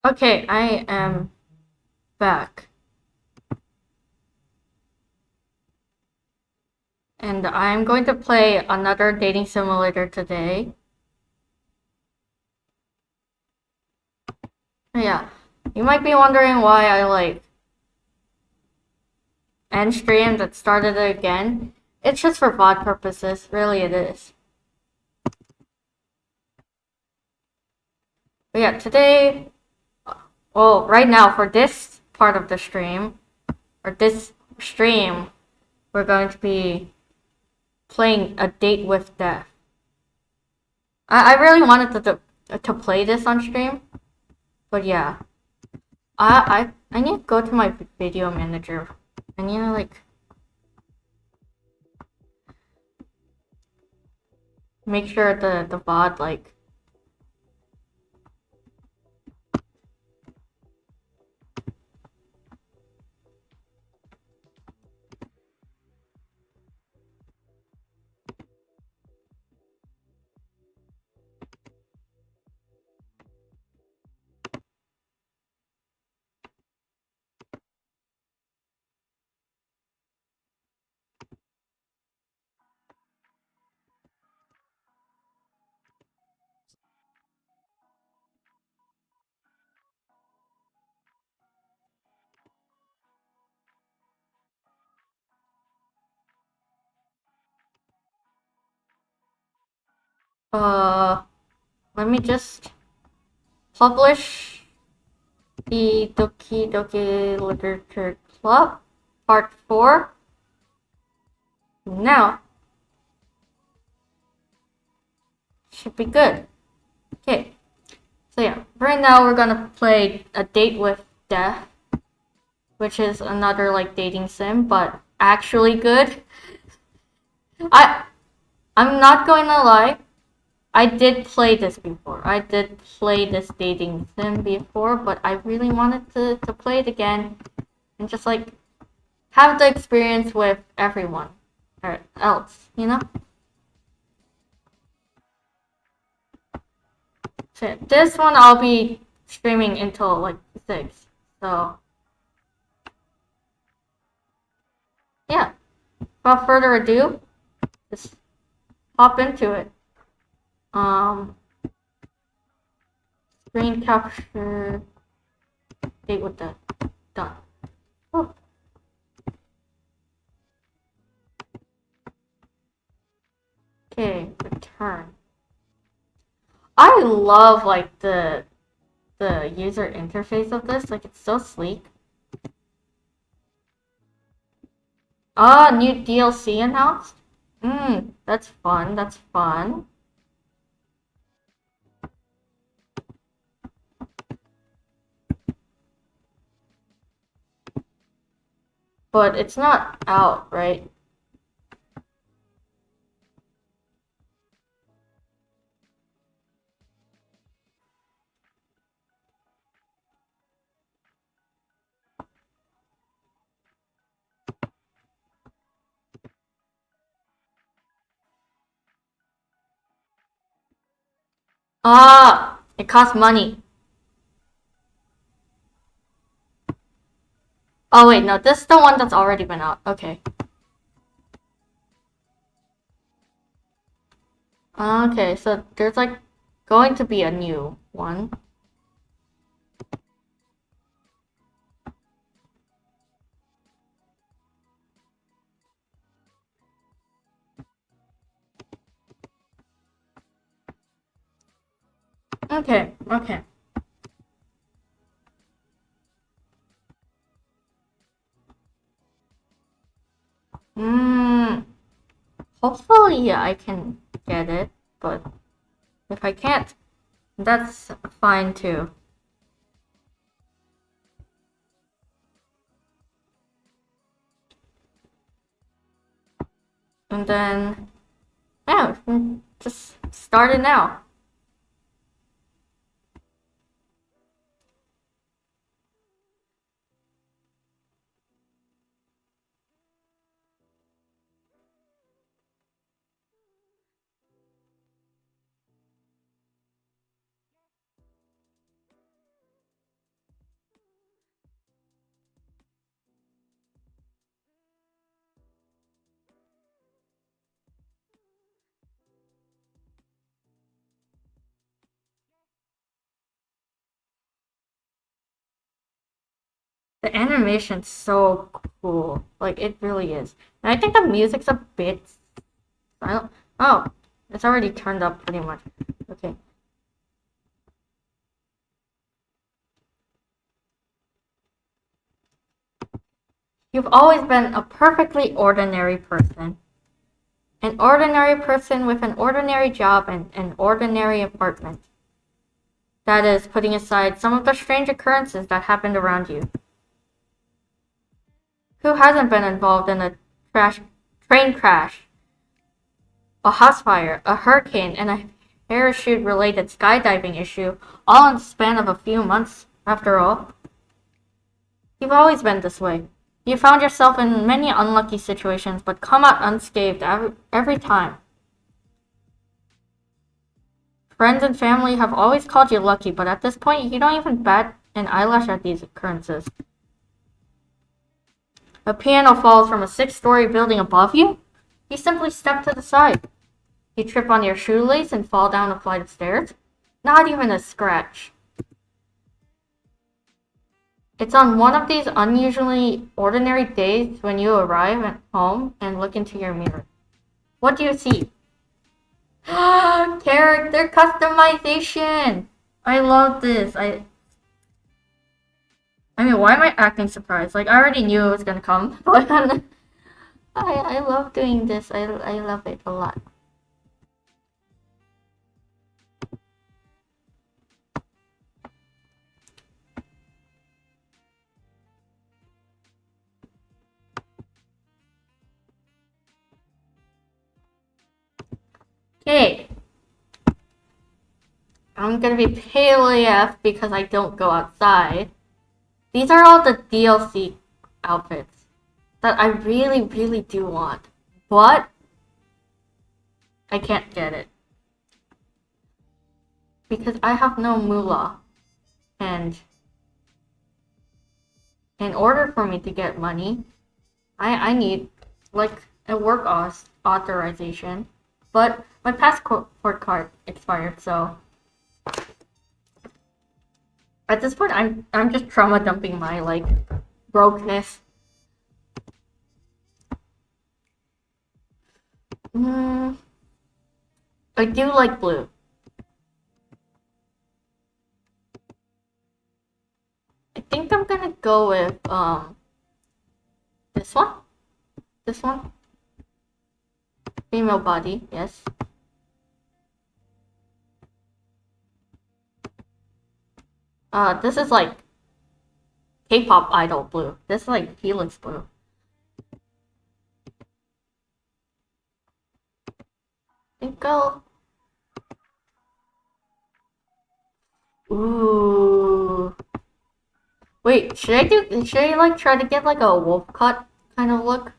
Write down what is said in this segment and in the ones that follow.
Okay, I am back. And I'm going to play another dating simulator today. Yeah, you might be wondering why I end stream that started it again. It's just for VOD purposes, really it is. But yeah, today, well, right now for this part of the stream, or this stream, we're going to be playing A Date with Death. I really wanted to play this on stream, but yeah. I need to go to my video manager. I need to make sure the VOD uh let me just publish the Doki Doki Literature Club Part 4 now. Should be good. Okay. So yeah, right now we're gonna play A Date with Death, which is another dating sim, but actually good. I I'm not going to lie. I did play this before. I did play this dating sim before, but I really wanted to play it again and just have the experience with everyone or else. So this one I'll be streaming until 6. So yeah, without further ado, just hop into it. Um, Screen capture, date with the done. Oh, okay, return. I love the user interface of this. It's so sleek. Ah, new DLC announced? That's fun. That's fun. But it's not out, right? Ah, it costs money. Oh wait, no, this is the one that's already been out. Okay. Okay, so there's going to be a new one. Okay, okay. Hmm. Hopefully I can get it, but if I can't, that's fine too. And then, yeah, just start it now. The animation's so cool. Like, it really is. And I think the music's a bit... I don't... Oh, it's already turned up pretty much. Okay. You've always been a perfectly ordinary person. An ordinary person with an ordinary job and an ordinary apartment. That is, putting aside some of the strange occurrences that happened around you. Who hasn't been involved in a train crash, a house fire, a hurricane, and a parachute-related skydiving issue, all in the span of a few months, after all? You've always been this way. You found yourself in many unlucky situations, but come out unscathed every time. Friends and family have always called you lucky, but at this point, you don't even bat an eyelash at these occurrences. A piano falls from a 6-story building above you? You simply step to the side. You trip on your shoelace and fall down a flight of stairs? Not even a scratch. It's on one of these unusually ordinary days when you arrive at home and look into your mirror. What do you see? Character customization! I love this. I mean, why am I acting surprised? Like, I already knew it was gonna come, but I love doing this. I love it a lot. Okay. I'm gonna be pale AF because I don't go outside. These are all the DLC outfits that I really, really do want. But I can't get it. Because I have no moolah. And in order for me to get money, I need like a work authorization. But my passport card expired, so at this point I'm just trauma dumping my like brokenness. I do like blue. I think I'm gonna go with this one. This one. Female body, yes. This is like K-pop idol blue. This is like Felix blue. I think I'll... Ooh. Wait, should I like try to get like a wolf cut kind of look?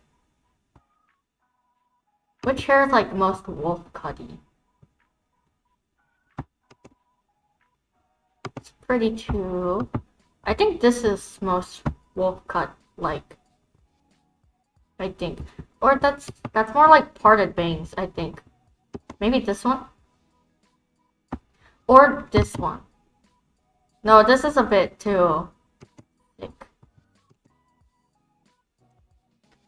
Which hair is like most wolf cutty? It's pretty too. I think this is most wolf cut like. I think. Or that's more like parted bangs, I think. Maybe this one? Or this one. No, this is a bit too thick.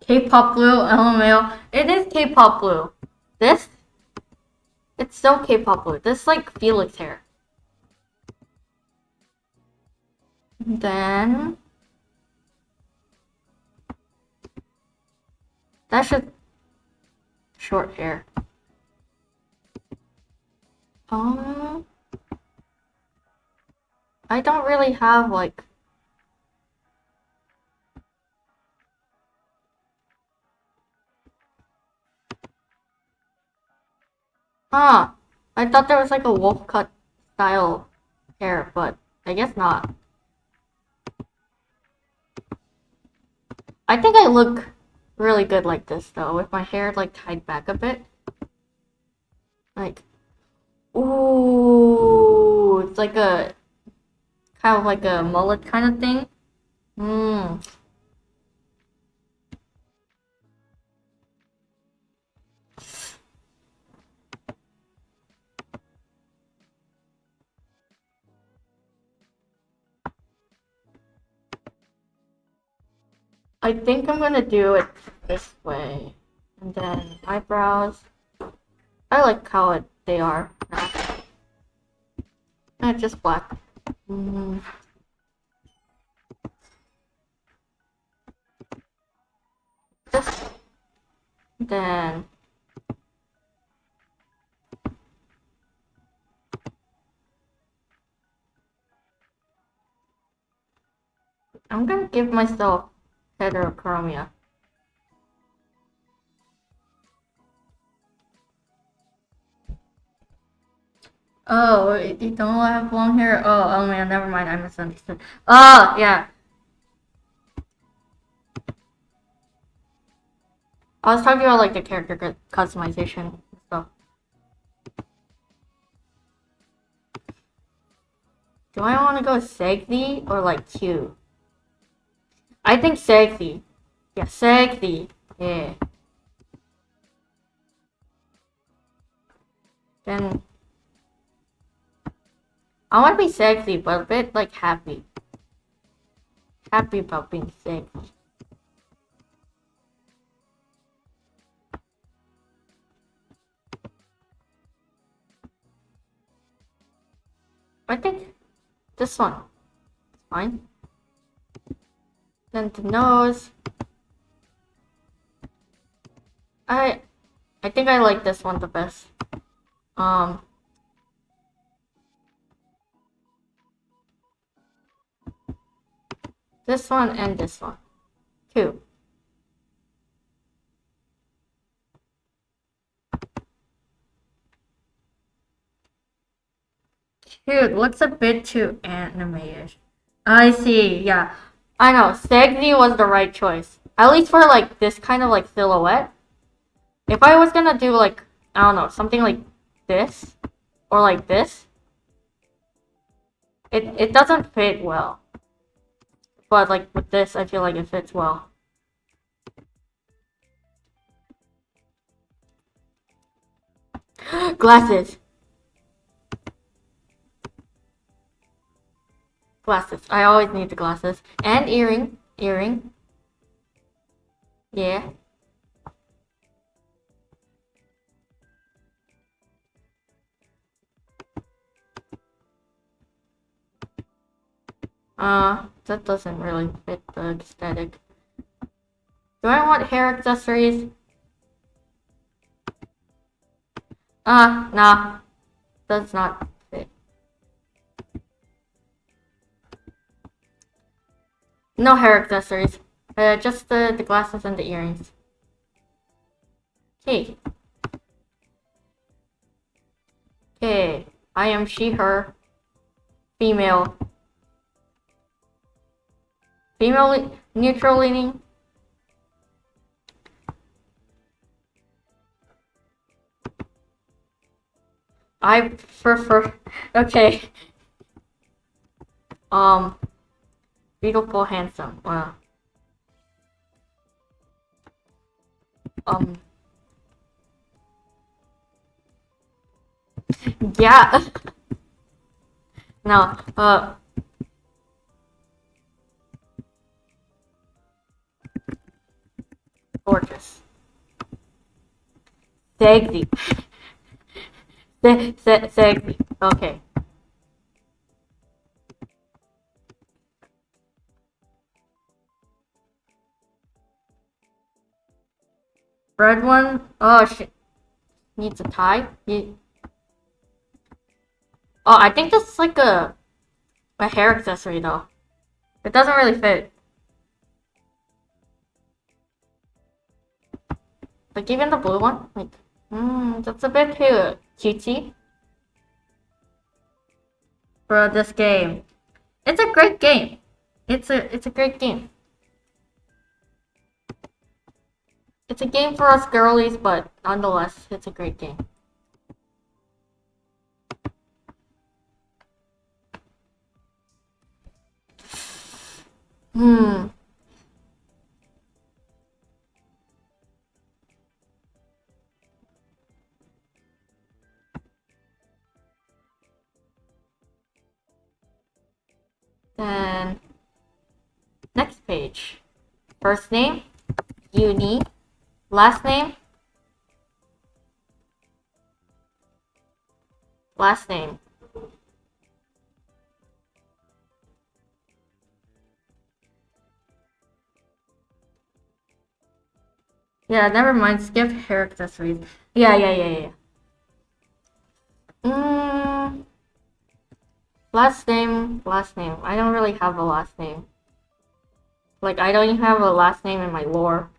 K-pop blue, LMAO. It is K-pop blue. This? It's still K-pop blue. This is like Felix hair. Then... that should... short hair. I don't really have like... Huh. I thought there was like a wolf cut style hair, but I guess not. I think I look really good like this though, with my hair like tied back a bit. Like, ooh, it's like a kind of like a mullet kind of thing. I think I'm gonna do it this way. And then eyebrows. I like how they are now. Just black. Mm. This. Then. I'm gonna give myself heterochromia. Oh, you don't have long hair? Oh man, never mind, I misunderstood. Oh, yeah. I was talking about like the character customization and stuff. Do I want to go sexy or like cute? I think sexy. Yeah, sexy. Yeah. Then I want to be sexy, but a bit like happy. Happy about being sexy. I think this one is fine. Then the nose. I think I like this one the best. This one and this one. Two. Cute. Looks a bit too anime-ish. I see. Yeah. I know. Sexy was the right choice. At least for like this kind of like silhouette. If I was gonna do like, I don't know, something like this or like this, it doesn't fit well. But like with this, I feel like it fits well. Glasses. Glasses. I always need the glasses. And earring. Earring. Yeah. That doesn't really fit the aesthetic. Do I want hair accessories? Nah. Does not fit. No hair accessories. Just the glasses and the earrings. Okay. Okay. I am she, her. Female. Female neutral leaning. I prefer. Okay. Beautiful, handsome. Yeah. No. Gorgeous. Sexy. Sexy. Okay. Red one. Oh shit. Needs a tie. Oh, I think this is like a hair accessory though. It doesn't really fit. Like even the blue one, like, that's a bit too cutesy for this game. It's a great game. It's a great game. It's a game for us girlies, but nonetheless, it's a great game. Then next page. First name, Uni. Last name, last name. Yeah, never mind. Skip hair accessories. Yeah. Last name, last name. I don't really have a last name. Like, I don't even have a last name in my lore.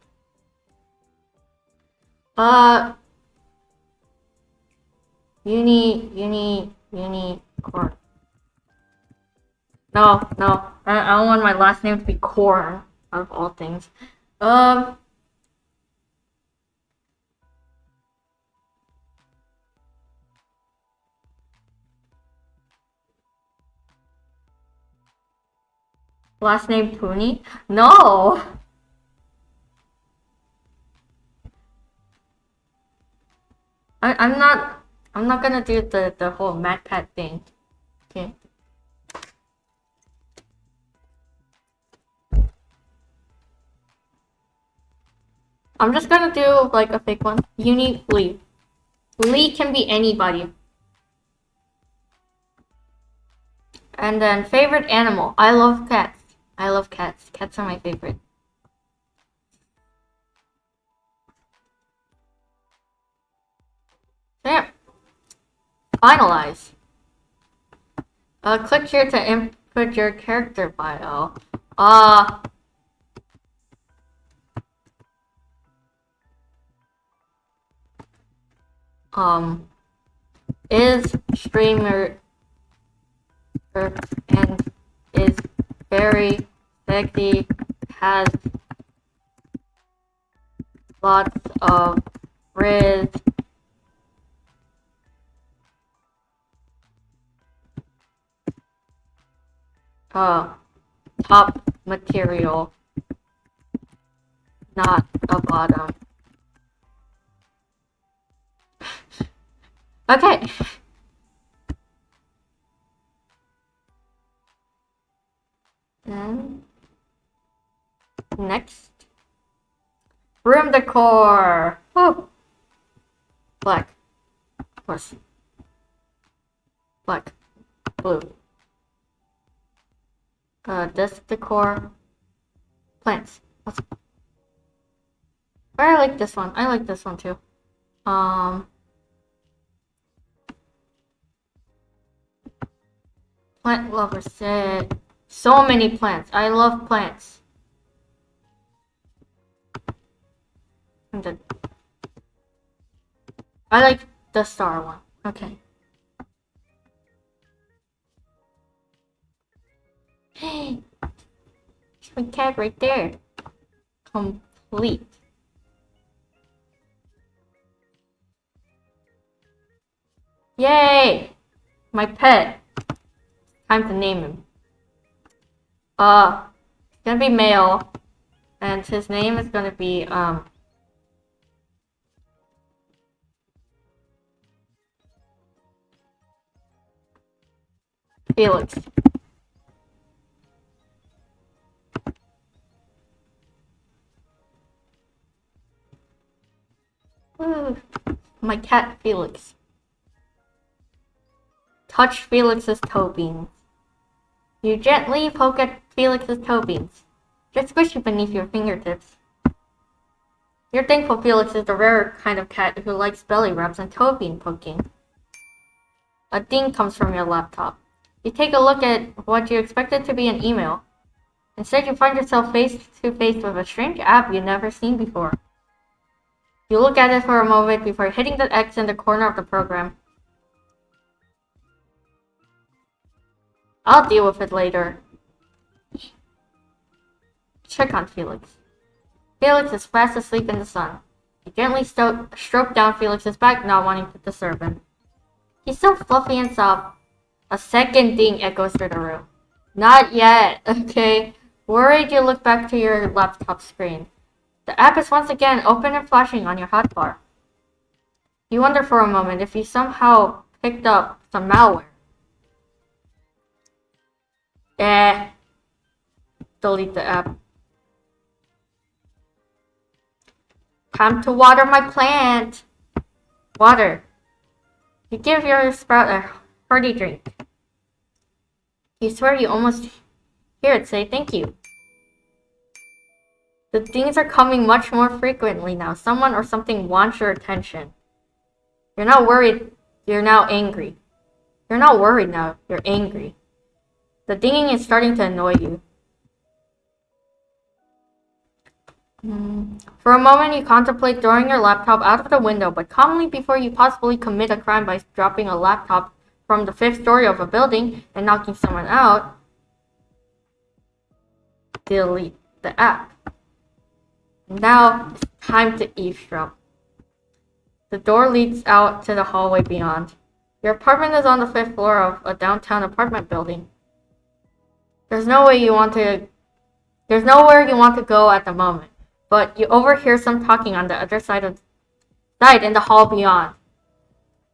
Unicorn. No. I don't want my last name to be corn, out of all things. Last name Puni? No! I'm not gonna do the whole Mad Pat thing. Okay. I'm just gonna do like a fake one. Unique Lee. Lee can be anybody. And then favorite animal. I love cats. I love cats. Cats are my favorite. There. Finalize. Click here to input your character bio. Is streamer and is very sexy, has lots of riz. Top material, not a bottom. Okay. Then next, room decor. Oh, black, of course. Black, blue. Desk decor. Plants. Awesome. I like this one. I like this one too. Plant lover said so many plants. I love plants. I like the star one. Okay. Hey, my cat right there. Complete. Yay! My pet. Time to name him. It's gonna be male, and his name is gonna be Felix. Ooh, my cat Felix. Touch Felix's toe beans. You gently poke at Felix's toe beans. Just squish it beneath your fingertips. You're thankful Felix is the rare kind of cat who likes belly rubs and toe bean poking. A ding comes from your laptop. You take a look at what you expected to be an email. Instead, you find yourself face to face with a strange app you've never seen before. You look at it for a moment before hitting the X in the corner of the program. I'll deal with it later. Check on Felix. Felix is fast asleep in the sun. You gently stroke down Felix's back, not wanting to disturb him. He's so fluffy and soft. A second ding echoes through the room. Not yet, okay? Worried, you look back to your laptop screen. The app is once again open and flashing on your hotbar. You wonder for a moment if you somehow picked up some malware. Delete the app. Time to water my plant. Water. You give your sprout a hearty drink. You swear you almost hear it say thank you. The things are coming much more frequently now. Someone or something wants your attention. You're not worried. You're now angry. You're not worried now. You're angry. The dinging is starting to annoy you. For a moment, you contemplate throwing your laptop out of the window, but calmly before you possibly commit a crime by dropping a laptop from the 5th story of a building and knocking someone out, delete the app. Now, it's time to eavesdrop. The door leads out to the hallway beyond. Your apartment is on the 5th floor of a downtown apartment building. There's nowhere you want to go at the moment, but you overhear some talking on the other side in the hall beyond.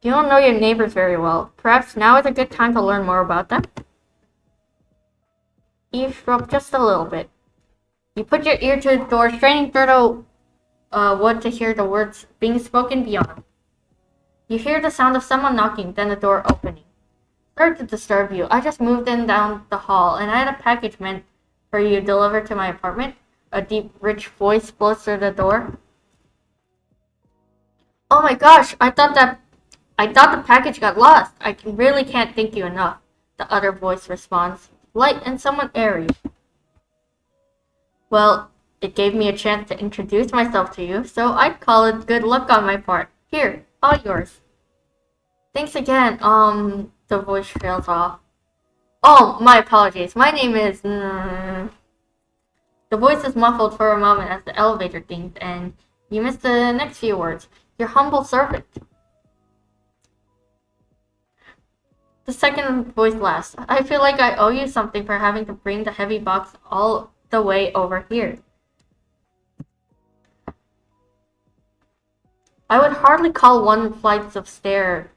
You don't know your neighbors very well. Perhaps now is a good time to learn more about them. Eavesdrop just a little bit. You put your ear to the door, straining through the wood to hear the words being spoken beyond. You hear the sound of someone knocking, then the door opening. Sorry to disturb you. I just moved in down the hall, and I had a package meant for you delivered to my apartment. A deep, rich voice blows through the door. Oh my gosh, I thought the package got lost. I really can't thank you enough. The other voice responds, light and somewhat airy. Well, it gave me a chance to introduce myself to you, so I'd call it good luck on my part. Here, all yours. Thanks again. The voice trails off. Oh, my apologies. My name is... The voice is muffled for a moment as the elevator dinged, and you missed the next few words. Your humble servant. The second voice laughs. I feel like I owe you something for having to bring the heavy box all the way over here. I would hardly call one flight of stairs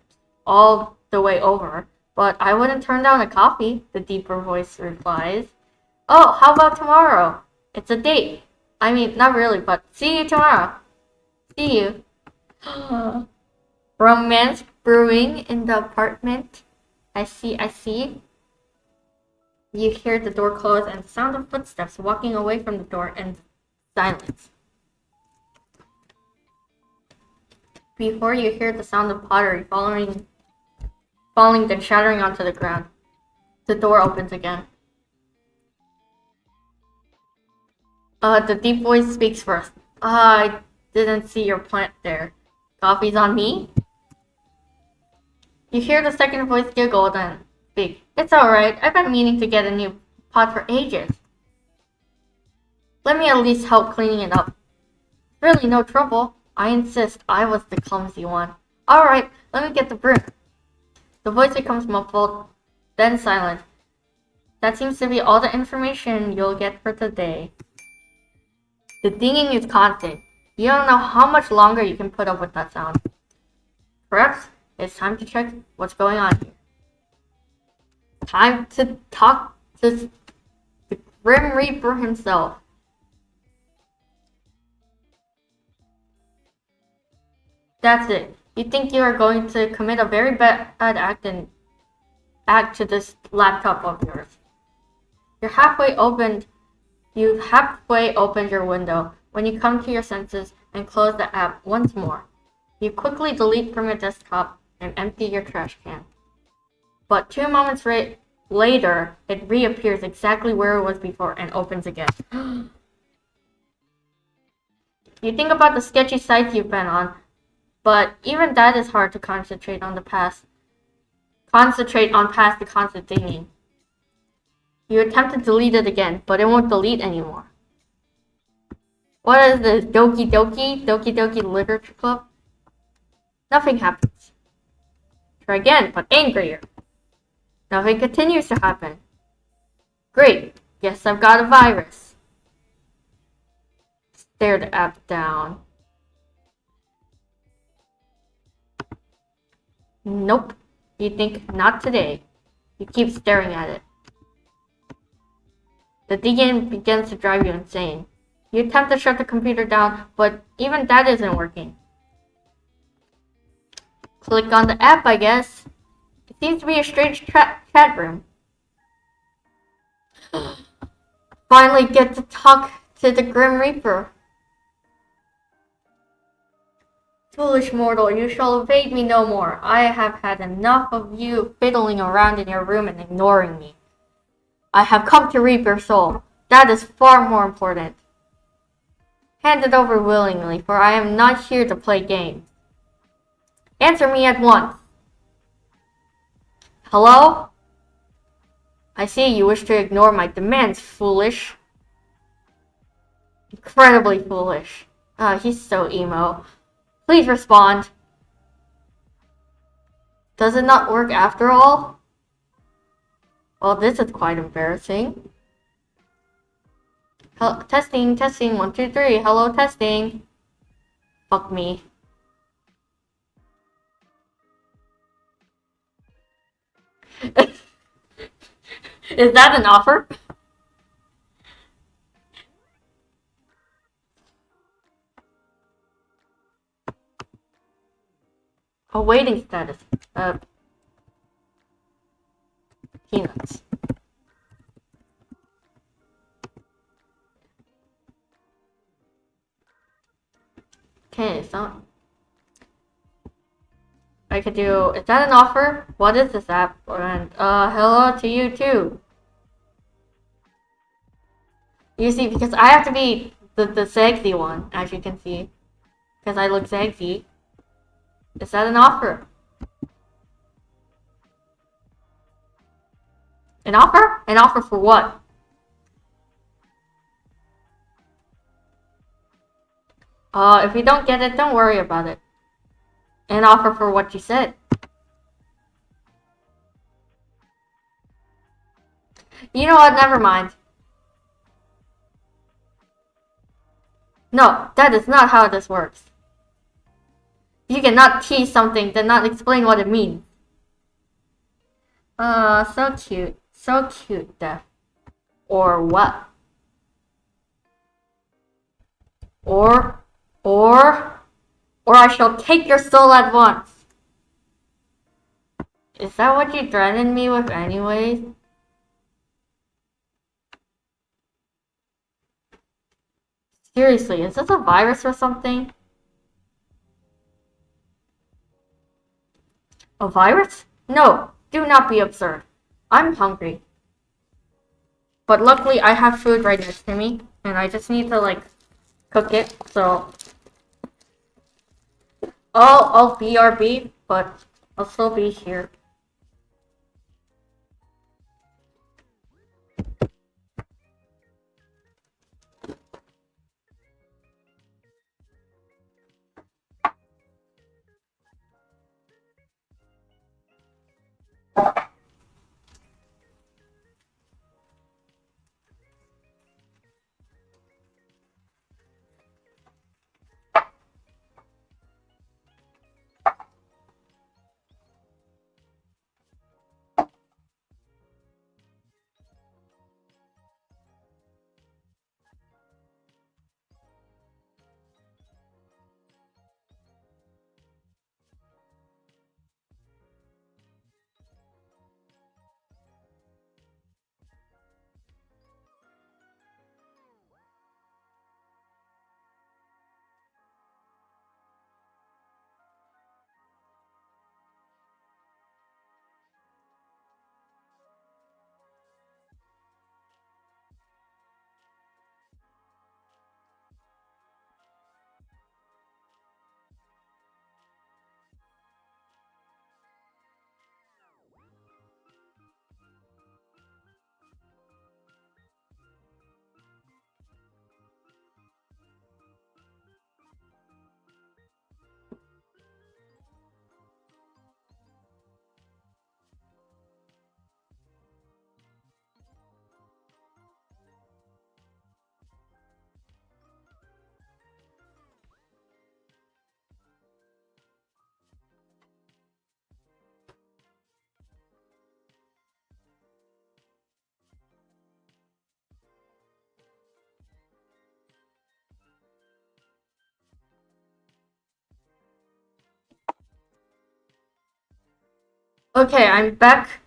all the way over, but I wouldn't turn down a coffee, the deeper voice replies. Oh, how about tomorrow? It's a date. I mean, not really, but see you tomorrow. See you. Romance brewing in the apartment. I see. You hear the door close and the sound of footsteps walking away from the door and silence. Before you hear the sound of pottery falling then shattering onto the ground. The door opens again. The deep voice speaks first. I didn't see your plant there. Coffee's on me? You hear the second voice giggle then speak. It's alright, I've been meaning to get a new pot for ages. Let me at least help cleaning it up. Really no trouble. I insist, I was the clumsy one. Alright, let me get the broom. The voice becomes muffled, then silent. That seems to be all the information you'll get for today. The dinging is constant. You don't know how much longer you can put up with that sound. Perhaps it's time to check what's going on here. Time to talk to the Grim Reaper himself. That's it. You think you are going to commit a very bad act to this laptop of yours. You've halfway opened your window when you come to your senses and close the app once more. You quickly delete from your desktop and empty your trash can. But 2 moments later, it reappears exactly where it was before and opens again. You think about the sketchy sites you've been on, but even that is hard to concentrate on past the constant dinging. You attempt to delete it again, but it won't delete anymore. What is this, Doki Doki Literature Club? Nothing happens. Try again, but angrier. Nothing continues to happen. Great, guess I've got a virus. Stare the app down. Nope. You think, not today. You keep staring at it. The dinging begins to drive you insane. You attempt to shut the computer down, but even that isn't working. Click on the app, I guess. It seems to be a strange chat room. Finally get to talk to the Grim Reaper. Foolish mortal, you shall evade me no more. I have had enough of you fiddling around in your room and ignoring me. I have come to reap your soul. That is far more important. Hand it over willingly, for I am not here to play games. Answer me at once. Hello? I see you wish to ignore my demands, foolish. Incredibly foolish. He's so emo. Please respond. Does it not work after all? Well, this is quite embarrassing. Testing, 1, 2, 3. Hello, testing. Fuck me. Is that an offer? Awaiting status. Peanuts. Okay, so I could do. Is that an offer? What is this app? And hello to you too. You see, because I have to be the sexy one, as you can see, because I look sexy. Is that an offer? An offer? An offer for what? If you don't get it, don't worry about it. An offer for what you said. You know what? Never mind. No, that is not how this works. You cannot tease something, then not explain what it means. So cute. So cute, Death. Or what? Or I shall take your soul at once. Is that what you threatened me with anyways? Seriously, is this a virus or something? A virus? No, do not be absurd. I'm hungry. But luckily I have food right next to me, and I just need to, like, cook it, so... I'll BRB, but I'll still be here. Okay, I'm back.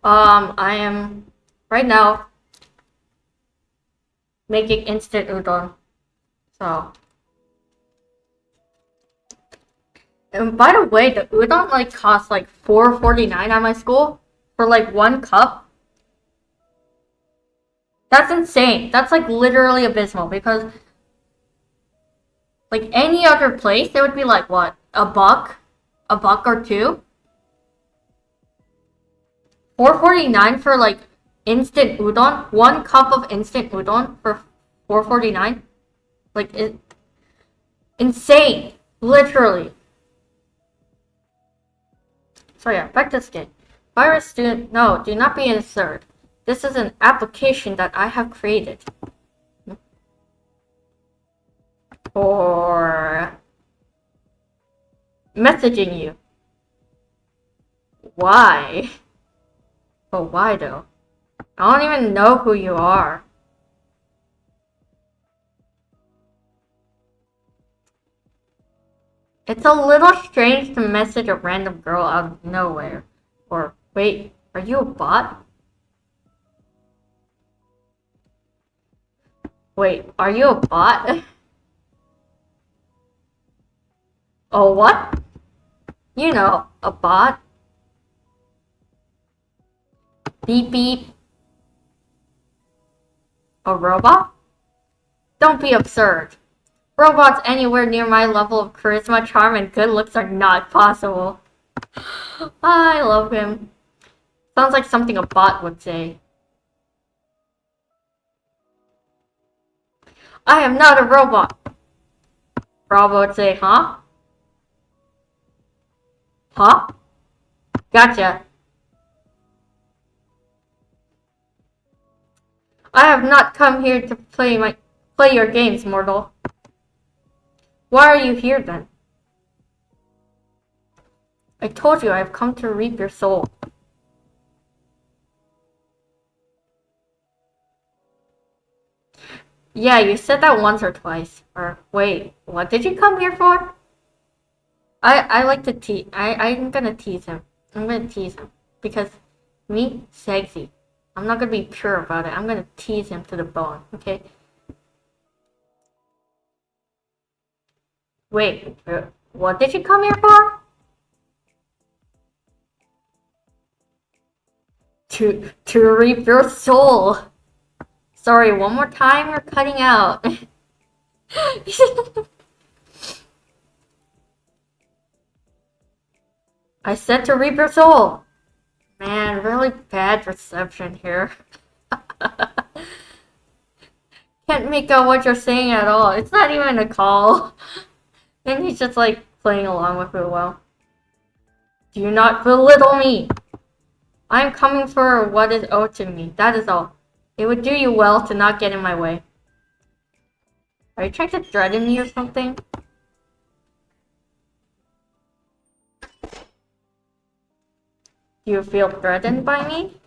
I am right now making instant udon. So, and by the way, the udon like costs like $4.49 at my school for like 1 cup. That's insane. That's like literally abysmal because like any other place, it would be like what, a buck or two. 4.49 for like instant udon, 1 cup of instant udon for 4.49. Like insane, literally. So yeah, back to this game. Virus student, no, do not be absurd. This is an application that I have created for messaging you. Why? But why though? I don't even know who you are. It's a little strange to message a random girl out of nowhere. Or, wait, are you a bot? Wait, are you a bot? Oh, what? You know, a bot. Beep beep. A robot? Don't be absurd. Robots anywhere near my level of charisma, charm, and good looks are not possible. I love him. Sounds like something a bot would say. I am not a robot. Bravo would say, huh? Huh? Gotcha. I have not come here to play your games, mortal. Why are you here then? I told you I have come to reap your soul. Yeah, you said that once or twice. Or wait, what did you come here for? I like to tease. I'm gonna tease him. I'm gonna tease him because me sexy. I'm not gonna be pure about it. I'm gonna tease him to the bone. Okay. Wait, what did you come here for? To reap your soul. Sorry, one more time. You're cutting out. I said to reap your soul. Man, really bad reception here. Can't make out what you're saying at all. It's not even a call. And he's just like playing along with it well. Do not belittle me. I am coming for what is owed to me. That is all. It would do you well to not get in my way. Are you trying to threaten me or something? Do you feel threatened by me?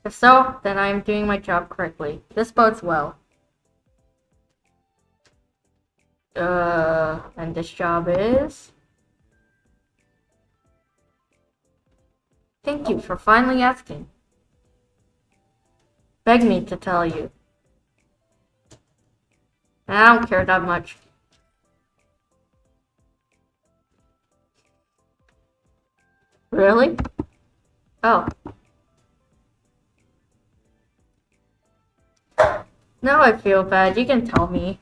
If so, then I am doing my job correctly. This bodes well. And this job is... Thank you for finally asking. Beg me to tell you. I don't care that much. Really? Oh. Now I feel bad. You can tell me.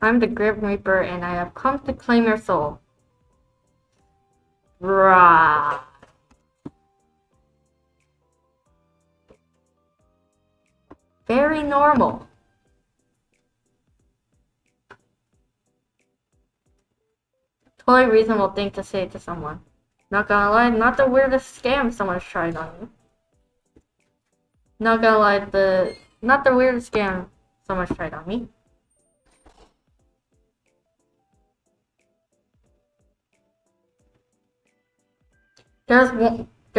I'm the Grim Reaper and I have come to claim your soul. Rah. Very normal. Totally reasonable thing to say to someone. Not gonna lie, not the weirdest scam someone's tried on you. Not gonna lie, not the weirdest scam someone's tried on me. There's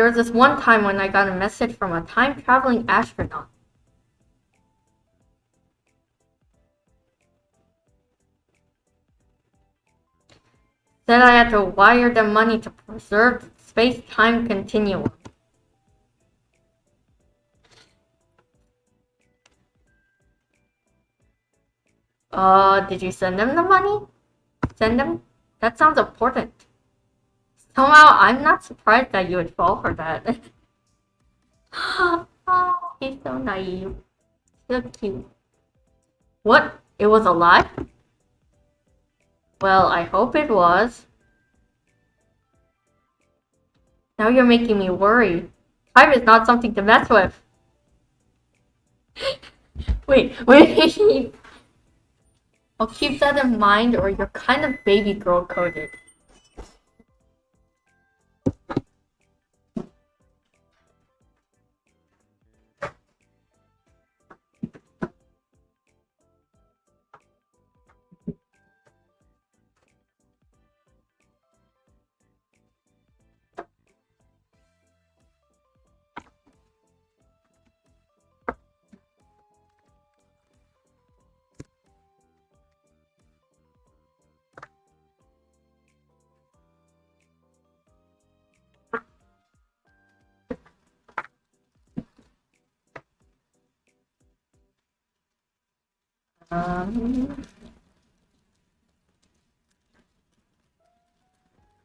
There was this one time when I got a message from a time-traveling astronaut. Said I had to wire them money to preserve space-time continuum. Did you send them the money? Send them? That sounds important. Somehow, I'm not surprised that you would fall for that. Oh, he's so naive. So cute. What? It was a lie? Well, I hope it was. Now you're making me worry. Time is not something to mess with. Wait. I'll keep that in mind or you're kind of baby girl coded.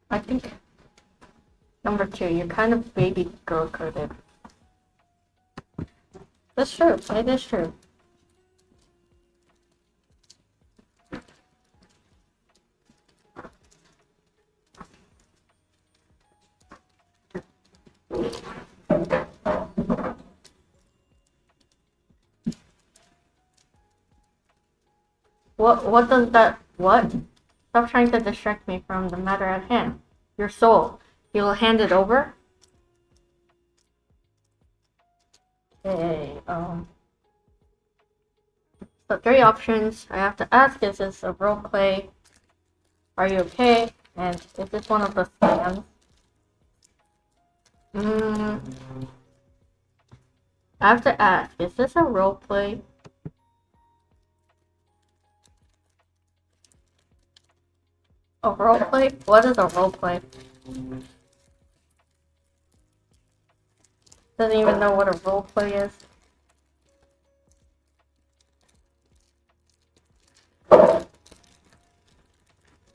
I think number 2, you're kind of baby girl coded. That's true. It is true. What does that, what? Stop trying to distract me from the matter at hand. Your soul. You'll hand it over? Okay, so 3 options. I have to ask, is this a role play? Are you okay? And is this one of the scams? I have to ask, is this a role play? A role play? What is a role play? Doesn't even know what a role play is.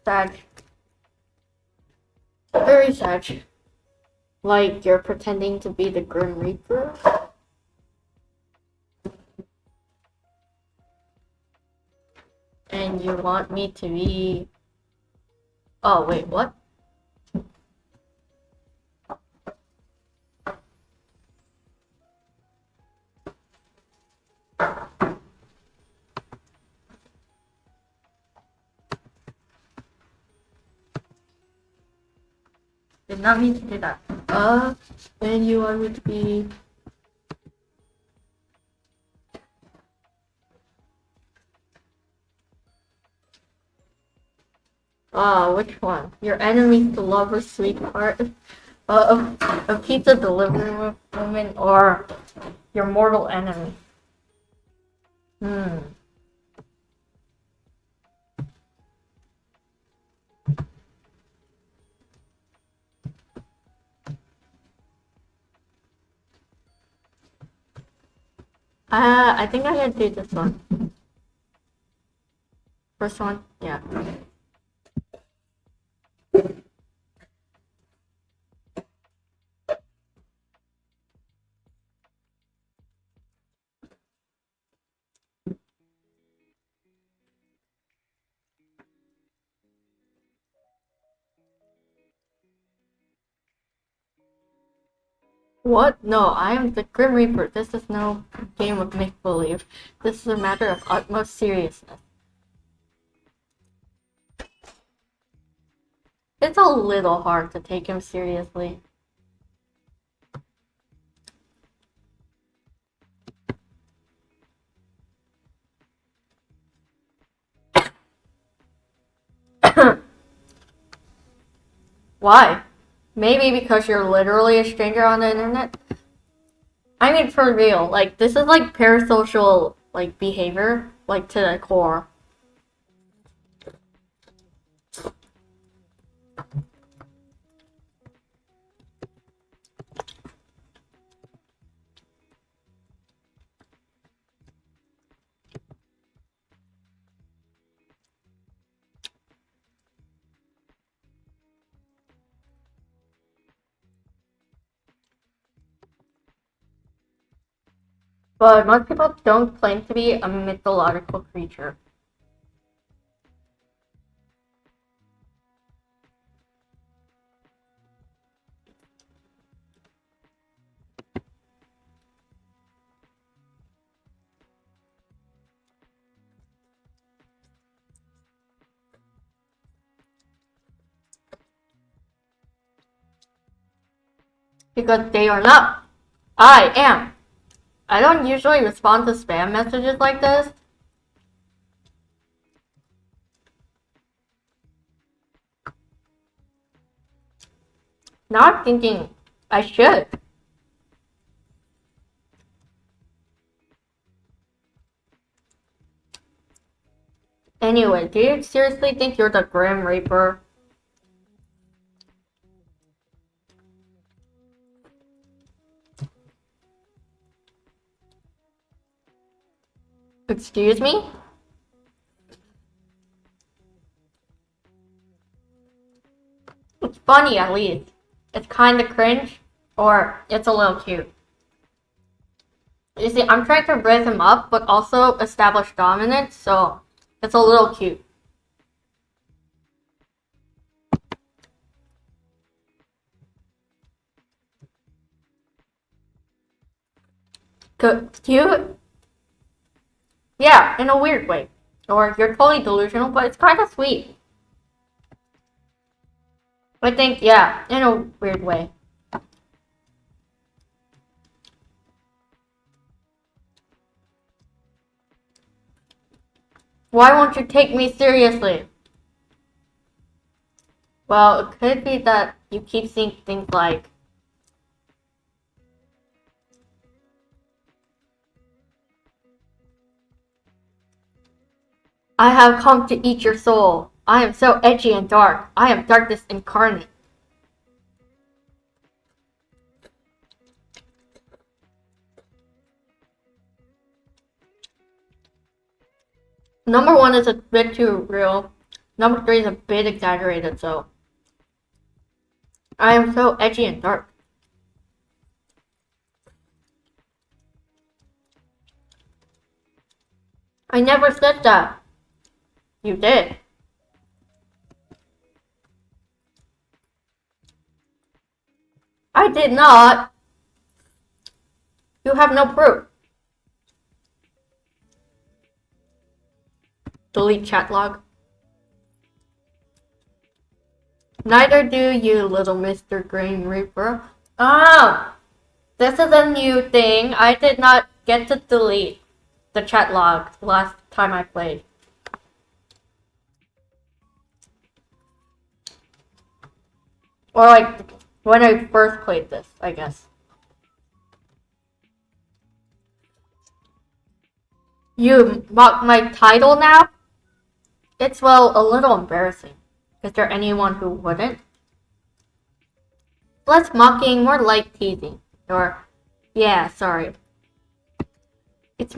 Sad. Very sad. Like you're pretending to be the Grim Reaper? And you want me to be... Oh, wait, what? Did not mean to do that. And you want me to be... which one? Your enemies, the lover, sweetheart, a pizza delivery woman, or your mortal enemy? I think I can do this one. First one? Yeah. What? No, I am the Grim Reaper. This is no game of make-believe. This is a matter of utmost seriousness. It's a little hard to take him seriously. Why? Maybe because you're literally a stranger on the internet. I mean, for real, like, this is like parasocial, like, behavior, like, to the core. But most people don't claim to be a mythological creature. Because they are not. I am. I don't usually respond to spam messages like this. Now I'm thinking I should. Anyway, do you seriously think you're the Grim Reaper? Excuse me? It's funny at least. It's kinda cringe, or it's a little cute. You see, I'm trying to raise him up, but also establish dominance, so it's a little cute. Cute? Yeah, in a weird way. Or you're totally delusional, but it's kinda sweet. I think, yeah, in a weird way. Why won't you take me seriously? Well, it could be that you keep seeing things like, I have come to eat your soul. I am so edgy and dark. I am darkness incarnate. Number one is a bit too real. Number three is a bit exaggerated, so. I am so edgy and dark. I never said that. You did. I did not. You have no proof. Delete chat log. Neither do you, little Mr. Green Reaper. Oh, this is a new thing. I did not get to delete the chat log last time I played. Or like, when I first played this, I guess. You mock my title now? It's, well, a little embarrassing. Is there anyone who wouldn't? Less mocking, more like teasing. Or, yeah, sorry. It's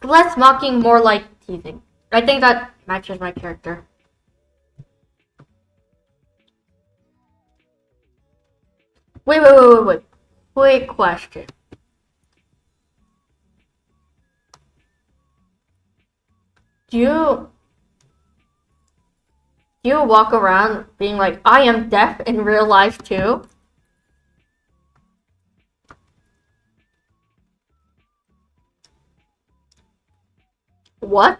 less mocking, more like teasing. I think that matches my character. Wait. Quick question. Do you walk around being like, I am deaf in real life too? What?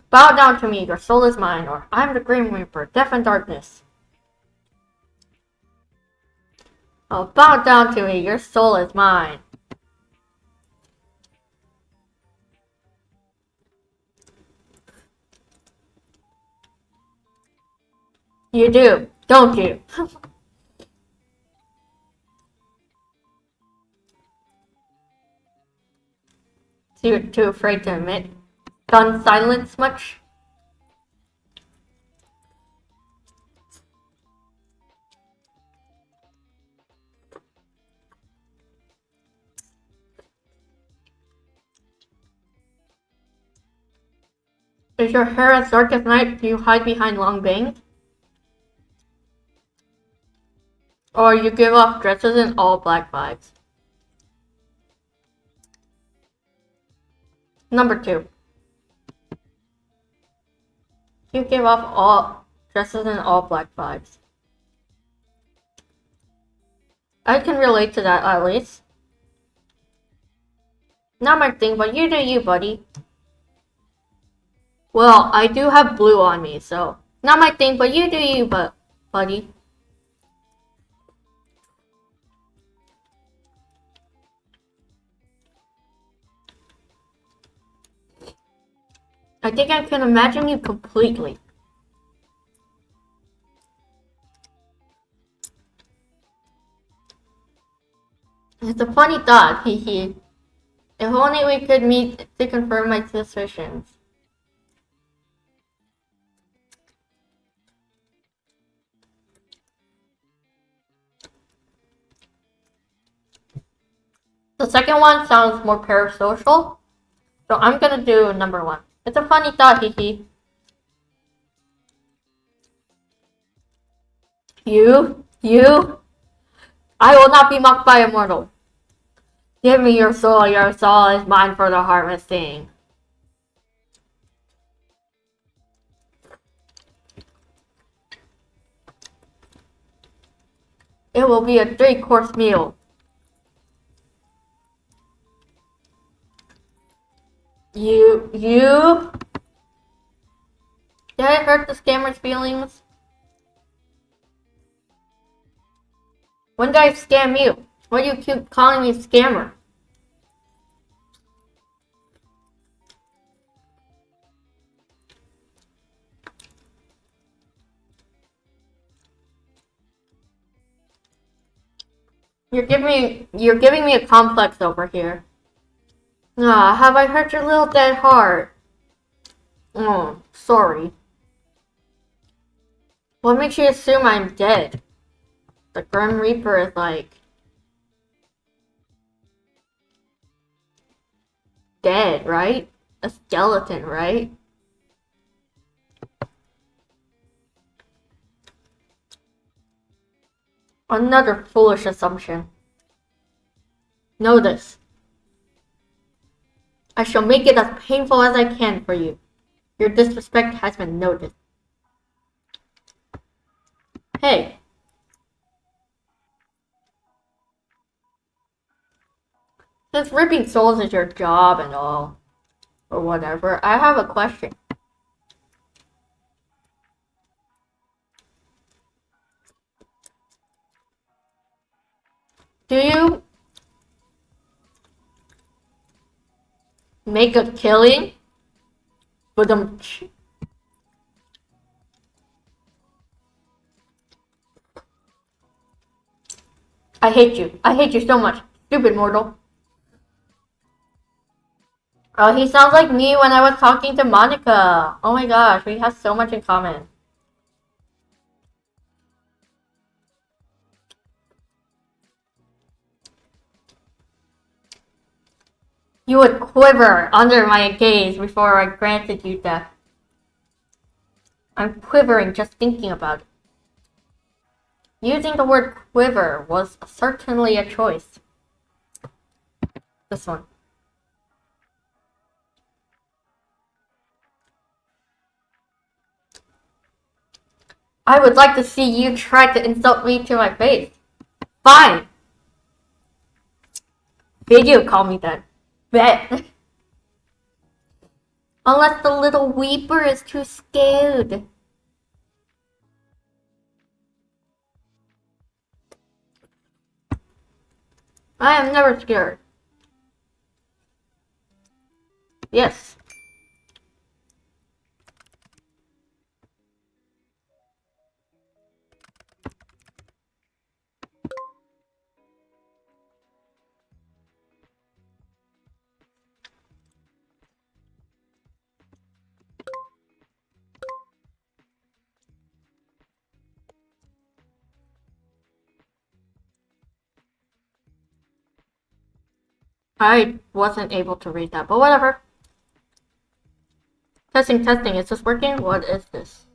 Bow down to me, your soul is mine, or I'm the Grim Reaper, deaf in darkness. Oh, bow down to me, your soul is mine. You do, don't you? Too afraid to admit. Gun silence much? Is your hair as dark as night? Do you hide behind long bangs? Or you give off dresses and all black vibes? Number 2. You give off all dresses and all black vibes. I can relate to that at least. Not my thing, but you do you, buddy. Well, I do have blue on me, so not my thing, but you do you, buddy. I think I can imagine you completely. It's a funny thought, hehe. If only we could meet to confirm my suspicions. The second one sounds more parasocial, so I'm gonna do number 1. It's a funny thought, hehe. You? I will not be mocked by a mortal. Give me your soul is mine for the harvesting. It will be a 3-course meal. You? Did I hurt the scammer's feelings? When did I scam you? Why do you keep calling me scammer? You're giving me a complex over here. Ah, have I hurt your little dead heart? Oh, sorry. What makes you assume I'm dead? The Grim Reaper is like... dead, right? A skeleton, right? Another foolish assumption. Know this. I shall make it as painful as I can for you. Your disrespect has been noted. Hey. Since ripping souls is your job and all, or whatever, I have a question. Do you make a killing? I hate you. I hate you so much. Stupid mortal. Oh, he sounds like me when I was talking to Monica. Oh my gosh, we have so much in common. You would quiver under my gaze before I granted you death. I'm quivering just thinking about it. Using the word quiver was certainly a choice. This one. I would like to see you try to insult me to my face. Fine. Video call me then. Bet. Unless the little weeper is too scared. I am never scared. Yes. I wasn't able to read that, but whatever. Testing, testing. Is this working? What is this?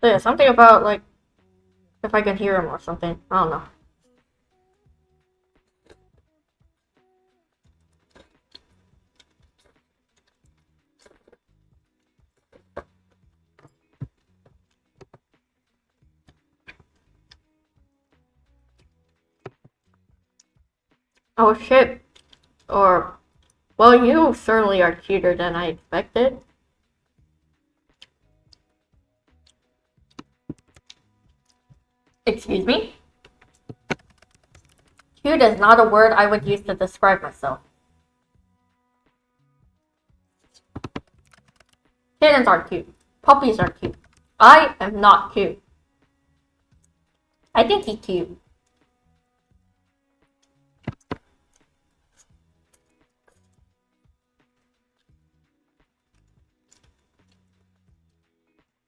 So yeah, something about, like, if I can hear him or something. I don't know. Oh shit. Or, well, you certainly are cuter than I expected. Excuse me? Cute is not a word I would use to describe myself. Kittens are cute. Puppies are cute. I am not cute. I think he's cute.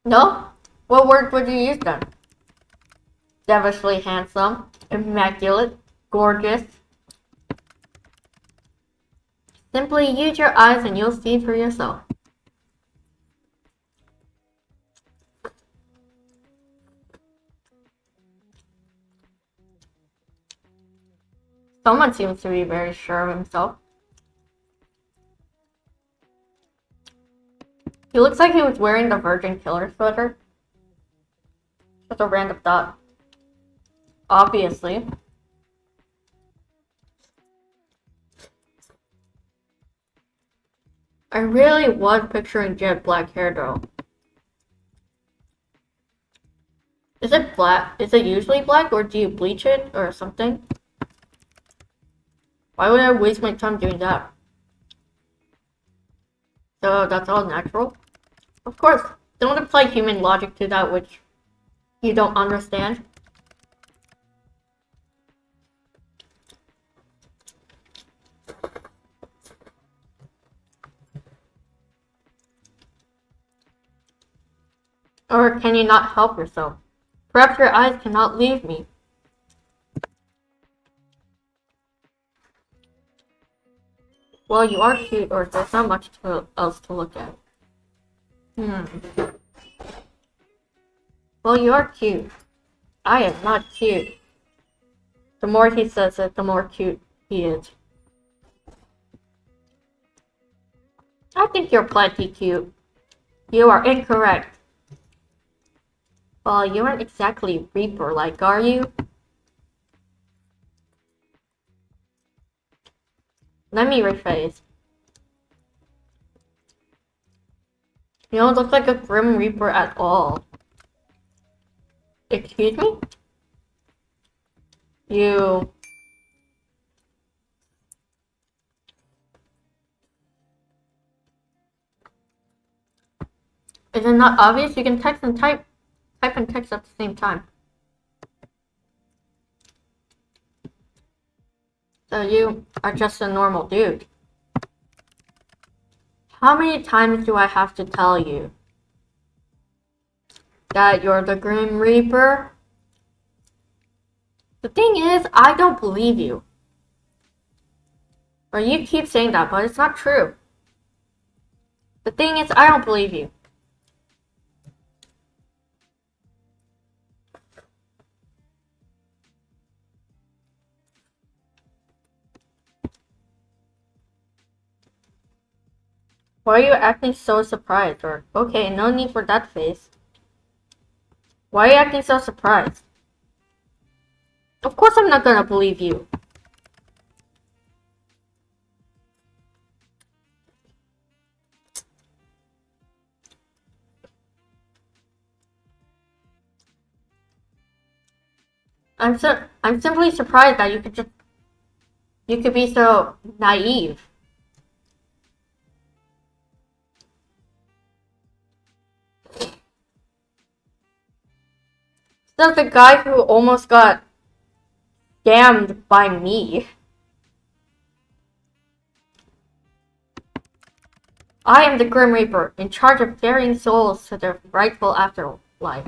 No? What word would you use then? Devilishly handsome, immaculate, gorgeous. Simply use your eyes and you'll see for yourself. Someone seems to be very sure of himself. He looks like he was wearing the Virgin Killer sweater. Just a random thought. Obviously. I really was picturing jet black hair though. Is it black? Is it usually black or do you bleach it or something? Why would I waste my time doing that? So that's all natural? Of course, don't apply human logic to that which you don't understand. Or can you not help yourself? Perhaps your eyes cannot leave me. Well, you are cute, or there's not much else to look at. Well, you are cute. I am not cute. The more he says it, the more cute he is. I think you're plenty cute. You are incorrect. Well, you aren't exactly Reaper-like, are you? Let me rephrase. You don't look like a Grim Reaper at all. Excuse me? You... Is it not obvious? You can text and type and text at the same time. So you are just a normal dude. How many times do I have to tell you that you're the Grim Reaper? The thing is, I don't believe you. Or you keep saying that, but it's not true. The thing is, I don't believe you. Why are you acting so surprised? Or, okay, no need for that face. Why are you acting so surprised? Of course I'm not gonna believe you. I'm simply surprised that you could be so naive. So the guy who almost got scammed by me. I am the Grim Reaper, in charge of ferrying souls to their rightful afterlife.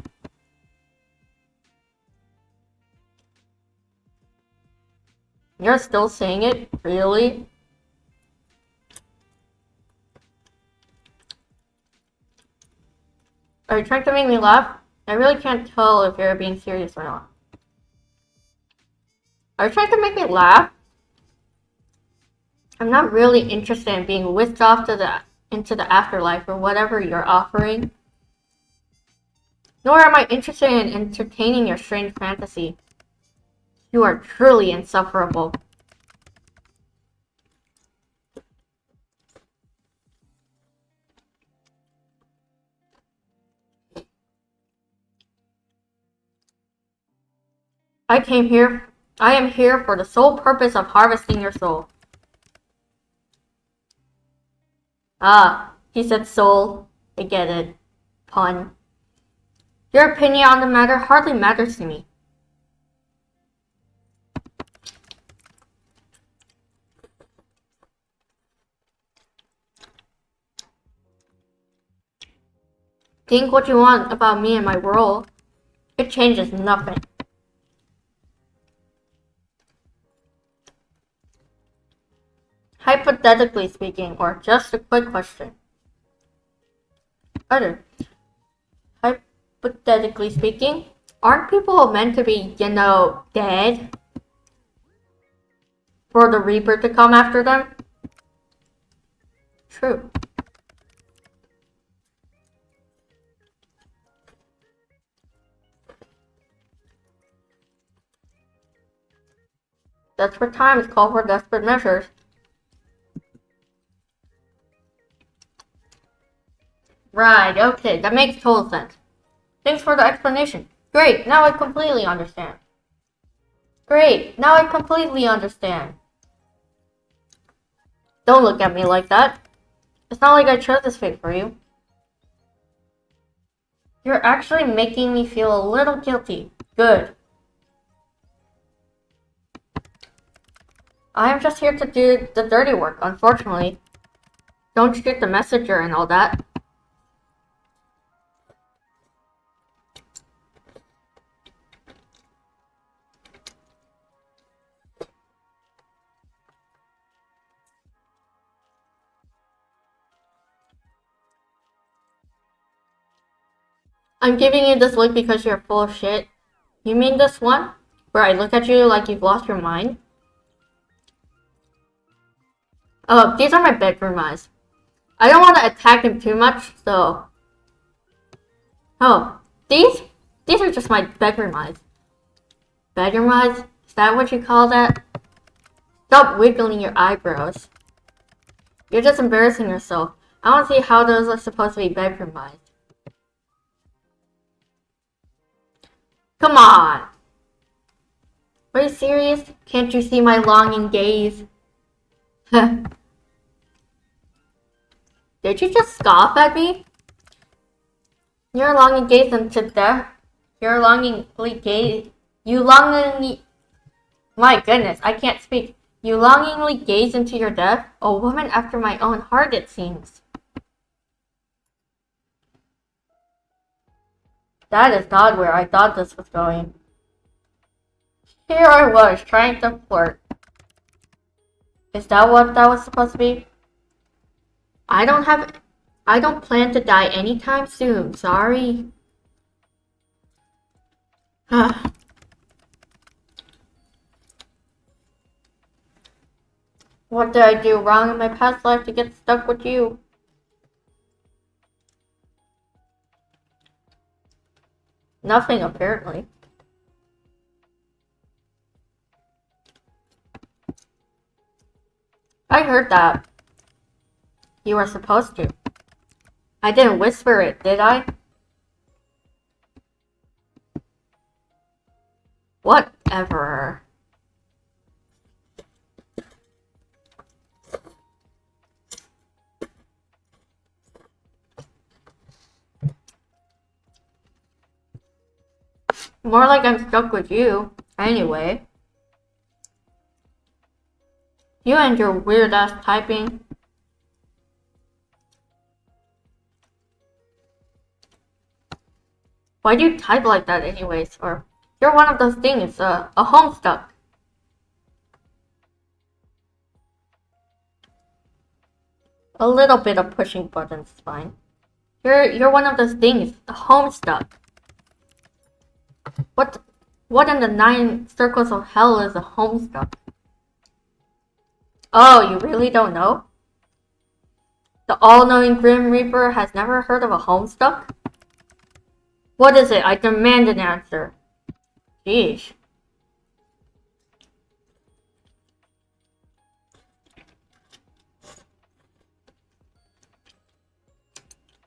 You're still saying it? Really? Are you trying to make me laugh? I really can't tell if you're being serious or not. Are you trying to make me laugh? I'm not really interested in being whisked off into the afterlife or whatever you're offering. Nor am I interested in entertaining your strange fantasy. You are truly insufferable. I am here for the sole purpose of harvesting your soul. Ah, he said soul. I get it. Pun. Your opinion on the matter hardly matters to me. Think what you want about me and my world. It changes nothing. Hypothetically speaking, or just a quick question. Hypothetically speaking, aren't people meant to be, dead? For the Reaper to come after them? True. Desperate times call for desperate measures. Right, okay, that makes total sense. Thanks for the explanation. Great, now I completely understand. Don't look at me like that. It's not like I chose this fate for you. You're actually making me feel a little guilty. Good. I am just here to do the dirty work, unfortunately. Don't shoot the messenger and all that. I'm giving you this look because you're full of shit. You mean this one? Where I look at you like you've lost your mind? Oh, these are my bedroom eyes. I don't want to attack him too much, so... Oh, these are just my bedroom eyes. Bedroom eyes? Is that what you call that? Stop wiggling your eyebrows. You're just embarrassing yourself. I don't see how those are supposed to be bedroom eyes. Come on! Are you serious? Can't you see my longing gaze? Did you just scoff at me? Your longing gaze into death. Your longingly gaze. You longingly. My goodness, I can't speak. You longingly gaze into your death? A woman after my own heart, it seems. That is not where I thought this was going. Here I was, trying to flirt. Is that what that was supposed to be? I don't plan to die anytime soon, sorry. What did I do wrong in my past life to get stuck with you? Nothing, apparently. I heard that. You were supposed to. I didn't whisper it, did I? Whatever. More like I'm stuck with you. Anyway. You and your weird ass typing. Why do you type like that anyways? Or you're one of those things, a homestuck. A little bit of pushing buttons is fine. You're one of those things, a homestuck. What in the 9 circles of hell is a homestuck? Oh, you really don't know? The all-knowing Grim Reaper has never heard of a homestuck? What is it? I demand an answer. Sheesh.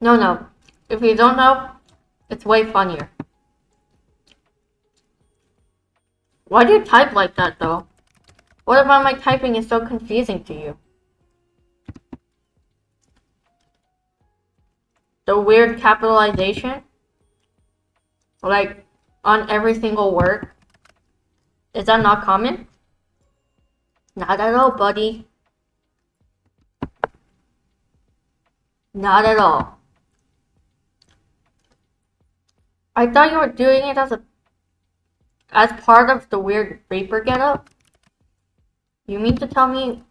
No. If you don't know, it's way funnier. Why do you type like that, though? What about my typing is so confusing to you? The weird capitalization? Like, on every single word? Is that not common? Not at all, buddy. Not at all. I thought you were doing it as part of the weird Reaper getup? You mean to tell me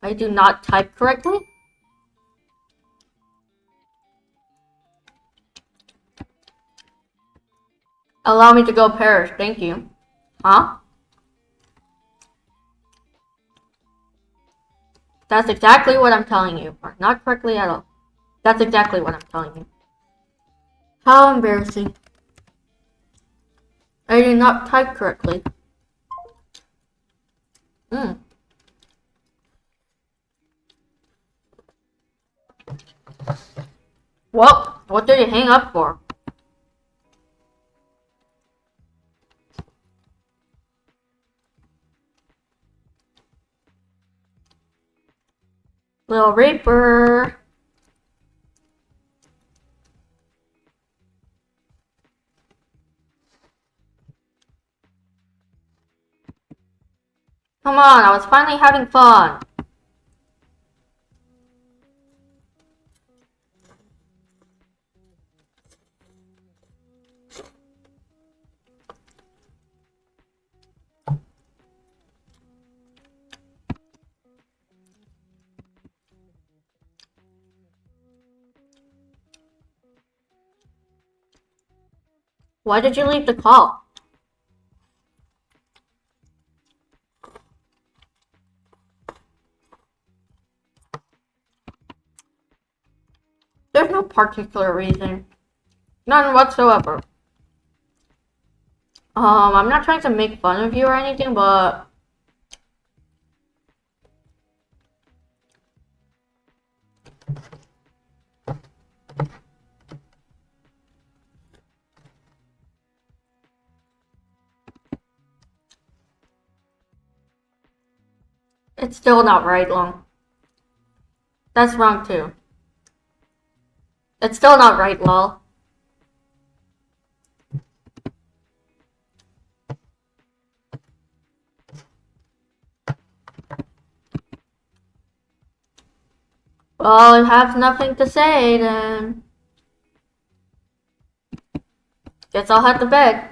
I do not type correctly? Allow me to go perish, thank you. Huh? That's exactly what I'm telling you. Or not correctly at all. That's exactly what I'm telling you. How embarrassing. I did not type correctly. Well, what did you hang up for? Little Reaper. Come on, I was finally having fun. Why did you leave the call? There's no particular reason. None whatsoever. I'm not trying to make fun of you or anything, but it's still not right, Long. That's wrong too. It's still not right, lol. Well, I have nothing to say then. Guess I'll head to bed.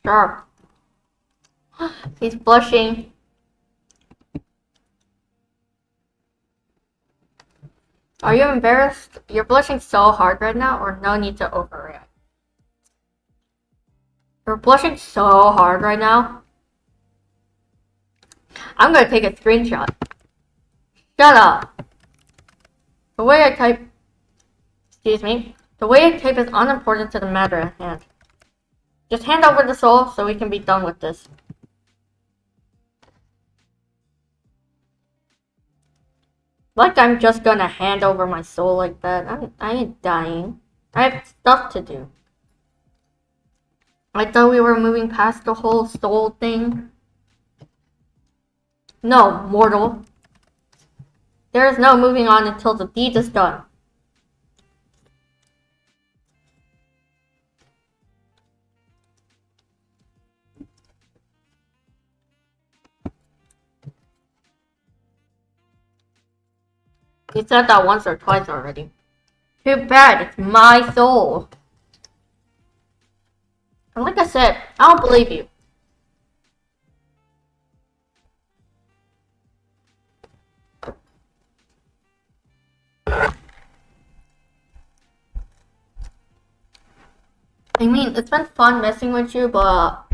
Sure. He's blushing. Are you embarrassed? You're blushing so hard right now, or no need to overreact? You're blushing so hard right now. I'm gonna take a screenshot. Shut up. The way I type... Excuse me. The way I type is unimportant to the matter at hand. Just hand over the soul so we can be done with this. Like I'm just gonna hand over my soul like that. I ain't dying. I have stuff to do. I thought we were moving past the whole soul thing. No, mortal. There is no moving on until the deed is done. You said that once or twice already. Too bad, it's my soul. And like I said, I don't believe you. I mean, it's been fun messing with you, but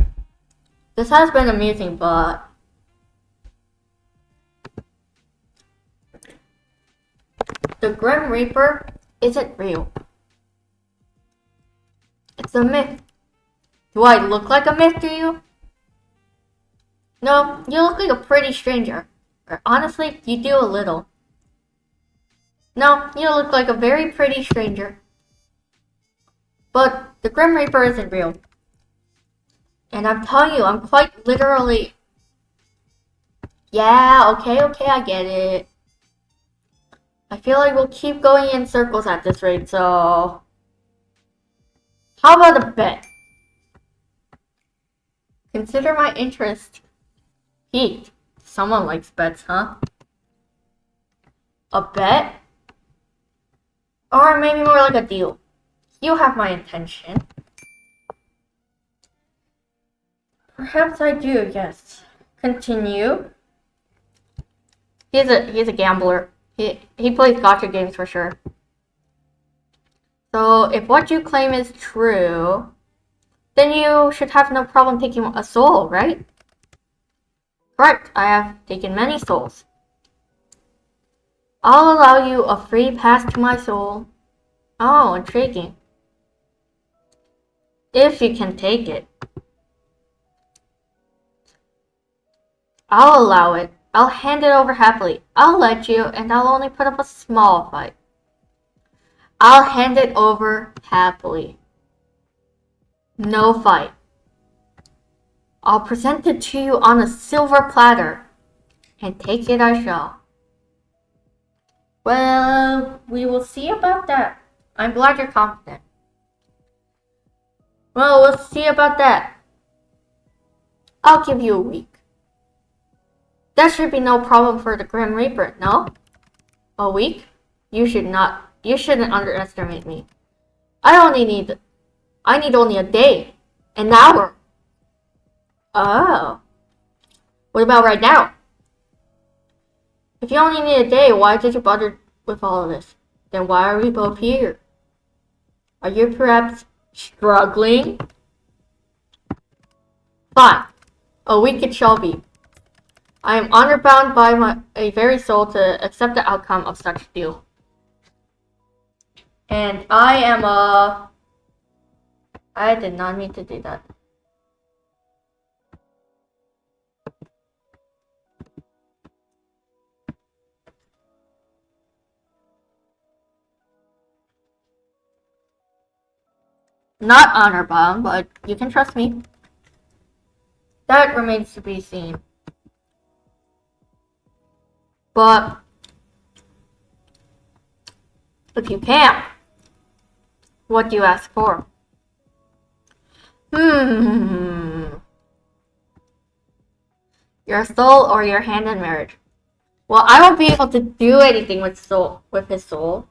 this has been amusing, but the Grim Reaper isn't real. It's a myth. Do I look like a myth to you? No, you look like a pretty stranger. Or honestly, you do a little. No, you look like a very pretty stranger. But the Grim Reaper isn't real. And I'm telling you, I'm quite literally... Yeah, okay, I get it. I feel like we'll keep going in circles at this rate, so... How about a bet? Consider my interest piqued. Someone likes bets, huh? A bet? Or maybe more like a deal. You have my intention. Perhaps I do, yes. Continue. He's a gambler. He plays gotcha games for sure. So if what you claim is true, then you should have no problem taking a soul, right? Correct, I have taken many souls. I'll allow you a free pass to my soul. Oh, intriguing. If you can take it. I'll allow it. I'll hand it over happily. I'll let you, and I'll only put up a small fight. I'll hand it over happily. No fight. I'll present it to you on a silver platter, and take it I shall. Well, we will see about that. I'm glad you're confident. Well, we'll see about that. I'll give you a week. That should be no problem for the Grim Reaper, no? A week? You shouldn't underestimate me. I need only a day. An hour. Oh. What about right now? If you only need a day, why did you bother with all of this? Then why are we both here? Are you perhaps struggling? Fine. A week it shall be. I am honor bound by a very soul to accept the outcome of such deal. And I did not mean to do that. Not honor bound, but you can trust me. That remains to be seen. But if you can't, what do you ask for? Your soul or your hand in marriage? Well, I won't be able to do anything with his soul.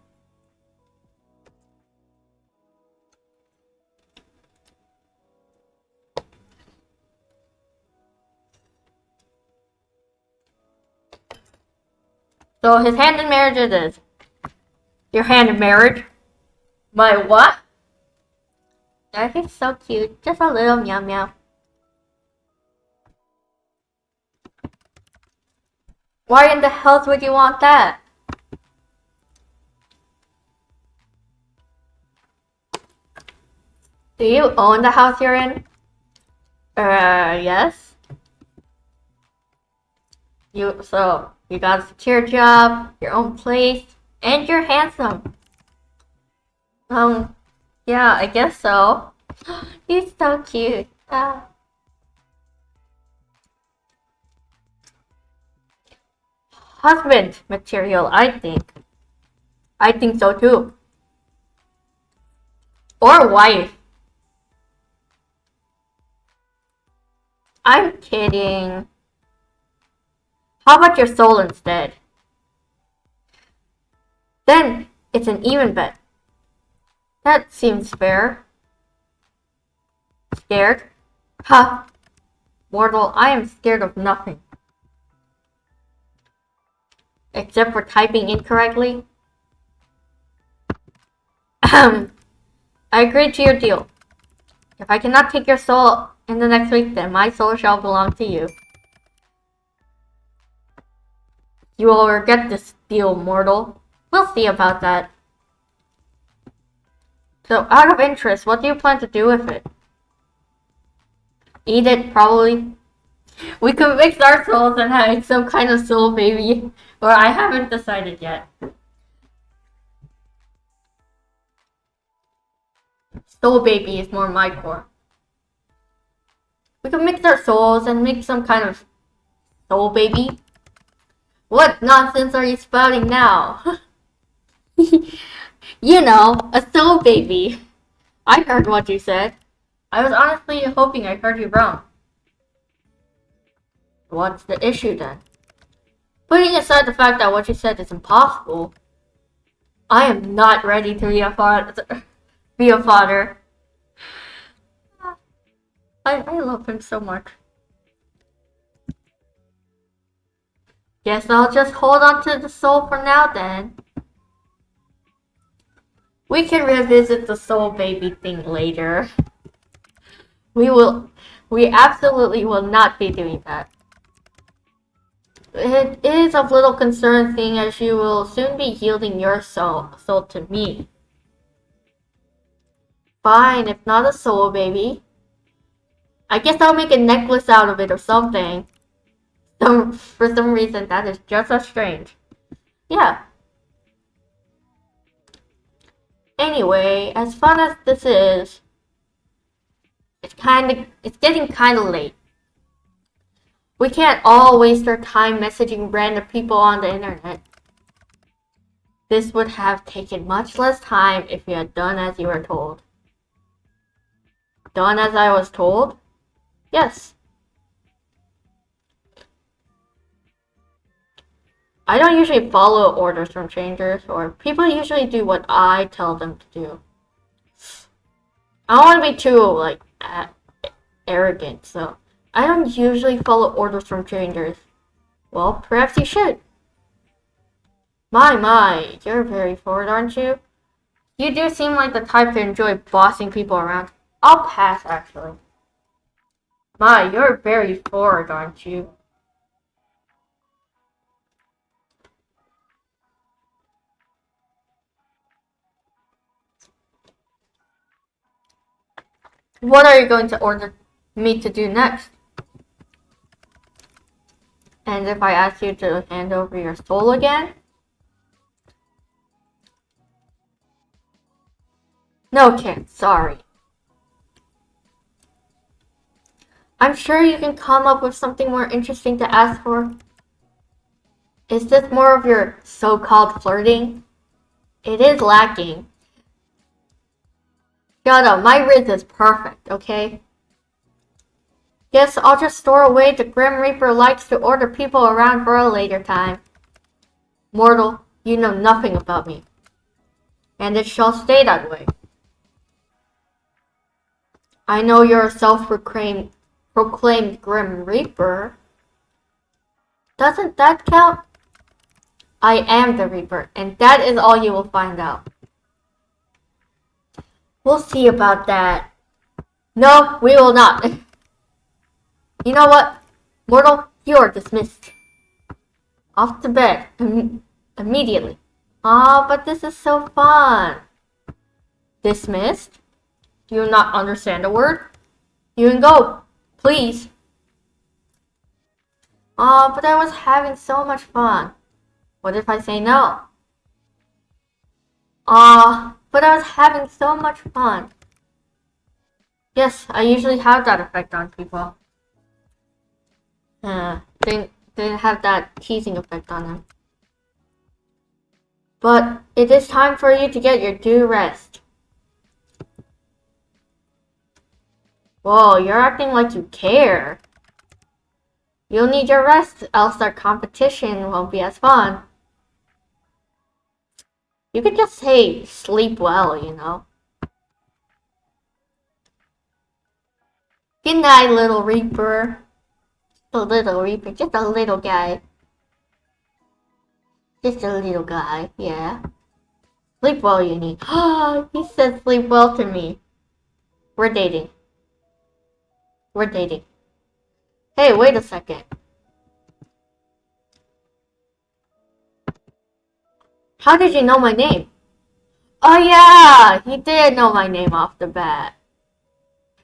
So his hand in marriage it is. Your hand in marriage? My what? That is so cute. Just a little meow meow. Why in the hell would you want that? Do you own the house you're in? Yes. You got a secure job, your own place, and you're handsome. Yeah, I guess so. He's so cute. Husband material, I think. I think so too. Or wife. I'm kidding. How about your soul instead? Then it's an even bet. That seems fair. Scared? Ha! Mortal, I am scared of nothing. Except for typing incorrectly. I agree to your deal. If I cannot take your soul in the next week, then my soul shall belong to you. You will regret this deal, mortal. We'll see about that. So, out of interest, what do you plan to do with it? Eat it, probably. We could mix our souls and have some kind of soul baby. Or I haven't decided yet. Soul baby is more my core. We could mix our souls and make some kind of soul baby. What nonsense are you spouting now? You know, a soul baby. I heard what you said. I was honestly hoping I heard you wrong. What's the issue then? Putting aside the fact that what you said is impossible, I am not ready to be a father. I love him so much. Guess I'll just hold on to the soul for now then. We can revisit the soul baby thing later. We absolutely will not be doing that. It is of little concern seeing as you will soon be yielding your soul to me. Fine, if not a soul baby. I guess I'll make a necklace out of it or something. For some reason, that is just as strange. Yeah. Anyway, as fun as this is, it's getting kinda late. We can't all waste our time messaging random people on the internet. This would have taken much less time if you had done as you were told. Done as I was told? Yes. I don't usually follow orders from strangers, or people usually do what I tell them to do. I don't want to be too, arrogant, so I don't usually follow orders from strangers. Well, perhaps you should. My, you're very forward, aren't you? You do seem like the type to enjoy bossing people around. I'll pass, actually. My, you're very forward, aren't you? What are you going to order me to do next? And if I ask you to hand over your soul again? No chance, sorry. I'm sure you can come up with something more interesting to ask for. Is this more of your so-called flirting? It is lacking. Shut up, my Riz is perfect, okay? Guess I'll just store away the Grim Reaper likes to order people around for a later time. Mortal, you know nothing about me. And it shall stay that way. I know you're a self-proclaimed Grim Reaper. Doesn't that count? I am the Reaper, and that is all you will find out. We'll see about that. No, we will not. You know what? Mortal, you are dismissed. Off to bed. Immediately. Aw, but this is so fun. Dismissed? Do you not understand a word? You can go. Please. Aw, but I was having so much fun. What if I say no? Aw, but I was having so much fun. Yes, I usually have that effect on people. Didn't have that teasing effect on them. But it is time for you to get your due rest. Whoa, you're acting like you care. You'll need your rest, else our competition won't be as fun. You could just say sleep well, you know. Good night, little Reaper. The little Reaper, just a little guy. Just a little guy, yeah. Sleep well, you need. He said sleep well to me. We're dating. We're dating. Hey, wait a second. How did you know my name? Oh yeah, he did know my name off the bat.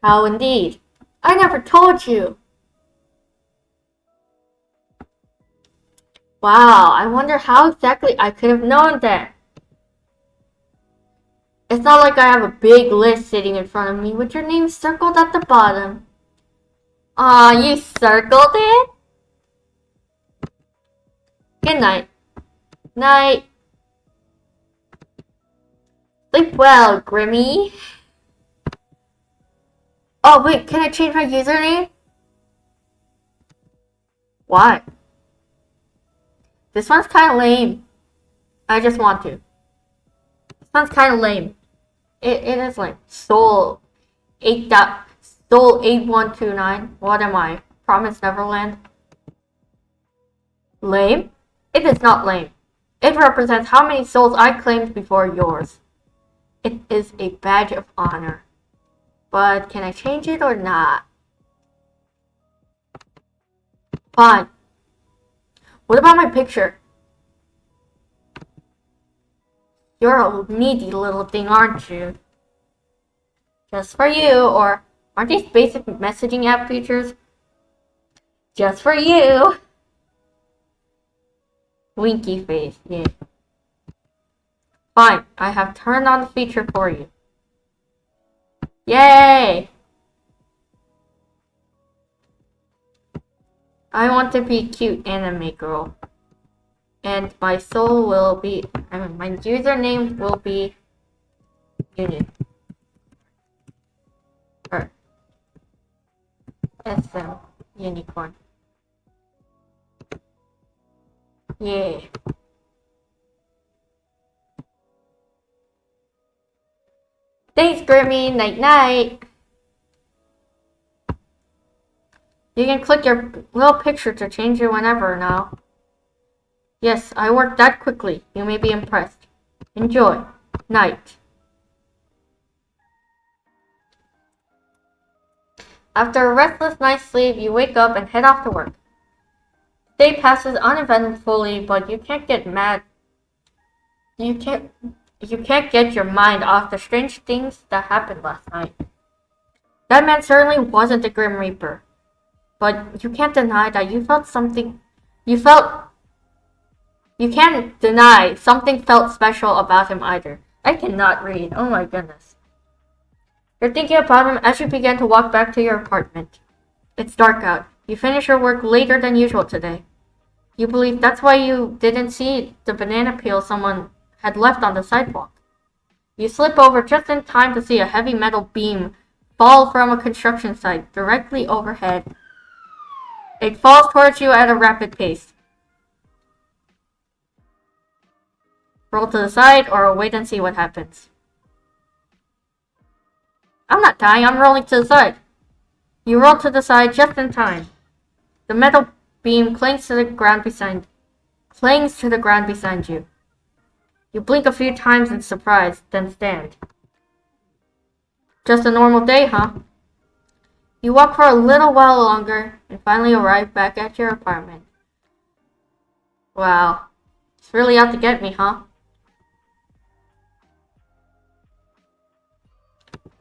How indeed. I never told you. Wow, I wonder how exactly I could have known that. It's not like I have a big list sitting in front of me with your name circled at the bottom. Aw, you circled it? Good night. Night. Sleep well, Grimmy. Oh wait, can I change my username? Why? This one's kind of lame. I just want to. This one's kind of lame. It is like Soul 8129. What am I? Promise Neverland? Lame? It is not lame. It represents how many souls I claimed before yours. It is a badge of honor. But can I change it or not? Fine. What about my picture? You're a needy little thing, aren't you? Just for you, or aren't these basic messaging app features? Just for you. Winky face, yeah. Fine, I have turned on the feature for you. Yay! I want to be cute anime girl. And my soul will be, my username will be Uni. Or SM Unicorn. Yeah. Thanks, Grimmy. Night night. You can click your little picture to change it whenever now. Yes, I worked that quickly. You may be impressed. Enjoy. Night. After a restless night's sleep, you wake up and head off to work. The day passes uneventfully, but you can't get mad. You can't get your mind off the strange things that happened last night. That man certainly wasn't the Grim Reaper. But you can't deny that you felt something. You can't deny something felt special about him either. I cannot read. Oh my goodness. You're thinking about him as you begin to walk back to your apartment. It's dark out. You finish your work later than usual today. You believe that's why you didn't see the banana peel someone had left on the sidewalk. You slip over just in time to see a heavy metal beam fall from a construction site directly overhead. It falls towards you at a rapid pace. Roll to the side or wait and see what happens. I'm not dying, I'm rolling to the side. You roll to the side just in time. The metal beam clings to the ground beside you. You blink a few times in surprise, then stand. Just a normal day, huh? You walk for a little while longer and finally arrive back at your apartment. Wow, it's really out to get me, huh?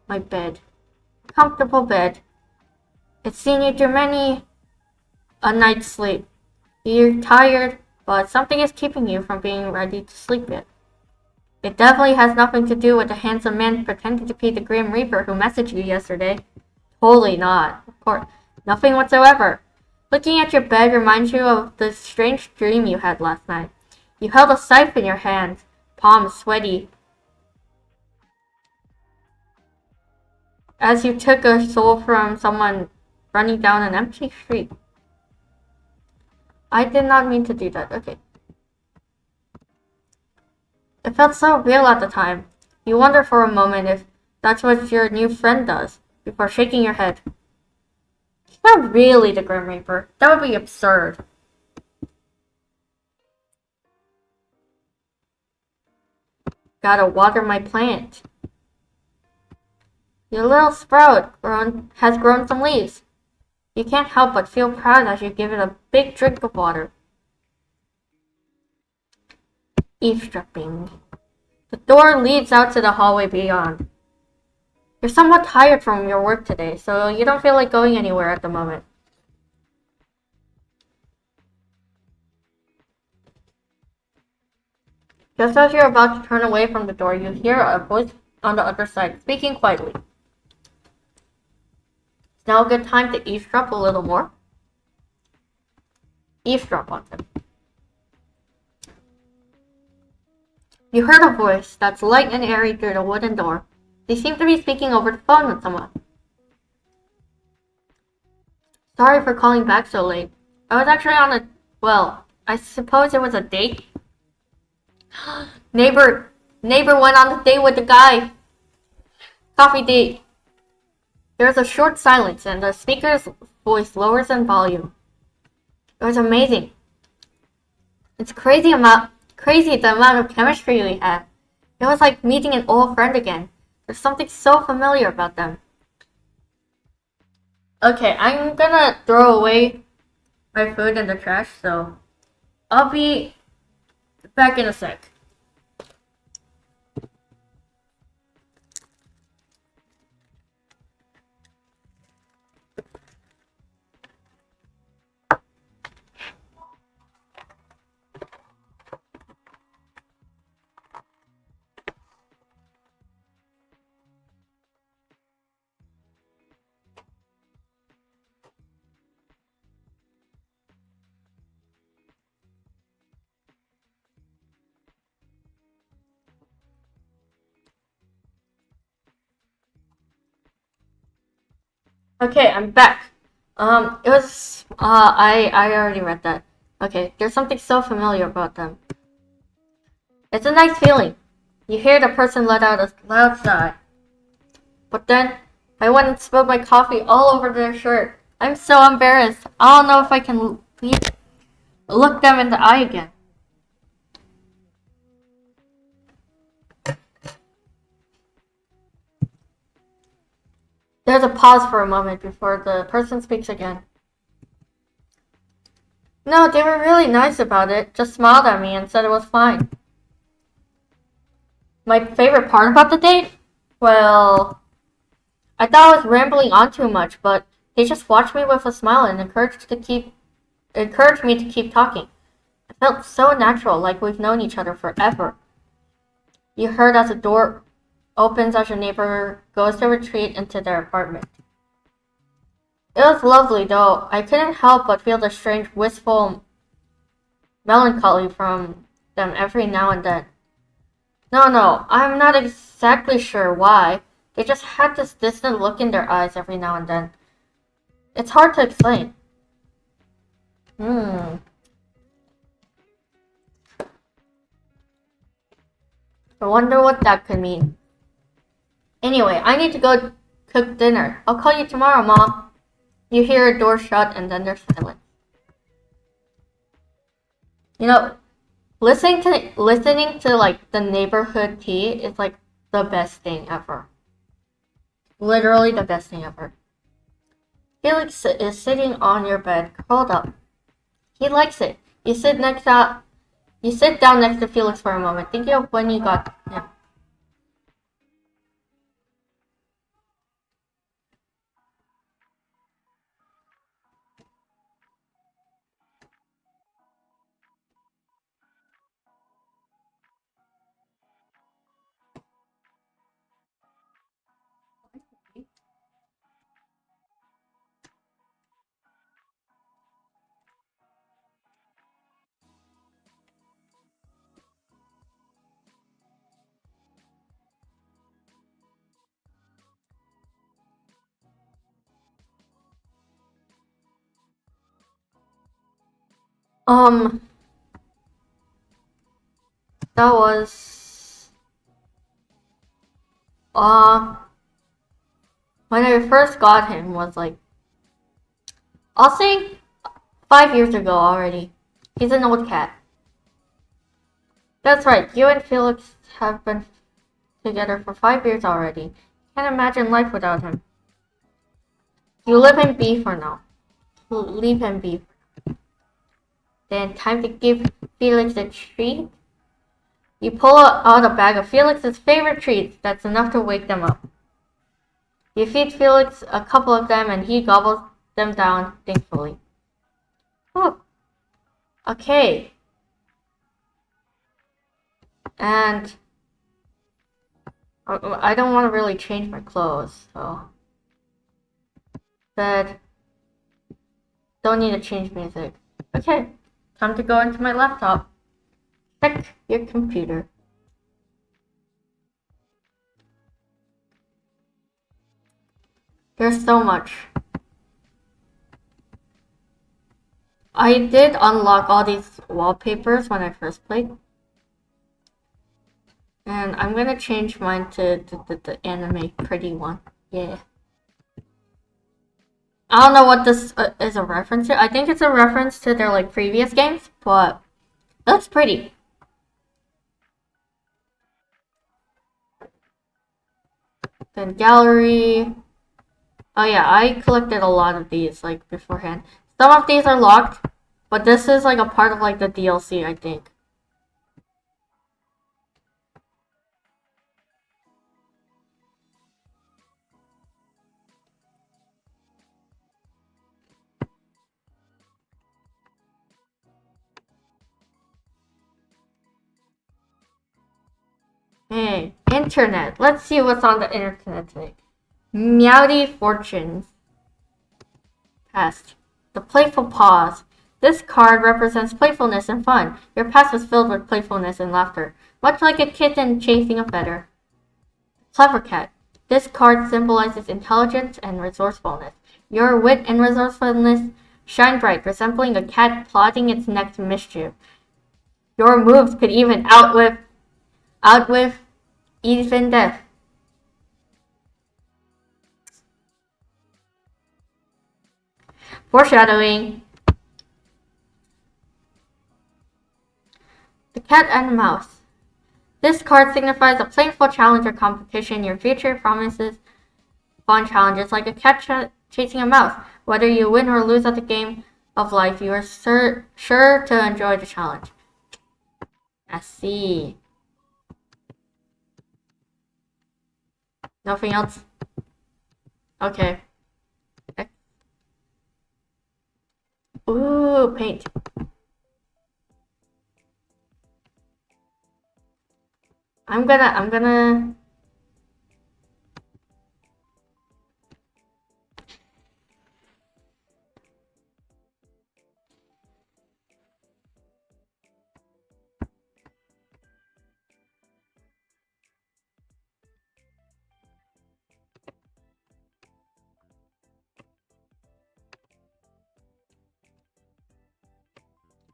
My bed. Comfortable bed. It's seen you through many a night's sleep. You're tired, but something is keeping you from being ready to sleep yet. It definitely has nothing to do with the handsome man pretending to be the Grim Reaper who messaged you yesterday. Totally not. Of course, nothing whatsoever. Looking at your bed reminds you of the strange dream you had last night. You held a scythe in your hands, palms sweaty, as you took a soul from someone running down an empty street. I did not mean to do that. Okay. It felt so real at the time. You wonder for a moment if that's what your new friend does, before shaking your head. She's not really the Grim Reaper. That would be absurd. Gotta water my plant. Your little sprout has grown some leaves. You can't help but feel proud as you give it a big drink of water. Eavesdropping. The door leads out to the hallway beyond. You're somewhat tired from your work today, so you don't feel like going anywhere at the moment. Just as you're about to turn away from the door, you hear a voice on the other side, speaking quietly. It's now a good time to eavesdrop a little more. Eavesdrop on them. You heard a voice that's light and airy through the wooden door. They seem to be speaking over the phone with someone. Sorry for calling back so late. I was actually on I suppose it was a date. Neighbor went on the date with the guy. Coffee date. There's a short silence and the speaker's voice lowers in volume. It was amazing. It's crazy the amount of chemistry we had. It was like meeting an old friend again. There's something so familiar about them. Okay, I'm gonna throw away my food in the trash, so I'll be back in a sec. Okay, I'm back. I already read that. Okay, there's something so familiar about them. It's a nice feeling. You hear the person let out a loud sigh. But then, I went and spilled my coffee all over their shirt. I'm so embarrassed. I don't know if I can look them in the eye again. There's a pause for a moment before the person speaks again. No, they were really nice about it. Just smiled at me and said it was fine. My favorite part about the date? Well, I thought I was rambling on too much, but they just watched me with a smile and encouraged me to keep talking. It felt so natural, like we've known each other forever. You heard as the door opens as your neighbor goes to retreat into their apartment. It was lovely, though I couldn't help but feel the strange, wistful melancholy from them every now and then. No, I'm not exactly sure why. They just had this distant look in their eyes every now and then. It's hard to explain. I wonder what that could mean. Anyway, I need to go cook dinner. I'll call you tomorrow, Mom. You hear a door shut and then there's silence. You know, listening to like the neighborhood tea is like the best thing ever. Literally the best thing ever. Felix is sitting on your bed, curled up. He likes it. You sit down next to Felix for a moment, thinking of when you got him. Um, that was when I first got him was like, I'll say 5 years ago already. He's an old cat. That's right, you and Felix have been together for 5 years already. Can't imagine life without him. You leave him be for now. Leave him be. Then time to give Felix a treat. You pull out a bag of Felix's favorite treats that's enough to wake them up. You feed Felix a couple of them and he gobbles them down thankfully. Oh, okay. And I don't want to really change my clothes, so. But don't need to change music. Okay, time to go into my laptop. Check your computer. There's so much. I did unlock all these wallpapers when I first played. And I'm gonna change mine to the anime pretty one. Yeah. I don't know what this is a reference to. I think it's a reference to their like previous games, but it looks pretty. Then gallery. Oh yeah, I collected a lot of these like beforehand. Some of these are locked, but this is like a part of like the DLC, I think. Hey, internet. Let's see what's on the internet today. Meowdy Fortunes. Past. The Playful Paws. This card represents playfulness and fun. Your past was filled with playfulness and laughter, much like a kitten chasing a feather. Clever Cat. This card symbolizes intelligence and resourcefulness. Your wit and resourcefulness shine bright, resembling a cat plotting its next mischief. Your moves could even outwit even death. Foreshadowing. The Cat and the Mouse. This card signifies a playful challenge or competition. Your future promises fun challenges like a cat chasing a mouse. Whether you win or lose at the game of life, you are sure to enjoy the challenge. I see. Nothing else? Okay. Ooh, paint. I'm gonna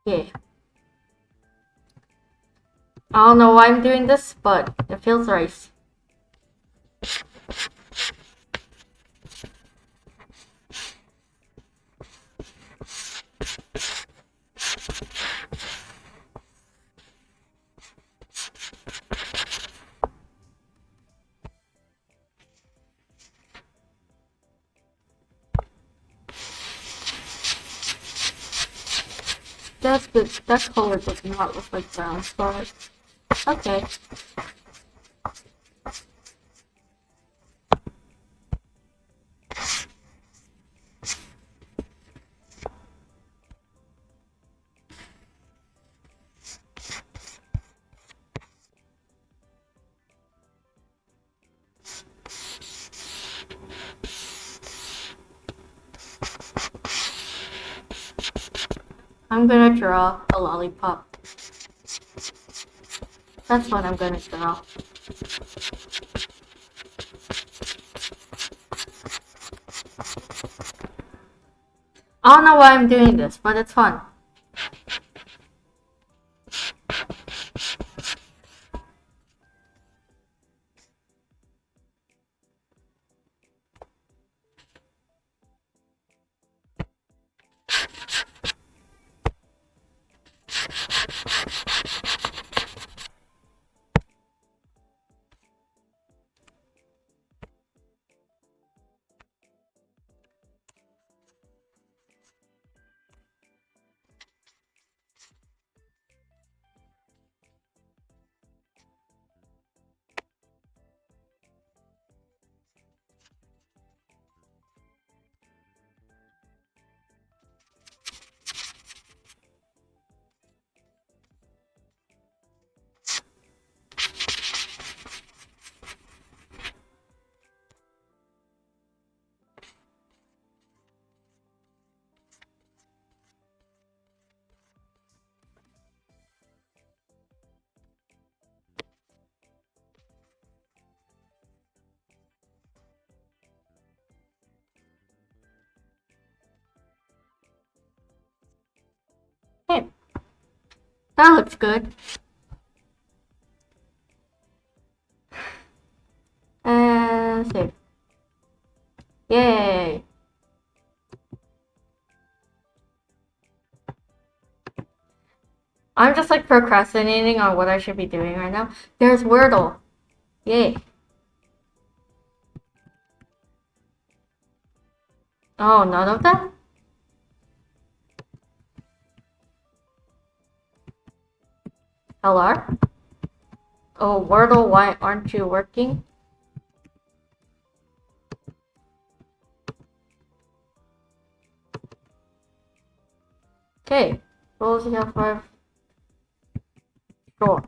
yeah. I don't know why I'm doing this, but it feels right. That's good. That color does not look like brown, but okay. I'm gonna draw a lollipop. That's what I'm gonna draw. I don't know why I'm doing this, but it's fun. That looks good. And save. Yay! I'm just like procrastinating on what I should be doing right now. There's Wordle. Yay. Oh, none of them? Hello? Oh, Wordle, why aren't you working? Okay. Rules, you have 5. Sure.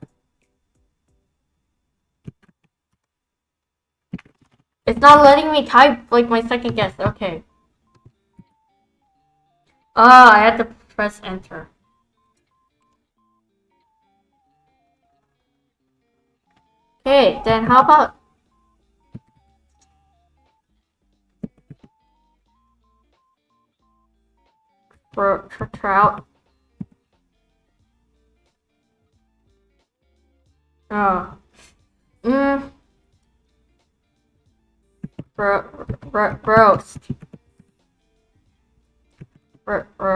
It's not letting me type like my second guess. Okay. Oh, I had to press enter. Okay, then how about for trout? Oh. Roast. Rose.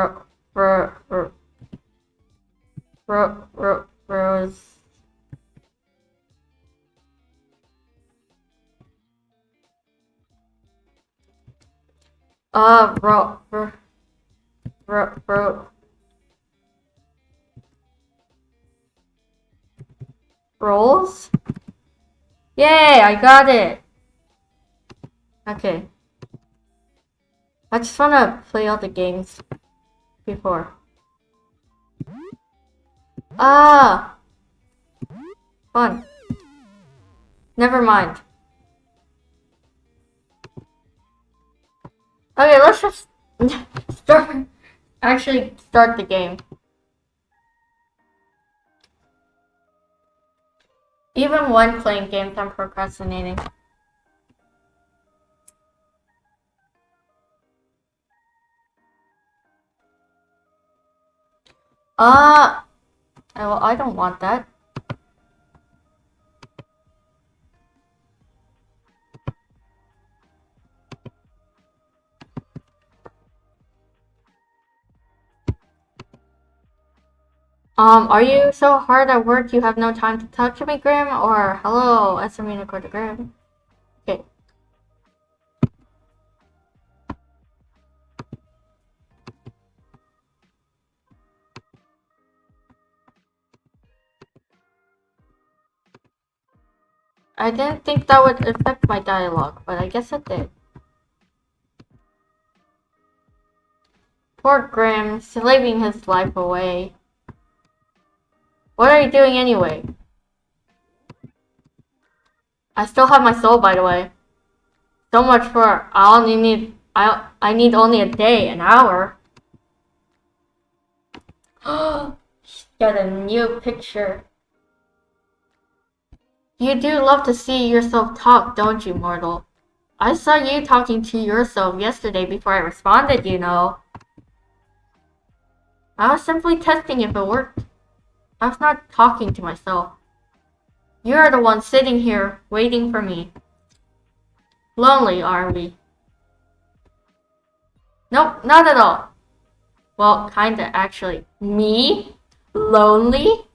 Rolls? Yay, I got it. Okay. I just want to play all the games before. Ah! Fun. Never mind. Okay, let's just start the game. Even when playing games, I'm procrastinating. Well, I don't want that. Are you so hard at work you have no time to talk to me, Grim? Or hello, Esmerina Quarter Grim? Okay. I didn't think that would affect my dialogue, but I guess it did. Poor Grim, slaving his life away. What are you doing anyway? I still have my soul, by the way. So much for I need only a day, an hour. Got a new picture. You do love to see yourself talk, don't you, mortal? I saw you talking to yourself yesterday before I responded, you know. I was simply testing if it worked. I was not talking to myself. You're the one sitting here, waiting for me. Lonely, are we? Nope, not at all. Well, kinda, actually. Me? Lonely?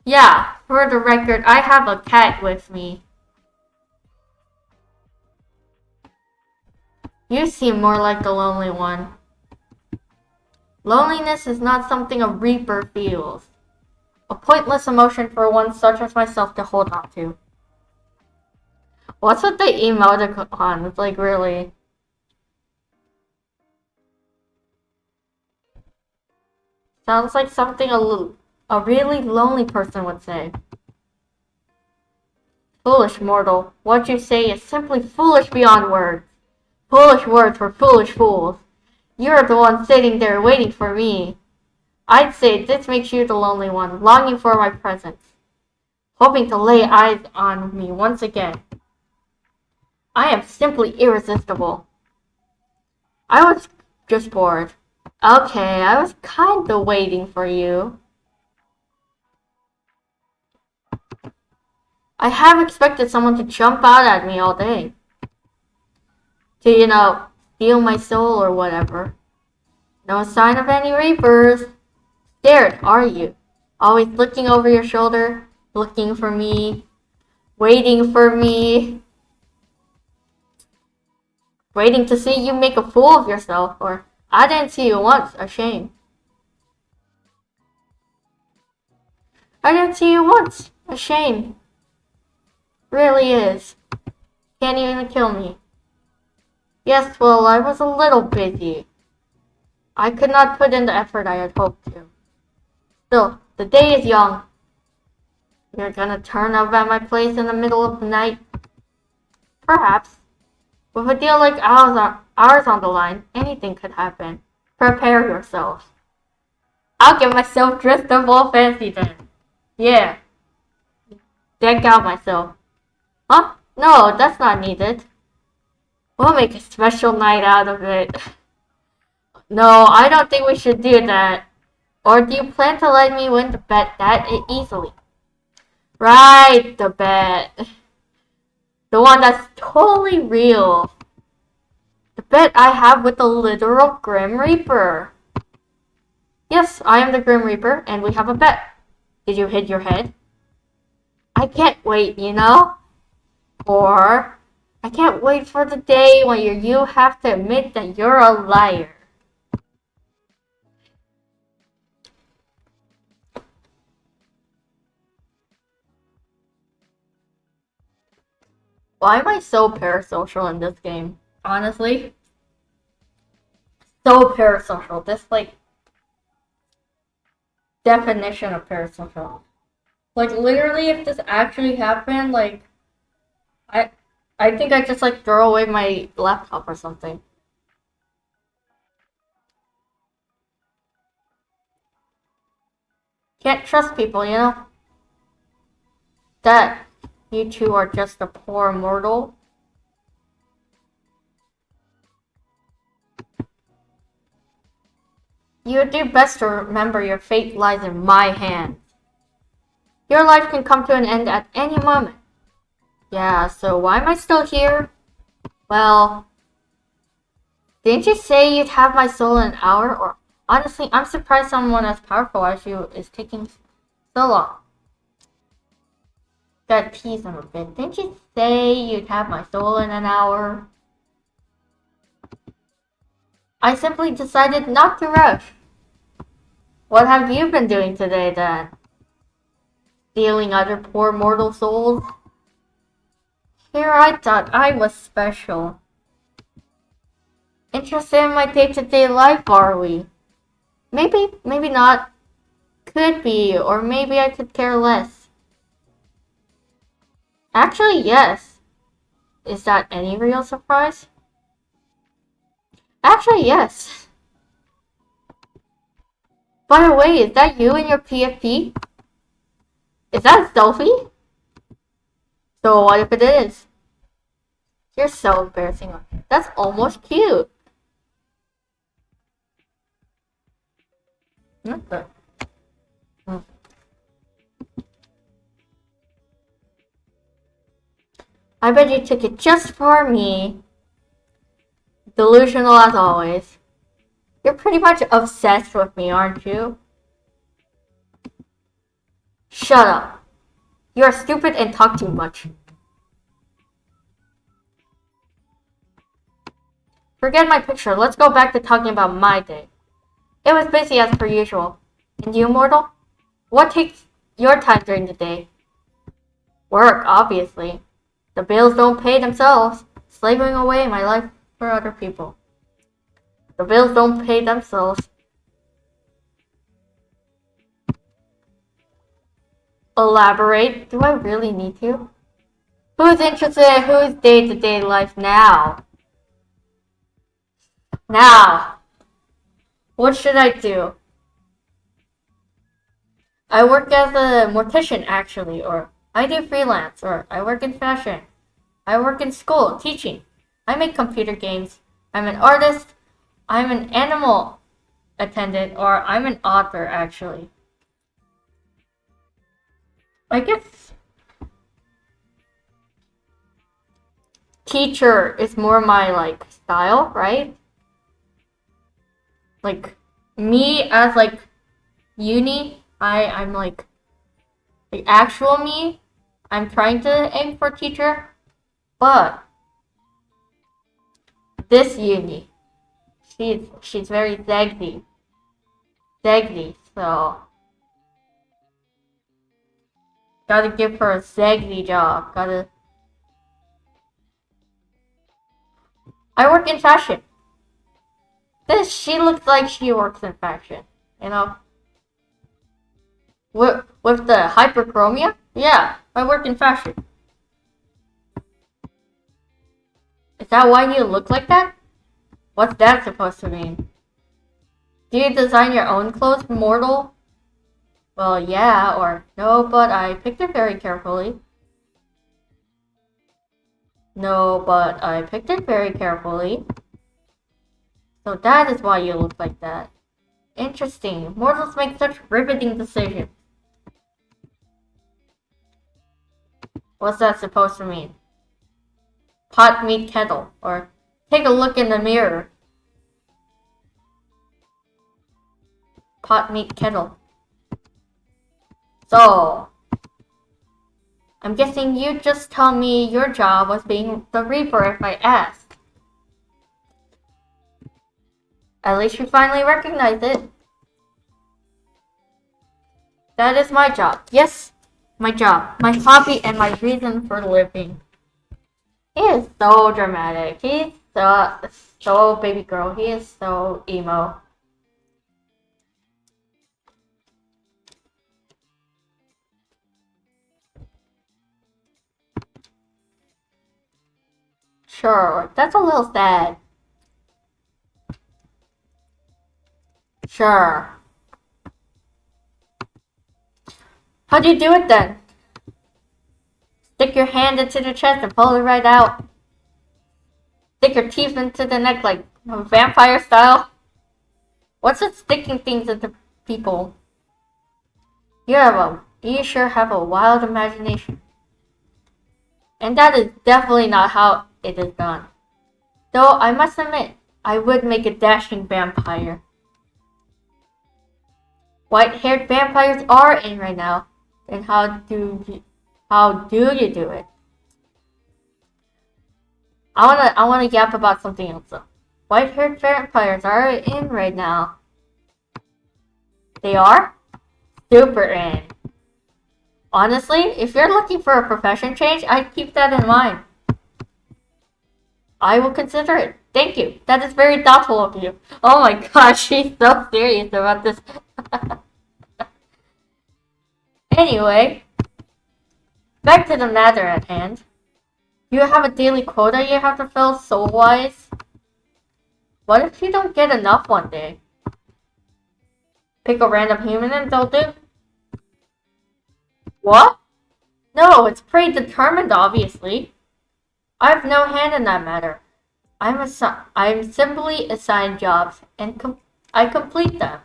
Yeah, for the record, I have a cat with me. You seem more like the lonely one. Loneliness is not something a reaper feels. A pointless emotion for one such as myself to hold on to. What's with the emoticon? It's like really... Sounds like something a really lonely person would say. Foolish mortal, what you say is simply foolish beyond words. Foolish words for foolish fools. You're the one sitting there waiting for me. I'd say this makes you the lonely one, longing for my presence, hoping to lay eyes on me once again. I am simply irresistible. I was just bored. Okay, I was kinda waiting for you. I have expected someone to jump out at me all day. To, steal my soul or whatever. No sign of any reapers. Scared, are you? Always looking over your shoulder, looking for me, waiting for me, waiting to see you make a fool of yourself, or I didn't see you once, a shame. I didn't see you once, a shame. Really is. Can't even kill me. Yes, well, I was a little busy. I could not put in the effort I had hoped to. Still, the day is young. You're gonna turn up at my place in the middle of the night? Perhaps. With a deal like ours on the line, anything could happen. Prepare yourselves. I'll get myself dressed up all fancy then. Yeah. Deck out myself. Huh? No, that's not needed. We'll make a special night out of it. No, I don't think we should do that. Or do you plan to let me win the bet that easily? Right, the bet. The one that's totally real. The bet I have with the literal Grim Reaper. Yes, I am the Grim Reaper, and we have a bet. Did you hit your head? I can't wait, Or, I can't wait for the day when you have to admit that you're a liar. Why am I so parasocial in this game? Honestly? So parasocial. This, definition of parasocial. Literally, if this actually happened, I think I'd just, throw away my laptop or something. Can't trust people, That you two are just a poor mortal. You'd do best to remember your fate lies in my hands. Your life can come to an end at any moment. Yeah, so why am I still here? Well, didn't you say you'd have my soul in an hour? Or honestly, I'm surprised someone as powerful as you is taking so long. Gotta tease him a bit. Didn't you say you'd have my soul in an hour? I simply decided not to rush. What have you been doing today then? Stealing other poor mortal souls? Here I thought I was special. Interested in my day-to-day life, are we? Maybe not. Could be, or maybe I could care less. Actually, yes. Is that any real surprise? Actually, yes. By the way, is that you in your PFP? Is that a selfie? So what if it is? You're so embarrassing. That's almost cute. What the? I bet you took it just for me. Delusional as always. You're pretty much obsessed with me, aren't you? Shut up. You're stupid and talk too much. Forget my picture. Let's go back to talking about my day. It was busy as per usual. And you, mortal? What takes your time during the day? Work, obviously. The bills don't pay themselves. Slaving away my life for other people. The bills don't pay themselves. Elaborate? Do I really need to? Who's interested in whose day-to-day life now? Now! What should I do? I work as a mortician, actually, or I do freelance, or I work in fashion. I work in school, teaching. I make computer games. I'm an artist. I'm an animal attendant, or I'm an author, actually. I guess teacher is more my like style, right? Like me as like uni, I'm like the actual me. I'm trying to aim for teacher, but this uni, she's very zaggy, so gotta give her a zaggy job. I work in fashion. She looks like she works in fashion, you know. With the hyperchromia, yeah, I work in fashion. Is that why you look like that? What's that supposed to mean? Do you design your own clothes, mortal? Well, yeah, or no, but I picked it very carefully. No, but I picked it very carefully. So that is why you look like that. Interesting. Mortals make such riveting decisions. What's that supposed to mean? Pot meet kettle, or take a look in the mirror. Pot meet kettle. So, I'm guessing you'd just tell me your job was being the Reaper if I asked. At least you finally recognize it. That is my job. Yes, my job, my hobby, and my reason for living. He is so dramatic. He's so baby girl. He is so emo. Sure, that's a little sad. Sure. How do you do it then? Stick your hand into the chest and pull it right out. Stick your teeth into the neck like vampire style. What's with sticking things into people? You sure have a wild imagination. And that is definitely not how it is done. Though I must admit, I would make a dashing vampire. White-haired vampires are in right now. Then how do you do it? I wanna yap about something else though. White-haired vampires are in right now. They are? Super in. Honestly, if you're looking for a profession change, I'd keep that in mind. I will consider it. Thank you. That is very thoughtful of you. Oh my gosh, she's so serious about this. Anyway, back to the matter at hand. You have a daily quota you have to fill soul-wise? What if you don't get enough one day? Pick a random human and they'll do? What? No, it's predetermined, obviously. I have no hand in that matter. I'm simply assigned jobs, and I complete them.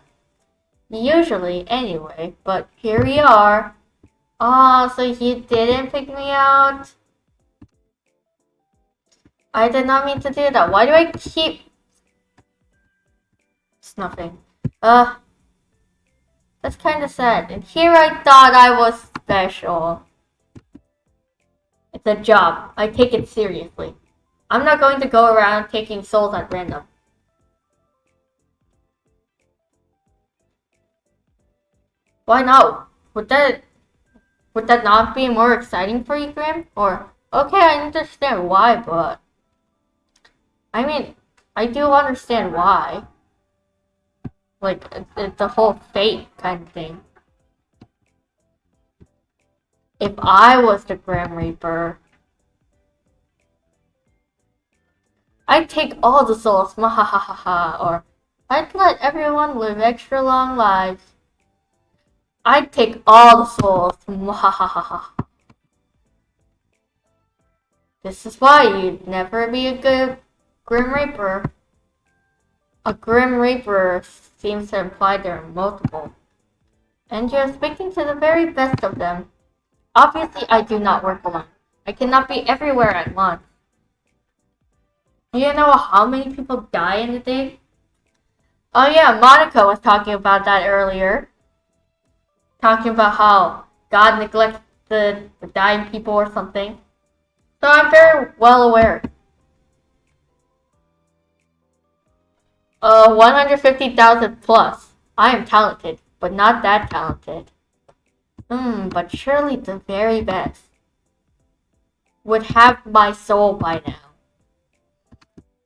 Usually, anyway, but here we are. Oh, so you didn't pick me out? I did not mean to do that. Why do I keep snuffing? That's kinda sad. And here I thought I was special. It's a job. I take it seriously. I'm not going to go around taking souls at random. Why not? Would that not be more exciting for you, Grim? Or, okay, I understand why, but... I mean, I do understand why. Like, it's the whole fate kind of thing. If I was the Grim Reaper, I'd take all the souls, mahahaha, or I'd let everyone live extra long lives. I'd take all the souls, mahahaha. This is why you'd never be a good Grim Reaper. A Grim Reaper seems to imply there are multiple. And you're speaking to the very best of them. Obviously, I do not work alone. I cannot be everywhere at once. Do you know how many people die in a day? Oh yeah, Monica was talking about that earlier. Talking about how God neglects the dying people or something. So I'm very well aware. 150,000 plus. I am talented, but not that talented. But surely the very best would have my soul by now.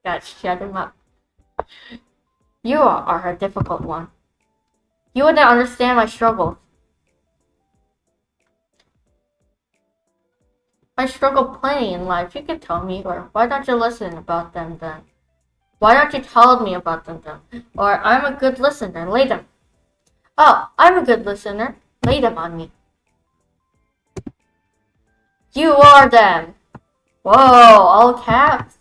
God, shut him up. You are a difficult one. You wouldn't understand my struggles. I struggle plenty in life. You can tell me, or why don't you listen about them then? Why don't you tell me about them then? Or I'm a good listener. Lay them. Oh, I'm a good listener. Lay them on me. You are them. Whoa, all caps.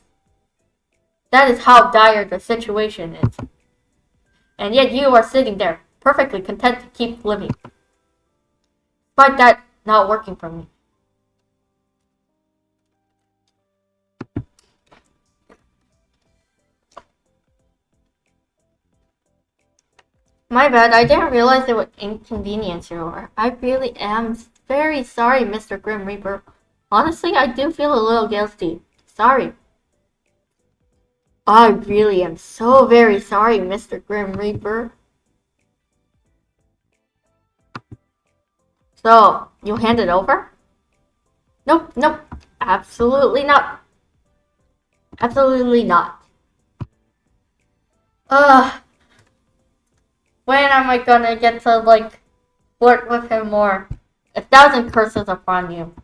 That is how dire the situation is. And yet you are sitting there, perfectly content to keep living. Despite that not working for me. My bad, I didn't realize it would inconvenience you. I really am very sorry, Mr. Grim Reaper. Honestly, I do feel a little guilty. Sorry. I really am so very sorry, Mr. Grim Reaper. So, you hand it over? Nope, nope. Absolutely not. Absolutely not. When am I gonna get to, flirt with him more? 1,000 curses upon you.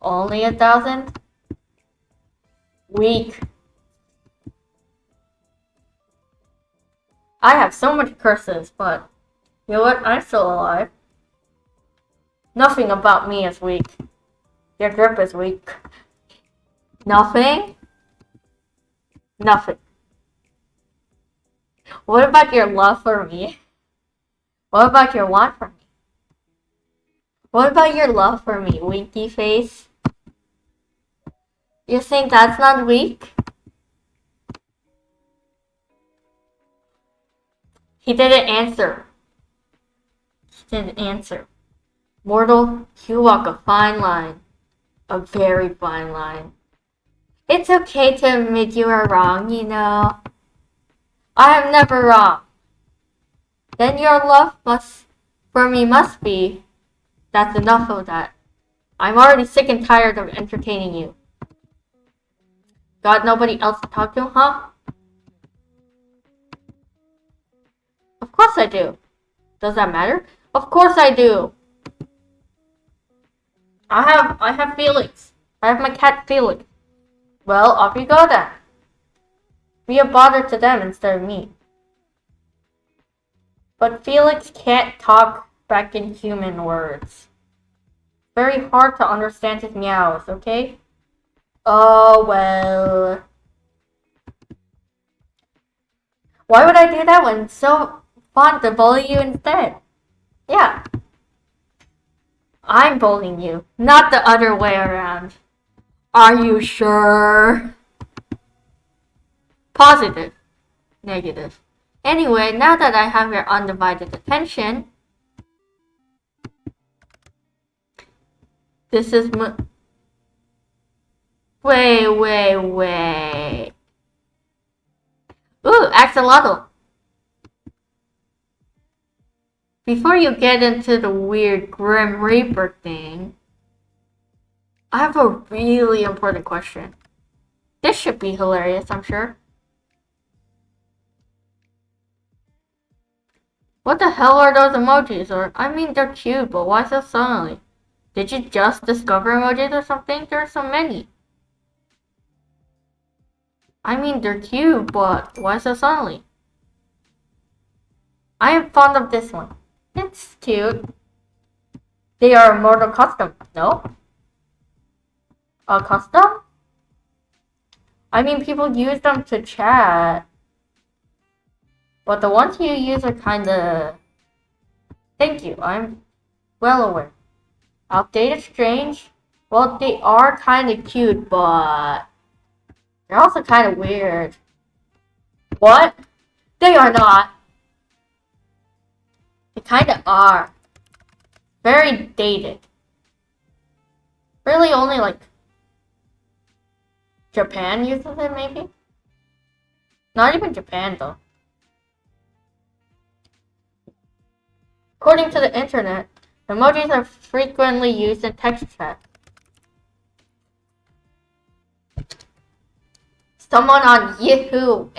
Only 1,000? Weak. I have so many curses, but you know what? I'm still alive. Nothing about me is weak. Your grip is weak. Nothing? Nothing. What about your love for me? What about your want for me? What about your love for me, winky face? You think that's not weak? He didn't answer. He didn't answer. Mortal, you walk a fine line. A very fine line. It's okay to admit you are wrong, you know. I am never wrong. Then your love for me must be. That's enough of that. I'm already sick and tired of entertaining you. Got nobody else to talk to, huh? Of course I do. Does that matter? Of course I do. I have Felix. I have my cat Felix. Well, off you go then. Be a bother to them instead of me. But Felix can't talk back in human words. Very hard to understand his meows, okay? Oh, well. Why would I do that when it's so fun to bully you instead? Yeah. I'm bullying you, not the other way around. Are you sure? Positive. Negative. Anyway, now that I have your undivided attention, this is Wait. Ooh, axolotl. Before you get into the weird Grim Reaper thing, I have a really important question. This should be hilarious, I'm sure. What the hell are those emojis? Or, I mean, they're cute, but why so suddenly? Did you just discover emojis or something? There are so many. I mean, they're cute, but why so suddenly? I am fond of this one. It's cute. They are Mortal Custom, no? A custom? I mean, people use them to chat. But the ones you use are kinda... Thank you, I'm well aware. Outdated, strange? Well, they are kinda cute, but... They're also kind of weird. What? They are not. They kind of are. Very dated. Really only like Japan uses it maybe? Not even Japan though. According to the internet, emojis are frequently used in text chat. Someone on Yahoo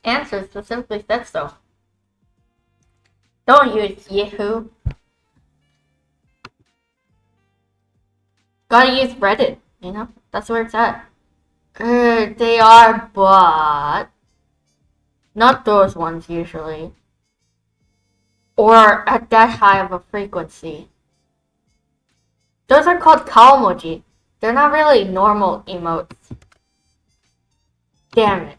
Answers specifically said so. Don't use Yahoo. Gotta use Reddit, you know? That's where it's at. They are, but not those ones usually. Or at that high of a frequency. Those are called cow emoji. They're not really normal emotes. Damn it.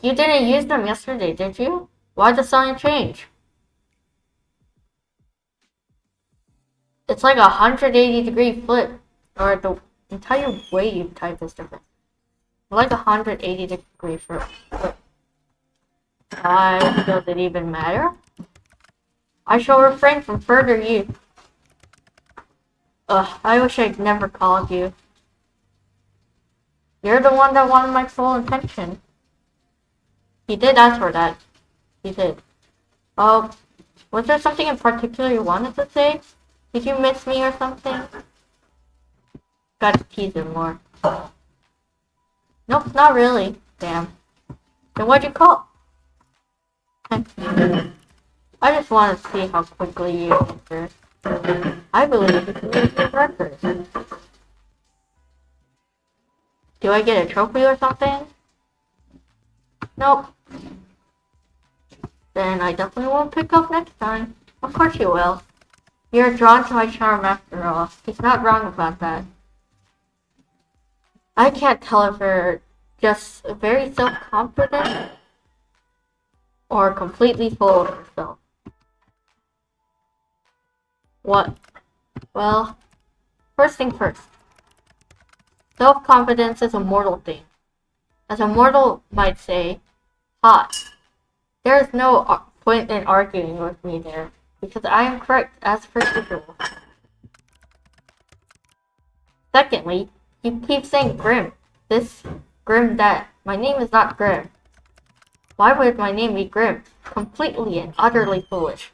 You didn't use them yesterday, did you? Why the sudden change? It's like a 180-degree flip. Or the entire way you type is different. Like a 180-degree flip. Why does it even matter? I shall refrain from further use. Ugh, I wish I'd never called you. You're the one that wanted my full attention. He did ask for that. He did. Oh, was there something in particular you wanted to say? Did you miss me or something? Gotta tease him more. Nope, not really. Damn. Then what'd you call? I just want to see how quickly you answer. I believe it's a new record. Do I get a trophy or something? Nope. Then I definitely won't pick up next time. Of course you will. You're drawn to my charm after all. He's not wrong about that. I can't tell if you're just very self-confident or completely full of yourself. What? Well, first thing first. Self-confidence is a mortal thing. As a mortal might say, hot. There is no point in arguing with me there, because I am correct as per usual. Secondly, you keep saying Grim. This, Grim that. My name is not Grim. Why would my name be Grim? Completely and utterly foolish.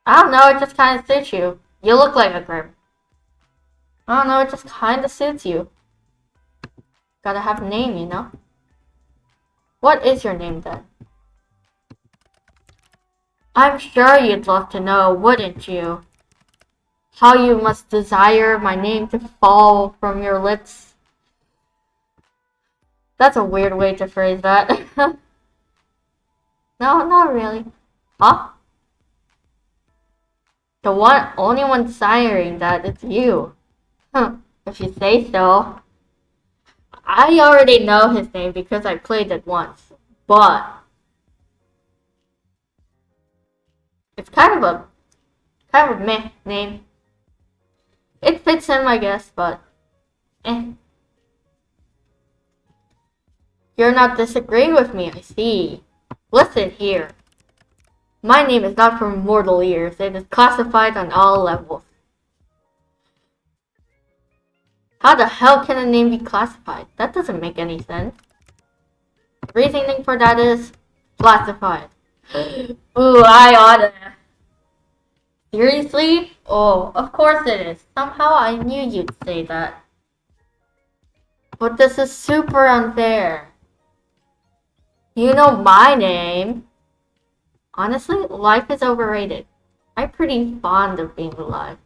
I don't know, it just kinda suits you. You look like a Grim. I don't know, it just kinda suits you. Gotta have a name, you know? What is your name then? I'm sure you'd love to know, wouldn't you? How you must desire my name to fall from your lips. That's a weird way to phrase that. No, not really. Huh? The only one desiring that is you. If you say so. I already know his name because I played it once, but it's kind of a meh name. It fits him, I guess, but eh. You're not disagreeing with me, I see. Listen here. My name is not for mortal ears. It is classified on all levels. How the hell can a name be classified? That doesn't make any sense. The reasoning for that is classified. Ooh, I oughta. Seriously? Oh, of course it is. Somehow I knew you'd say that. But this is super unfair. You know my name. Honestly, life is overrated. I'm pretty fond of being alive.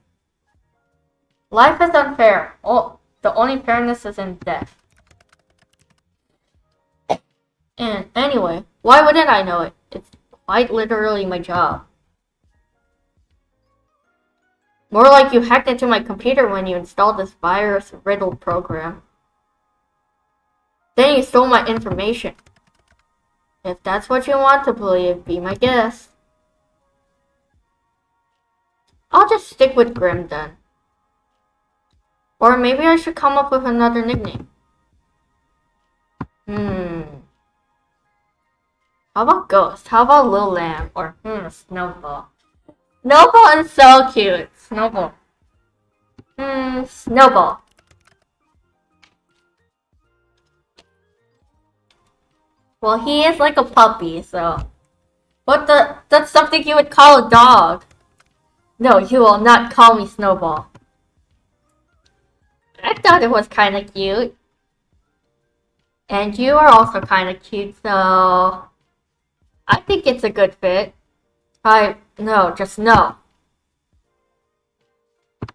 Life is unfair. Oh, the only fairness is in death. And anyway, why wouldn't I know it? It's quite literally my job. More like you hacked into my computer when you installed this virus-riddled program. Then you stole my information. If that's what you want to believe, be my guest. just stick with Grim then. Or maybe I should come up with another nickname. How about Ghost? How about Lil Lamb? Or Snowball? Snowball is so cute. Snowball. Snowball. Well, he is like a puppy, so. That's something you would call a dog. No, you will not call me Snowball. I thought it was kind of cute. And you are also kind of cute, so. I think it's a good fit. No, just no.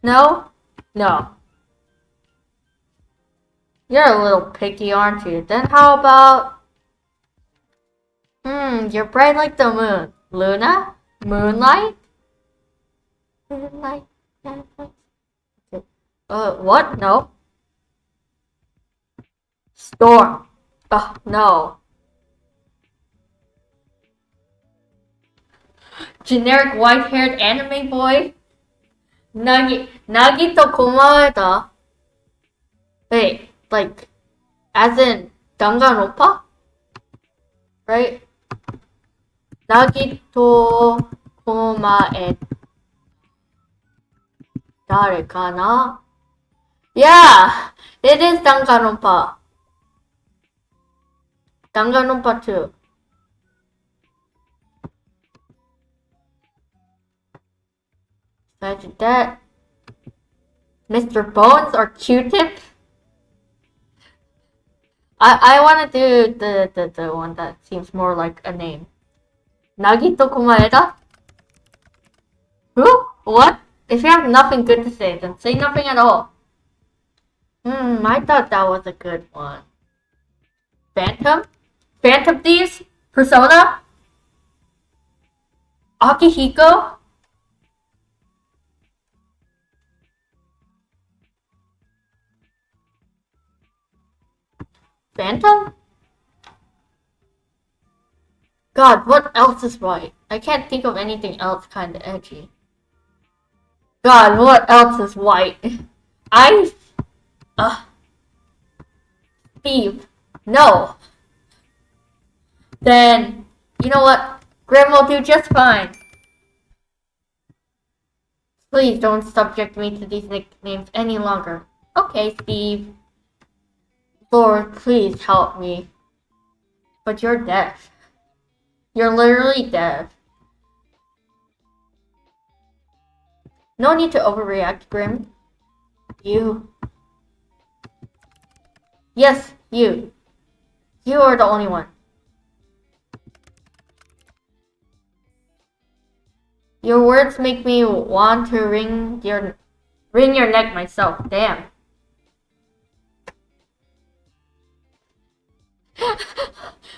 No? No. You're a little picky, aren't you? Then how about... you're bright like the moon. Luna? Moonlight? Moonlight? What? No. Storm. Oh, no. Generic white-haired anime boy? Nagito 고마워다. Wait, like, as in Danganronpa? Right? Nagito 고마에誰かな? Yeah, it is Danganronpa. Danganronpa 2. Imagine that. Mr. Bones or Q-Tip? I wanna do the one that seems more like a name. Nagito Kumaeda? Who? What? If you have nothing good to say, then say nothing at all. I thought that was a good one. Phantom? Phantom Thieves? Persona? Akihiko? Phantom? God, what else is white? I can't think of anything else kinda edgy. God, what else is white? Steve. No. Then, you know what? Grim will do just fine. Please don't subject me to these nicknames any longer. Okay, Steve. Lord, please help me. But you're deaf. You're literally deaf. No need to overreact, Grim. You. Yes, you. You are the only one. Your words make me want to wring your neck myself. Damn.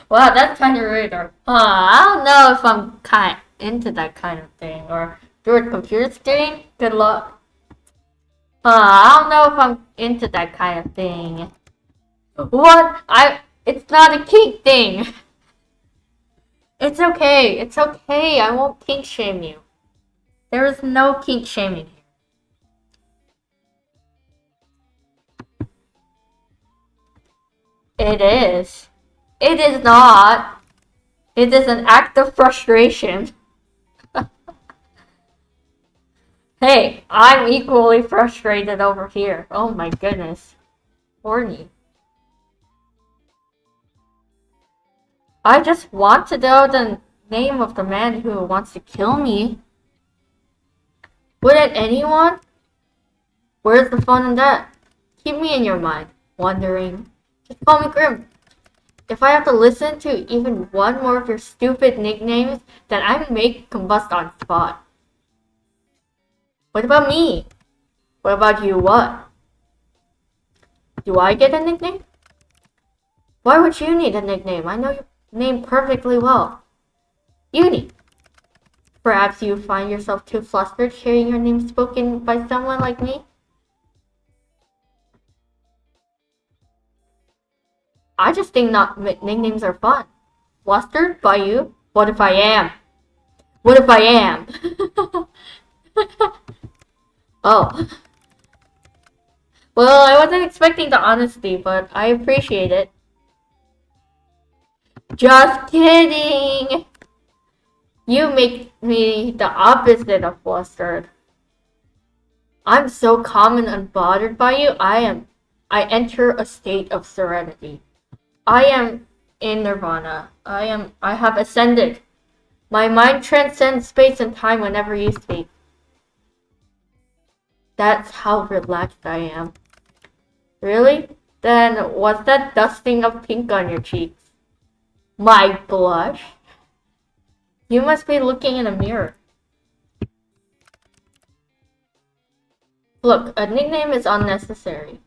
Wow, that's kind of rude. Or, I don't know if I'm kind into that kind of thing. Or you're a computer screen? Good luck. I don't know if I'm into that kind of thing. What? It's not a kink thing. It's okay. It's okay. I won't kink shame you. There is no kink shaming here. It is. It is not. It is an act of frustration. Hey, I'm equally frustrated over here. Oh my goodness. Horny. I just want to know the name of the man who wants to kill me. Wouldn't anyone? Where's the fun in that? Keep me in your mind, wondering. Just call me Grim. If I have to listen to even one more of your stupid nicknames, then I may combust on spot. What about me? What about you, what? Do I get a nickname? Why would you need a nickname? I know your name perfectly well. Uni. Perhaps you find yourself too flustered hearing your name spoken by someone like me? I just think nicknames are fun. Flustered by you? What if I am? What if I am? Oh. Well, I wasn't expecting the honesty, but I appreciate it. Just kidding! You make me the opposite of flustered. I'm so calm and unbothered by you, I enter a state of serenity. I am in nirvana. I have ascended. My mind transcends space and time whenever you speak. That's how relaxed I am. Really? Then what's that dusting of pink on your cheeks? My blush? You must be looking in a mirror. Look, a nickname is unnecessary.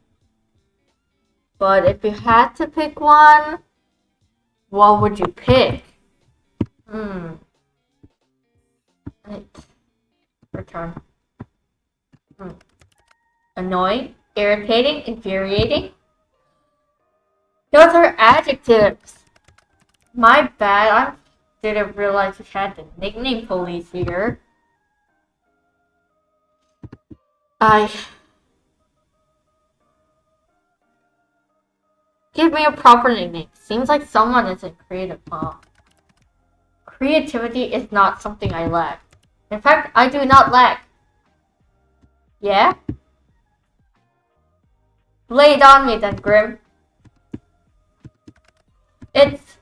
But if you had to pick one, what would you pick? Right. Return. Annoying, irritating, infuriating. Those are adjectives. My bad, I didn't realize we had the nickname police here. Give me a proper nickname. Seems like someone isn't creative, huh? Creativity is not something I lack. In fact, I do not lack. Yeah? Lay it on me then, Grim. It's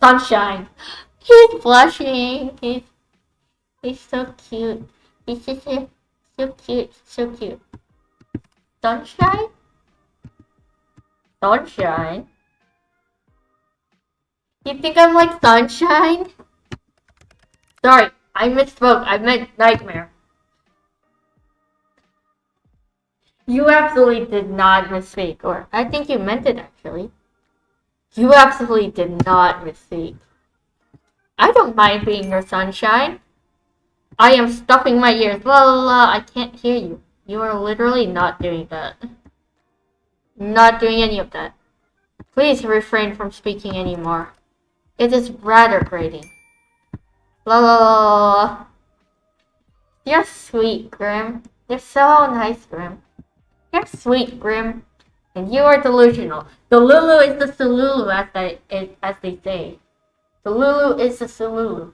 Sunshine. He's blushing. He's so cute. He's just so cute, so cute. Sunshine? Sunshine? You think I'm like Sunshine? Sorry, I misspoke. I meant Nightmare. You absolutely did not misspeak, or I think you meant it actually. You absolutely did not misspeak. I don't mind being your sunshine. I am stuffing my ears. La la la, I can't hear you. You are literally not doing that. Not doing any of that. Please refrain from speaking anymore. It is rather grating. La la la la. You're sweet, Grim. You're so nice, Grim. You're sweet, Grim. And you are delusional. The Lulu is the Sululu, as they say. The Lulu is the Sululu.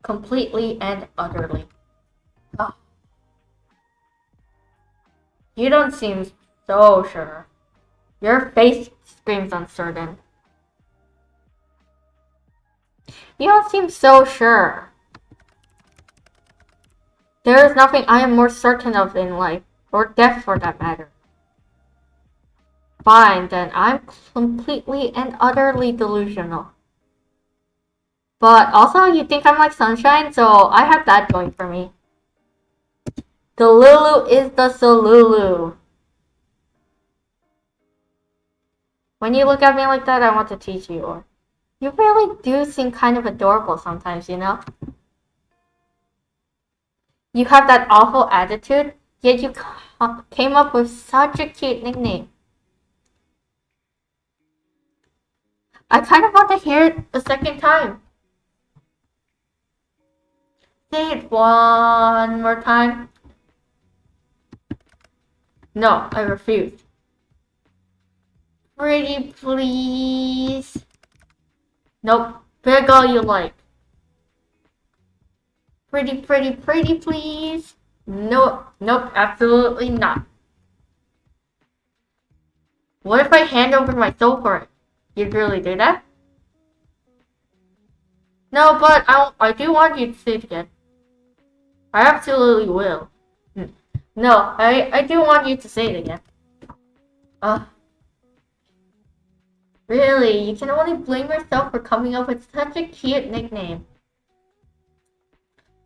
Completely and utterly. Oh. You don't seem so sure. Your face screams uncertain. You don't seem so sure. There is nothing I am more certain of in life, or death for that matter. Fine, then I'm completely and utterly delusional. But also, you think I'm like Sunshine, so I have that going for me. The Lulu is the Solulu. When you look at me like that, I want to teach you, or you really do seem kind of adorable sometimes, you know? You have that awful attitude, yet you came up with such a cute nickname. I kind of want to hear it a second time. Say it one more time. No, I refuse. Pretty please. Nope, pick all you like. Pretty please. Nope, absolutely not. What if I hand over my soul for it? You'd really do that? No, but I do want you to say it again. I absolutely will. No, I do want you to say it again. Really, you can only blame yourself for coming up with such a cute nickname.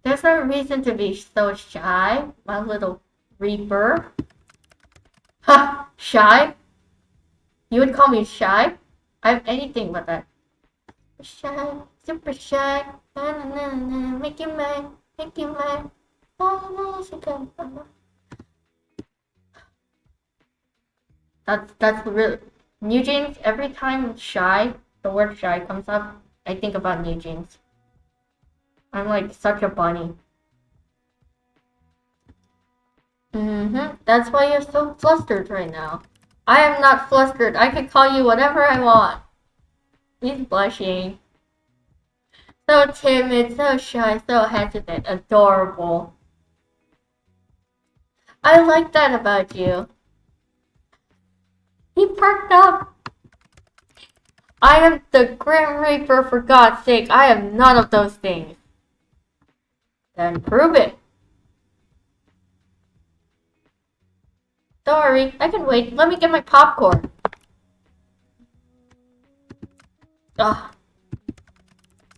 There's no reason to be so shy, my little reaper. Ha! Shy? You would call me shy? I'm anything but that. Shy, super shy. Na na na na, make you mine, make you mine. That's really New Jeans. Every time shy, the word shy comes up, I think about New Jeans. I'm like such a bunny. That's why you're so flustered right now. I am not flustered. I can call you whatever I want. He's blushing. So timid, so shy, so hesitant. Adorable. I like that about you. He perked up. I am the Grim Reaper, for God's sake. I am none of those things. Then prove it. Don't worry, I can wait. Let me get my popcorn. Ugh.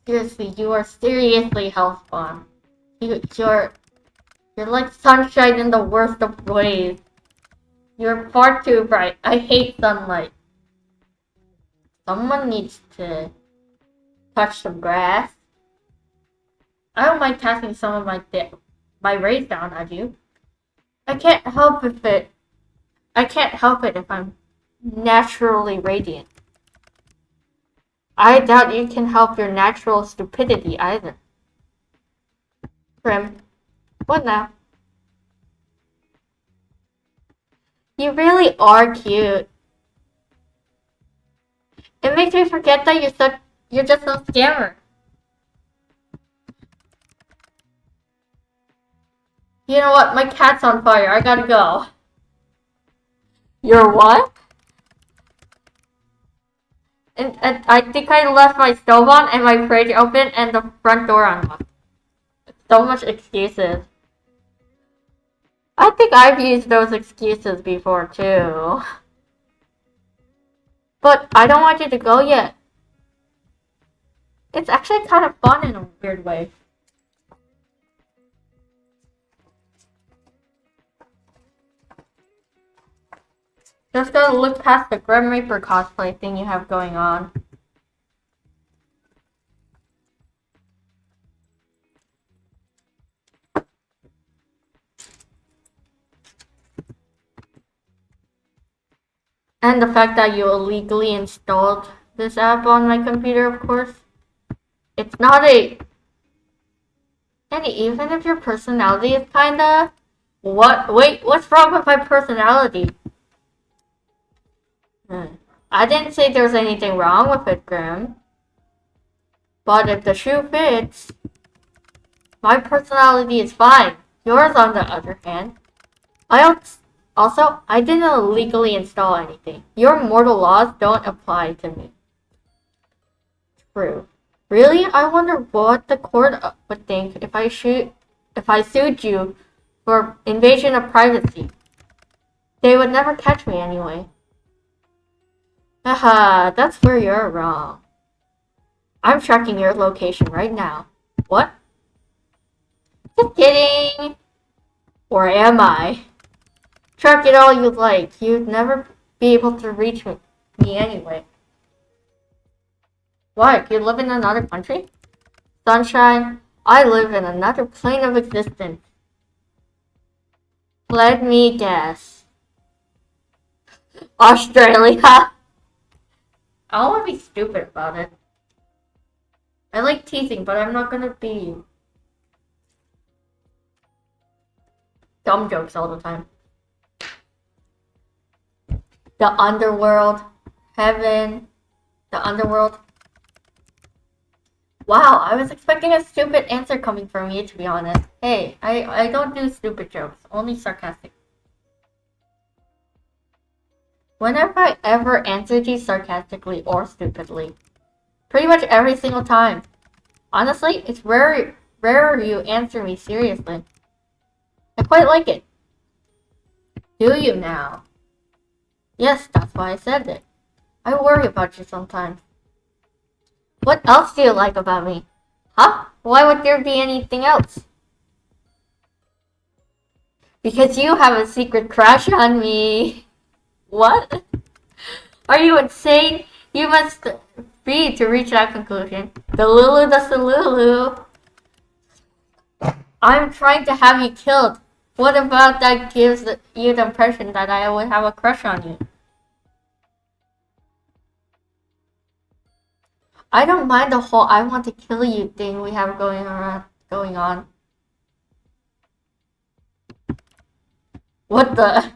Seriously, you are seriously hellspawn. You're like sunshine in the worst of ways. You're far too bright. I hate sunlight. Someone needs to touch some grass. I don't mind casting some of my rays down at you. I can't help it if I'm naturally radiant. I doubt you can help your natural stupidity either. Grim, what now? You really are cute. It makes me forget that you're just a scammer. You know what? My cat's on fire. I gotta go. You're what? And I think I left my stove on and my fridge open and the front door unlocked. So much excuses. I think I've used those excuses before too. But I don't want you to go yet. It's actually kind of fun in a weird way. Just gotta look past the Grim Reaper cosplay thing you have going on. And the fact that you illegally installed this app on my computer, of course. It's not a... And even if your personality is kinda... What? Wait, what's wrong with my personality? I didn't say there was anything wrong with it, Grim. But if the shoe fits, my personality is fine. Yours, on the other hand, I didn't illegally install anything. Your mortal laws don't apply to me. True. Really? I wonder what the court would think if I sued you for invasion of privacy. They would never catch me anyway. Haha, that's where you're wrong. I'm tracking your location right now. What? Just kidding! Or am I? Track it all you like. You'd never be able to reach me anyway. What? You live in another country? Sunshine, I live in another plane of existence. Let me guess. Australia. I don't want to be stupid about it. I like teasing, but I'm not gonna be dumb jokes all the time. The underworld, heaven, the underworld. Wow, I was expecting a stupid answer coming from you, to be honest. Hey, I don't do stupid jokes, only sarcastic. When have I ever answered you sarcastically or stupidly? Pretty much every single time. Honestly, it's rare you answer me seriously. I quite like it. Do you now? Yes, that's why I said it. I worry about you sometimes. What else do you like about me? Huh? Why would there be anything else? Because you have a secret crush on me. What? Are you insane? You must be to reach that conclusion. The Lulu does the Lulu. I'm trying to have you killed. What about that gives you the impression that I would have a crush on you? I don't mind the whole I want to kill you thing we have going on. What the?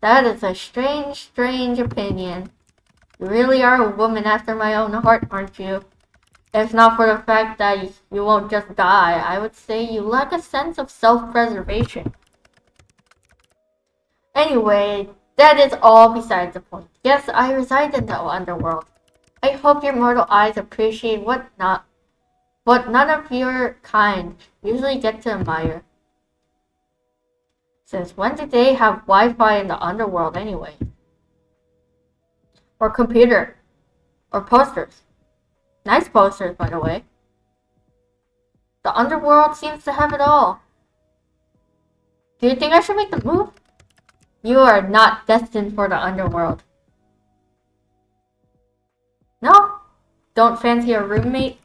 That is a strange opinion. You really are a woman after my own heart, aren't you? If not for the fact that you won't just die, I would say you lack a sense of self-preservation. Anyway, that is all besides the point. Yes, I reside in the underworld. I hope your mortal eyes appreciate what none of your kind usually get to admire. Since when did they have Wi-Fi in the underworld anyway? Or computer? Or posters? Nice posters, by the way. The underworld seems to have it all. Do you think I should make the move? You are not destined for the underworld. No? Don't fancy a roommate?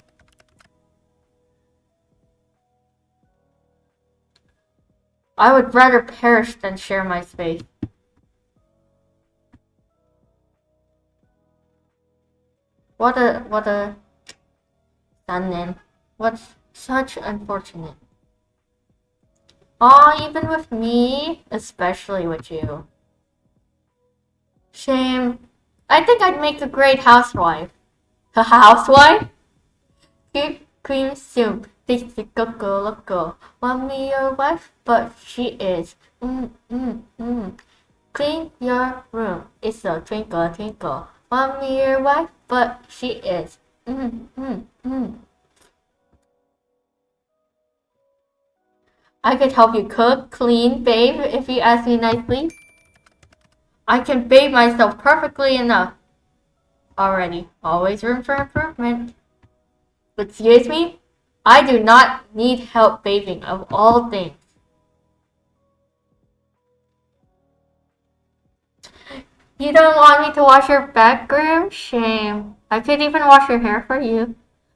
I would rather perish than share my space. What a sudden. What's such unfortunate. Aw, even with me, especially with you. Shame. I think I'd make a great housewife. A housewife? Keep cream soup. Tasty coco loco. Want me your wife? But she is. Clean your room. It's a twinkle twinkle. Want me your wife? But she is. I could help you cook, clean, bathe if you ask me nicely. I can bathe myself perfectly enough. Already, always room for improvement. Excuse me? I do not need help bathing of all things. You don't want me to wash your backroom? Shame. I could even wash your hair for you.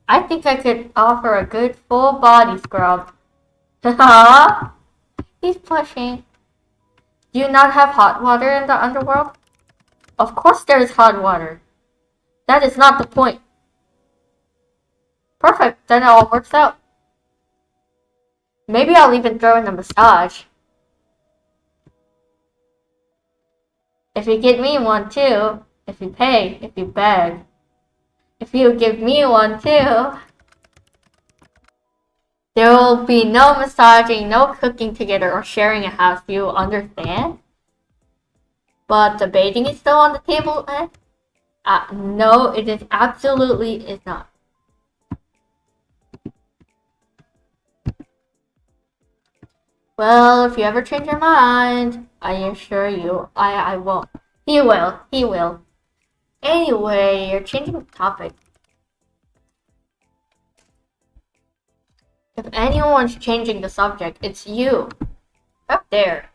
I think I could offer a good full body scrub. Haha! He's pushing. Do you not have hot water in the underworld? Of course there is hot water. That is not the point. Perfect, then it all works out. Maybe I'll even throw in a massage. If you get me one too, if you pay, if you beg. If you give me one too. There will be no massaging, no cooking together, or sharing a house, do you understand? But the bathing is still on the table, eh? No, it is absolutely is not. Well, if you ever change your mind, I assure you, I won't. He will. Anyway, you're changing the topic. If anyone's changing the subject, it's you. Up there.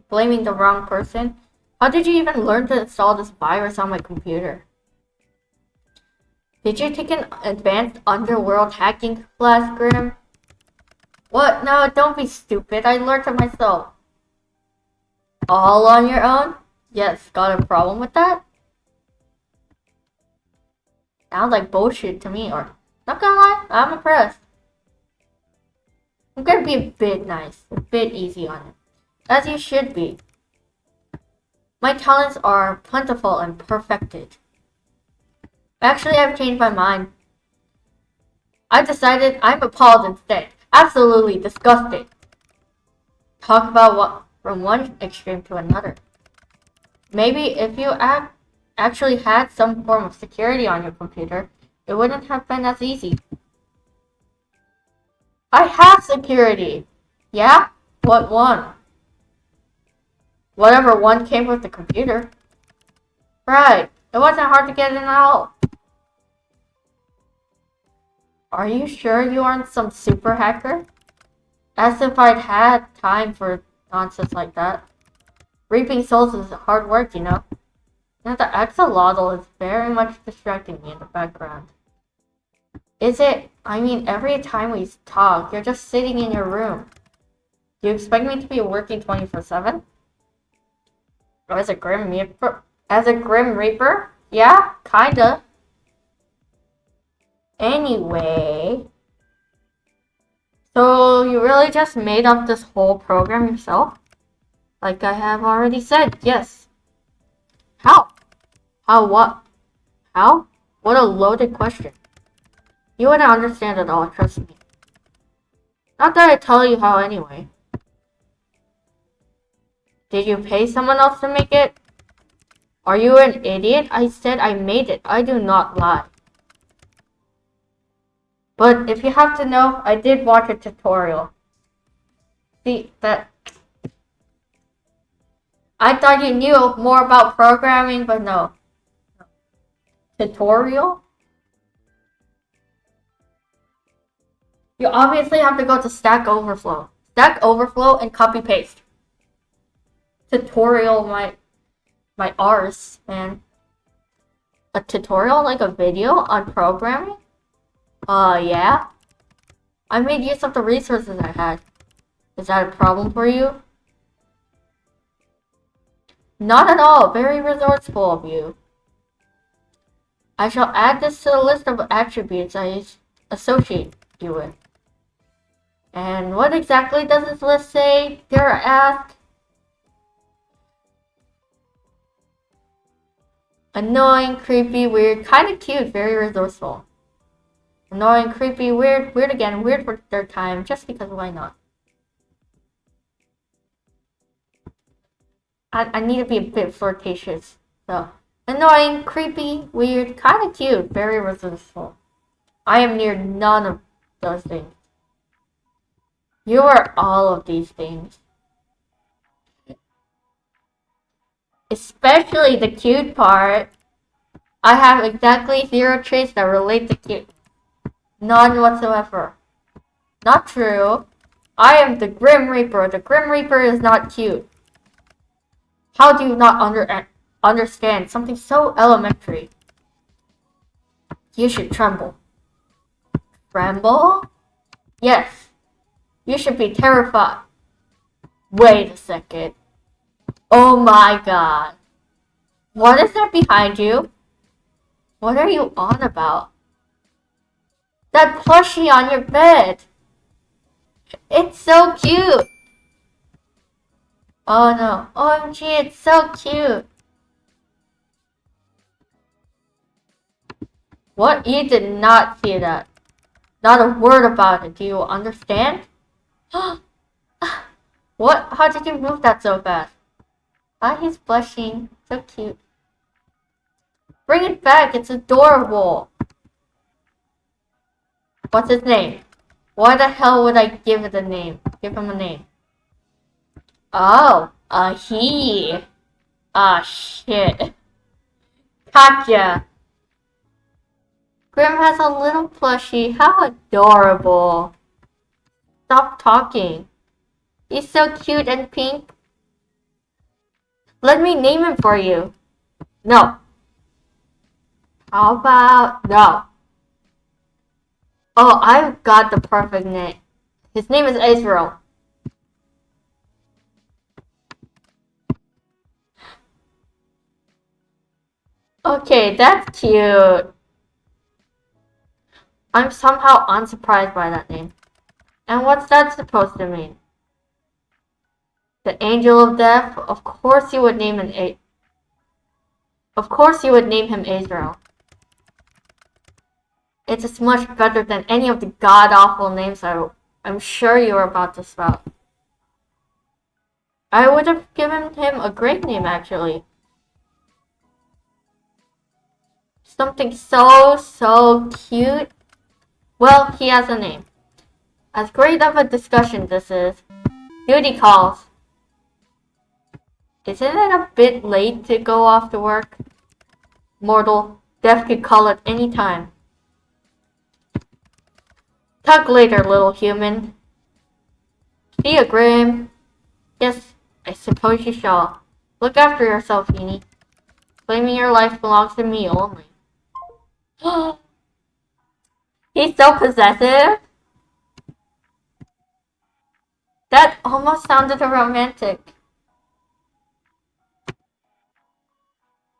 Blaming the wrong person? How did you even learn to install this virus on my computer? Did you take an advanced underworld hacking class, Grim? What? No, don't be stupid. I learned it myself. All on your own? Yes, got a problem with that? Sounds like bullshit to me, or not gonna lie, I'm impressed. I'm gonna be a bit nice, a bit easy on it. As you should be. My talents are plentiful and perfected. Actually, I've changed my mind. I've decided I'm appalled instead. Absolutely disgusted. Talk about what from one extreme to another. Maybe if you actually had some form of security on your computer, it wouldn't have been as easy. I have security! Yeah? What one? Whatever one came with the computer. Right. It wasn't hard to get in at all. Are you sure you aren't some super hacker? As if I'd had time for nonsense like that. Reaping souls is hard work, you know. And the axolotl is very much distracting me in the background. Is it? I mean, every time we talk, you're just sitting in your room. Do you expect me to be working 24/7? Or as a grim reaper? Yeah, kinda. Anyway. So you really just made up this whole program yourself? Like I have already said, yes. How? How what? How? What a loaded question. You wouldn't understand at all, trust me. Not that I tell you how anyway. Did you pay someone else to make it? Are you an idiot? I said I made it. I do not lie. But if you have to know, I did watch a tutorial. See, that... I thought you knew more about programming, but no. Tutorial? You obviously have to go to Stack Overflow. Stack Overflow and copy paste. Tutorial my arse, man. A tutorial like a video on programming? Yeah. I made use of the resources I had. Is that a problem for you? Not at all. Very resourceful of you. I shall add this to the list of attributes I associate you with. And what exactly does this list say, dare I ask? Annoying, creepy, weird, kinda cute, very resourceful. Annoying, creepy, weird, weird again, weird for the third time, just because why not? I need to be a bit flirtatious. So, annoying, creepy, weird, kinda cute, very resourceful. I am near none of those things. You are all of these things. Especially the cute part. I have exactly 0 traits that relate to cute. None whatsoever. Not true. I am the Grim Reaper. The Grim Reaper is not cute. How do you not understand something so elementary? You should tremble. Tremble? Yes. You should be terrified. Wait a second. Oh my god. What is that behind you? What are you on about? That plushie on your bed. It's so cute. Oh no. OMG, it's so cute. What? You did not see that. Not a word about it. Do you understand? What? How did you move that so fast? Ah, he's blushing. So cute. Bring it back. It's adorable. What's his name? Why the hell would I give it a name? Give him a name. Oh, he. Ah, shit. Gotcha. Grim has a little plushie. How adorable. Stop talking. He's so cute and pink. Let me name him for you. No. How about... No. Oh, I've got the perfect name. His name is Israel. Okay, that's cute. I'm somehow unsurprised by that name. And what's that supposed to mean? The Angel of Death? Of course you would name him Israel. It's much better than any of the god-awful names I'm sure you are about to spout. I would have given him a great name, actually. Something so cute. Well, he has a name. As great of a discussion this is, duty calls. Isn't it a bit late to go off to work? Mortal, death could call at any time. Talk later, little human. See ya, Grim. Yes, I suppose you shall. Look after yourself, Heaney. Claiming your life belongs to me only. He's so possessive. That almost sounded romantic.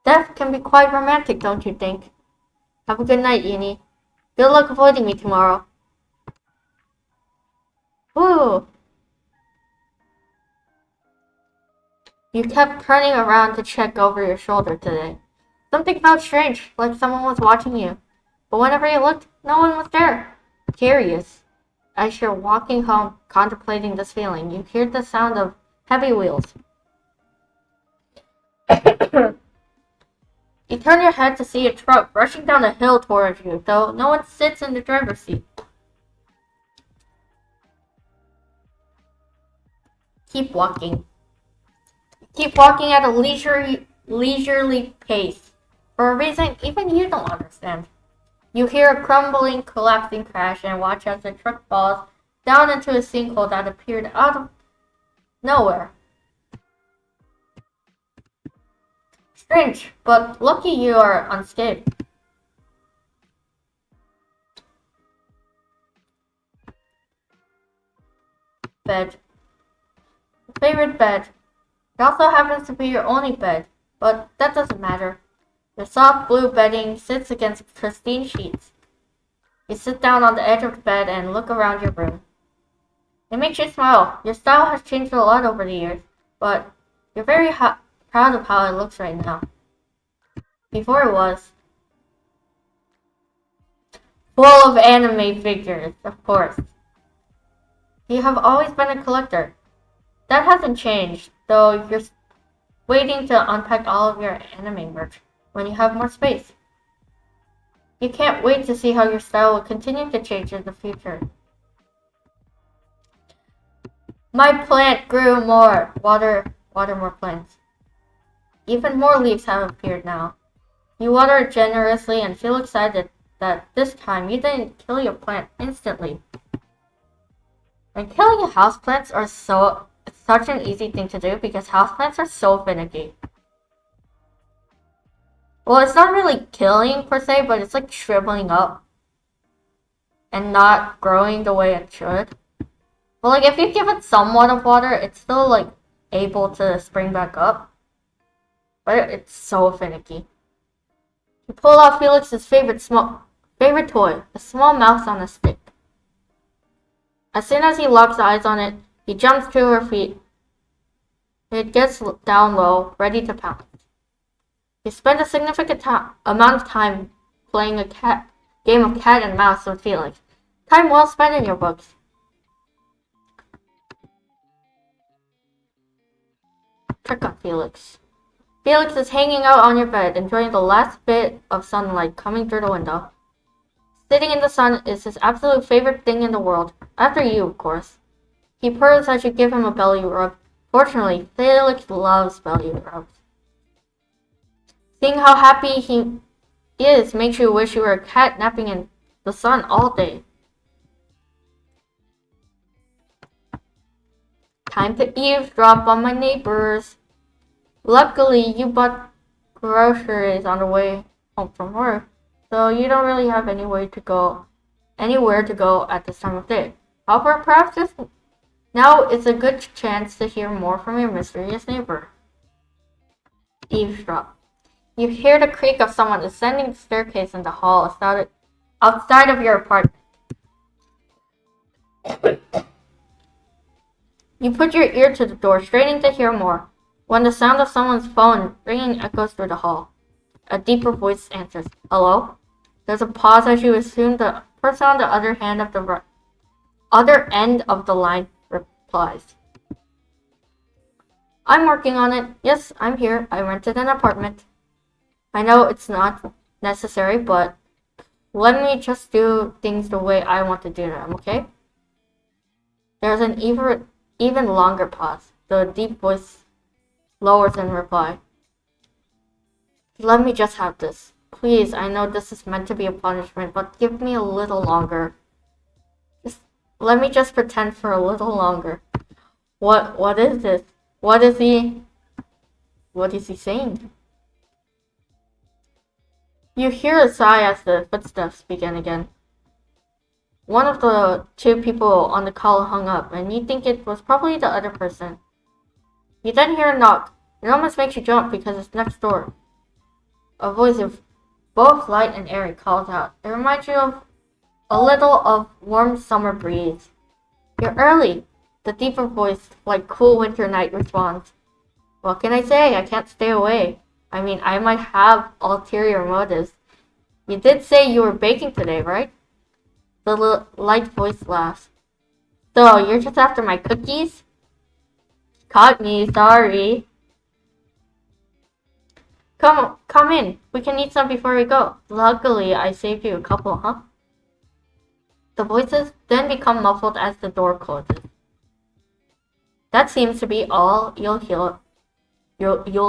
Death can be quite romantic, don't you think? Have a good night, Uni. Good luck avoiding me tomorrow. Ooh. You kept turning around to check over your shoulder today. Something felt strange, like someone was watching you. But whenever you looked, no one was there. Curious. As you're walking home, contemplating this feeling, you hear the sound of heavy wheels. You turn your head to see a truck rushing down a hill towards you, though no one sits in the driver's seat. Keep walking. Keep walking at a leisurely pace, for a reason even you don't understand. You hear a crumbling, collapsing crash and watch as the truck falls down into a sinkhole that appeared out of nowhere. Strange, but lucky you are unscathed. Bed. Favorite bed. It also happens to be your only bed, but that doesn't matter. Your soft blue bedding sits against pristine sheets. You sit down on the edge of the bed and look around your room. It makes you smile. Your style has changed a lot over the years, but you're very proud of how it looks right now. Before it was full of anime figures, of course. You have always been a collector. That hasn't changed, though you're waiting to unpack all of your anime merch when you have more space. You can't wait to see how your style will continue to change in the future. My plant grew more. Water more plants. Even more leaves have appeared now. You water it generously and feel excited that this time you didn't kill your plant instantly. And killing your houseplants it's such an easy thing to do because houseplants are so finicky. Well, it's not really killing per se, but it's like shriveling up and not growing the way it should. But like if you give it somewhat of water, it's still like able to spring back up. But it's so finicky. You pull out Felix's favorite toy, a small mouse on a stick. As soon as he locks eyes on it, he jumps to her feet. It gets down low, ready to pounce. You spend a significant amount of time playing a game of cat and mouse with Felix. Time well spent in your books. Check on Felix. Felix is hanging out on your bed, enjoying the last bit of sunlight coming through the window. Sitting in the sun is his absolute favorite thing in the world, after you, of course. He purrs as you give him a belly rub. Fortunately, Felix loves belly rubs. Seeing how happy he is makes you wish you were a cat napping in the sun all day. Time to eavesdrop on my neighbors. Luckily, you bought groceries on the way home from work, so you don't really have anywhere to go at this time of day. However, perhaps now is a good chance to hear more from your mysterious neighbor. Eavesdrop. You hear the creak of someone ascending the staircase in the hall outside of your apartment. You put your ear to the door, straining to hear more, when the sound of someone's phone ringing echoes through the hall. A deeper voice answers, "Hello?" There's a pause as you assume the person on the other end of the line replies. "I'm working on it. Yes, I'm here. I rented an apartment. I know it's not necessary, but let me just do things the way I want to do them, okay?" There's an even longer pause. The deep voice lowers in reply. "Let me just have this. Please, I know this is meant to be a punishment, but give me a little longer. Let me just pretend for a little longer." What is this? What is he saying? You hear a sigh as the footsteps begin again. One of the two people on the call hung up, and you think it was probably the other person. You then hear a knock. It almost makes you jump because it's next door. A voice of both light and airy calls out. It reminds you of a little of warm summer breeze. You're early. The deeper voice, like cool winter night, responds. What can I say? I can't stay away. I mean, I might have ulterior motives. You did say you were baking today, right? The light voice laughs. So, you're just after my cookies? Caught me, sorry. Come in. We can eat some before we go. Luckily, I saved you a couple, huh? The voices then become muffled as the door closes. That seems to be all you'll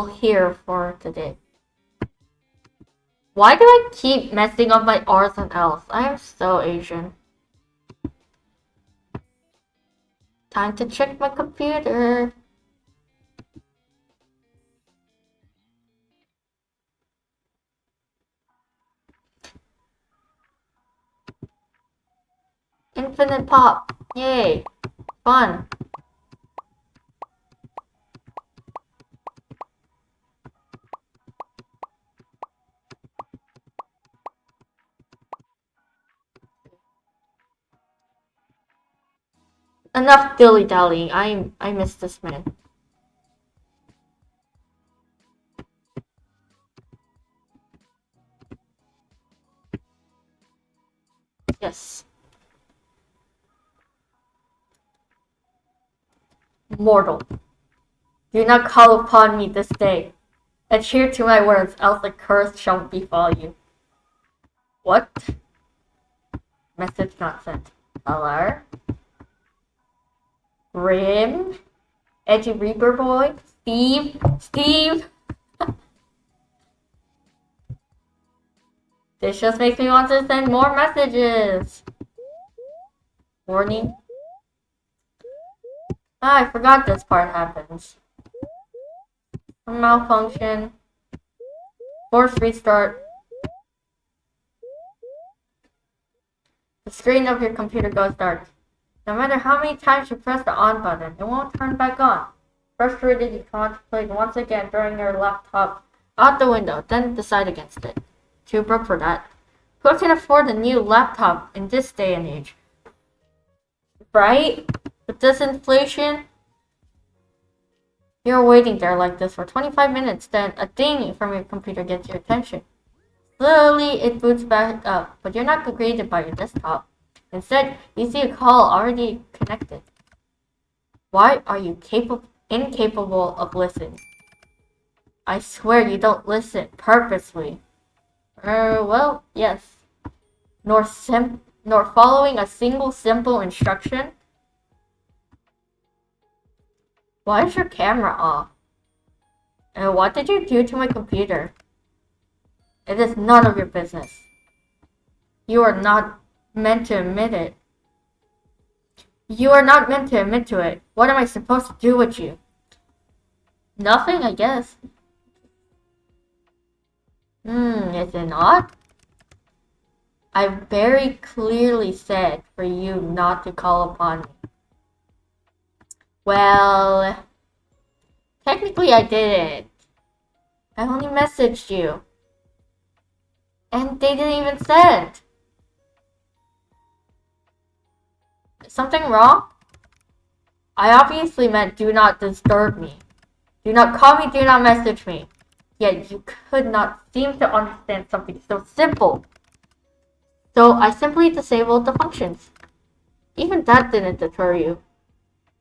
hear for today. Why do I keep messing up my R's and L's? I am so Asian. Time to check my computer. Infinite pop. Yay. Fun. Enough dilly-dallying. I miss this man. Yes. Mortal. Do not call upon me this day. Adhere to my words, else a curse shall befall you. What? Message not sent. Hello? Grim? Edgy Reaper Boy? Steve? This just makes me want to send more messages. Warning. Ah, I forgot this part happens. Malfunction. Force restart. The screen of your computer goes dark. No matter how many times you press the on button, it won't turn back on. Frustrated, you contemplate once again throwing your laptop out the window, then decide against it. Too broke for that. Who can afford a new laptop in this day and age? Right? With this inflation, you're waiting there like this for 25 minutes, then a ding from your computer gets your attention. Slowly, it boots back up, but you're not greeted by your desktop. Instead, you see a call already connected. Why are you incapable of listening? I swear you don't listen purposely. Well, yes. Nor following a single simple instruction. Why is your camera off? And what did you do to my computer? It is none of your business. You are not meant to admit it. You are not meant to admit to it. What am I supposed to do with you? Nothing, I guess. Is it not? I very clearly said for you not to call upon me. Well, technically I didn't. I only messaged you. And they didn't even send. Something wrong? I obviously meant do not disturb me. Do not call me, do not message me. Yet you could not seem to understand something so simple. So I simply disabled the functions. Even that didn't deter you.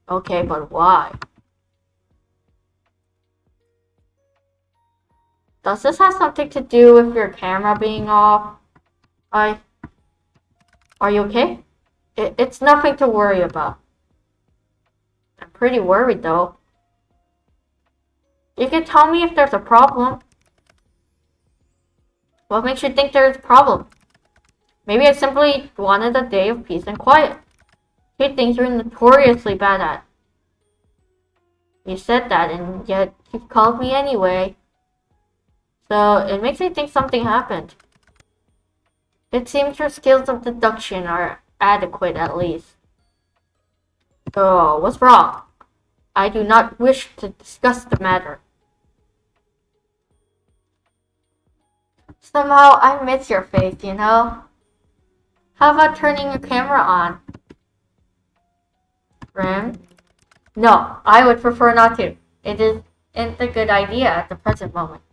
Okay, but why? Does this have something to do with your camera being off? Are you okay? It's nothing to worry about. I'm pretty worried though. You can tell me if there's a problem. What makes you think there's a problem? Maybe I simply wanted a day of peace and quiet. Two things you're notoriously bad at. You said that, and yet you called me anyway. So it makes me think something happened. It seems your skills of deduction are adequate at least. So, what's wrong? I do not wish to discuss the matter. Somehow I miss your face, you know? How about turning your camera on? Rim? No, I would prefer not to. It isn't a good idea at the present moment.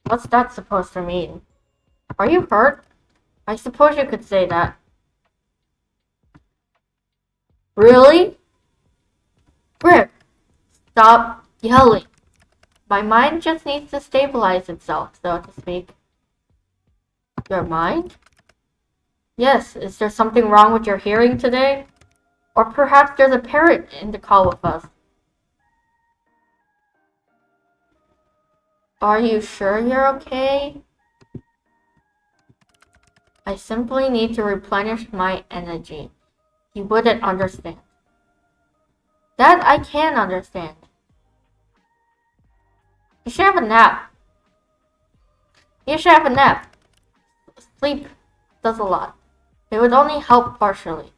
What's that supposed to mean? Are you hurt? I suppose you could say that. Really? Grip, stop yelling. My mind just needs to stabilize itself, so to speak. Your mind? Yes, is there something wrong with your hearing today? Or perhaps there's a parrot in the call with us. Are you sure you're okay? I simply need to replenish my energy. You wouldn't understand. That I can understand. You should have a nap. You should have a nap. Sleep does a lot. It would only help partially.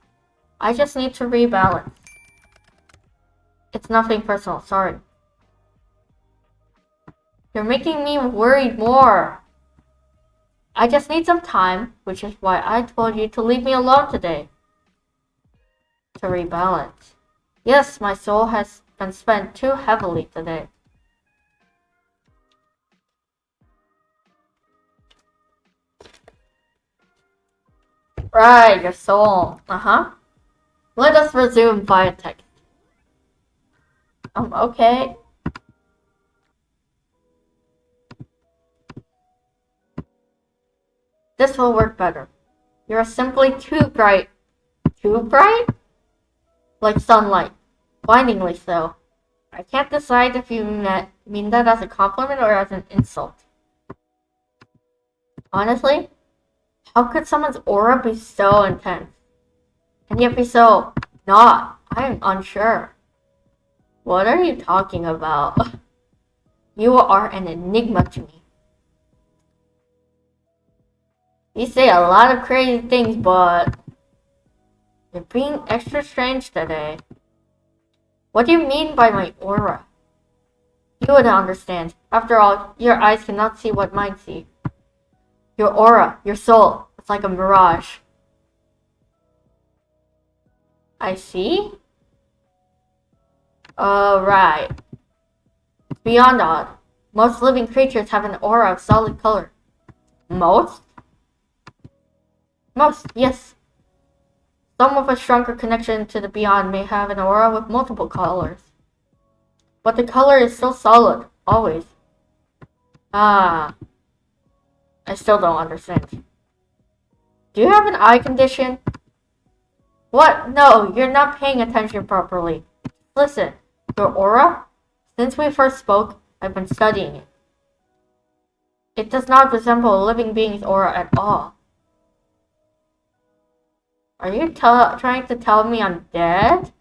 I just need to rebalance. It's nothing personal, sorry. You're making me worried more. I just need some time, which is why I told you to leave me alone today. To rebalance. Yes, my soul has been spent too heavily today. Right, your soul. Let us resume via text. Okay. This will work better. You're simply too bright. Too bright? Like sunlight. Blindingly so. I can't decide if you mean that as a compliment or as an insult. Honestly, how could someone's aura be so intense? And yet be so not? I'm unsure. What are you talking about? You are an enigma to me. You say a lot of crazy things, but you're being extra strange today. What do you mean by my aura? You wouldn't understand. After all, your eyes cannot see what mine see. Your aura, your soul, it's like a mirage. I see? Right. Beyond odd. Most living creatures have an aura of solid color. Most? Most, yes. Some with a stronger connection to the beyond may have an aura with multiple colors. But the color is still solid, always. Ah. I still don't understand. Do you have an eye condition? What? No, you're not paying attention properly. Listen, your aura? Since we first spoke, I've been studying it. It does not resemble a living being's aura at all. Are you trying to tell me I'm dead?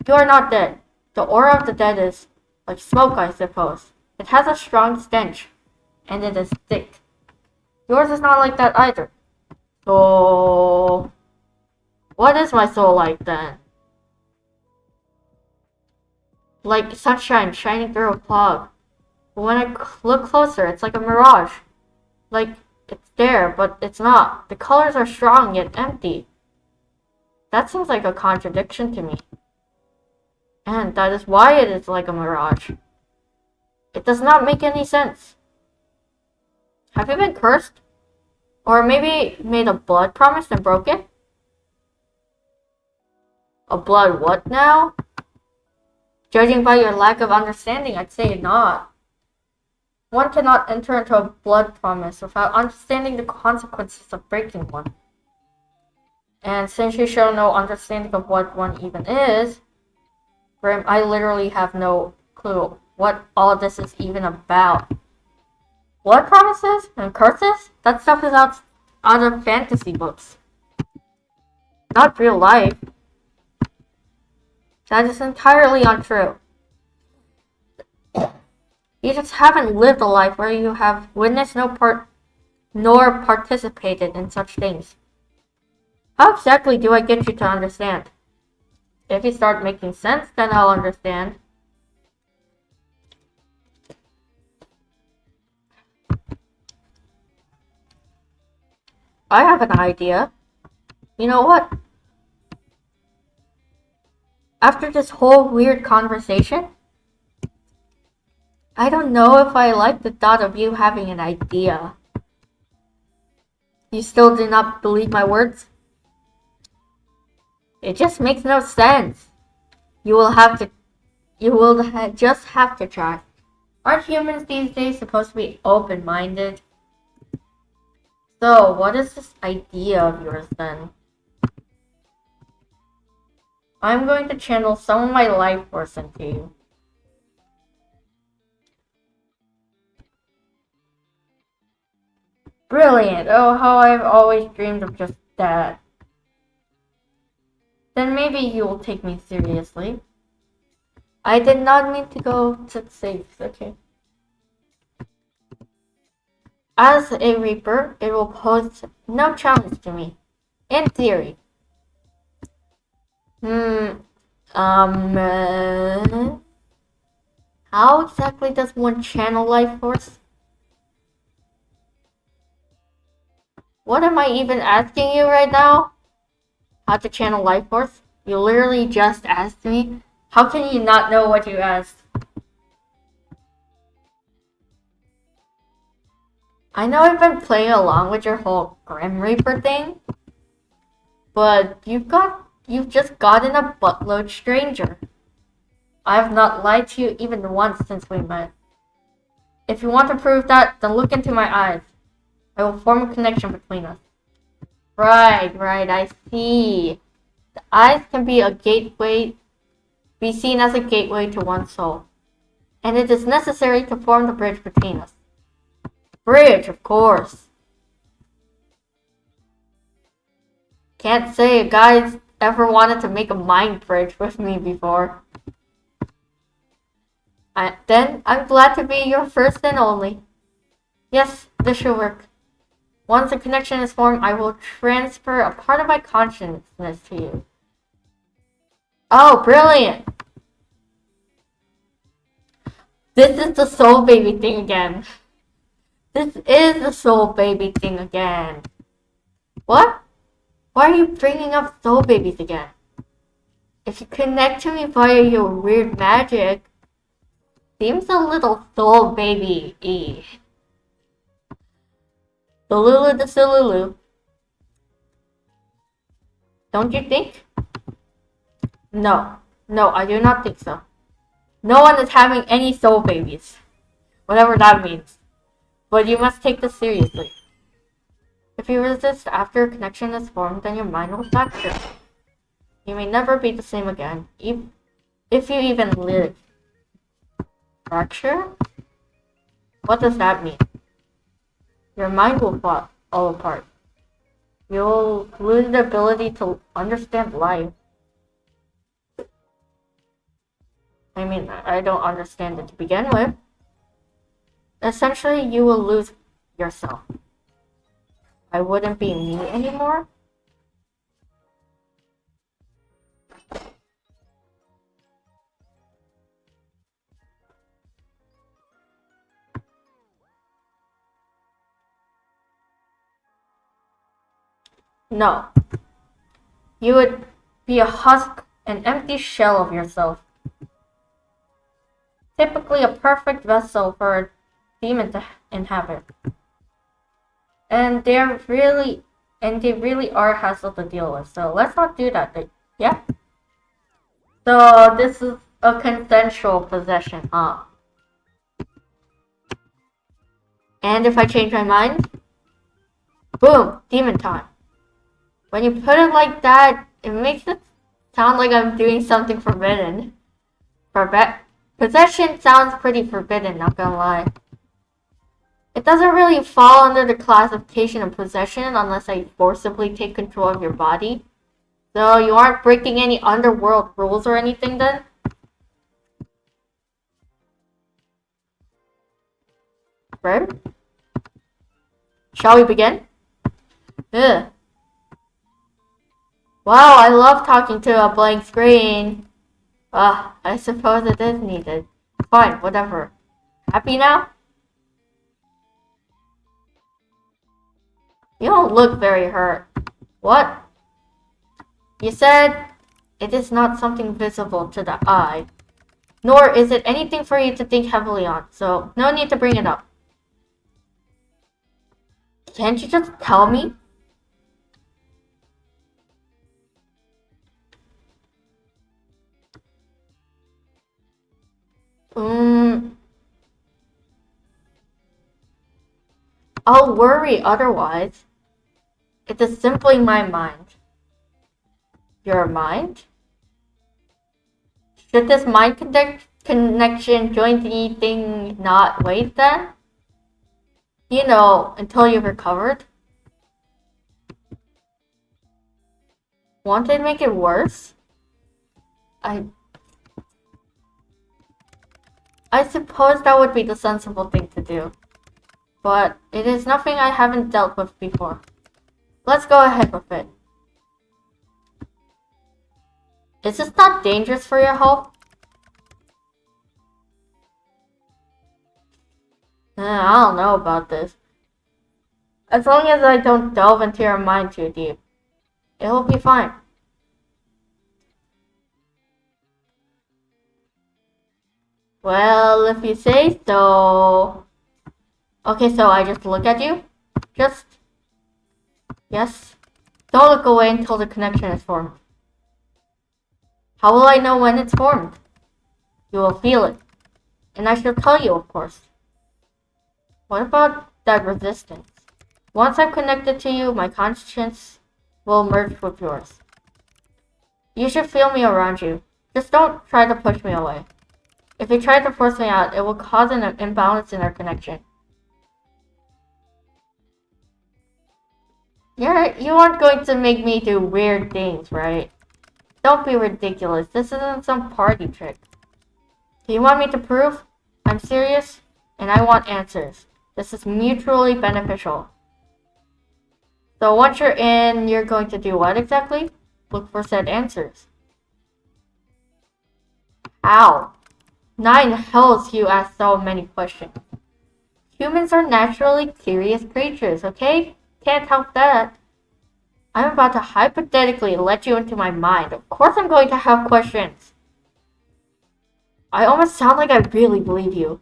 You are not dead. The aura of the dead is like smoke, I suppose. It has a strong stench, and it is thick. Yours is not like that either. So, what is my soul like then? Like sunshine shining through a cloud. But when I look closer, it's like a mirage. Like, it's there, but it's not. The colors are strong, yet empty. That seems like a contradiction to me. And that is why it is like a mirage. It does not make any sense. Have you been cursed? Or maybe made a blood promise and broke it? A blood what now? Judging by your lack of understanding, I'd say not. One cannot enter into a blood promise without understanding the consequences of breaking one. And since you show no understanding of what one even is, Grim, I literally have no clue what all this is even about. Blood promises and curses? That stuff is out of fantasy books. Not real life. That is entirely untrue. You just haven't lived a life where you have witnessed nor participated in such things. How exactly do I get you to understand? If you start making sense, then I'll understand. I have an idea. You know what? After this whole weird conversation, I don't know if I like the thought of you having an idea. You still do not believe my words? It just makes no sense. You will just have to try. Aren't humans these days supposed to be open-minded? So, what is this idea of yours then? I'm going to channel some of my life force into you. Brilliant! Oh, how I've always dreamed of just that. Then maybe you will take me seriously. I did not mean to go to safe, okay. As a Reaper, it will pose no challenge to me. In theory. How exactly does one channel life force? What am I even asking you right now? How to channel life force? You literally just asked me. How can you not know what you asked? I know I've been playing along with your whole Grim Reaper thing, but you've just gotten a buttload stranger. I have not lied to you even once since we met. If you want to prove that, then look into my eyes. I will form a connection between us. Right, I see. The eyes can be seen as a gateway to one's soul. And it is necessary to form the bridge between us. Bridge, of course. Can't say a guy's ever wanted to make a mind bridge with me before. Then I'm glad to be your first and only. Yes, this should work. Once a connection is formed, I will transfer a part of my consciousness to you. Oh, brilliant! This is the soul baby thing again. This is the soul baby thing again. What? Why are you bringing up soul babies again? If you connect to me via your weird magic, seems a little soul baby-y. Solulu the Solulu. Don't you think? No, I do not think so. No one is having any soul babies. Whatever that means. But you must take this seriously. If you resist after a connection is formed, then your mind will fracture. You may never be the same again, if you even live. Fracture? What does that mean? Your mind will fall all apart. You'll lose the ability to understand life. I mean, I don't understand it to begin with. Essentially, you will lose yourself. I wouldn't be me anymore. No. You would be a husk, an empty shell of yourself. Typically a perfect vessel for a demon to inhabit. And they really are hassle to deal with. So let's not do that. Yeah? So this is a consensual possession, huh? And if I change my mind, boom, demon time. When you put it like that, it makes it sound like I'm doing something forbidden. Possession sounds pretty forbidden, not gonna lie. It doesn't really fall under the classification of possession unless I forcibly take control of your body. So you aren't breaking any underworld rules or anything then? Right? Shall we begin? Ugh. Wow, I love talking to a blank screen. I suppose it is needed. Fine, whatever. Happy now? You don't look very hurt. What? You said it is not something visible to the eye, nor is it anything for you to think heavily on, so no need to bring it up. Can't you just tell me? I'll worry otherwise. It is simply my mind. Your mind? Should this mind connection join the thing not wait then? You know, until you've recovered? Want to make it worse? I suppose that would be the sensible thing to do. But it is nothing I haven't dealt with before. Let's go ahead with it. Is this not dangerous for your health? I don't know about this. As long as I don't delve into your mind too deep, it will be fine. Well, if you say so. Okay, so I just look at you? Just... Yes? Don't look away until the connection is formed. How will I know when it's formed? You will feel it. And I shall tell you, of course. What about that resistance? Once I'm connected to you, my conscience will merge with yours. You should feel me around you. Just don't try to push me away. If you try to force me out, it will cause an imbalance in our connection. You aren't going to make me do weird things, right? Don't be ridiculous. This isn't some party trick. Do you want me to prove? I'm serious, and I want answers. This is mutually beneficial. So once you're in, you're going to do what exactly? Look for said answers. How? 9 hells you ask so many questions. Humans are naturally curious creatures, okay? Can't help that. I'm about to hypothetically let you into my mind. Of course I'm going to have questions. I almost sound like I really believe you.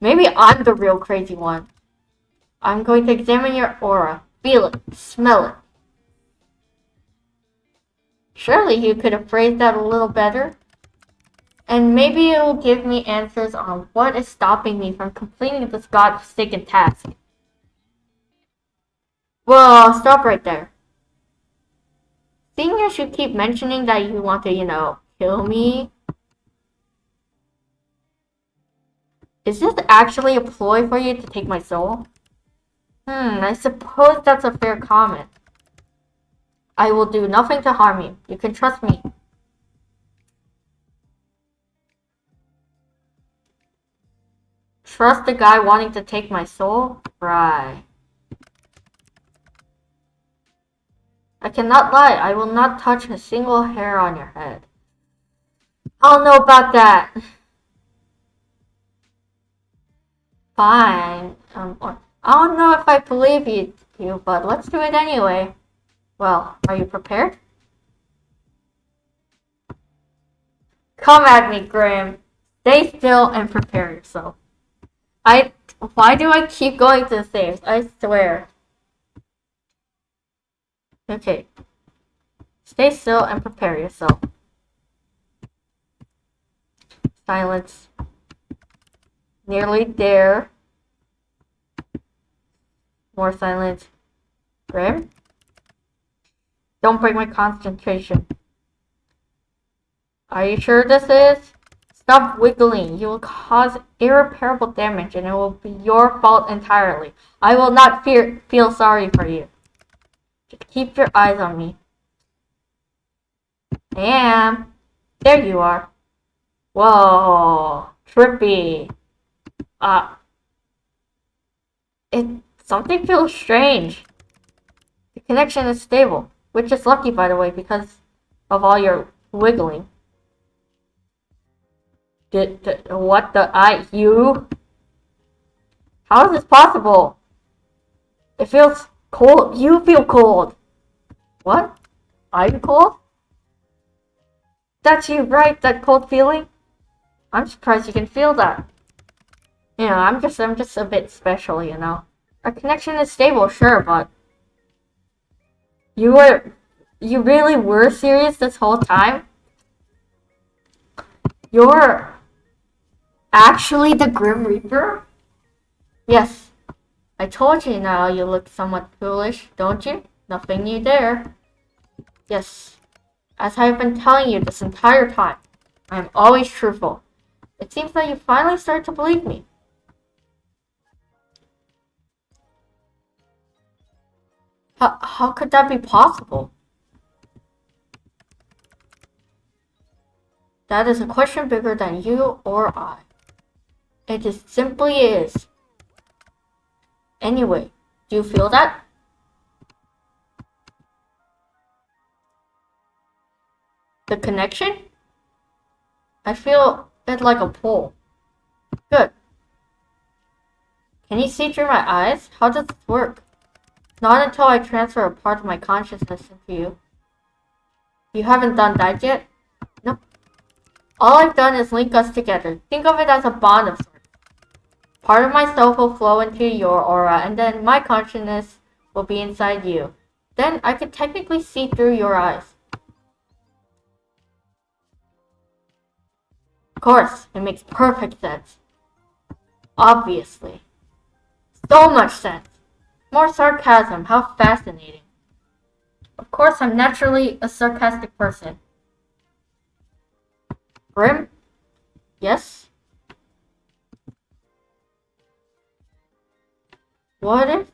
Maybe I'm the real crazy one. I'm going to examine your aura. Feel it. Smell it. Surely you could have phrased that a little better. And maybe it will give me answers on what is stopping me from completing this godforsaken task. Well, I'll stop right there. Seeing as you keep mentioning that you want to, kill me, is this actually a ploy for you to take my soul? I suppose that's a fair comment. I will do nothing to harm you. You can trust me. Trust the guy wanting to take my soul? Right. I cannot lie. I will not touch a single hair on your head. I don't know about that. Fine. I don't know if I believe you, but let's do it anyway. Well, are you prepared? Come at me, Graham. Stay still and prepare yourself. Why do I keep going to the saves? I swear. Okay. Stay still and prepare yourself. Silence. Nearly there. More silence. Grim? Don't break my concentration. Are you sure this is? Stop wiggling. You will cause irreparable damage and it will be your fault entirely. I will not feel sorry for you. Just keep your eyes on me. I am. There you are. Whoa. Trippy. Something feels strange. The connection is stable, which is lucky, by the way, because of all your wiggling. What the you? How is this possible? It feels cold. You feel cold. What? Are you cold? That's you, right? That cold feeling? I'm surprised you can feel that. You know, I'm just a bit special, you know. Our connection is stable, sure, but you really were serious this whole time? You're actually the Grim Reaper? Yes. I told you now you look somewhat foolish, don't you? Nothing new there. Yes. As I've been telling you this entire time, I am always truthful. It seems that you finally start to believe me. How could that be possible? That is a question bigger than you or I. It just simply is. Anyway, do you feel that? The connection? I feel it like a pull. Good. Can you see through my eyes? How does this work? Not until I transfer a part of my consciousness into you. You haven't done that yet? Nope. All I've done is link us together. Think of it as a bond of sorts. Part of myself will flow into your aura, and then my consciousness will be inside you. Then I could technically see through your eyes. Of course, it makes perfect sense. Obviously. So much sense. More sarcasm, how fascinating. Of course, I'm naturally a sarcastic person. Grim? Yes? What if?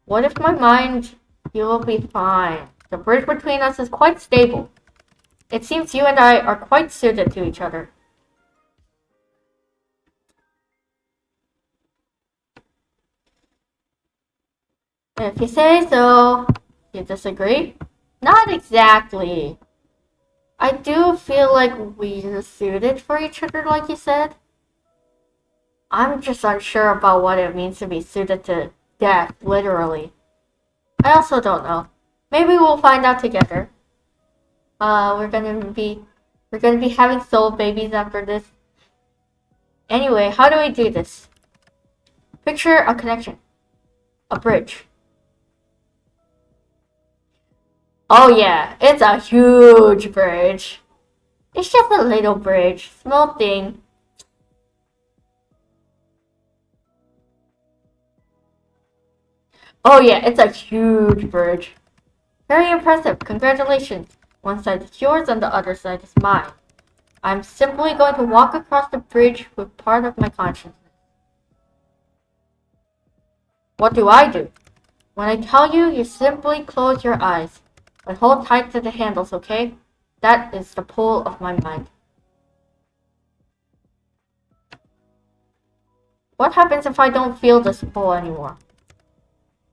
What if my mind? You will be fine. The bridge between us is quite stable. It seems you and I are quite suited to each other. If you say so. You disagree? Not exactly. I do feel like we're suited for each other, like you said. I'm just unsure about what it means to be suited to death, literally. I also don't know. Maybe we'll find out together. We're gonna be having soul babies after this. Anyway, how do we do this? Picture a connection. A bridge. Oh yeah, it's a huge bridge. It's just a little bridge. Small thing. Oh yeah, it's a huge bridge. Very impressive. Congratulations. One side is yours and the other side is mine. I'm simply going to walk across the bridge with part of my consciousness. What do I do? When I tell you, you simply close your eyes. But hold tight to the handles, okay? That is the pull of my mind. What happens if I don't feel this pull anymore?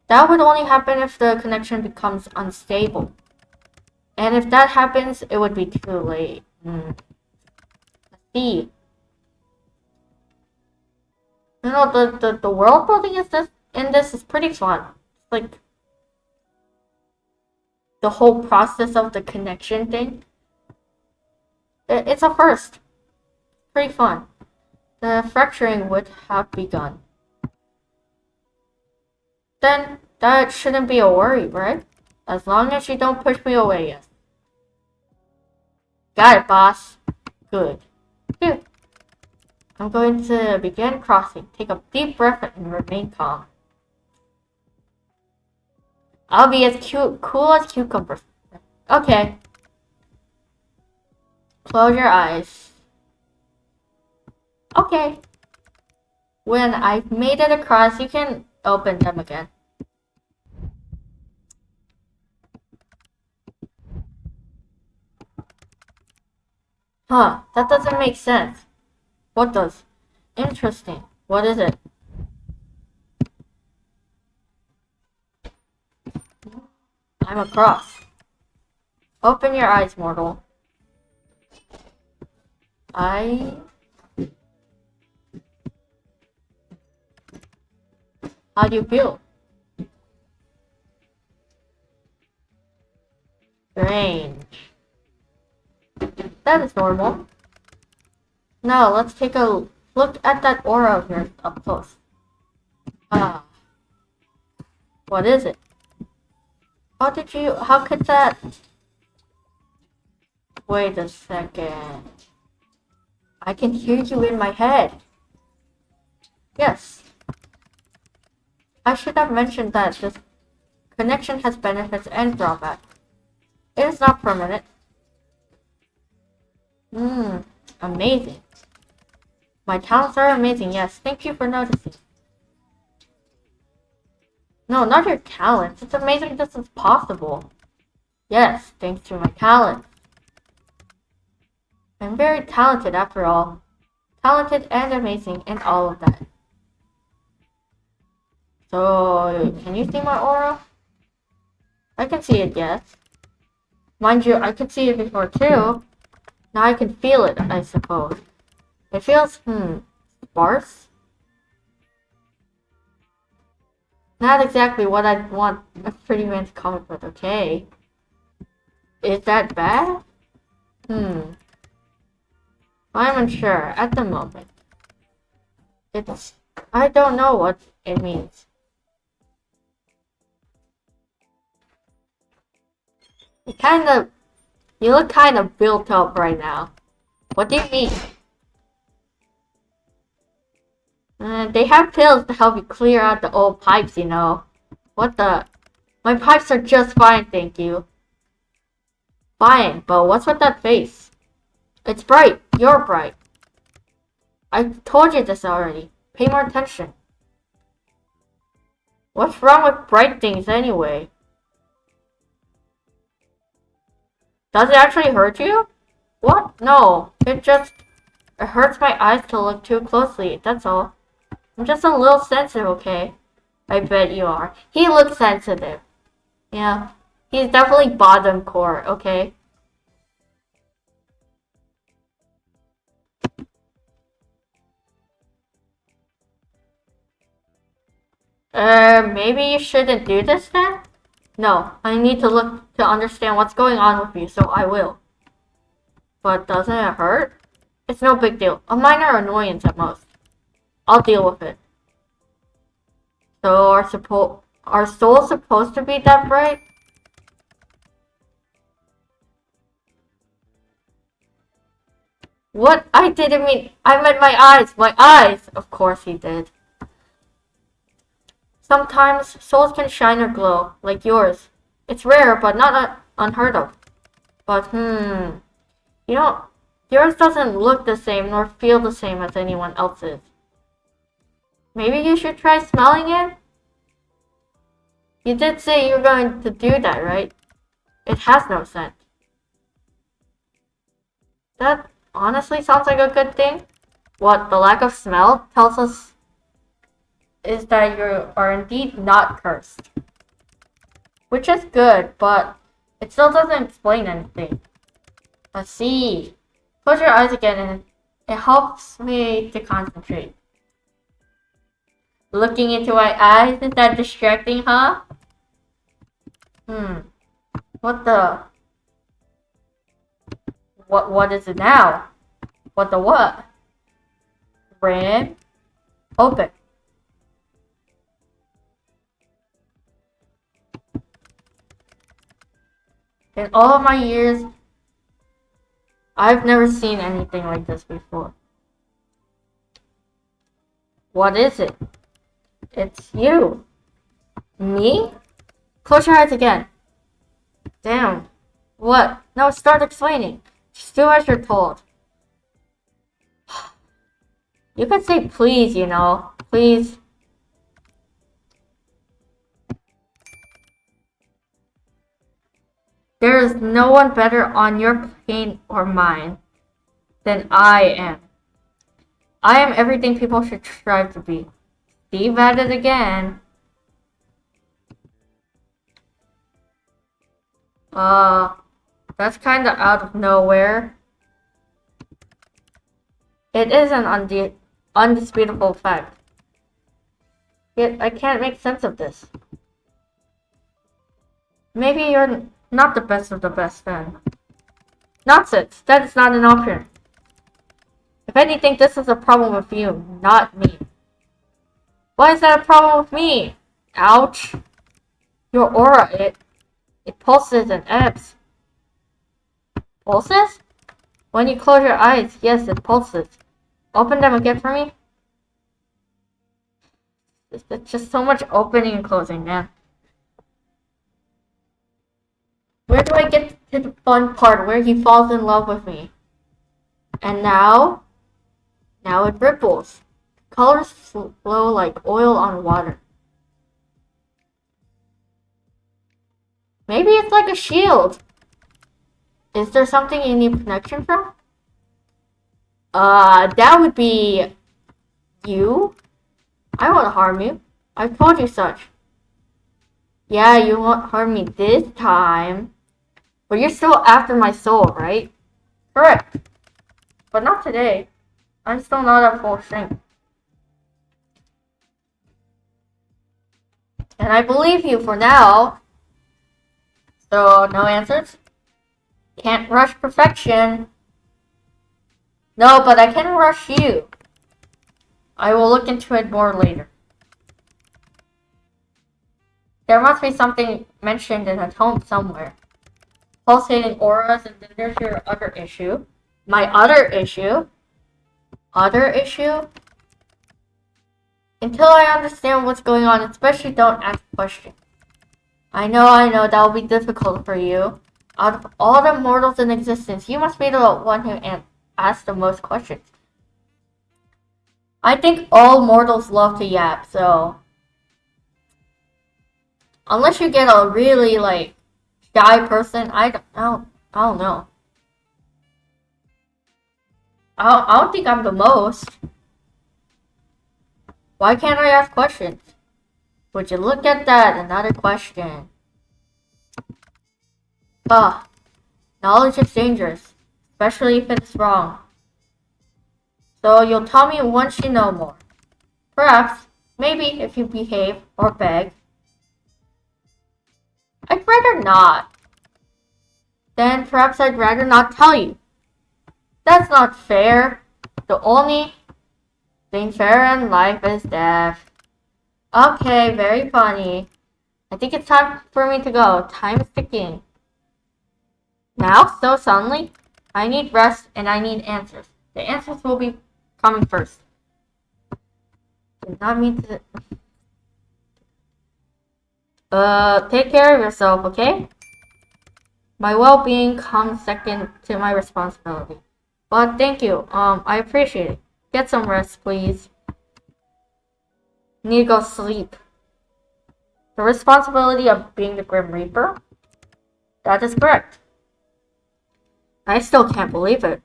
That would only happen if the connection becomes unstable. And if that happens, it would be too late. Let's see. You know, the world building in this is pretty fun. Like, the whole process of the connection thing. It's a first. Pretty fun. The fracturing would have begun. Then that shouldn't be a worry, right? As long as you don't push me away, yes. Got it, boss. Good. Phew. I'm going to begin crossing. Take a deep breath and remain calm. I'll be as cool as cucumbers. Okay. Close your eyes. Okay. When I've made it across, you can open them again. Huh, that doesn't make sense. What does? Interesting. What is it? I'm across. Open your eyes, mortal. How do you feel? Strange. That is normal. Now, let's take a look at that aura here up close. Ah. What is it? How could that? Wait a second. I can hear you in my head. Yes. I should have mentioned that this connection has benefits and drawbacks. It is not permanent. Amazing. My talents are amazing, yes. Thank you for noticing. No, not your talents. It's amazing this is possible. Yes, thanks to my talents. I'm very talented after all. Talented and amazing and all of that. So, can you see my aura? I can see it, yes. Mind you, I could see it before too. Now I can feel it, I suppose. It feels, sparse? Not exactly what I'd want a pretty man to come up with, okay? Is that bad? I'm unsure at the moment. I don't know what it means. You look kind of built up right now. What do you mean? They have pills to help you clear out the old pipes, you know. What the? My pipes are just fine, thank you. Fine, but what's with that face? It's bright. You're bright. I told you this already. Pay more attention. What's wrong with bright things anyway? Does it actually hurt you? What? No. It hurts my eyes to look too closely, that's all. I'm just a little sensitive, okay? I bet you are. He looks sensitive. Yeah. He's definitely bottom core, okay? Maybe you shouldn't do this then? No, I need to look to understand what's going on with you, so I will. But doesn't it hurt? It's no big deal. A minor annoyance at most. I'll deal with it. So our soul's supposed to be that bright? What? I didn't mean. I meant my eyes. My eyes! Of course he did. Sometimes souls can shine or glow, like yours. It's rare, but not unheard of. But, you know, yours doesn't look the same nor feel the same as anyone else's. Maybe you should try smelling it? You did say you were going to do that, right? It has no scent. That honestly sounds like a good thing. What the lack of smell tells us is that you are indeed not cursed. Which is good, but it still doesn't explain anything. Let's see. Close your eyes again and it helps me to concentrate. Looking into my eyes, is that distracting, huh? What the? What is it now? What the what? Red. Open. In all of my years, I've never seen anything like this before. What is it? It's you. Me? Close your eyes again. Damn. What? Now start explaining. Just do as you're told. You could say please, you know. Please. There is no one better on your plane or mine than I am. I am everything people should strive to be. Steve at it again. That's kinda out of nowhere. It is an undisputable fact. Yet I can't make sense of this. Maybe you're Not the best of the best then. Nonsense. That is not an option. If anything, this is a problem with you, not me. Why is that a problem with me? Ouch. Your aura, it pulses and ebbs. Pulses? When you close your eyes, yes, it pulses. Open them again for me. It's just so much opening and closing, man. Where do I get to the fun part where he falls in love with me? And now it ripples. Colors flow like oil on water. Maybe it's like a shield. Is there something you need protection from? That would be you. I won't harm you. I've told you such. Yeah, you won't harm me this time. But you're still after my soul, right? Correct. But not today. I'm still not at full strength. And I believe you for now. So, no answers? Can't rush perfection. No, but I can rush you. I will look into it more later. There must be something mentioned in a tome somewhere. Pulsating auras, and then there's your other issue. My other issue? Other issue? Until I understand what's going on, especially don't ask questions. I know, that will be difficult for you. Out of all the mortals in existence, you must be the one who asks the most questions. I think all mortals love to yap, so... Unless you get a really, shy person, I don't know. I don't think I'm the most. Why can't I ask questions? Would you look at that? Another question. Knowledge is dangerous, especially if it's wrong. So you'll tell me once you know more. Perhaps, maybe if you behave or beg. I'd rather not. Then perhaps I'd rather not tell you. That's not fair. The only thing fair in life is death. Okay, very funny. I think it's time for me to go. Time is ticking. Now, so suddenly, I need rest and I need answers. The answers will be coming first. Did not mean to... take care of yourself, okay? My well-being comes second to my responsibility. But thank you, I appreciate it. Get some rest, please. Need to go sleep. The responsibility of being the Grim Reaper? That is correct. I still can't believe it.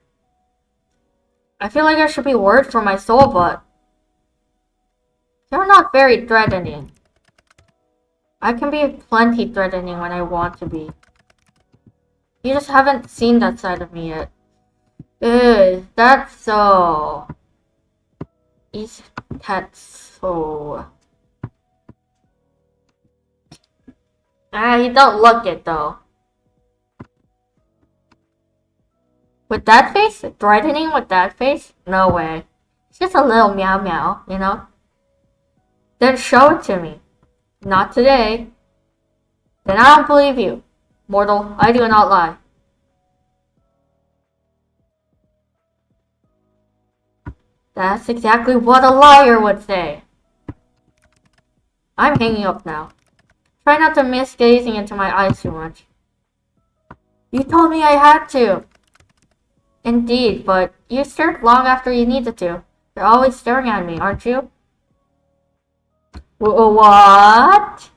I feel like I should be worried for my soul, but... You're not very threatening. I can be plenty threatening when I want to be. You just haven't seen that side of me yet. Is that so? Is that so? You don't look it though. With that face? Threatening with that face? No way. It's just a little meow meow, you know? Then show it to me. Not today. Then I don't believe you. Mortal, I do not lie. That's exactly what a liar would say. I'm hanging up now. Try not to miss gazing into my eyes too much. You told me I had to. Indeed, but you stared long after you needed to. You're always staring at me, aren't you? What?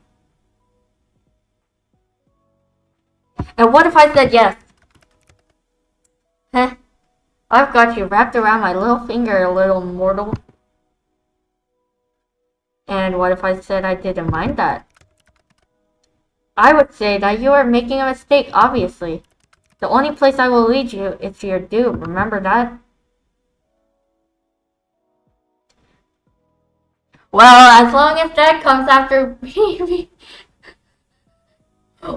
And what if I said yes? Heh. I've got you wrapped around my little finger, little mortal. And what if I said I didn't mind that? I would say that you are making a mistake, obviously. The only place I will lead you is to your doom, remember that? Well, as long as that comes after me...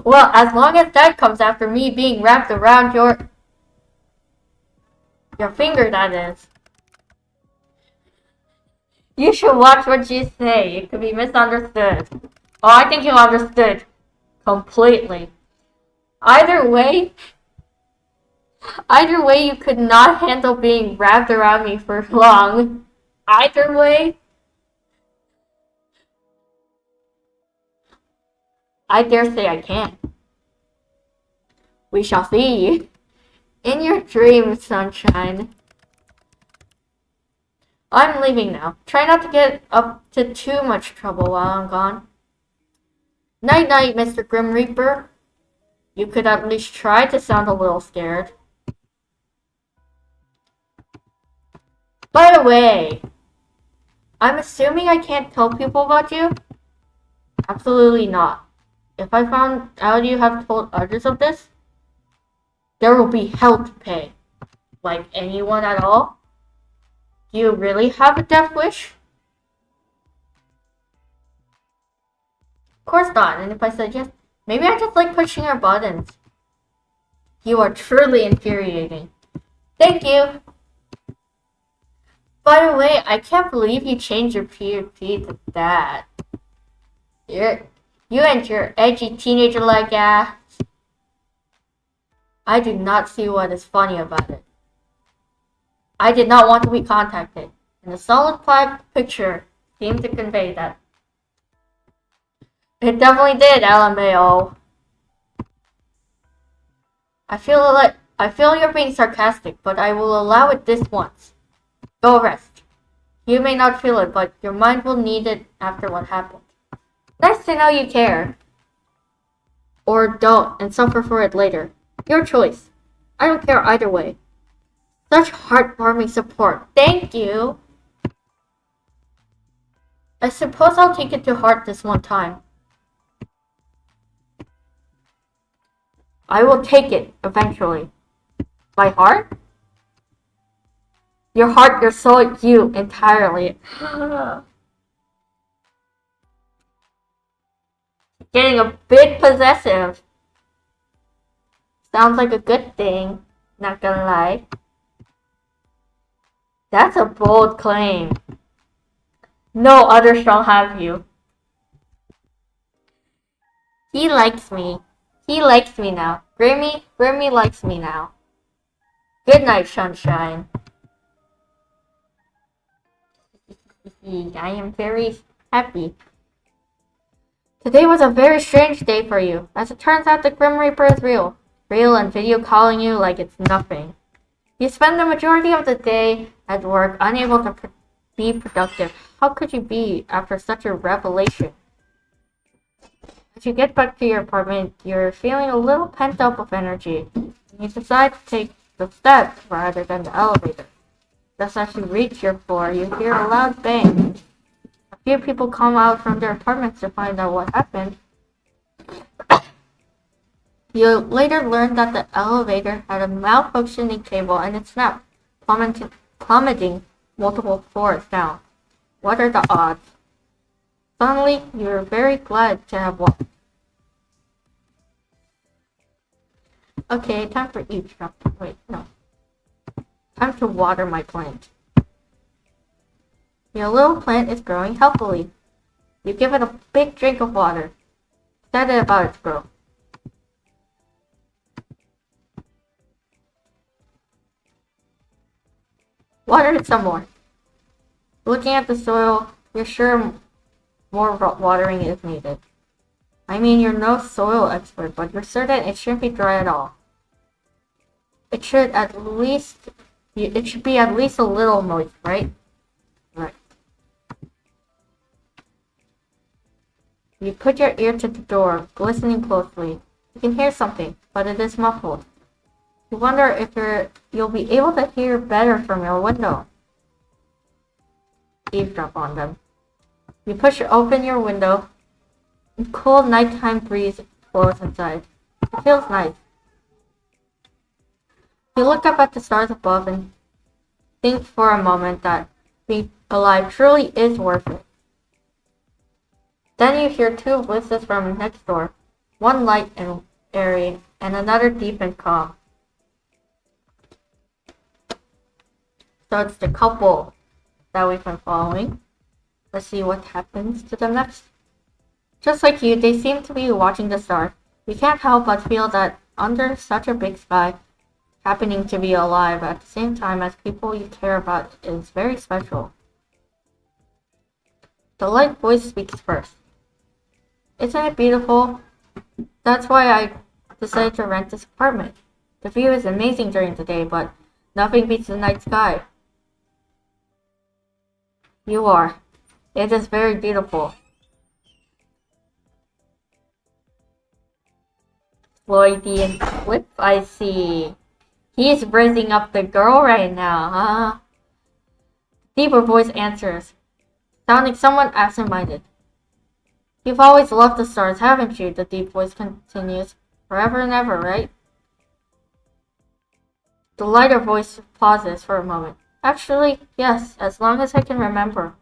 Well, as long as that comes after me being wrapped around your finger, that is. You should watch what you say. It could be misunderstood. Oh, I think you understood completely. Either way, either way, you could not handle being wrapped around me for long. Either way, I dare say I can. We shall see. In your dreams, sunshine. I'm leaving now. Try not to get up to too much trouble while I'm gone. Night night, Mr. Grim Reaper. You could at least try to sound a little scared. By the way, I'm assuming I can't tell people about you? Absolutely not. If I found out you have told others of this, there will be hell to pay. Like anyone at all? Do you really have a death wish? Of course not, and if I said yes, maybe I just like pushing your buttons. You are truly infuriating. Thank you! By the way, I can't believe you changed your PvP to that. You and your edgy teenager-like ass. I do not see what is funny about it. I did not want to be contacted, and the solid black picture seemed to convey that. It definitely did, LMAO. I feel you're being sarcastic, but I will allow it this once. Go rest. You may not feel it, but your mind will need it after what happened. Nice to know you care. Or don't, and suffer for it later. Your choice. I don't care either way. Such heartwarming support. Thank you. I suppose I'll take it to heart this one time. I will take it, eventually. By heart? Your heart, your soul, you, entirely. Getting a bit possessive. Sounds like a good thing, not gonna lie. That's a bold claim. No other shall have you. He likes me. He likes me now. Grimmy likes me now. Good night, sunshine. I am very happy. Today was a very strange day for you. As it turns out, the Grim Reaper is real. Real and video calling you like it's nothing. You spend the majority of the day at work, unable to be productive. How could you be after such a revelation? As you get back to your apartment, you're feeling a little pent up of energy. You decide to take the steps rather than the elevator. Just as you reach your floor, you hear a loud bang. A few people come out from their apartments to find out what happened. You later learn that the elevator had a malfunctioning cable and it snapped, plummeting multiple floors down. What are the odds? Suddenly, you're very glad to have walked. Okay, time for eavesdrop. Wait, no. Time to water my plant. Your little plant is growing healthily. You give it a big drink of water. Excited about its growth. Water it some more. Looking at the soil, you're sure more watering is needed. I mean, you're no soil expert, but you're certain it shouldn't be dry at all. It should be at least a little moist, right? Right. You put your ear to the door, listening closely. You can hear something, but it is muffled. You wonder if you'll be able to hear better from your window. Eavesdrop on them. You push open your window. A cool nighttime breeze blows inside. It feels nice. You look up at the stars above and think for a moment that being alive truly is worth it. Then you hear two voices from next door. one light and airy, and another deep and calm. So it's the couple that we've been following. Let's see what happens to them next. Just like you, they seem to be watching the stars. We can't help but feel that under such a big sky, happening to be alive at the same time as people you care about is very special. The light voice speaks first. Isn't it beautiful? That's why I decided to rent this apartment. The view is amazing during the day, but nothing beats the night sky. You are. It is very beautiful. Floydian flip, I see. He's raising up the girl right now, huh? Deeper voice answers, sounding somewhat absent-minded. You've always loved the stars, haven't you? The deep voice continues. Forever and ever, right? The lighter voice pauses for a moment. Actually, yes, as long as I can remember.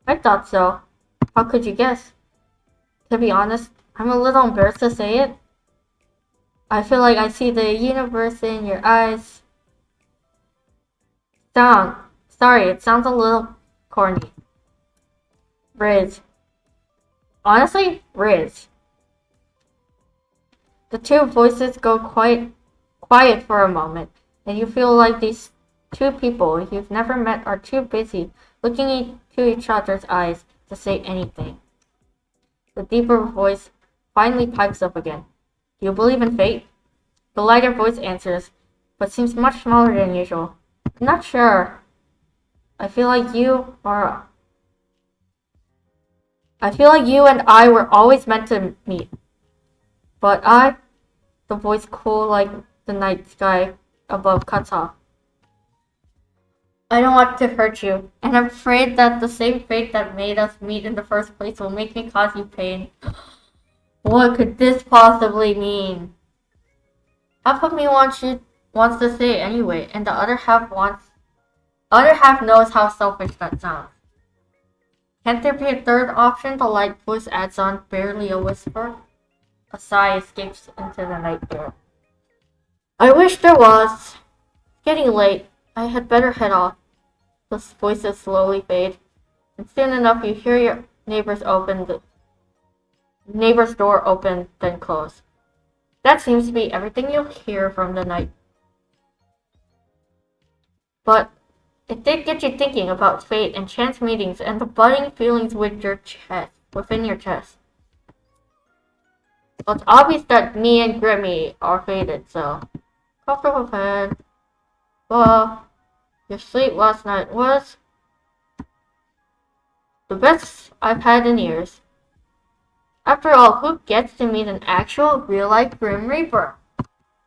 I thought so. How could you guess? To be honest, I'm a little embarrassed to say it. I feel like I see the universe in your eyes. Sorry, it sounds a little corny. Riz. Honestly, Riz. The two voices go quite quiet for a moment, and you feel like these two people you've never met are too busy looking into each other's eyes to say anything. The deeper voice finally pipes up again. Do you believe in fate? The lighter voice answers, but seems much smaller than usual. I'm not sure. I feel like you and I were always meant to meet. But the voice cool like the night sky above cuts off. I don't want to hurt you, and I'm afraid that the same fate that made us meet in the first place will make me cause you pain. What could this possibly mean? Half of me wants to say it anyway, and the other half knows how selfish that sounds. Can't there be a third option? The light voice adds on, barely a whisper. A sigh escapes into the night air. I wish there was. It's getting late. I had better head off. The voices slowly fade, and soon enough you hear your neighbor's door open, then close. That seems to be everything you'll hear from the night. But it did get you thinking about fate and chance meetings and the budding feelings within your chest. Well, it's obvious that me and Grimmy are fated, so comfortable bed. Well, your sleep last night was the best I've had in years. After all, who gets to meet an actual, real-life Grim Reaper?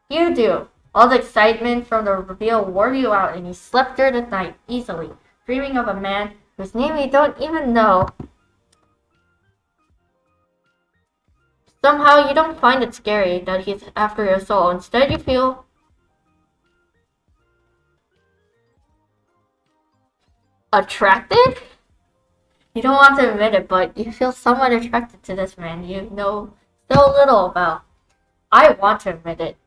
You do. All the excitement from the reveal wore you out and you slept through the night easily, dreaming of a man whose name you don't even know. Somehow you don't find it scary that he's after your soul. Instead you feel attracted? You don't want to admit it, but you feel somewhat attracted to this man you know so little about. I want to admit it.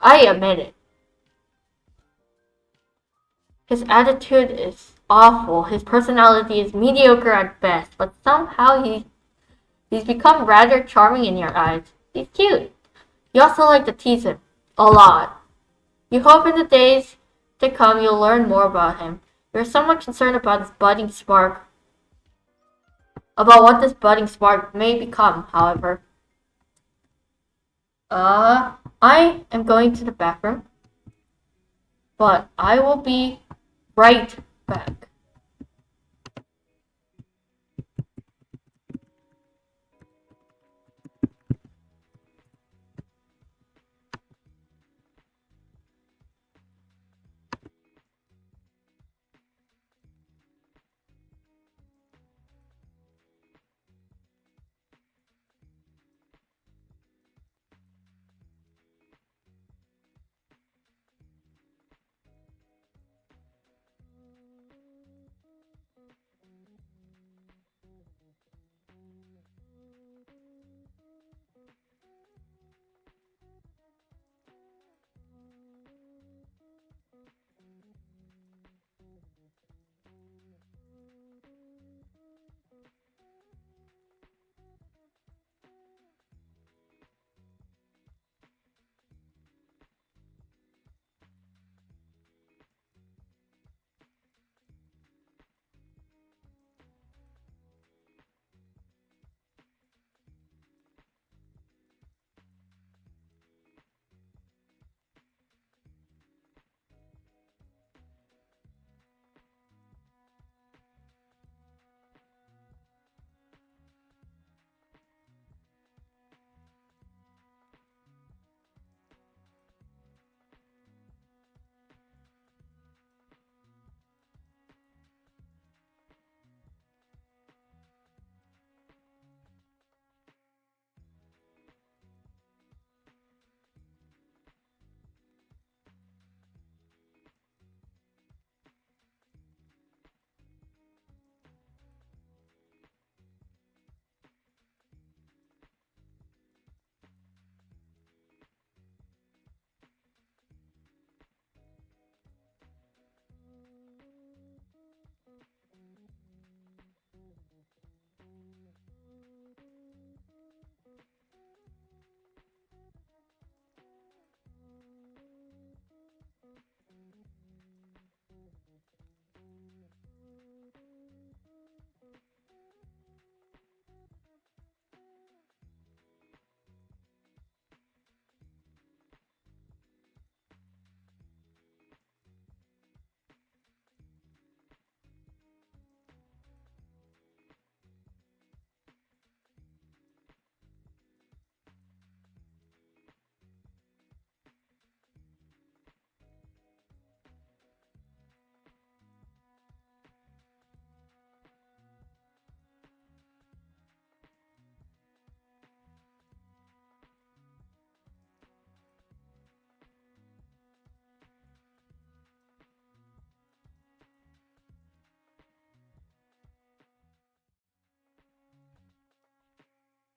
I admit it. His attitude is awful. His personality is mediocre at best, but somehow he's become rather charming in your eyes. He's cute. You also like to tease him. A lot. You hope in the days to come you'll learn more about him. You're somewhat concerned about what this budding spark may become, however. I am going to the bathroom, but I will be right back.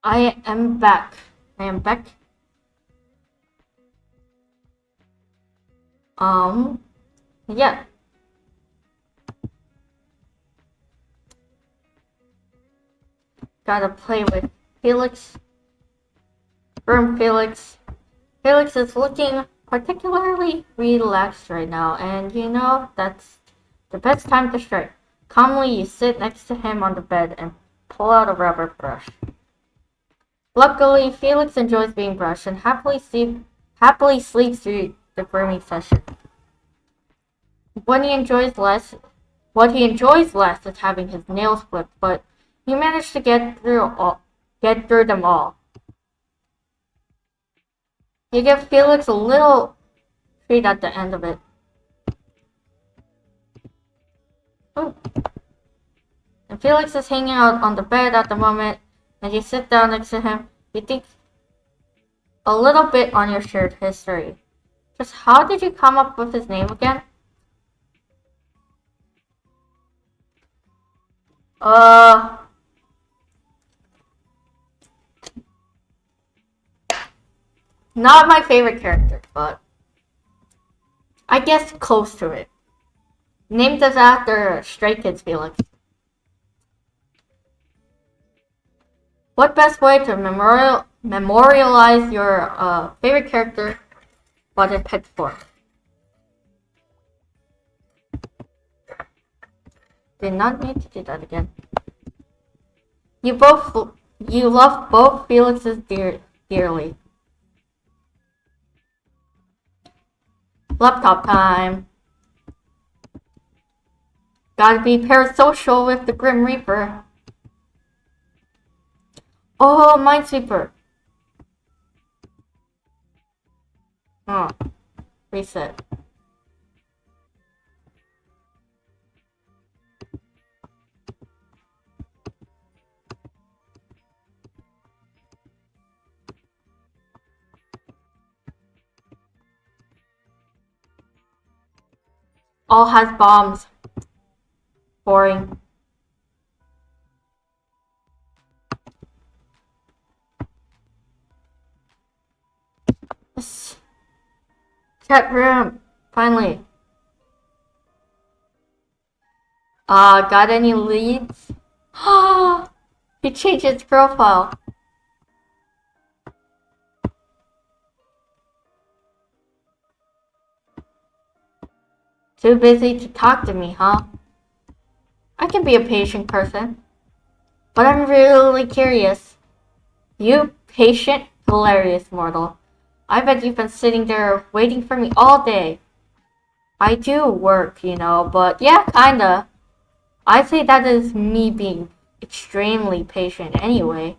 I am back. I am back. Yeah. Gotta play with Felix. From Felix. Felix is looking particularly relaxed right now, and you know that's the best time to strike. Calmly, you sit next to him on the bed and pull out a rubber brush. Luckily, Felix enjoys being brushed and happily sleeps through the grooming session. What he enjoys less is having his nails clipped, but he managed to get through them all. You give Felix a little treat at the end of it. Ooh. And Felix is hanging out on the bed at the moment, and you sit down next to him. You think a little bit on your shared history. Just how did you come up with his name again? Not my favorite character, but I guess close to it. Named us after Stray Kids Felix. What best way to memorialize your favorite character but in pet form? Did not need to do that again. You love both Felixes dearly. Laptop time. Gotta be parasocial with the Grim Reaper. Oh, Minesweeper. Oh, reset. All has bombs. Boring. Yes. Chat room. Finally. Got any leads? He changed his profile. Too busy to talk to me, huh? I can be a patient person. But I'm really curious. You patient, hilarious mortal. I bet you've been sitting there waiting for me all day. I do work, you know, but yeah, kinda. I'd say that is me being extremely patient anyway.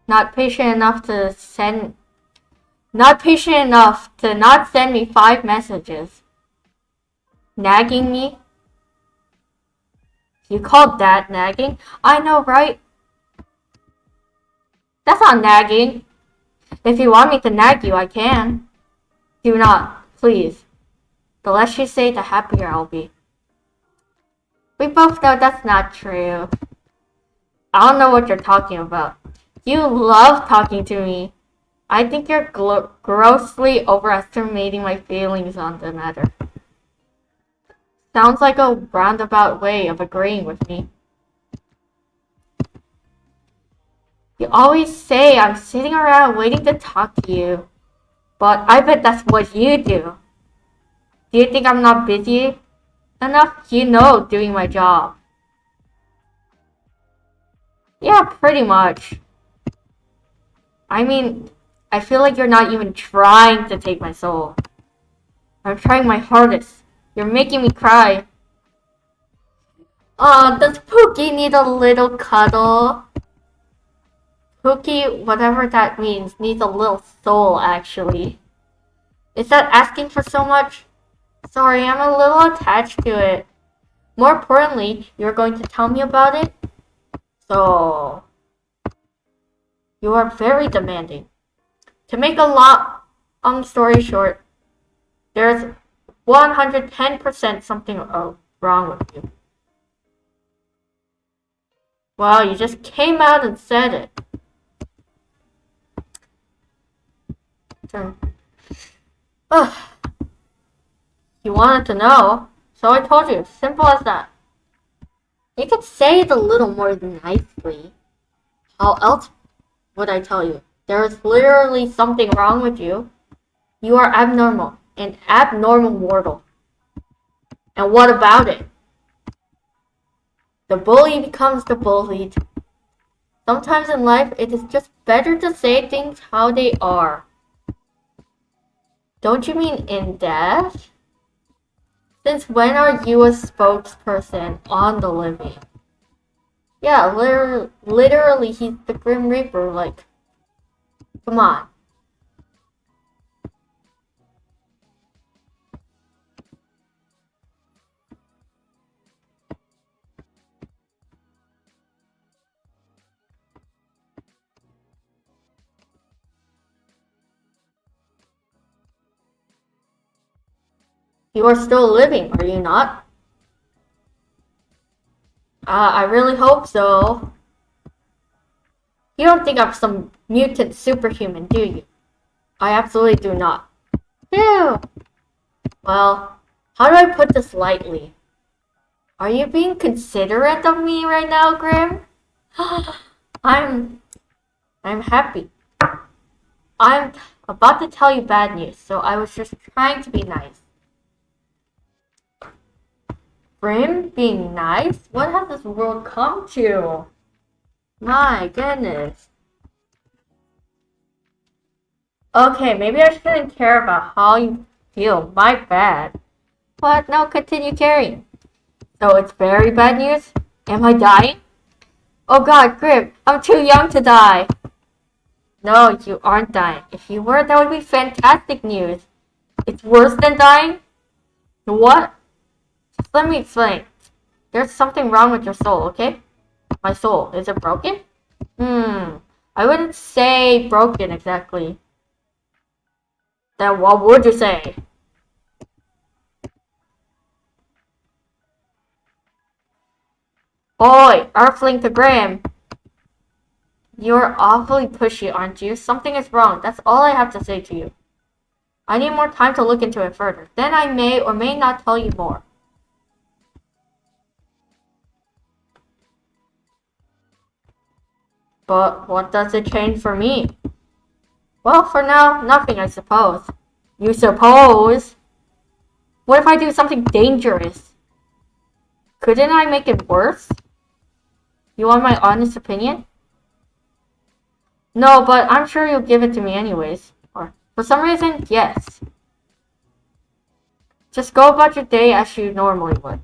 Not patient enough to not send me 5 messages. Nagging me? You call that nagging? I know, right? That's not nagging. If you want me to nag you, I can. Do not, please. The less you say, the happier I'll be. We both know that's not true. I don't know what you're talking about. You love talking to me. I think you're grossly overestimating my feelings on the matter. Sounds like a roundabout way of agreeing with me. You always say I'm sitting around waiting to talk to you. But I bet that's what you do. Do you think I'm not busy enough? You know, doing my job. Yeah, pretty much. I mean, I feel like you're not even trying to take my soul. I'm trying my hardest. You're making me cry. Does Pookie need a little cuddle? Pookie, whatever that means, needs a little soul, actually. Is that asking for so much? Sorry, I'm a little attached to it. More importantly, you're going to tell me about it? So... You are very demanding. To make a long story short, there's 110% something wrong with you. Well, you just came out and said it. turn. Ugh. You wanted to know, so I told you. Simple as that. You could say it a little more nicely. How else would I tell you? There is literally something wrong with you. You are abnormal. An abnormal mortal. And what about it? The bully becomes the bullied. Sometimes in life, it is just better to say things how they are. Don't you mean in death? Since when are you a spokesperson on the living? Yeah, literally, he's the Grim Reaper, like, come on. You are still living, are you not? I really hope so. You don't think I'm some mutant superhuman, do you? I absolutely do not. Ew. Well, how do I put this lightly? Are you being considerate of me right now, Grim? I'm happy. I'm about to tell you bad news, so I was just trying to be nice. Grim being nice? What has this world come to? My goodness. Okay, maybe I shouldn't care about how you feel. My bad. But no, continue caring. So it's very bad news? Am I dying? Oh god, Grim, I'm too young to die. No, you aren't dying. If you were, that would be fantastic news. It's worse than dying? What? Just let me explain. There's something wrong with your soul, okay? My soul, is it broken? I wouldn't say broken exactly. Then what would you say? Oi, Earthling to Graham. You're awfully pushy, aren't you? Something is wrong. That's all I have to say to you. I need more time to look into it further. Then I may or may not tell you more. But what does it change for me? Well, for now, nothing, I suppose. You suppose? What if I do something dangerous? Couldn't I make it worse? You want my honest opinion? No, but I'm sure you'll give it to me anyways. Or, for some reason, yes. Just go about your day as you normally would.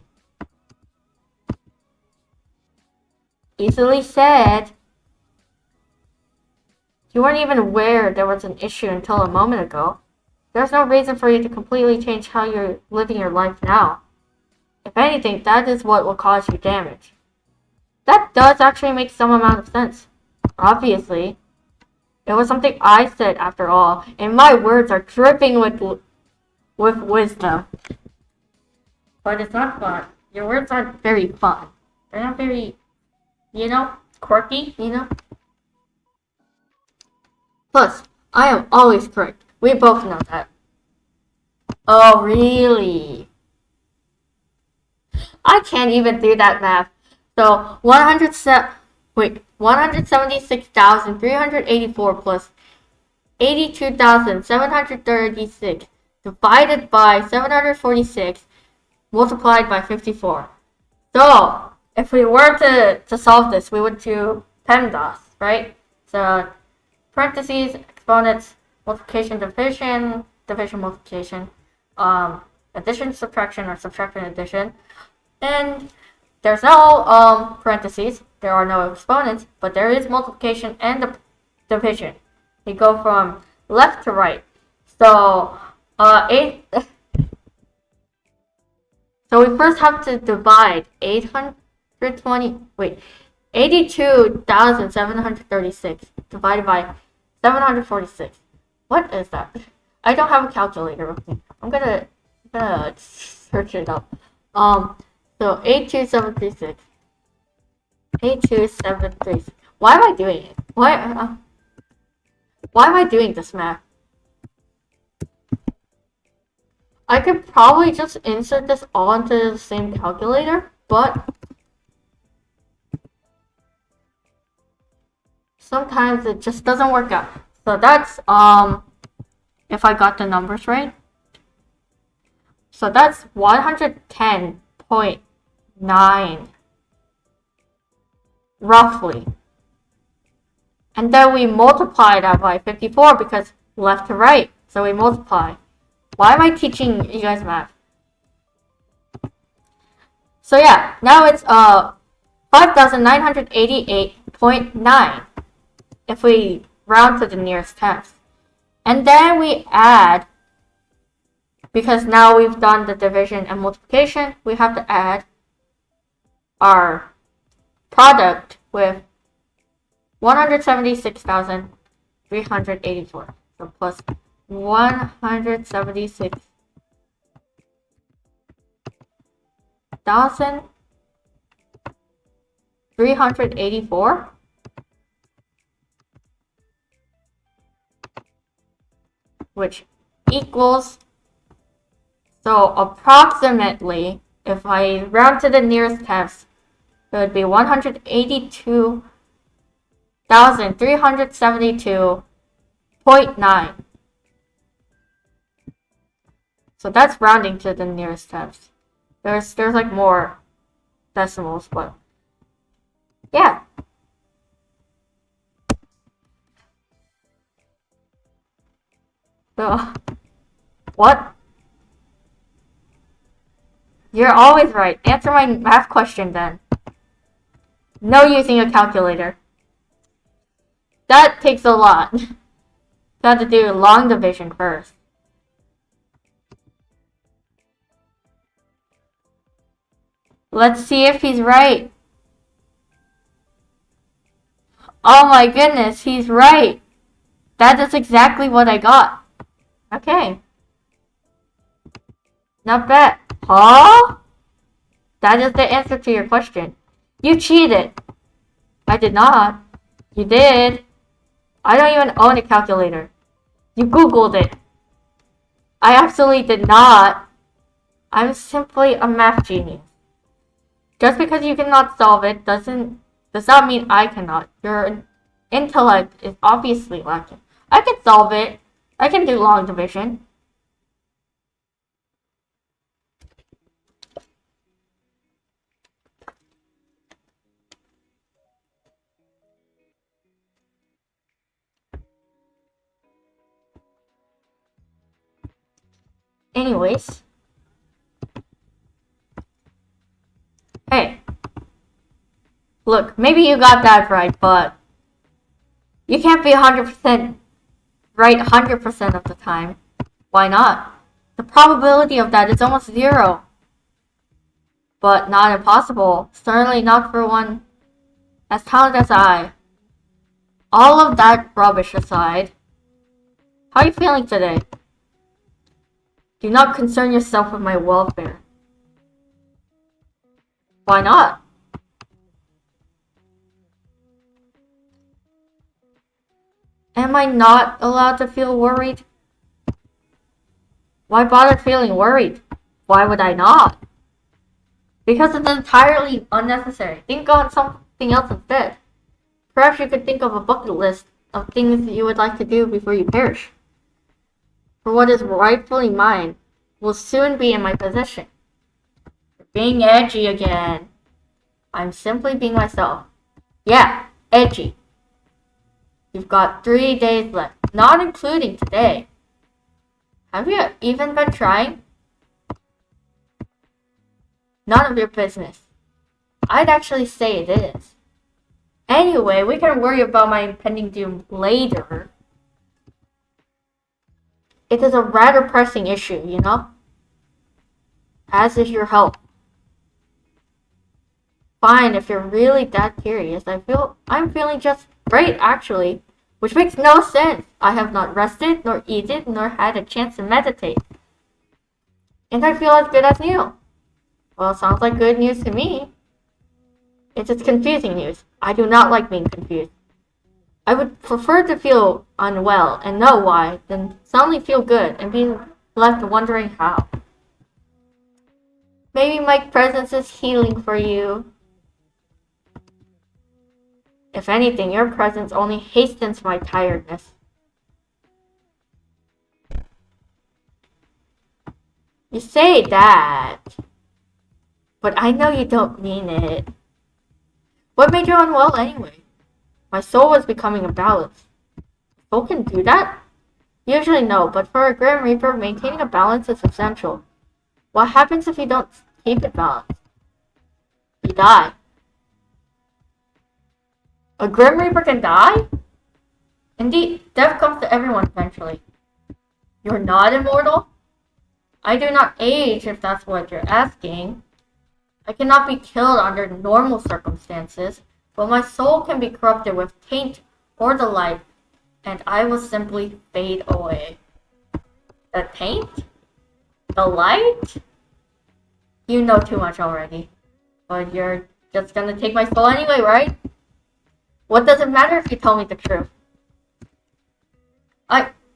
Easily said. You weren't even aware there was an issue until a moment ago. There's no reason for you to completely change how you're living your life now. If anything, that is what will cause you damage. That does actually make some amount of sense. Obviously. It was something I said after all, and my words are dripping with wisdom. But it's not fun. Your words aren't very fun. They're not very, quirky, Plus, I am always correct. We both know that. Oh, really? I can't even do that math. So, 176,384 plus 82,736 divided by 746 multiplied by 54. So, if we were to solve this, we would do PEMDAS, right? So, parentheses, exponents, multiplication, division, multiplication, addition, subtraction, or subtraction, addition. And there's no parentheses, there are no exponents, but there is multiplication and division. We go from left to right. So, so we first have to divide 82,736 divided by 746. What is that? I don't have a calculator with me. I'm gonna search it up. So 82736. 82736. Why am I doing it? Why am I doing this math? I could probably just insert this all into the same calculator, but sometimes it just doesn't work out. So that's, if I got the numbers right. So that's 110.9, roughly. And then we multiply that by 54 because left to right. So we multiply. Why am I teaching you guys math? So yeah, now it's 5,988.9 if we round to the nearest tenth. And then we add, because now we've done the division and multiplication, we have to add our product with 176,384. So plus 176,384, which equals, so approximately, if I round to the nearest tenth, it would be 182,372.9. So that's rounding to the nearest tenth. There's like more decimals, but yeah. So, what? You're always right. Answer my math question then. No using a calculator. That takes a lot. You have to do long division first. Let's see if he's right. Oh my goodness, he's right. That is exactly what I got. Okay. Not bad. Huh? That is the answer to your question. You cheated. I did not. You did. I don't even own a calculator. You Googled it. I absolutely did not. I'm simply a math genius. Just because you cannot solve it does not mean I cannot. Your intellect is obviously lacking. I can solve it. I can do long division. Anyways. Hey. Look, maybe you got that right, but you can't be 100% right 100% of the time. Why not? The probability of that is almost zero. But not impossible. Certainly not for one as talented as I. All of that rubbish aside, how are you feeling today? Do not concern yourself with my welfare. Why not? Am I not allowed to feel worried? Why bother feeling worried? Why would I not? Because it's entirely unnecessary. Think on something else instead. Perhaps you could think of a bucket list of things that you would like to do before you perish. For what is rightfully mine will soon be in my possession. You're being edgy again. I'm simply being myself. Yeah, edgy. You've got 3 days left, not including today. Have you even been trying? None of your business. I'd actually say it is. Anyway, we can worry about my impending doom later. It is a rather pressing issue, you know? As is your health. Fine, if you're really that curious, I'm feeling just great, actually. Which makes no sense. I have not rested, nor eaten, nor had a chance to meditate. And I feel as good as new. Well, sounds like good news to me. It's just confusing news. I do not like being confused. I would prefer to feel unwell and know why than suddenly feel good and be left wondering how. Maybe my presence is healing for you. If anything, your presence only hastens my tiredness. You say that, but I know you don't mean it. What made you unwell anyway? My soul was becoming imbalanced. Soul can do that? Usually no, but for a Grim Reaper, maintaining a balance is essential. What happens if you don't keep it balanced? You die. A Grim Reaper can die? Indeed, death comes to everyone eventually. You're not immortal? I do not age, if that's what you're asking. I cannot be killed under normal circumstances, but my soul can be corrupted with taint or the light, and I will simply fade away. The taint? The light? You know too much already. But you're just gonna take my soul anyway, right? What does it matter if you tell me the truth?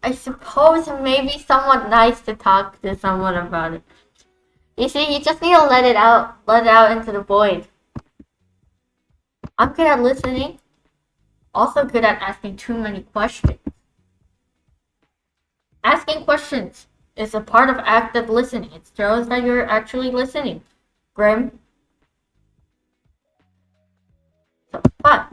I suppose it may be somewhat nice to talk to someone about it. You see, you just need to let it out into the void. I'm good at listening, also good at asking too many questions. Asking questions is a part of active listening. It shows that you're actually listening. Grim. So, but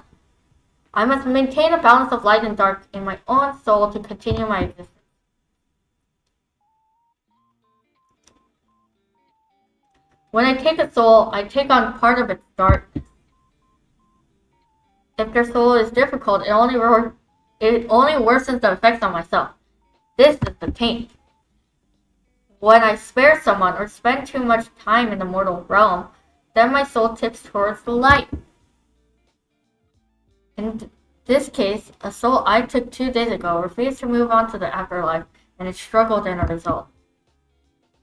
I must maintain a balance of light and dark in my own soul to continue my existence. When I take a soul, I take on part of its darkness. If their soul is difficult, it only worsens the effects on myself. This is the taint. When I spare someone or spend too much time in the mortal realm, then my soul tips towards the light. In this case, a soul I took 2 days ago refused to move on to the afterlife, and it struggled in a result.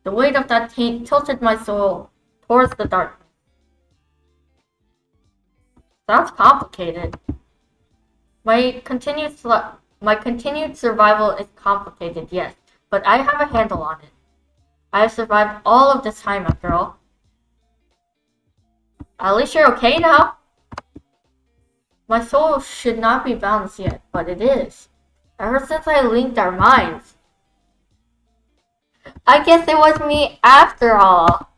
The weight of that taint tilted my soul towards the darkness. Sounds complicated. My continued survival is complicated, yes, but I have a handle on it. I have survived all of this time, after all. At least you're okay now. My soul should not be balanced yet, but it is. Ever since I linked our minds. I guess it was me after all.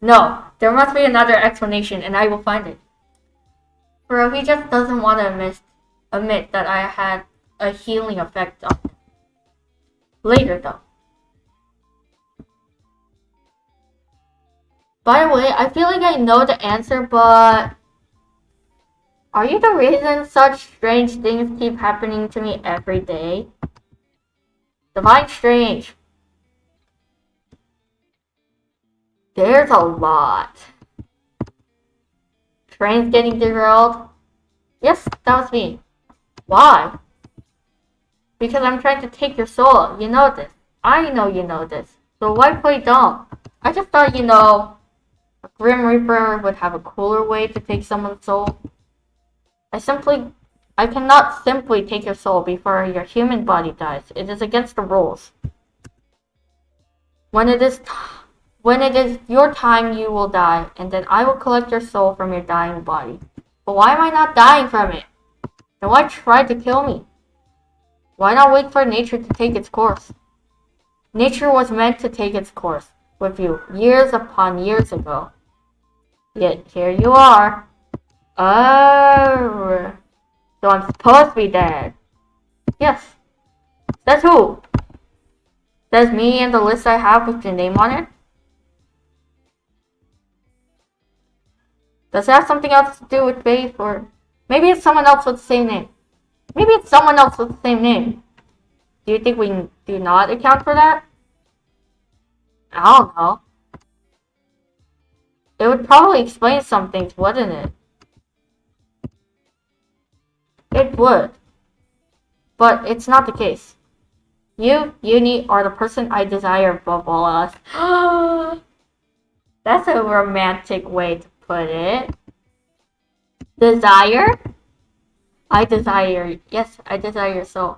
No, there must be another explanation, and I will find it. Bro, he just doesn't want to admit that I had a healing effect on him. Later, though. By the way, I feel like I know the answer, but are you the reason such strange things keep happening to me every day? Divine strange. There's a lot. Trains getting derailed? Yes, that was me. Why? Because I'm trying to take your soul. You know this. I know you know this. So why play dumb? I just thought, a Grim Reaper would have a cooler way to take someone's soul. I cannot simply take your soul before your human body dies. It is against the rules. When it is your time, you will die, and then I will collect your soul from your dying body. But why am I not dying from it? Then why try to kill me? Why not wait for nature to take its course? Nature was meant to take its course with you years upon years ago. Yet here you are. Oh, so I'm supposed to be dead. Yes. Says who? Says me and the list I have with your name on it? Does it have something else to do with Faith, or maybe it's someone else with the same name? Maybe it's someone else with the same name. Do you think we do not account for that? I don't know. It would probably explain some things, wouldn't it? It would. But it's not the case. You, Uni, are the person I desire above all else. That's a romantic way to put it. Desire? Yes, I desire your soul.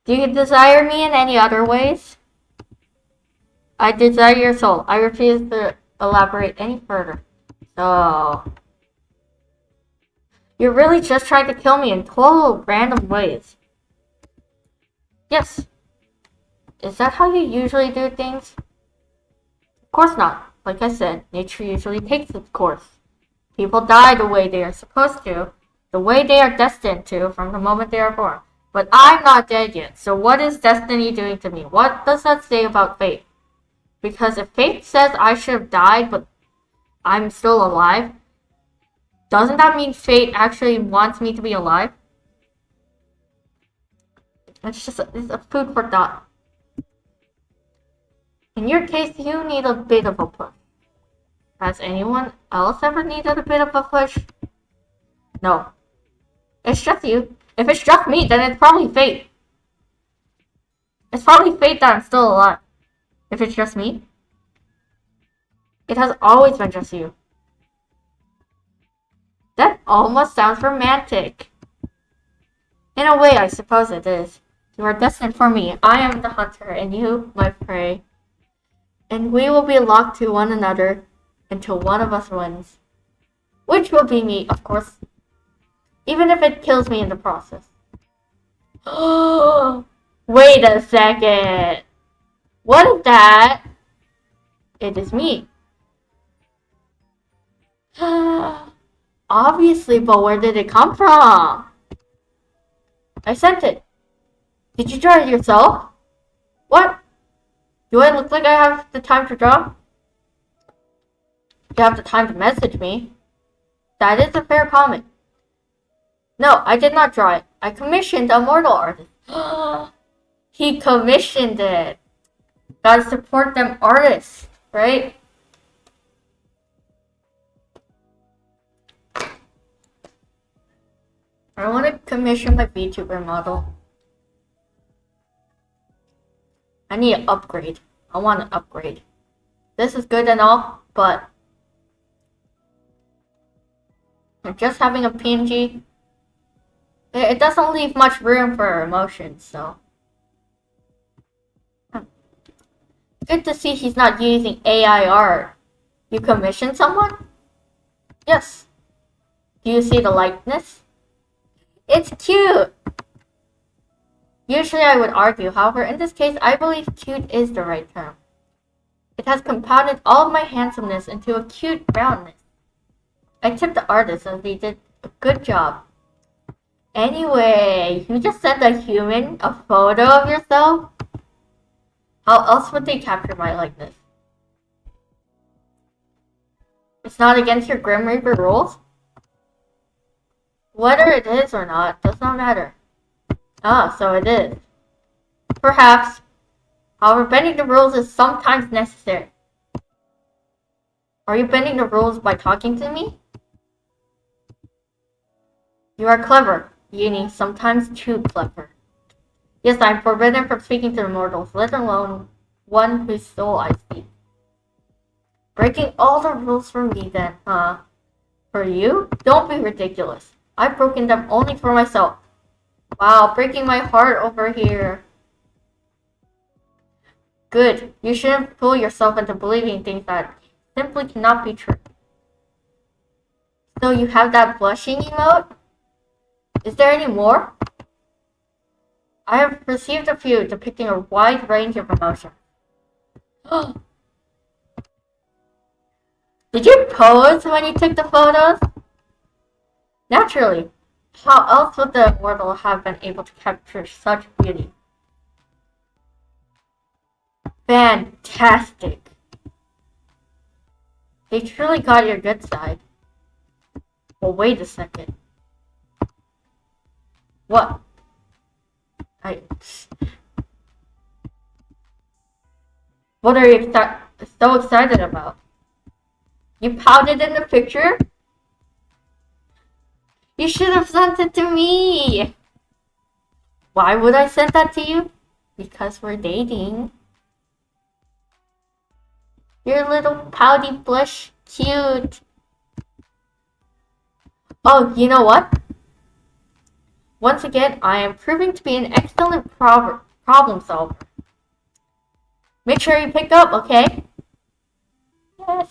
Do you desire me in any other ways? I desire your soul. I refuse to elaborate any further. So... You're really just trying to kill me in total random ways. Yes. Is that how you usually do things? Of course not. Like I said, nature usually takes its course. People die the way they are supposed to, the way they are destined to from the moment they are born. But I'm not dead yet, so what is destiny doing to me? What does that say about fate? Because if fate says I should have died, but I'm still alive, doesn't that mean fate actually wants me to be alive? It's a food for thought. In your case, you need a bit of a push. Has anyone else ever needed a bit of a push? No. It's just you. If it's just me, then it's probably fate. It's probably fate that I'm still alive. If it's just me. It has always been just you. That almost sounds romantic. In a way, I suppose it is. You are destined for me. I am the hunter, and you, my prey. And we will be locked to one another until one of us wins. Which will be me, of course. Even if it kills me in the process. Wait a second. What is that? It is me. Obviously, but where did it come from? I sent it. Did you draw it yourself? What? Do I look like I have the time to draw? You have the time to message me. That is a fair comment. No, I did not draw it. I commissioned a mortal artist. He commissioned it. Gotta support them artists, right? I want to commission my VTuber model. I need an upgrade. I want an upgrade. This is good and all, but just having a PNG, it doesn't leave much room for emotions, so. Good to see he's not using AI art. You commissioned someone? Yes. Do you see the likeness? It's cute! Usually I would argue, however, in this case, I believe cute is the right term. It has compounded all of my handsomeness into a cute roundness. I tipped the artist as he did a good job. Anyway, you just sent a human a photo of yourself? How else would they capture my likeness? It's not against your Grim Reaper rules? Whether it is or not does not matter. Ah, so it is. Perhaps. However, bending the rules is sometimes necessary. Are you bending the rules by talking to me? You are clever, Uni, sometimes too clever. Yes, I am forbidden from speaking to the mortals, let alone one whose soul I speak. Breaking all the rules for me then, huh? For you? Don't be ridiculous. I've broken them only for myself. Wow, breaking my heart over here. Good. You shouldn't fool yourself into believing things that simply cannot be true. So you have that blushing emote? Is there any more? I have received a few depicting a wide range of emotions. Did you pose when you took the photos? Naturally. How else would the immortal have been able to capture such beauty? Fantastic. They truly got your good side. Well, wait a second. What? What are you so excited about? You pouted in the picture? You should have sent it to me! Why would I send that to you? Because we're dating. Your little pouty blush, cute. Oh, you know what? Once again, I am proving to be an excellent problem solver. Make sure you pick up, okay? Yes.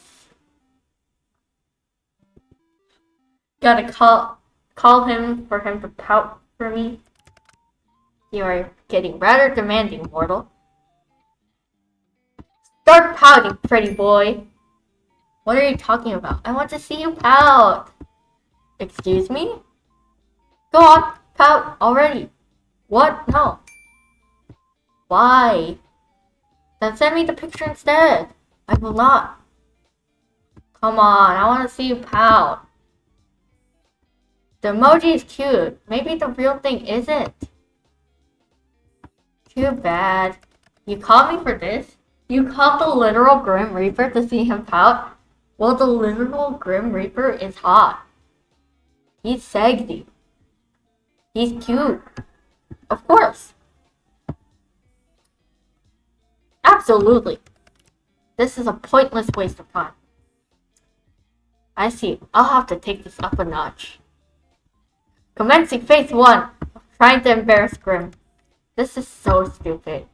Gotta call him for him to pout for me. You are getting rather demanding, mortal. Start pouting, pretty boy. What are you talking about? I want to see you pout. Excuse me? Go on, pout already. What? No. Why? Then send me the picture instead. I will not. Come on, I want to see you pout. The emoji is cute. Maybe the real thing isn't. Too bad. You called me for this? You called the literal Grim Reaper to see him pout? Well, the literal Grim Reaper is hot. He's sexy. He's cute. Of course. Absolutely. This is a pointless waste of time. I see. I'll have to take this up a notch. Commencing phase 1 of trying to embarrass Grim. This is so stupid.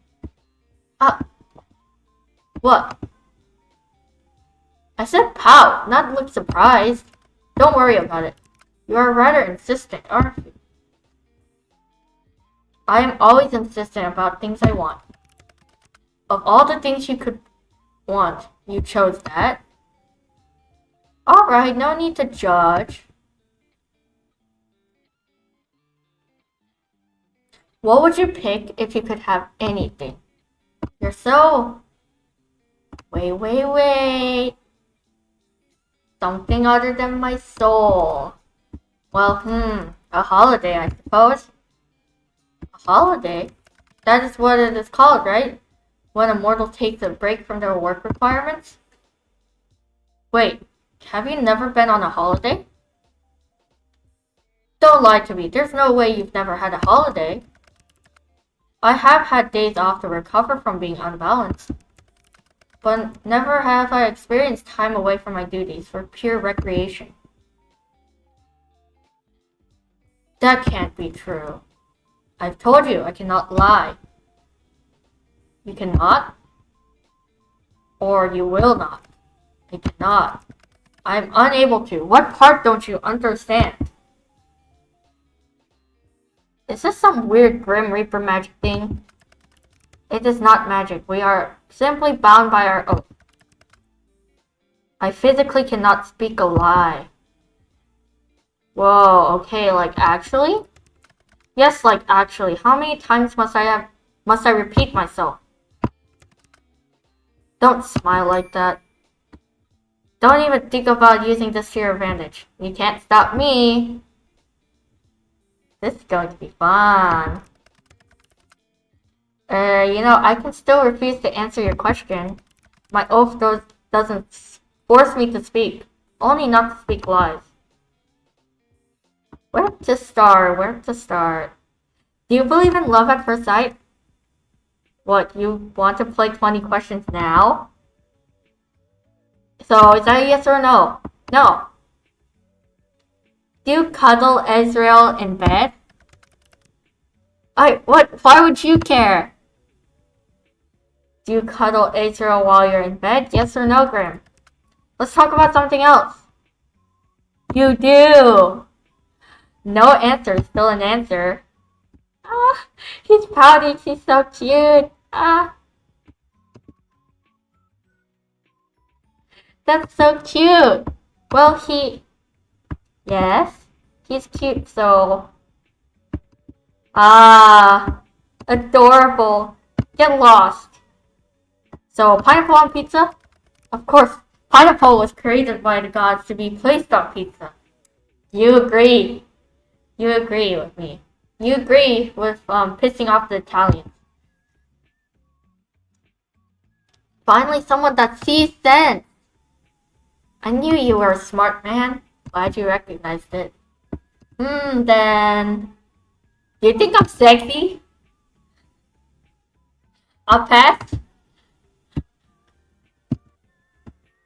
What? I said pout, not look surprised. Don't worry about it. You are rather insistent, aren't you? I am always insistent about things I want. Of all the things you could want, you chose that. Alright, no need to judge. What would you pick if you could have anything? You're so... Wait. Something other than my soul. Well, a holiday, I suppose. A holiday? That is what it is called, right? When a mortal takes a break from their work requirements? Wait, have you never been on a holiday? Don't lie to me, there's no way you've never had a holiday. I have had days off to recover from being unbalanced. But never have I experienced time away from my duties for pure recreation. That can't be true. I've told you I cannot lie. You cannot? Or you will not. I cannot. I'm unable to. What part don't you understand? Is this some weird Grim Reaper magic thing? It is not magic. We are simply bound by our oath. I physically cannot speak a lie. Whoa, okay, like actually? Yes, like actually. How many times must I repeat myself? Don't smile like that. Don't even think about using this to your advantage. You can't stop me. This is going to be fun. I can still refuse to answer your question. My oath doesn't force me to speak. Only not to speak lies. Where to start? Do you believe in love at first sight? What, you want to play 20 questions now? So, is that a yes or no? No. Do you cuddle Ezreal in bed? Why would you care? Do you cuddle Ezreal while you're in bed? Yes or no, Grim? Let's talk about something else. You do. No answer is still an answer. Ah, he's pouting. He's so cute. Ah. That's so cute. Well, yes, he's cute, so... Ah, adorable. Get lost. So, pineapple on pizza? Of course, pineapple was created by the gods to be placed on pizza. You agree. You agree with me. You agree with pissing off the Italians. Finally, someone that sees sense. I knew you were a smart man. Glad you recognized it. Then... Do you think I'm sexy? I'll pass.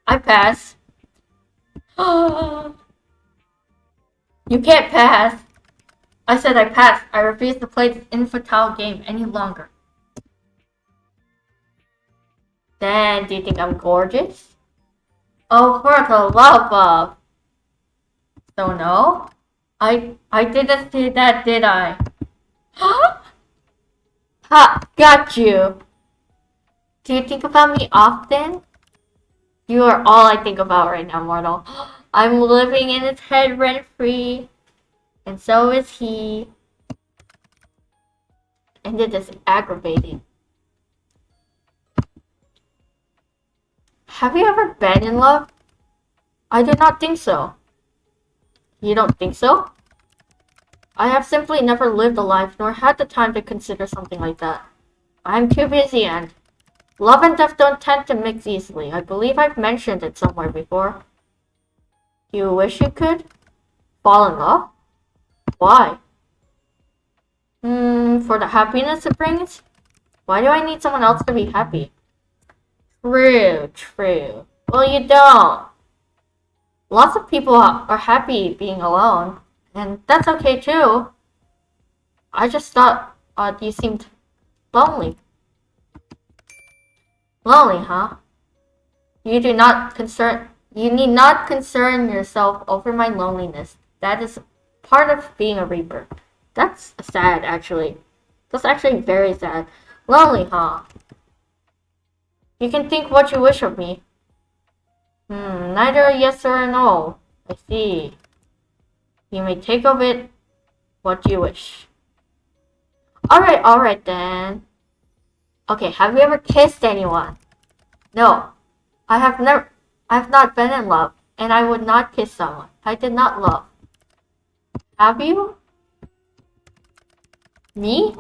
I pass. You can't pass. I said I pass. I refuse to play this infantile game any longer. Then, do you think I'm gorgeous? Oh, for the love of... So no? I didn't say that, did I? Ha! Got you! Do you think about me often? You are all I think about right now, mortal. I'm living in his head rent-free. And so is he. And it is aggravating. Have you ever been in love? I do not think so. You don't think so? I have simply never lived a life nor had the time to consider something like that. I'm too busy and love and death don't tend to mix easily. I believe I've mentioned it somewhere before. You wish you could? Fall in love? Why? For the happiness it brings? Why do I need someone else to be happy? True. Well, you don't. Lots of people are happy being alone, and that's okay too. I just thought you seemed lonely. Lonely, huh? You need not concern yourself over my loneliness. That is part of being a reaper. That's sad, actually. That's actually very sad. Lonely, huh? You can think what you wish of me. Neither a yes or a no. I see. You may take of it what you wish. Alright then. Okay, have you ever kissed anyone? No. I have not been in love, and I would not kiss someone I did not love. Have you? Me?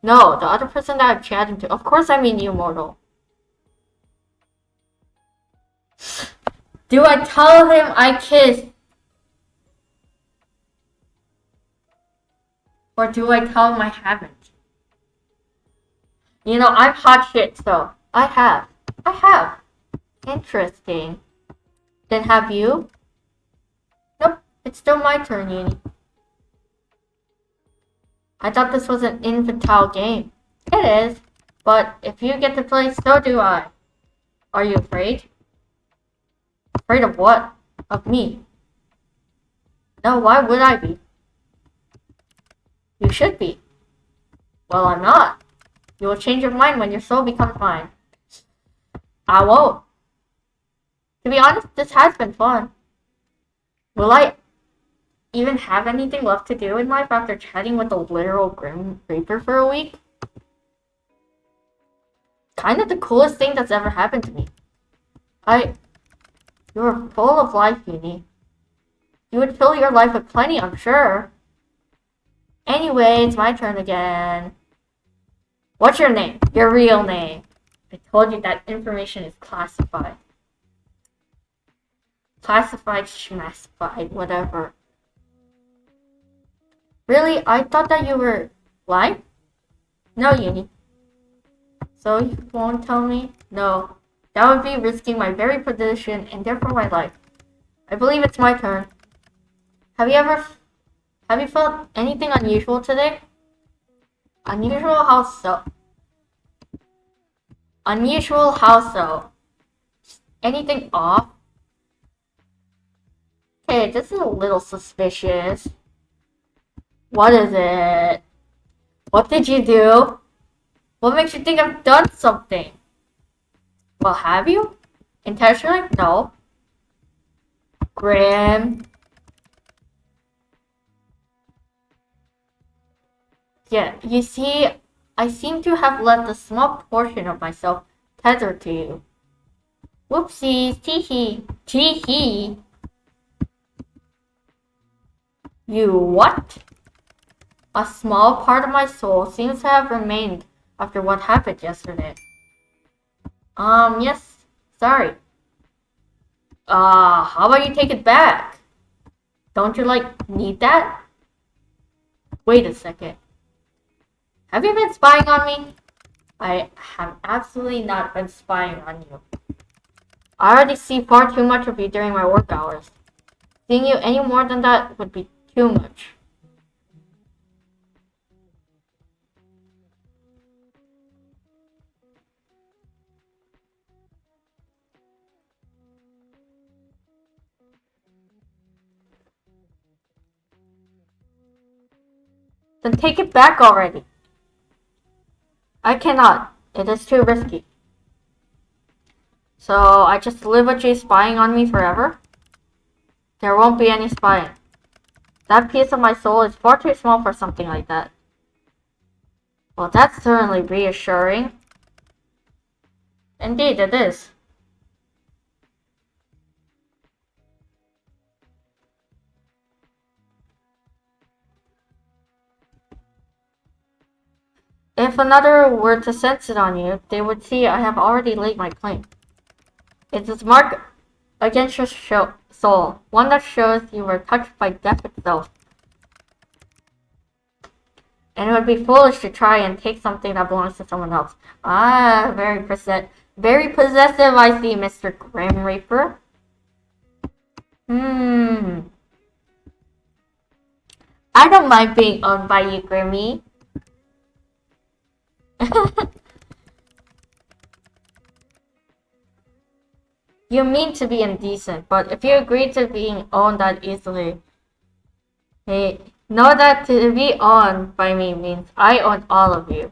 No, the other person that I'm chatting to. Of course I mean you, mortal. Do I tell him I kissed? Or do I tell him I haven't? You know, I'm hot shit, so I have. Interesting. Then have you? Nope, it's still my turn, Uni. I thought this was an infantile game. It is, but if you get to play, so do I. Are you afraid? Afraid of what? Of me? No, why would I be? You should be. Well, I'm not. You will change your mind when your soul becomes mine. I won't. To be honest, this has been fun. Will I even have anything left to do in life after chatting with the literal Grim Reaper for a week? Kind of the coolest thing that's ever happened to me. You're full of life, Uni. You would fill your life with plenty, I'm sure. Anyway, it's my turn again. What's your name? Your real name. I told you that information is classified. Classified, schmassified, whatever. Really? I thought that you were lying? No, Uni. So you won't tell me? No. That would be risking my very position and therefore my life. I believe it's my turn. Have you felt anything unusual today? Unusual how so? Unusual how so? Anything off? Hey, this is a little suspicious. What is it? What did you do? What makes you think I've done something? Well, have you? Intentionally? No. Grim. Yeah, you see, I seem to have left a small portion of myself tethered to you. Whoopsies, tee-hee, tee-hee. You what? A small part of my soul seems to have remained after what happened yesterday. Yes, sorry. How about you take it back? Don't you, need that? Wait a second. Have you been spying on me? I have absolutely not been spying on you. I already see far too much of you during my work hours. Seeing you any more than that would be too much. Then take it back already. I cannot. It is too risky. So I just live with you spying on me forever? There won't be any spying. That piece of my soul is far too small for something like that. Well, that's certainly reassuring. Indeed, it is. If another were to sense it on you, they would see I have already laid my claim. It's a mark against your soul, one that shows you were touched by death itself. And it would be foolish to try and take something that belongs to someone else. Ah, very possessive, I see, Mr. Grim Reaper. I don't mind being owned by you, Grimmy. You mean to be indecent, but if you agree to being owned that easily, hey, know that to be owned by me means I own all of you.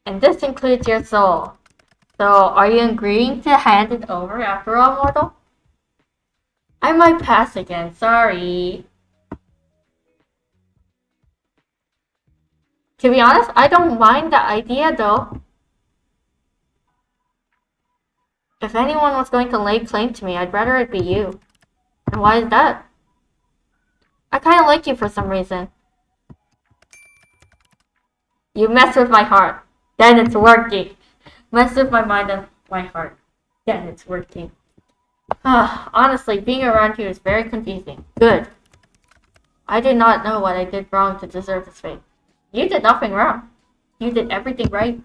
And this includes your soul. So, are you agreeing to hand it over after all, mortal? I might pass again, sorry. To be honest, I don't mind the idea though. If anyone was going to lay claim to me, I'd rather it be you. And why is that? I kinda like you for some reason. You mess with my heart. Then it's working. Mess with my mind and my heart. Then it's working. Honestly, being around you is very confusing. Good. I did not know what I did wrong to deserve this fate. You did nothing wrong. You did everything right.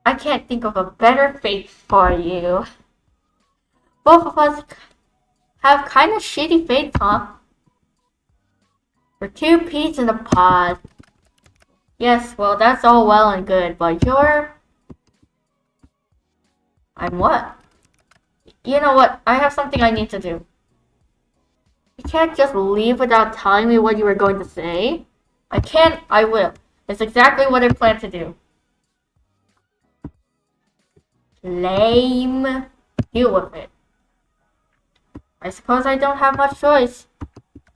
I can't think of a better fate for you. Both of us have kind of shitty fates, huh? We're two peas in a pod. Yes, well, that's all well and good, but I'm what? You know what? I have something I need to do. You can't just leave without telling me what you were going to say. I can't, I will. It's exactly what I plan to do. Lame. Deal with it. I suppose I don't have much choice.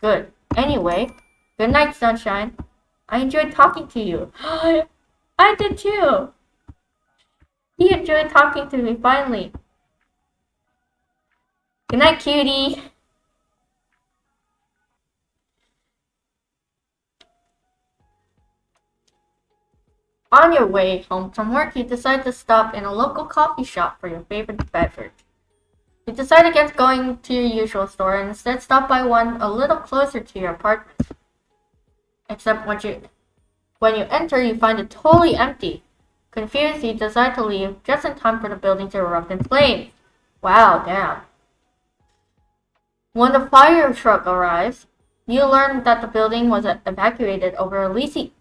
Good. Anyway, good night, sunshine. I enjoyed talking to you. I did too. He enjoyed talking to me, finally. Good night, cutie. On your way home from work, you decide to stop in a local coffee shop for your favorite beverage. You decide against going to your usual store and instead stop by one a little closer to your apartment. Except when you enter, you find it totally empty. Confused, you decide to leave just in time for the building to erupt in flames. Wow, damn. When the fire truck arrives, you learn that the building was evacuated over a leaky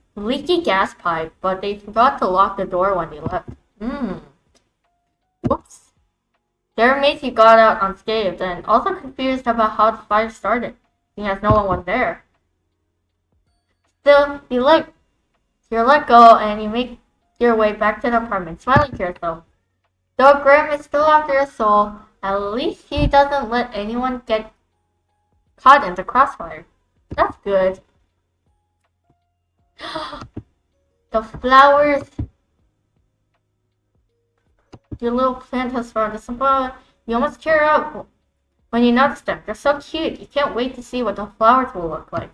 gas pipe, but they forgot to lock the door when you left. Whoops. They're amazed you got out unscathed and also confused about how the fire started, because no one was there. Still, you're let go and you make your way back to the apartment, smiling to yourself. Though Graham is still after his soul, at least he doesn't let anyone get caught in the crossfire. That's good. The flowers. Your little plant has found a symbol. You almost tear up when you notice them. They're so cute. You can't wait to see what the flowers will look like.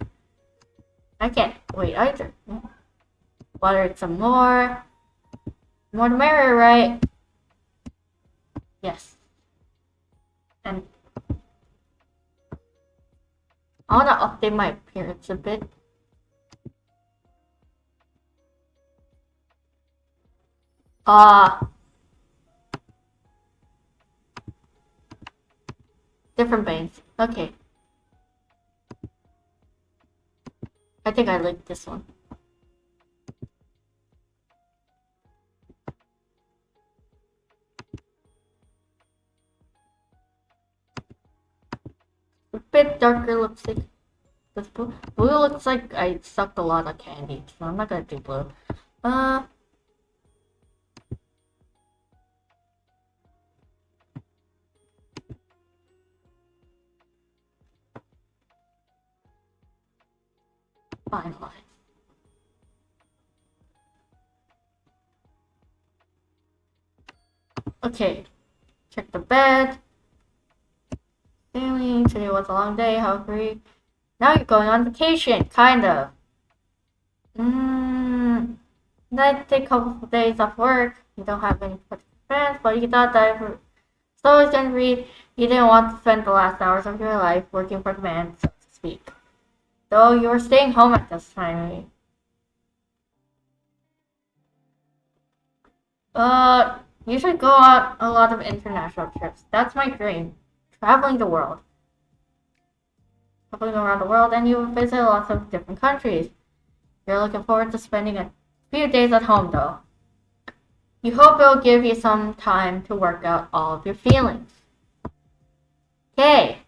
I can't wait either. Water it some more. More the merrier, right? Yes. And I want to update my appearance a bit. Different veins. Okay. I think I like this one. A bit darker lipstick. This blue looks like I sucked a lot of candy, so I'm not gonna do blue. Finally. Okay, check the bed. Family, today was a long day, how agree. Now you're going on vacation, kinda. Then take a couple of days off work. You don't have any plans, but you thought that if so it's gonna read, you didn't want to spend the last hours of your life working for the man, so to speak. Though you were staying home at this time. You should go on a lot of international trips. That's my dream. Traveling the world. Traveling around the world, and you will visit lots of different countries. You're looking forward to spending a few days at home, though. You hope it'll give you some time to work out all of your feelings. Okay.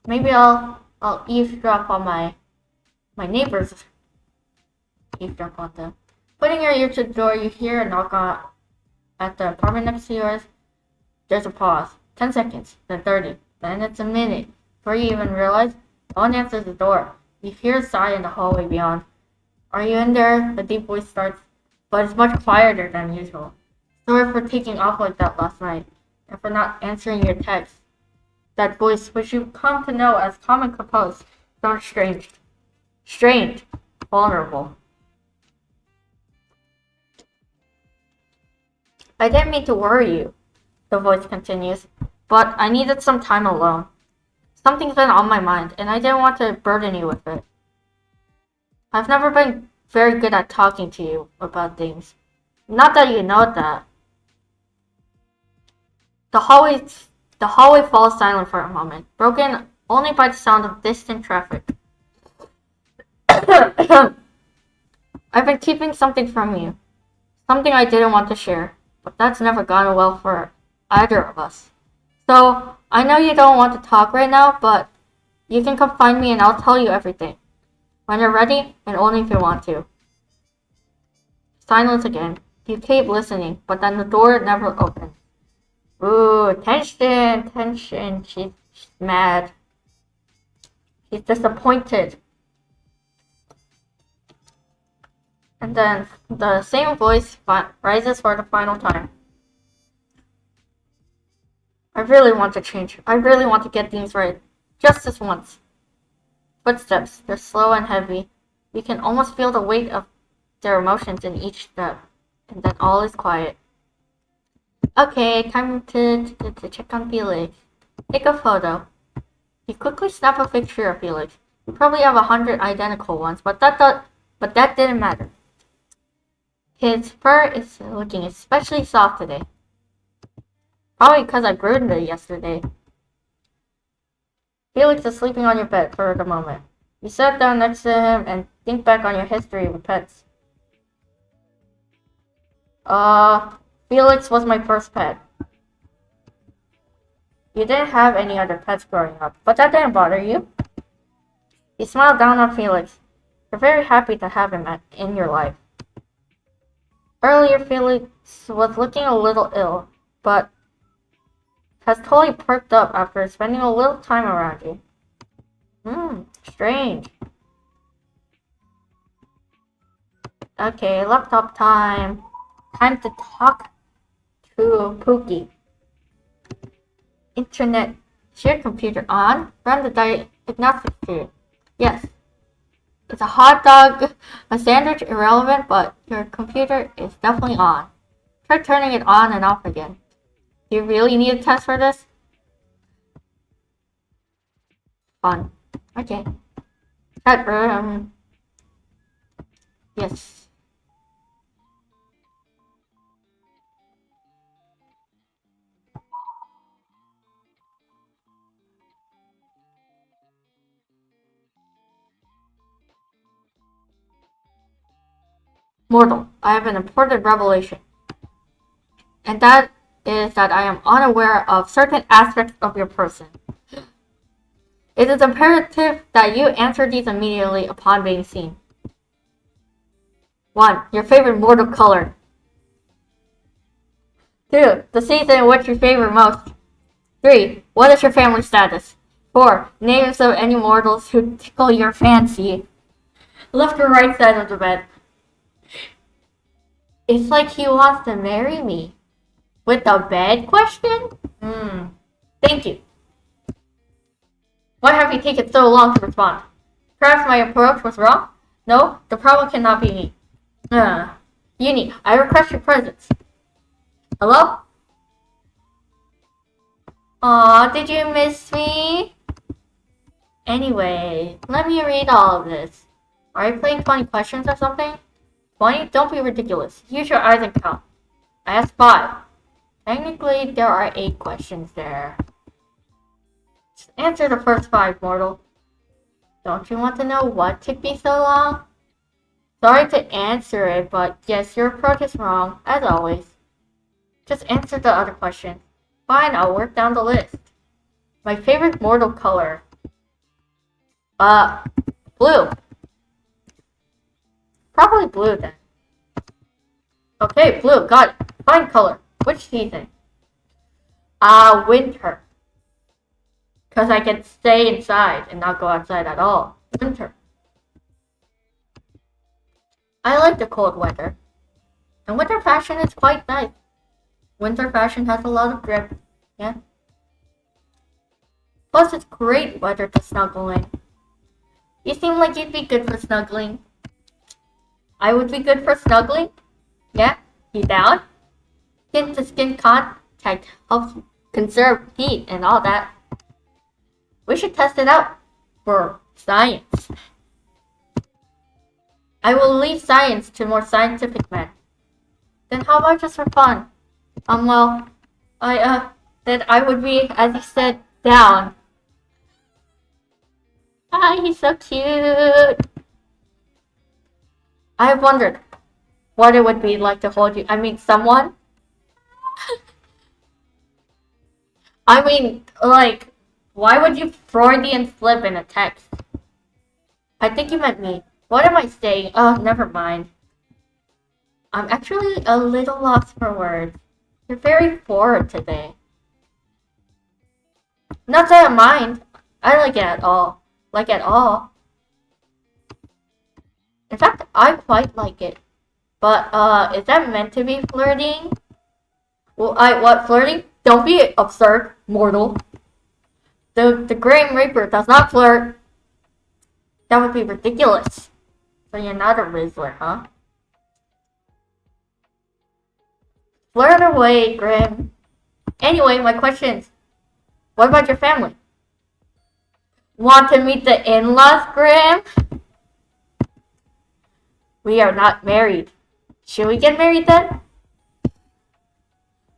Maybe I'll eavesdrop on my neighbors. Eavesdrop on them. Putting your ear to the door, you hear a knock at the apartment next to yours. There's a pause. 10 seconds, then 30, then it's a minute. Before you even realize, no one answers the door. You hear a sigh in the hallway beyond. Are you in there? The deep voice starts, but it's much quieter than usual. Sorry for taking off like that last night, and for not answering your text. That voice, which you come to know as calm and composed, sounds strange. Strange. Vulnerable. I didn't mean to worry you, the voice continues, but I needed some time alone. Something's been on my mind, and I didn't want to burden you with it. I've never been very good at talking to you about things. Not that you know that. The hallway falls silent for a moment, broken only by the sound of distant traffic. I've been keeping something from you. Something I didn't want to share, but that's never gone well for either of us. So, I know you don't want to talk right now, but you can come find me and I'll tell you everything. When you're ready, and only if you want to. Silence again. You keep listening, but then the door never opens. Ooh, tension. She's mad. She's disappointed. And then the same voice rises for the final time. I really want to change. I really want to get things right. Just this once. Footsteps. They're slow and heavy. You can almost feel the weight of their emotions in each step. And then all is quiet. Okay, time to check on Felix. Take a photo. You quickly snap a picture of Felix. You probably have 100 identical ones, but that didn't matter. His fur is looking especially soft today. Probably because I groomed it yesterday. Felix is sleeping on your bed for the moment. You sit down next to him and think back on your history with pets. Felix was my first pet. You didn't have any other pets growing up, but that didn't bother you. You smiled down on Felix. You're very happy to have him in your life. Earlier, Felix was looking a little ill, but has totally perked up after spending a little time around you. Strange. Okay, laptop time. Time to talk to Pookie. Internet. Is your computer on? Run the diagnostic field. Yes. It's a hot dog, a sandwich, irrelevant, but your computer is definitely on. Try turning it on and off again. Do you really need a test for this? Fun. Okay. Chat room. Yes. Mortal, I have an important revelation. And that is that I am unaware of certain aspects of your person. It is imperative that you answer these immediately upon being seen. 1. Your favorite mortal color. 2. The season in which you favor most. 3. What is your family status? 4. Names of any mortals who tickle your fancy. Left or right side of the bed. It's like he wants to marry me. With the bed question? Thank you. Why have you taken so long to respond? Perhaps my approach was wrong? No, the problem cannot be me. Uni, I request your presence. Hello? Aw, did you miss me? Anyway, let me read all of this. Are you playing 20 questions or something? 20? Don't be ridiculous. Use your eyes and count. I asked 5. Technically, there are 8 questions there. Just answer the first 5, mortal. Don't you want to know what took me so long? Sorry to answer it, but yes, your approach is wrong, as always. Just answer the other question. Fine, I'll work down the list. My favorite mortal color. Blue. Probably blue then. Okay, blue, got it. Fine color. Which season? Winter. Because I can stay inside and not go outside at all. Winter. I like the cold weather. And winter fashion is quite nice. Winter fashion has a lot of drip. Yeah. Plus, it's great weather to snuggle in. You seem like you'd be good for snuggling. I would be good for snuggling? Yeah? You down? Skin to skin contact helps conserve heat and all that. We should test it out for science. I will leave science to more scientific men. Then how about just for fun? Well, then I would be, as you said, down. Ah, he's so cute. I have wondered what it would be like to hold you. I mean, someone? I mean, like, why would you Freudian slip in a text? I think you meant me. What am I saying? Oh, never mind. I'm actually a little lost for words. You're very forward today. Not that I mind. I like it at all. Like at all. In fact, I quite like it. But, is that meant to be flirting? Well, what, flirting? Don't be absurd, mortal. The Grim Reaper does not flirt. That would be ridiculous. So you're not a Rizzler, huh? Flirt away, Grim. Anyway, my questions. What about your family? Want to meet the in-laws, Grim? We are not married. Should we get married then?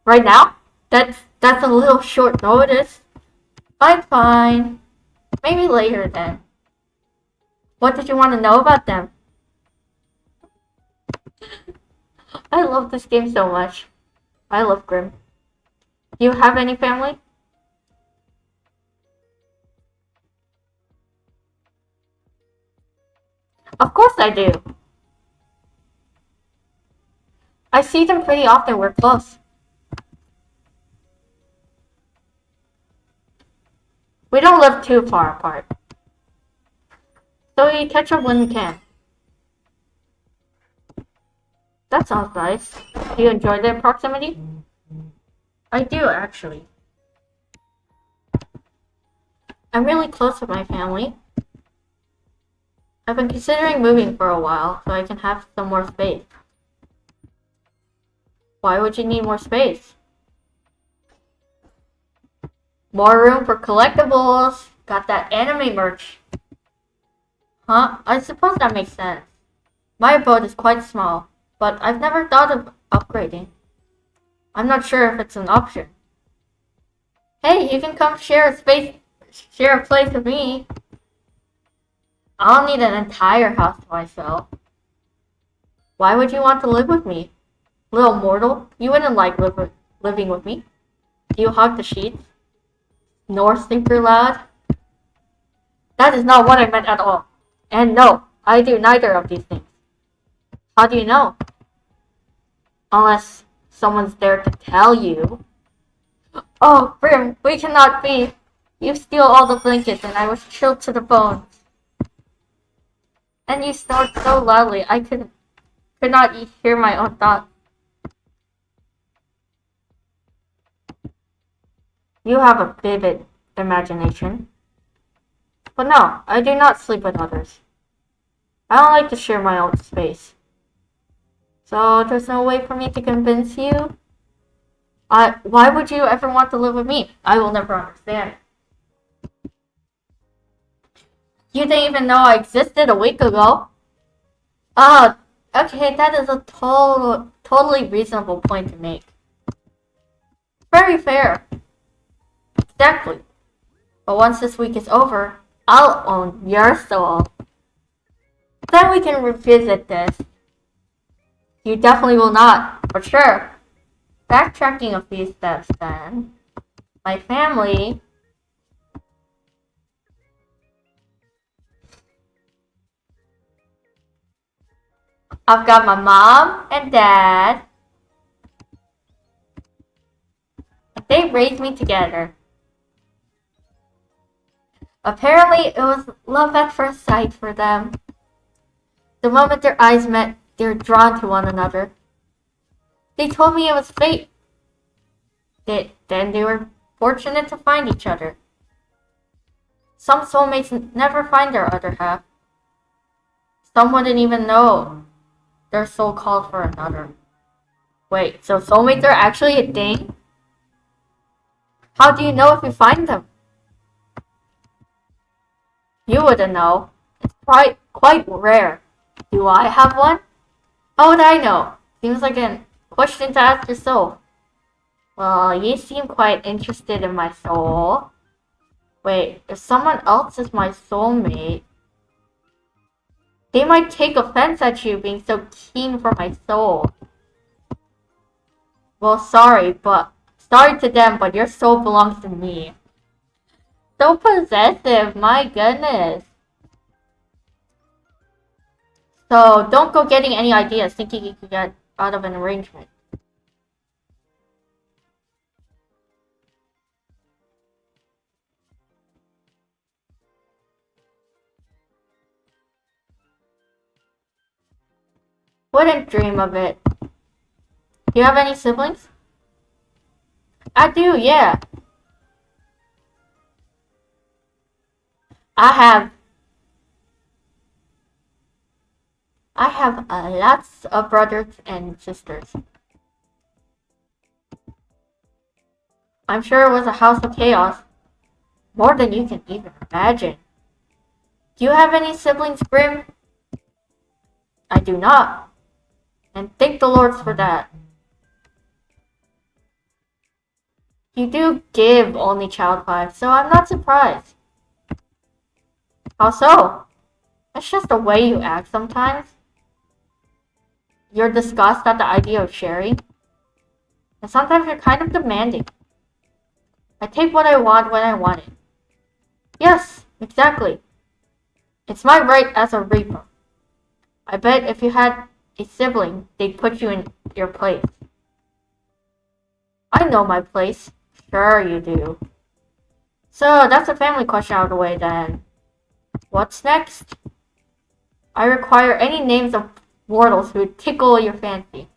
Right now? That's a little short notice. Fine. Maybe later then. What did you want to know about them? I love this game so much. I love Grim. Do you have any family? Of course I do. I see them pretty often. We're close. We don't live too far apart. So we catch up when we can. That sounds nice. Do you enjoy the proximity? I do, actually. I'm really close with my family. I've been considering moving for a while, so I can have some more space. Why would you need more space? More room for collectibles. Got that anime merch. Huh? I suppose that makes sense. My abode is quite small, but I've never thought of upgrading. I'm not sure if it's an option. Hey, you can come share a place with me. I'll need an entire house to myself. Why would you want to live with me? Little mortal, you wouldn't like living with me. Do you hug the sheets? Nor sleep loud? That is not what I meant at all. And no, I do neither of these things. How do you know? Unless someone's there to tell you. Oh, Brim, we cannot be. You steal all the blankets and I was chilled to the bone. And you snored so loudly I could not hear my own thoughts. You have a vivid imagination. But no, I do not sleep with others. I don't like to share my own space. So there's no way for me to convince you? Why would you ever want to live with me? I will never understand. You didn't even know I existed a week ago. Oh, okay, that is a totally reasonable point to make. Very fair. Exactly. But once this week is over, I'll own your soul. Then we can revisit this. You definitely will not, for sure. Backtracking a few steps then. My family... I've got my mom and dad. They raised me together. Apparently, it was love at first sight for them. The moment their eyes met, they were drawn to one another. They told me it was fate. Then they were fortunate to find each other. Some soulmates never find their other half. Some wouldn't even know their soul called for another. Wait, so soulmates are actually a thing? How do you know if you find them? You wouldn't know. It's quite rare. Do I have one? How would I know? Seems like a question to ask yourself. Well, you seem quite interested in my soul. Wait, if someone else is my soulmate, they might take offense at you being so keen for my soul. Well, sorry to them, but your soul belongs to me. So possessive, my goodness. So don't go getting any ideas thinking you could get out of an arrangement. Wouldn't dream of it. Do you have any siblings? I do, yeah. I have lots of brothers and sisters. I'm sure it was a house of chaos. More than you can even imagine. Do you have any siblings, Grim? I do not. And thank the Lords for that. You do give only child vibes, so I'm not surprised. How so? It's just the way you act sometimes. You're disgusted at the idea of sharing. And sometimes you're kind of demanding. I take what I want when I want it. Yes, exactly. It's my right as a Reaper. I bet if you had a sibling, they'd put you in your place. I know my place. Sure you do. So that's a family question out of the way then. What's next? I require any names of mortals who would tickle your fancy.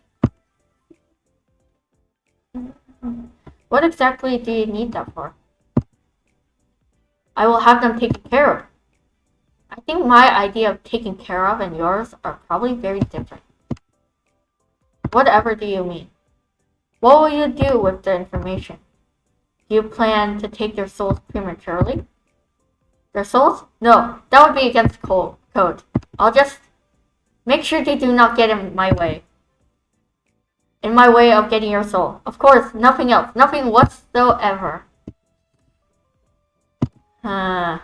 What exactly do you need that for? I will have them taken care of. I think my idea of taken care of and yours are probably very different. Whatever do you mean? What will you do with the information? Do you plan to take their souls prematurely? Their souls? No, that would be against code. I'll just make sure they do not get in my way. In my way of getting your soul. Of course, nothing else. Nothing whatsoever. I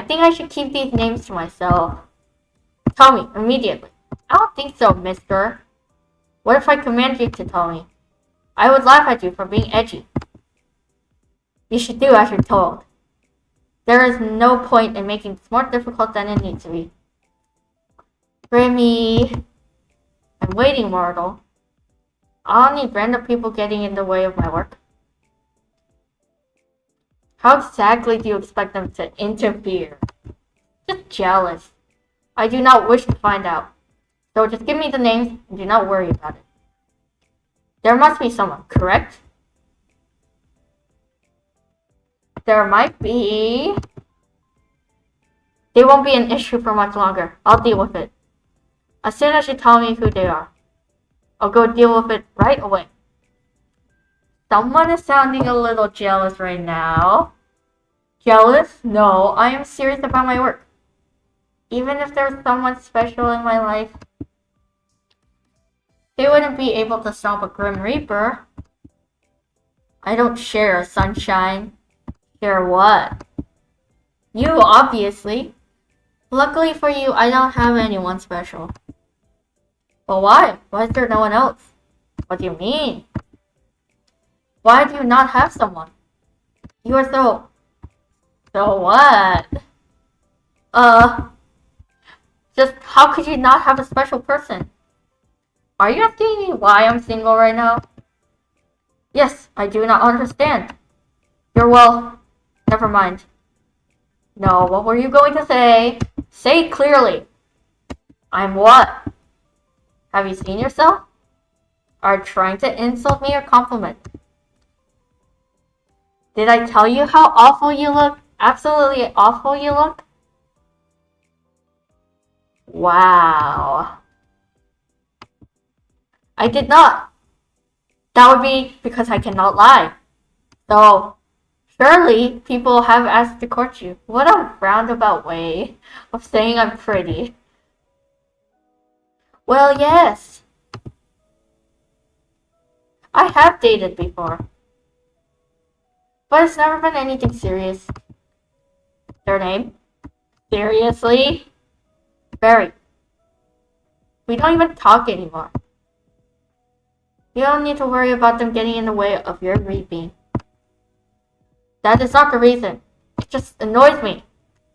think I should keep these names to myself. Tell me, immediately. I don't think so, mister. What if I command you to tell me? I would laugh at you for being edgy. You should do as you're told. There is no point in making this more difficult than it needs to be. Grimmy, I'm waiting, mortal. I don't need random people getting in the way of my work. How exactly do you expect them to interfere? Just jealous. I do not wish to find out. So just give me the names and do not worry about it. There must be someone, correct? There might be. They won't be an issue for much longer. I'll deal with it. As soon as you tell me who they are, I'll go deal with it right away. Someone is sounding a little jealous right now. Jealous? No, I am serious about my work. Even if there's someone special in my life, they wouldn't be able to stop a Grim Reaper. I don't share a sunshine. Share what? You, obviously. Luckily for you, I don't have anyone special. But why? Why is there no one else? What do you mean? Why do you not have someone? You are so... So what? Just how could you not have a special person? Are you asking me why I'm single right now? Yes, I do not understand. Well, never mind. No, what were you going to say? Say it clearly. I'm what? Have you seen yourself? Are you trying to insult me or compliment? Did I tell you how awful you look? Absolutely awful you look? Wow. I did not. That would be because I cannot lie. So, surely people have asked to court you. What a roundabout way of saying I'm pretty. Well, yes. I have dated before. But it's never been anything serious. Their name? Seriously? Barry. We don't even talk anymore. You don't need to worry about them getting in the way of your reaping. That is not the reason. It just annoys me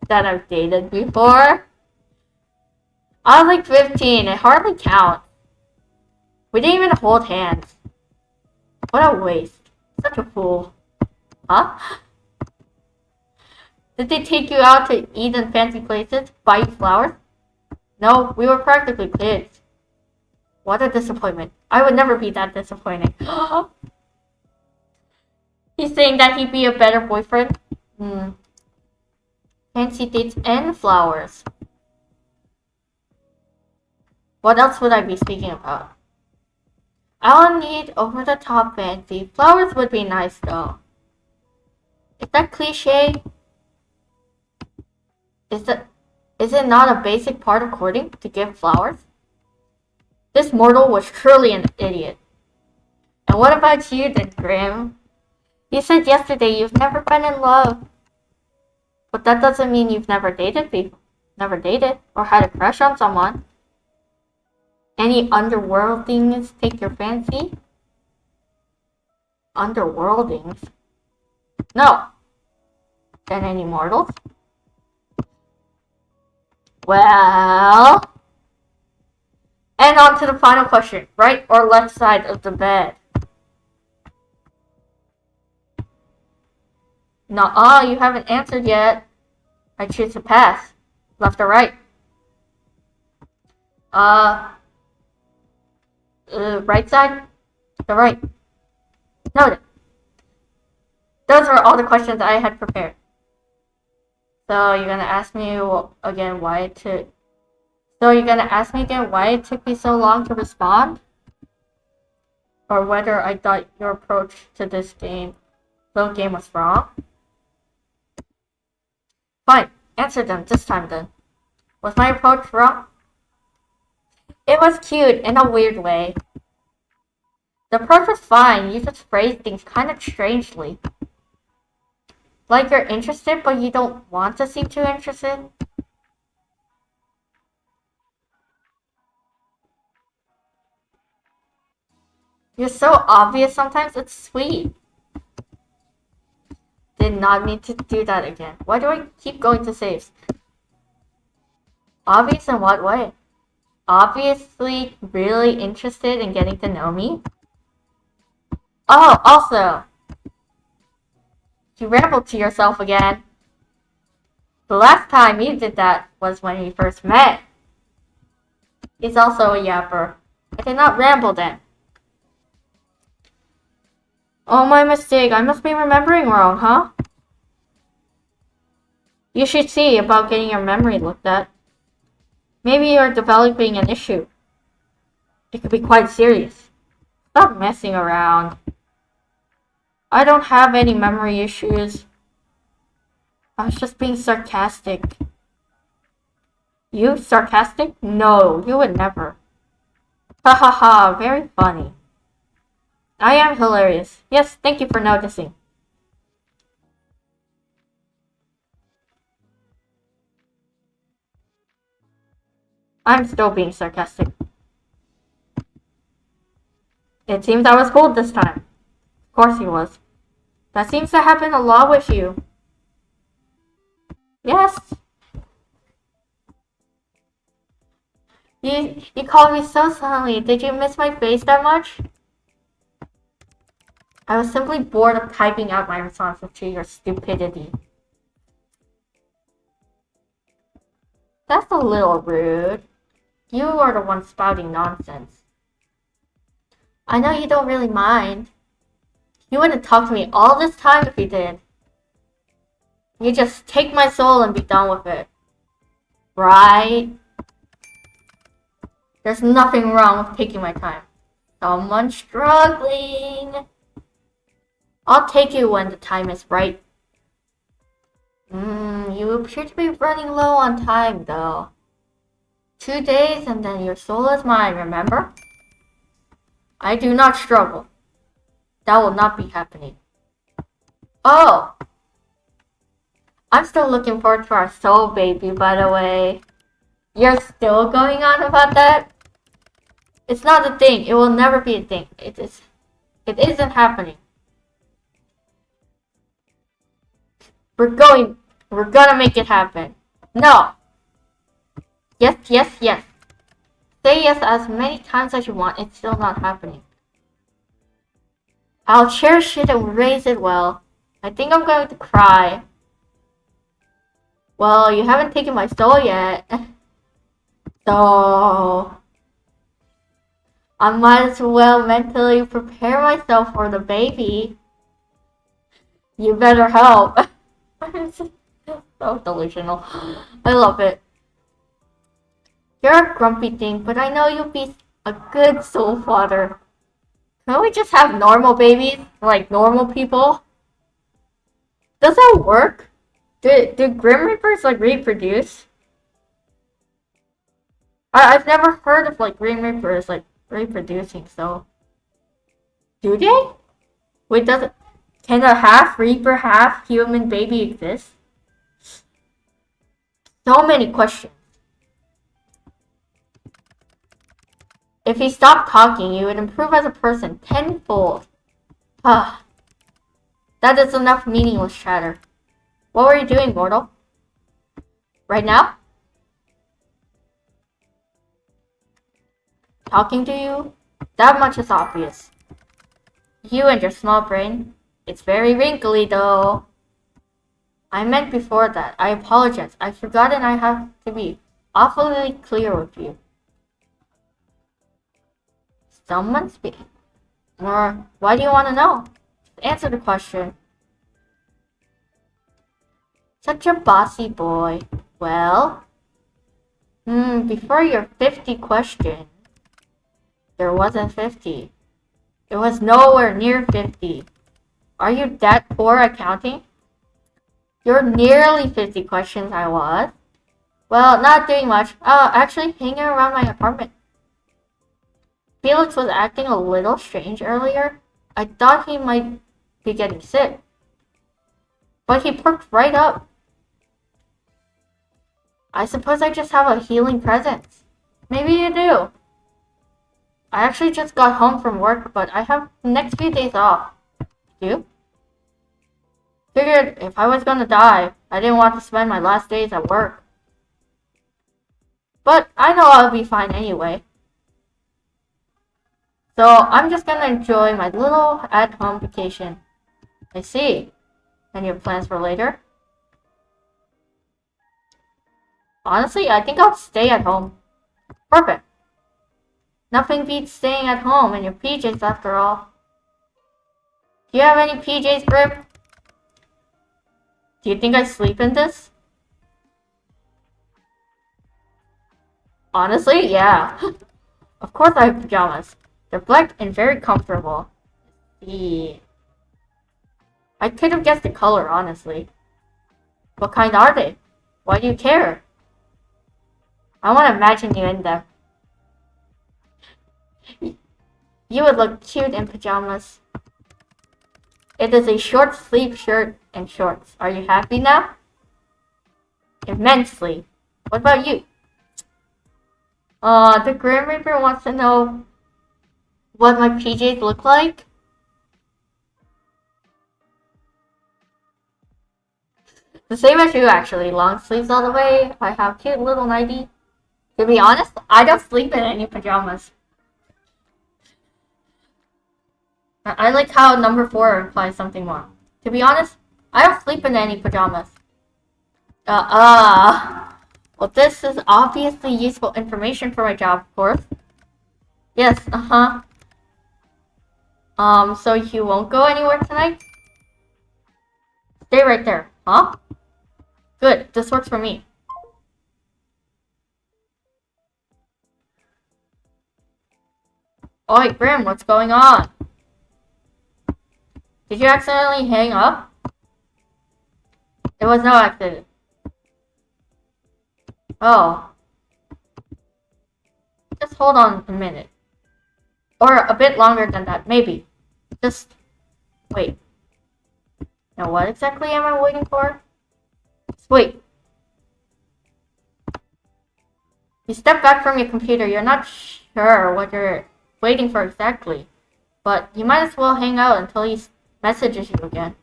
that I've dated before. I was like 15. It hardly counts. We didn't even hold hands. What a waste. Such a fool. Huh? Did they take you out to eat in fancy places? Buy you flowers? No, we were practically kids. What a disappointment. I would never be that disappointing. He's saying that he'd be a better boyfriend? Fancy dates and flowers. What else would I be speaking about? I don't need over-the-top fancy. Flowers would be nice though. Is that cliche? Is it not a basic part of courting to give flowers? This mortal was truly an idiot. And what about you then, Grim? You said yesterday you've never been in love. But that doesn't mean you've never dated people. Never dated or had a crush on someone. Any underworldings take your fancy? Underworldings? No. Then any mortals? Well... And on to the final question. Right or left side of the bed? Nuh-uh, you haven't answered yet. I choose to pass. Left or right? Right side? The right. Noted. Those were all the questions I had prepared. So you're gonna ask me again why it took... So you're gonna ask me again why it took me so long to respond? Or whether I thought your approach to this game was wrong? Fine, answer them this time then. Was my approach wrong? It was cute in a weird way. The approach was fine, you just phrased things kind of strangely. Like you're interested, but you don't want to seem too interested. You're so obvious sometimes, it's sweet. Did did not mean to do that again. Why do I keep going to saves? Obvious in what way? Obviously really interested in getting to know me? Oh, also, you rambled to yourself again. The last time you did that was when we first met. He's also a yapper. I did not ramble then. Oh, my mistake. I must be remembering wrong, huh? You should see about getting your memory looked at. Maybe you're developing an issue. It could be quite serious. Stop messing around. I don't have any memory issues. I was just being sarcastic. You sarcastic? No, you would never. Ha ha ha, very funny. I am hilarious. Yes, thank you for noticing. I'm still being sarcastic. It seems I was fooled this time. Of course he was. That seems to happen a lot with you. Yes. You called me so suddenly. Did you miss my face that much? I was simply bored of typing out my responses to your stupidity. That's a little rude. You are the one spouting nonsense. I know you don't really mind. You wouldn't talk to me all this time if you did. You just take my soul and be done with it. Right? There's nothing wrong with taking my time. Someone's struggling. I'll take you when the time is right. You appear to be running low on time, though. 2 days and then your soul is mine, remember? I do not struggle. That will not be happening. Oh! I'm still looking forward to our soul baby, by the way. You're still going on about that? It's not a thing. It will never be a thing. It isn't happening. We're gonna make it happen. No. Yes, yes, yes. Say yes as many times as you want. It's still not happening. I'll cherish it and raise it well. I think I'm going to cry. Well, you haven't taken my soul yet. So I might as well mentally prepare myself for the baby. You better help. So delusional. I love it. You're a grumpy thing, but I know you'll be a good soul father. Can't we just have normal babies? Like normal people? Does that work? Do Grim Reapers like reproduce? I've never heard of like Grim Reapers like reproducing, so. Do they? Wait, can a half Reaper, half human baby exist? So many questions. If he stopped talking, you would improve as a person tenfold. Ah, that is enough meaningless chatter. What were you doing, mortal? Right now? Talking to you? That much is obvious. You and your small brain. It's very wrinkly, though. I meant before that. I apologize. I've forgotten I have to be awfully clear with you. Someone speaking. Or, why do you want to know? Just answer the question. Such a bossy boy. Well, before your 50 question, there wasn't 50. It was nowhere near 50. Are you that poor at counting? You're nearly 50 questions, I was. Well, not doing much. Actually hanging around my apartment. Felix was acting a little strange earlier. I thought he might be getting sick. But he perked right up. I suppose I just have a healing presence. Maybe you do. I actually just got home from work, but I have the next few days off. You? Figured if I was gonna die, I didn't want to spend my last days at work. But I know I'll be fine anyway. So I'm just gonna enjoy my little at-home vacation. I see. Any plans for later? Honestly, I think I'll stay at home. Perfect. Nothing beats staying at home in your PJs after all. Do you have any PJs, Grim? Do you think I sleep in this? Honestly, yeah. Of course I have pajamas. They're black and very comfortable. Yeah. I could have guessed the color, honestly. What kind are they? Why do you care? I want to imagine you in them. You would look cute in pajamas. It is a short sleeve shirt and shorts. Are you happy now? Immensely. What about you? The Grim Reaper wants to know what my PJs look like. The same as you, actually. Long sleeves all the way. I have cute little nightie. To be honest, I don't sleep in any pajamas. I like how number 4 implies something more. To be honest, I don't sleep in any pajamas. Well, this is obviously useful information for my job, of course. Yes, so you won't go anywhere tonight? Stay right there, huh? Good, this works for me. Oi, Grim, what's going on? Did you accidentally hang up? It was no accident. Oh. Just hold on a minute. Or a bit longer than that, maybe. Just wait. Now what exactly am I waiting for? Just wait. You step back from your computer, you're not sure what you're waiting for exactly. But you might as well hang out until he messages you again.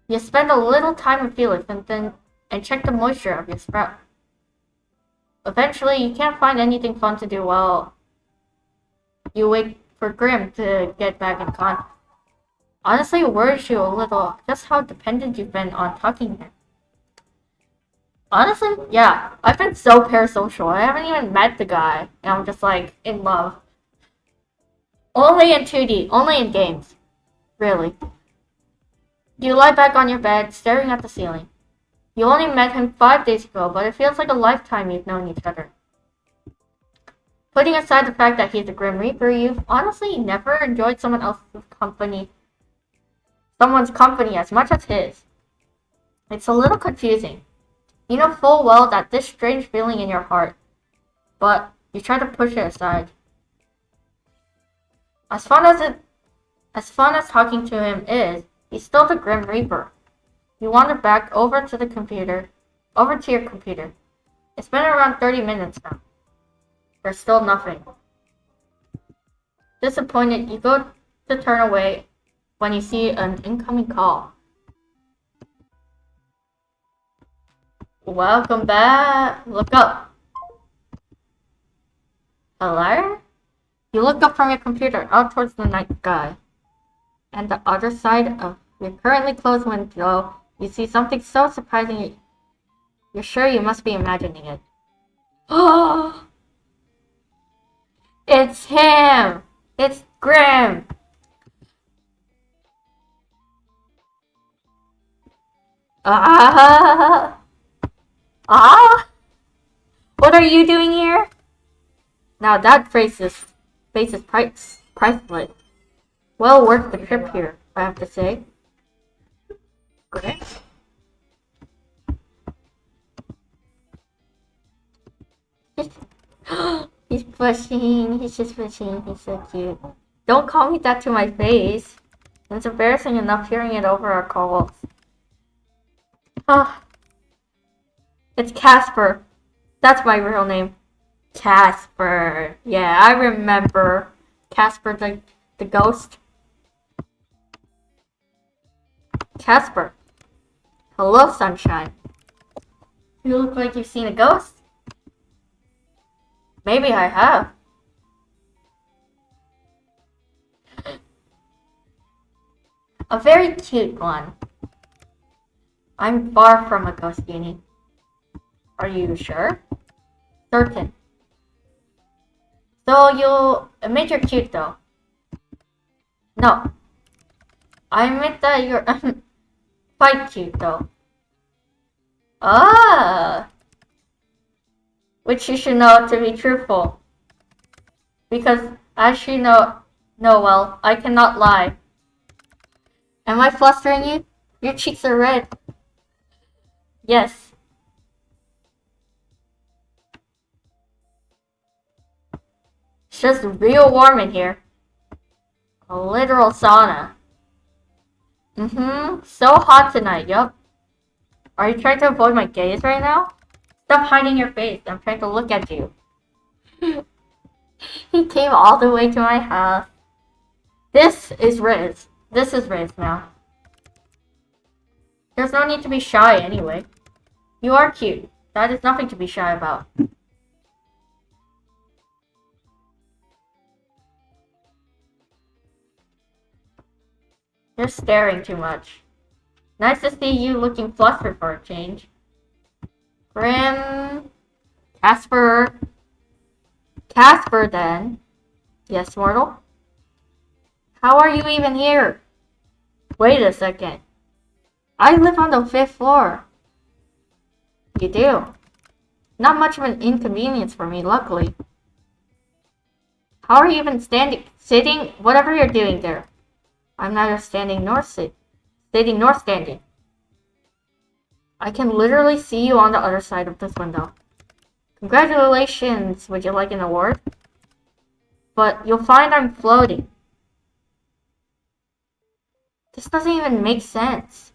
You spend a little time with Felix and check the moisture of your sprout. Eventually, you can't find anything fun to do while you wait for Grim to get back in contact. Honestly, it worries you a little just how dependent you've been on talking to him. Honestly, yeah, I've been so parasocial. I haven't even met the guy, and I'm just like in love. Only in 2D, only in games. Really. You lie back on your bed, staring at the ceiling. You only met him 5 days ago, but it feels like a lifetime you've known each other. Putting aside the fact that he's a Grim Reaper, you've honestly never enjoyed someone's company as much as his. It's a little confusing. You know full well that this strange feeling in your heart, but you try to push it aside. As fun as talking to him is, he's still the Grim Reaper. You wander back over to your computer. It's been around 30 minutes now. There's still nothing. Disappointed, you go to turn away when you see an incoming call. Welcome back. Look up. Hello? You look up from your computer out towards the night sky. And the other side of your currently closed window, you see something so surprising you're sure you must be imagining it. Oh! It's him! It's Grim! Ah! Ah! What are you doing here? Now that face is priceless. Well worth the trip here, I have to say. Grim? He's pushing. He's just pushing. He's so cute. Don't call me that to my face. It's embarrassing enough hearing it over our calls. Ah, it's Casper. That's my real name. Casper. Yeah, I remember. Casper the ghost. Casper. Hello, Sunshine. You look like you've seen a ghost. Maybe I have. A very cute one. I'm far from a ghost genie. Are you sure? Certain. So you'll admit you're cute though. No. I admit that you're quite cute though. Ah! Which you should know to be truthful. Because as you know well, I cannot lie. Am I flustering you? Your cheeks are red. Yes. It's just real warm in here. A literal sauna. So hot tonight, yup. Are you trying to avoid my gaze right now? Stop hiding your face. I'm trying to look at you. He came all the way to my house. This is Riz. This is Riz now. There's no need to be shy anyway. You are cute. That is nothing to be shy about. You're staring too much. Nice to see you looking flustered for a change. Grim. Casper. Casper, then. Yes, mortal? How are you even here? Wait a second. I live on the 5th floor. You do? Not much of an inconvenience for me, luckily. How are you even sitting? Whatever you're doing there. I'm neither standing nor sitting nor standing. I can literally see you on the other side of this window. Congratulations! Would you like an award? But you'll find I'm floating. This doesn't even make sense.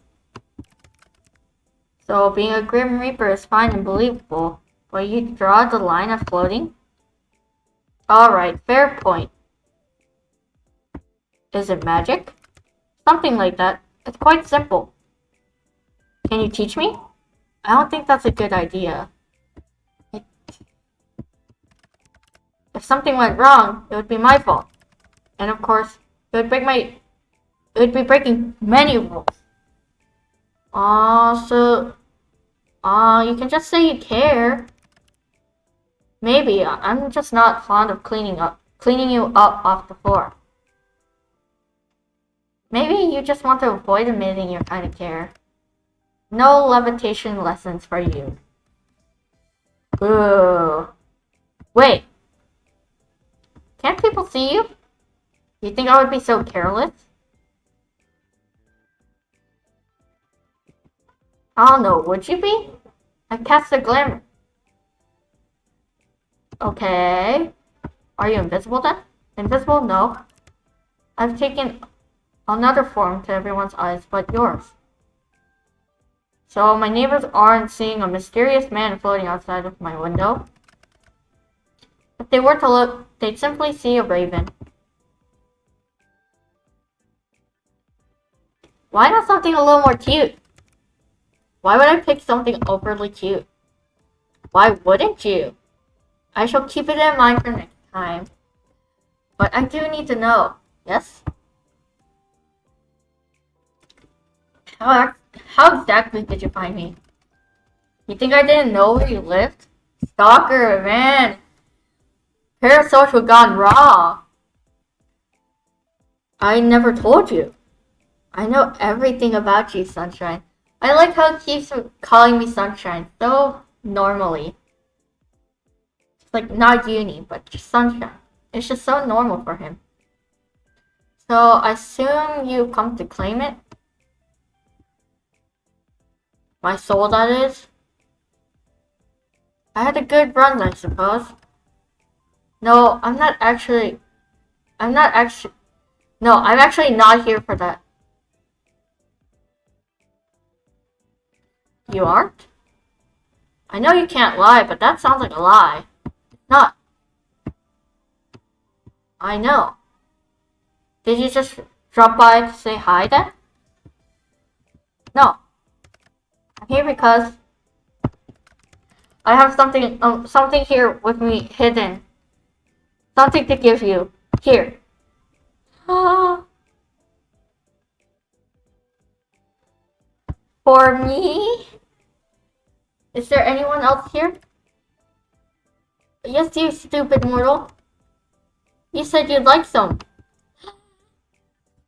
So being a Grim Reaper is fine and believable, but you draw the line of floating? Alright, fair point. Is it magic? Something like that. It's quite simple. Can you teach me? I don't think that's a good idea. If something went wrong, it would be my fault. And of course, it would be breaking many rules. You can just say you care. Maybe. I'm just not fond of cleaning you up off the floor. Maybe you just want to avoid admitting you kind of care. No levitation lessons for you. Ooh. Wait. Can't people see you? You think I would be so careless? I don't know, would you be? I cast a glamour. Okay. Are you invisible then? Invisible? No. I've taken another form to everyone's eyes but yours. So my neighbors aren't seeing a mysterious man floating outside of my window. If they were to look, they'd simply see a raven. Why not something a little more cute? Why would I pick something overly cute? Why wouldn't you? I shall keep it in mind for next time. But I do need to know. Yes? How exactly did you find me? You think I didn't know where you lived? Stalker, man. Parasocial gone raw. I never told you. I know everything about you, Sunshine. I like how he keeps calling me Sunshine so normally. It's like not uni, but just Sunshine. It's just so normal for him. So I assume you come to claim it? My soul, that is? I had a good run, I suppose. No, I'm actually not here for that. You aren't? I know you can't lie, but that sounds like a lie. It's not. I know. Did you just drop by to say hi then? No. I'm here because I have something here with me hidden. Something to give you. Here. For me? Is there anyone else here? Yes, you stupid mortal. You said you'd like some.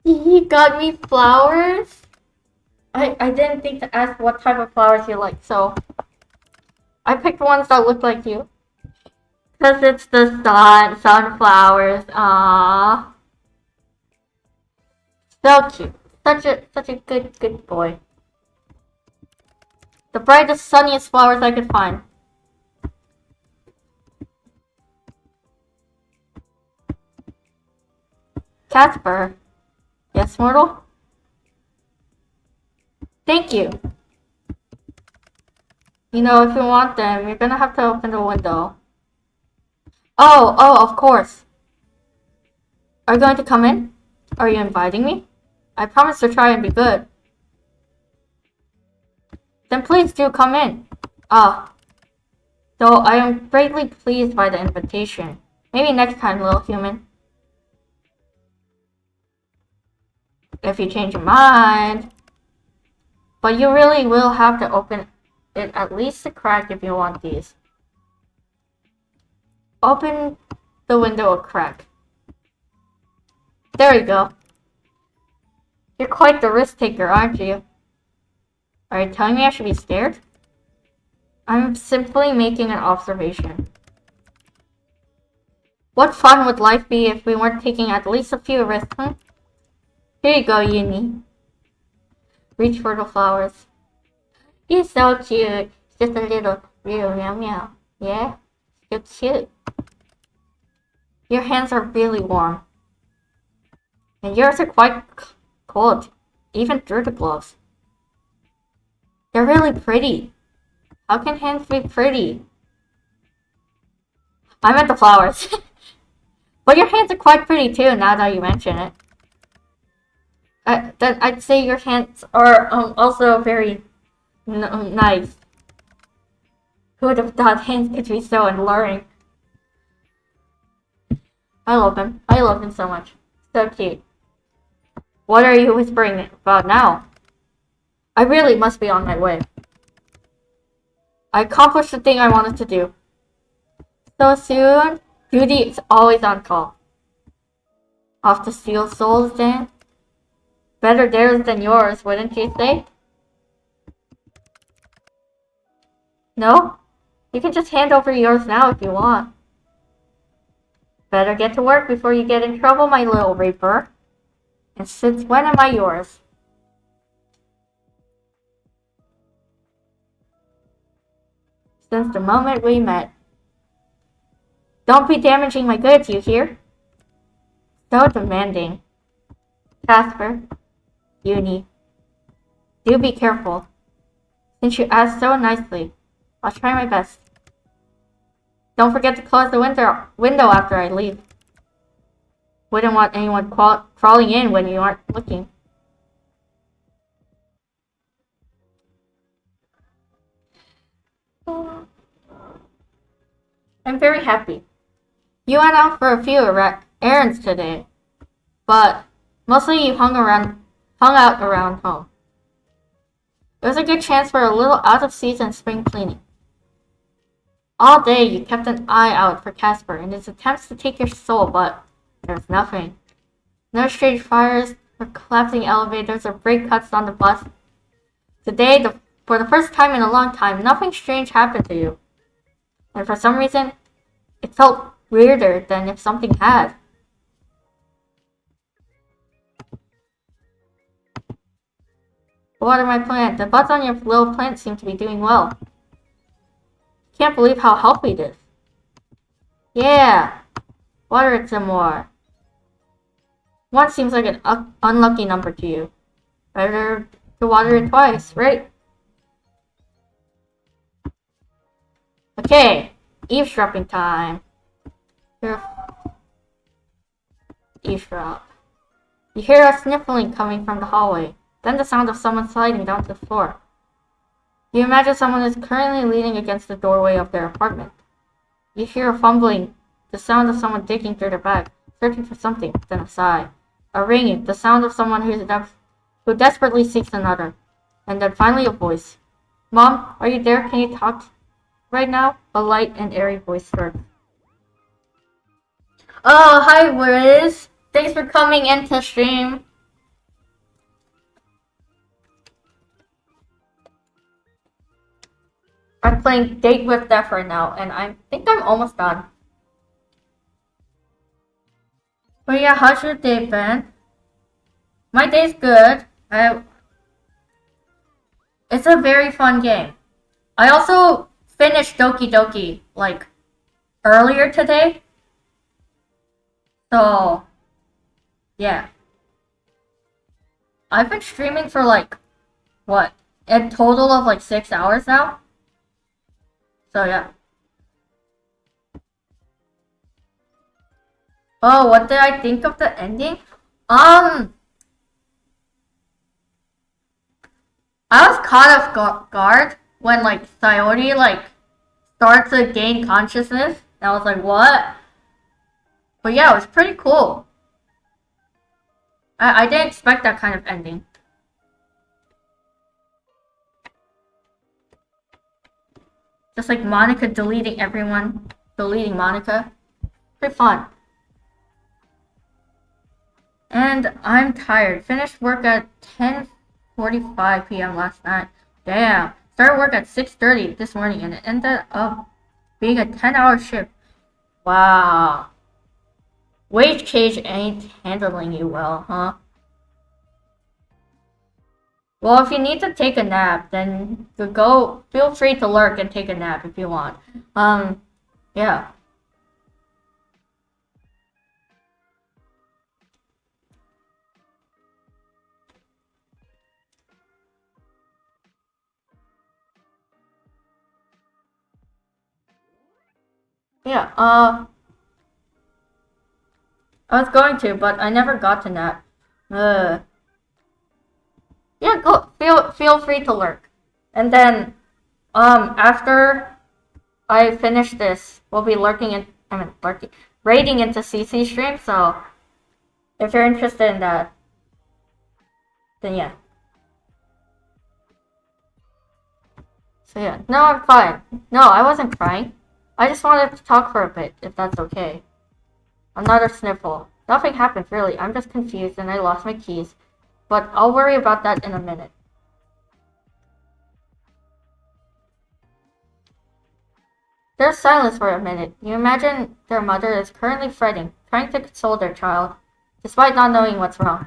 You got me flowers? I didn't think to ask what type of flowers you like, so I picked ones that look like you. Cause it's the sunflowers. Aww. So cute. Such a good boy. The brightest, sunniest flowers I could find. Casper. Yes, mortal? Thank you. You know, if you want them, you're gonna have to open the window. Oh, of course. Are you going to come in? Are you inviting me? I promise to try and be good. Then please do come in. Though I am greatly pleased by the invitation. Maybe next time, little human. If you change your mind. But you really will have to open it at least a crack if you want these. Open the window a crack. There you go. You're quite the risk taker, aren't you? Are you telling me I should be scared? I'm simply making an observation. What fun would life be if we weren't taking at least a few risks, huh? Here you go, Uni. Reach for the flowers. You're so cute. Just a little meow meow. Yeah? You're cute. Your hands are really warm. And yours are quite cold, even through the gloves. They're really pretty. How can hands be pretty? I meant the flowers. But your hands are quite pretty too, now that you mention it. I'd say your hands are also very nice. Who would have thought hands could be so alluring? I love him. I love him so much. So cute. What are you whispering about now? I really must be on my way. I accomplished the thing I wanted to do. So soon? Duty is always on call. Off to steal souls then? Better theirs than yours, wouldn't you say? No? You can just hand over yours now if you want. Better get to work before you get in trouble, my little reaper. And since when am I yours? Since the moment we met. Don't be damaging my goods, you hear? So demanding. Casper, Uni, do be careful. Since you asked so nicely, I'll try my best. Don't forget to close the window after I leave. Wouldn't want anyone crawling in when you aren't looking. I'm very happy. You went out for a few errands today, but mostly you hung out around home. It was a good chance for a little out-of-season spring cleaning. All day you kept an eye out for Casper in his attempts to take your soul, but there was nothing. No strange fires, or collapsing elevators, or brake cuts on the bus. Today, for the first time in a long time, nothing strange happened to you. And for some reason, it felt weirder than if something had. Water my plant. The buds on your little plant seem to be doing well. Can't believe how healthy it is. Yeah. Water it some more. One seems like an unlucky number to you. Better to water it twice, right? Okay. Eavesdropping time. Here. Eavesdrop. You hear a sniffling coming from the hallway. Then the sound of someone sliding down to the floor. You imagine someone is currently leaning against the doorway of their apartment. You hear a fumbling, the sound of someone digging through their bag, searching for something, then a sigh. A ringing, the sound of someone who desperately seeks another. And then finally a voice. Mom, are you there? Can you talk right now? A light and airy voice starts. Oh, hi, Wiz. Thanks for coming into stream. I'm playing Date with Death right now, and I think I'm almost done. But yeah, how's your day been? My day's good. It's a very fun game. I also finished Doki Doki, like, earlier today. So, yeah. I've been streaming for, like, what? A total of, like, 6 hours now? So, yeah. Oh, what did I think of the ending? I was caught off guard when, like, Sayori, like, starts to gain consciousness. And I was like, what? But yeah, it was pretty cool. I didn't expect that kind of ending. Just like Monica deleting everyone, deleting Monica. Pretty fun. And I'm tired. Finished work at 10:45 p.m. last night. Damn. Started work at 6:30 this morning and it ended up being a 10-hour shift. Wow. Wage cage ain't handling you well, huh? Well, if you need to take a nap, then feel free to lurk and take a nap if you want. Yeah. Yeah, I was going to, but I never got to nap. Yeah, feel free to lurk. And then, after I finish this, we'll be raiding into CC stream, so if you're interested in that, then yeah. So yeah, no, I'm fine. No, I wasn't crying. I just wanted to talk for a bit, if that's okay. Another sniffle. Nothing happened, really. I'm just confused and I lost my keys. But I'll worry about that in a minute. There's silence for a minute. You imagine their mother is currently fretting, trying to console their child, despite not knowing what's wrong.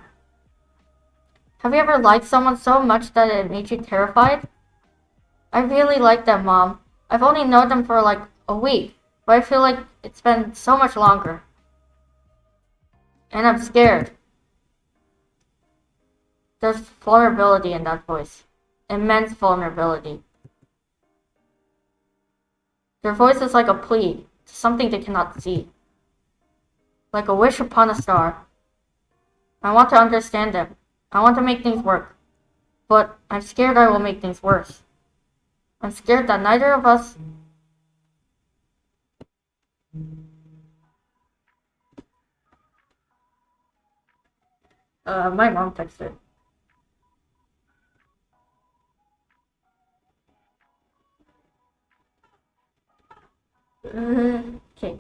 Have you ever liked someone so much that it made you terrified? I really like them, Mom. I've only known them for like a week, but I feel like it's been so much longer. And I'm scared. There's vulnerability in that voice. Immense vulnerability. Their voice is like a plea to something they cannot see. Like a wish upon a star. I want to understand them. I want to make things work. But I'm scared I will make things worse. I'm scared that neither of us... my mom texted. Okay.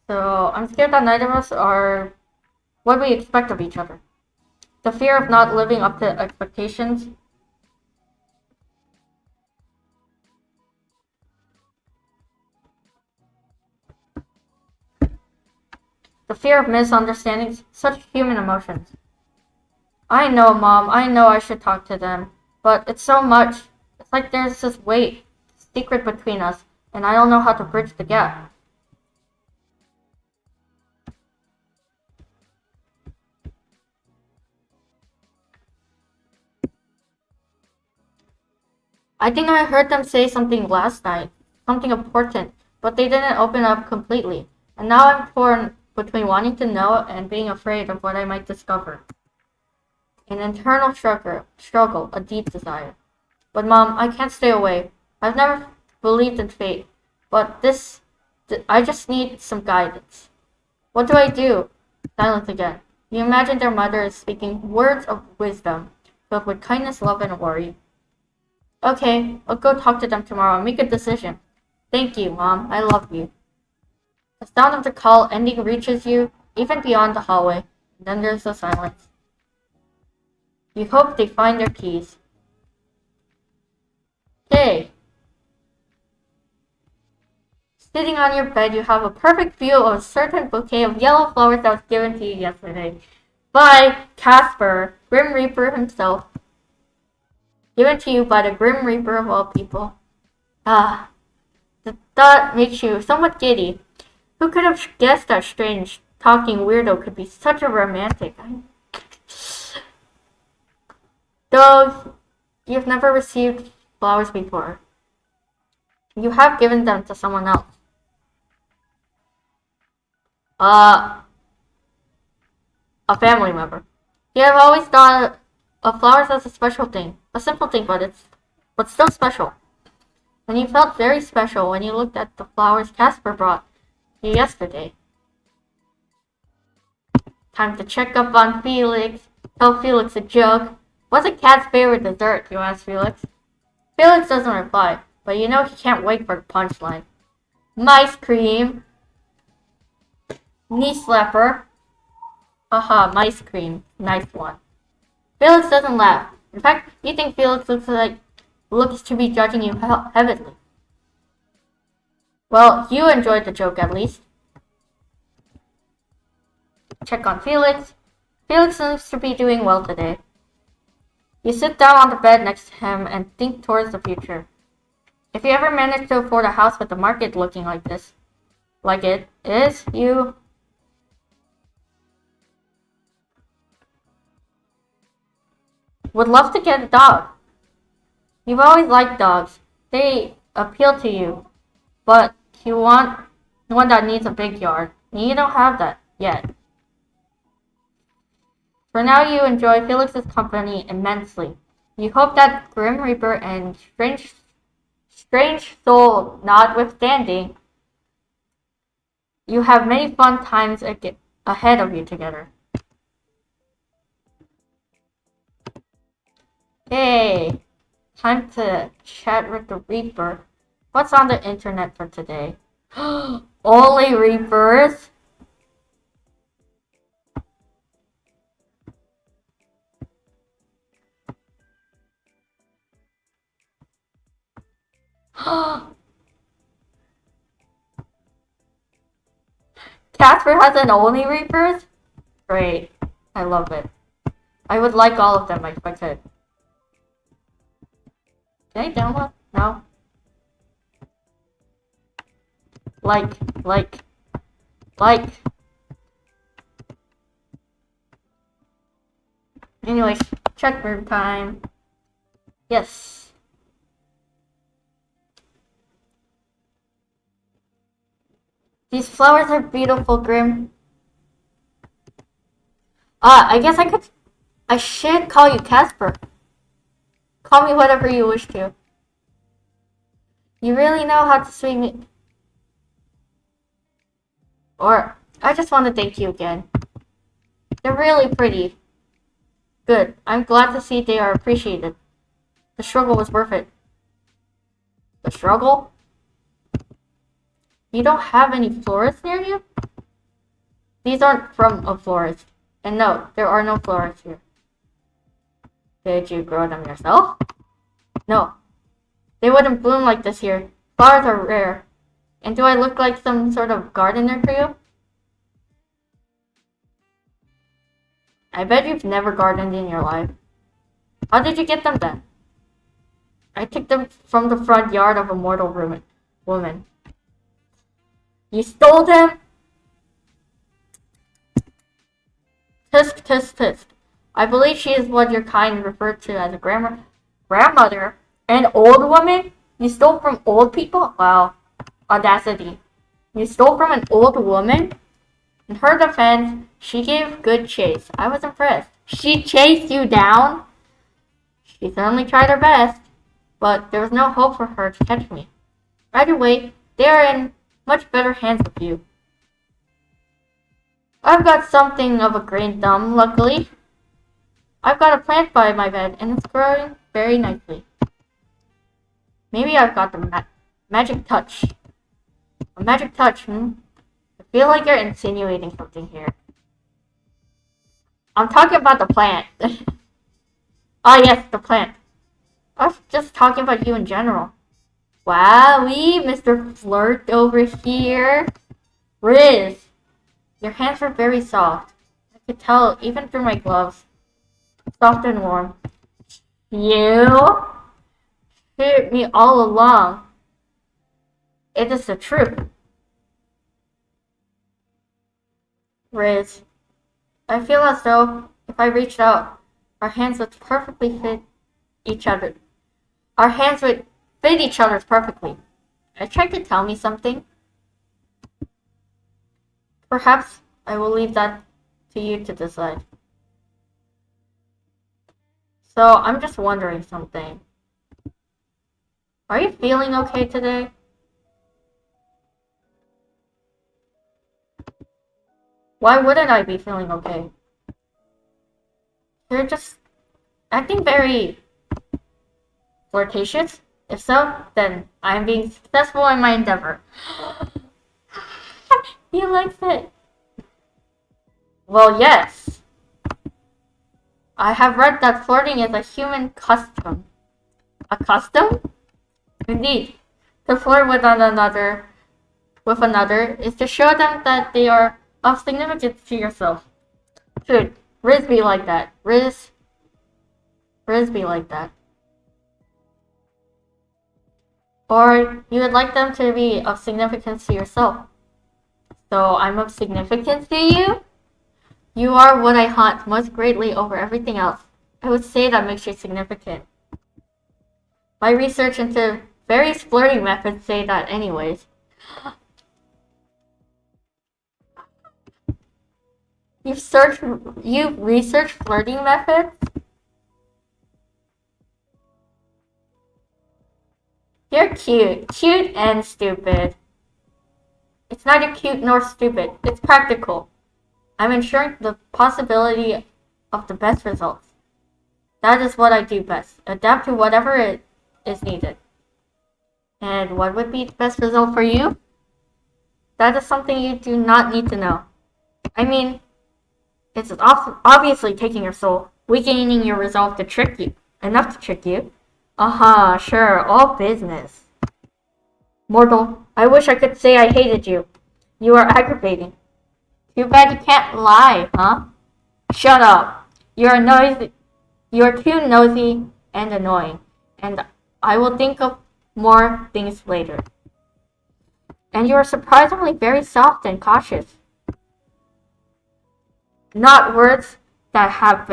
So, I'm scared that neither of us are what we expect of each other. The fear of not living up to expectations. The fear of misunderstandings. Such human emotions. I know, Mom. I know I should talk to them. But it's so much. It's like there's this weight, secret between us, and I don't know how to bridge the gap. I think I heard them say something last night. Something important. But they didn't open up completely. And now I'm torn between wanting to know and being afraid of what I might discover. an internal struggle, a deep desire. But Mom, I can't stay away. I've never believed in fate, but I just need some guidance. What do I do? Silence again. You imagine their mother is speaking words of wisdom, filled with kindness, love, and worry. Okay, I'll go talk to them tomorrow and make a decision. Thank you, Mom. I love you. The sound of the call ending reaches you, even beyond the hallway. And then there's the silence. You hope they find their keys. Hey! Sitting on your bed, you have a perfect view of a certain bouquet of yellow flowers that was given to you yesterday by Casper, Grim Reaper himself. Given to you by the Grim Reaper of all people. Ah, the thought makes you somewhat giddy. Who could have guessed that strange, talking weirdo could be such a romantic? Though you've never received flowers before, you have given them to someone else. A family member. You have always thought of flowers as a special thing. A simple thing, but still special. And you felt very special when you looked at the flowers Casper brought you yesterday. Time to check up on Felix. Tell Felix a joke. What's a cat's favorite dessert, you ask Felix. Felix doesn't reply, but you know he can't wait for the punchline. Mice cream. Knee slapper. Haha, mice cream. Nice one. Felix doesn't laugh. In fact, you think Felix looks to be judging you heavily. Well, you enjoyed the joke at least. Check on Felix. Felix seems to be doing well today. You sit down on the bed next to him and think towards the future. If you ever manage to afford a house with the market looking like this, like it is, you would love to get a dog. You've always liked dogs. They appeal to you, but you want one that needs a big yard, and you don't have that yet. For now, you enjoy Felix's company immensely. You hope that Grim Reaper and strange soul notwithstanding, you have many fun times ahead of you together. Hey, time to chat with the Reaper. What's on the internet for today? Only Reapers? Casper has an Only Reapers? Great. I love it. I would like all of them if I could. Can I download? No. Like. Anyways, check room time. Yes. These flowers are beautiful, Grim. I guess I should call you Casper. Call me whatever you wish to. You really know how to swing me. Or, I just want to thank you again. They're really pretty. Good. I'm glad to see they are appreciated. The struggle was worth it. The struggle? You don't have any florists near you? These aren't from a florist. And no, there are no florists here. Did you grow them yourself? No. They wouldn't bloom like this here. Flowers are rare. And do I look like some sort of gardener for you? I bet you've never gardened in your life. How did you get them then? I took them from the front yard of a mortal woman. You stole them? Tisk, tisk, tisk. I believe she is what your kind referred to as a grandmother. An old woman? You stole from old people? Wow. Audacity. You stole from an old woman? In her defense, she gave good chase. I was impressed. She chased you down? She certainly tried her best, but there was no hope for her to catch me. Either way, they are in much better hands with you. I've got something of a green thumb, luckily. I've got a plant by my bed, and it's growing very nicely. Maybe I've got the magic touch. A magic touch, I feel like you're insinuating something here. I'm talking about the plant. Oh yes, the plant. I was just talking about you in general. Wowee, Mr. Flirt over here. Riz, your hands were very soft. I could tell even through my gloves. Soft and warm. You hit me all along. It is the truth. Riz, I feel as though if I reached out, our hands would perfectly fit each other. Our hands would fit each other's perfectly. Are you trying to tell me something? Perhaps I will leave that to you to decide. So, I'm just wondering something. Are you feeling okay today? Why wouldn't I be feeling okay? You're just acting very flirtatious. If so, then I am being successful in my endeavor. You like it? Well, yes. I have read that flirting is a human custom. A custom? Indeed. To flirt with another is to show them that they are of significance to yourself. Should Riz be like that? Riz be like that. Or you would like them to be of significance to yourself. So I'm of significance to you? You are what I haunt most greatly over everything else. I would say that makes you significant. My research into various flirting methods say that anyways. You've researched flirting methods? You're cute and stupid. It's neither cute nor stupid, it's practical. I'm ensuring the possibility of the best results. That is what I do best, adapt to whatever it is needed. And what would be the best result for you? That is something you do not need to know. I mean, it's obviously taking your soul, weakening your resolve to trick you. Enough to trick you. Aha, sure, all business. Mortal, I wish I could say I hated you. You are aggravating. Too bad you can't lie, huh? Shut up. You're noisy. You're too nosy and annoying. And I will think of more things later. And you are surprisingly very soft and cautious. Not words that have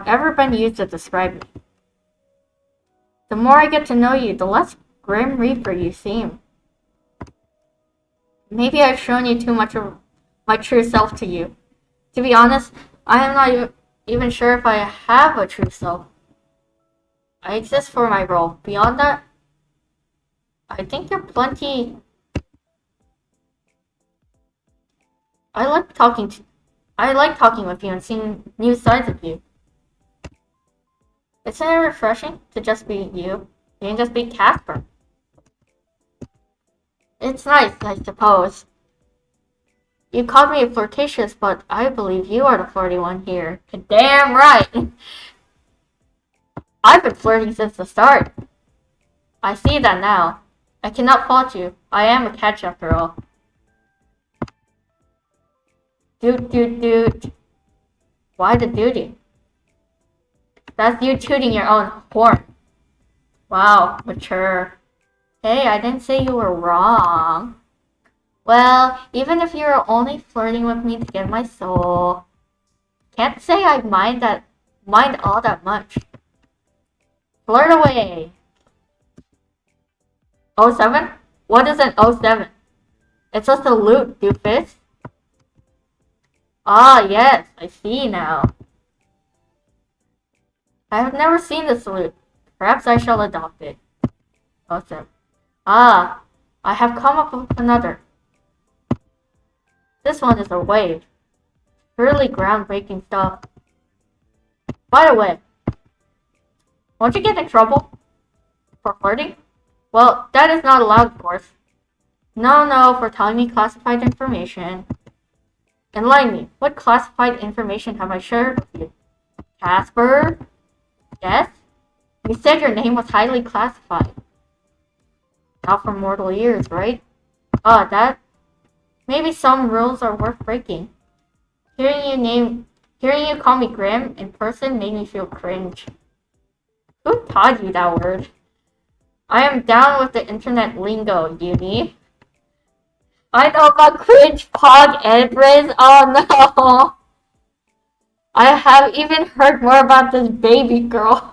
ever been used to describe me. The more I get to know you, the less Grim Reaper you seem. Maybe I've shown you too much of my true self to you. To be honest, I am not even sure if I have a true self. I exist for my role. Beyond that, I think you're plenty. I like talking with you and seeing new sides of you. Isn't it refreshing to just be you? You can just be Casper. It's nice, I suppose. You called me flirtatious, but I believe you are the flirty one here. Damn right! I've been flirting since the start. I see that now. I cannot fault you. I am a catch after all. Doot. Why the duty? That's you tooting your own horn. Wow, mature. Hey, I didn't say you were wrong. Well, even if you were only flirting with me to get my soul, can't say I mind all that much. Flirt away. 07? What is an 07? It's a salute, doofus. Ah, yes, I see now. I have never seen the salute. Perhaps I shall adopt it. Awesome. Ah, I have come up with another. This one is a wave. Really groundbreaking stuff. By the way, won't you get in trouble for flirting? Well, that is not allowed, of course. No, for telling me classified information. Enlighten me. What classified information have I shared with you? Casper? Yes? You said your name was highly classified. Not for mortal ears, right? Ah, that... Maybe some rules are worth breaking. Hearing you call me Grim in person made me feel cringe. Who taught you that word? I am down with the internet lingo, Uni. I know about cringe, pog, and Briz. Oh no! I have even heard more about this baby girl.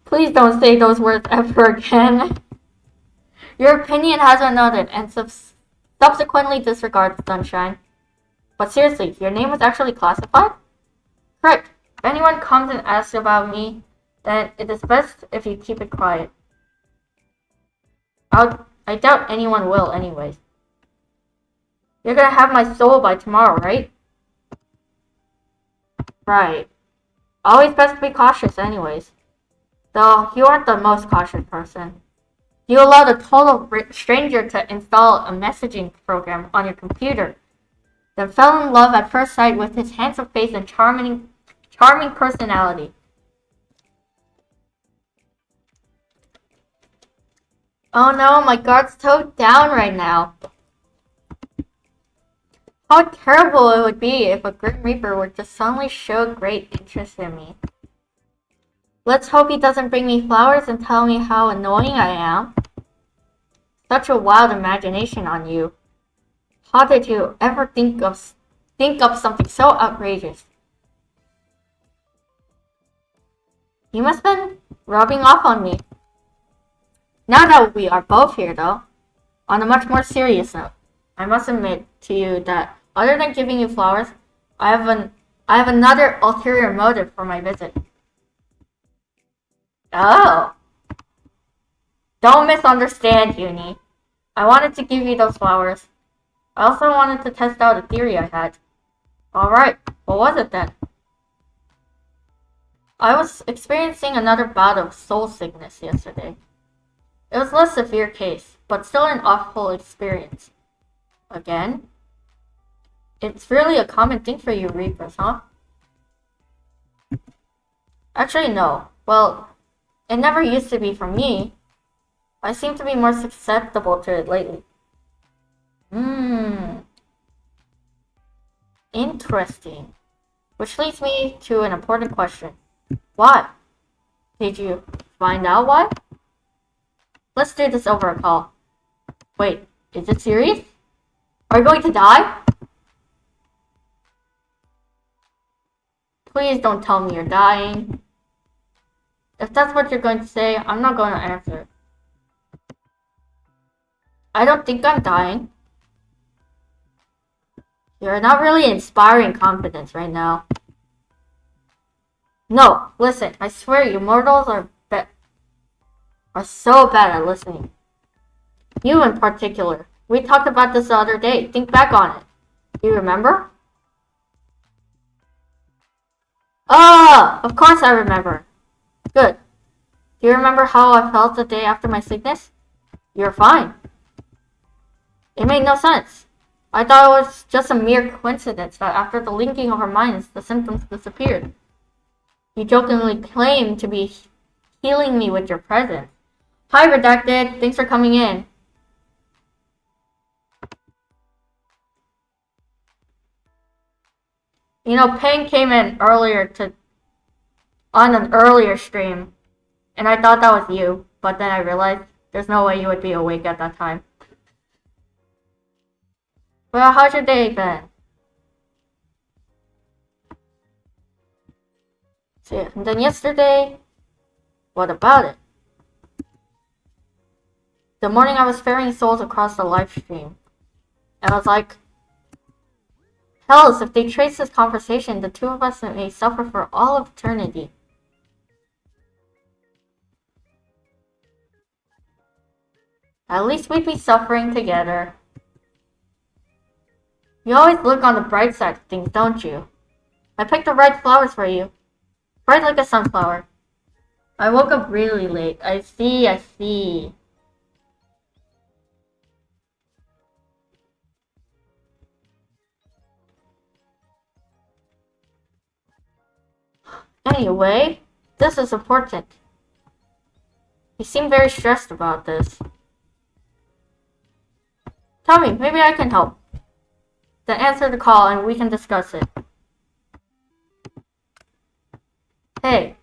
Please don't say those words ever again. Your opinion has been noted and subsequently disregarded, Sunshine. But seriously, your name was actually classified? Correct. If anyone comes and asks about me, then it is best if you keep it quiet. I doubt anyone will anyways. You're gonna have my soul by tomorrow, right? Right. Always best to be cautious anyways. Though, you aren't the most cautious person. You allowed a total stranger to install a messaging program on your computer, then fell in love at first sight with his handsome face and charming personality. Oh no, my guard's so down right now. How terrible it would be if a Grim Reaper would just suddenly show great interest in me. Let's hope he doesn't bring me flowers and tell me how annoying I am. Such a wild imagination on you. How did you ever think up something so outrageous? You must have been rubbing off on me. Now that we are both here, though, on a much more serious note, I must admit to you that other than giving you flowers, I have another ulterior motive for my visit. Oh. Don't misunderstand, Uni. I wanted to give you those flowers. I also wanted to test out a theory I had. Alright, what was it then? I was experiencing another bout of soul sickness yesterday. It was a less severe case, but still an awful experience. Again? It's really a common thing for you Reapers, huh? Actually, no. Well, it never used to be for me. I seem to be more susceptible to it lately. Interesting. Which leads me to an important question. Why? Did you find out why? Let's do this over a call. Wait, is it serious? Are you going to die? Please don't tell me you're dying. If that's what you're going to say, I'm not going to answer. I don't think I'm dying. You're not really inspiring confidence right now. No, listen, I swear you mortals are so bad at listening. You in particular. We talked about this the other day. Think back on it. Do you remember? Oh, of course I remember. Good. Do you remember how I felt the day after my sickness? You're fine. It made no sense. I thought it was just a mere coincidence that after the linking of our minds, the symptoms disappeared. You jokingly claimed to be healing me with your presence. Hi, Redacted. Thanks for coming in. You know, Peng came in on an earlier stream, and I thought that was you, but then I realized there's no way you would be awake at that time. Well, how's your day been? So, and then yesterday, what about it? The morning I was ferrying souls across the live stream. And I was like, hells, if they trace this conversation, the two of us may suffer for all of eternity. At least we'd be suffering together. You always look on the bright side of things, don't you? I picked the right flowers for you. Bright like a sunflower. I woke up really late. I see. Anyway, this is important. You seem very stressed about this. Tell me, maybe I can help. Then answer the call and we can discuss it. Hey.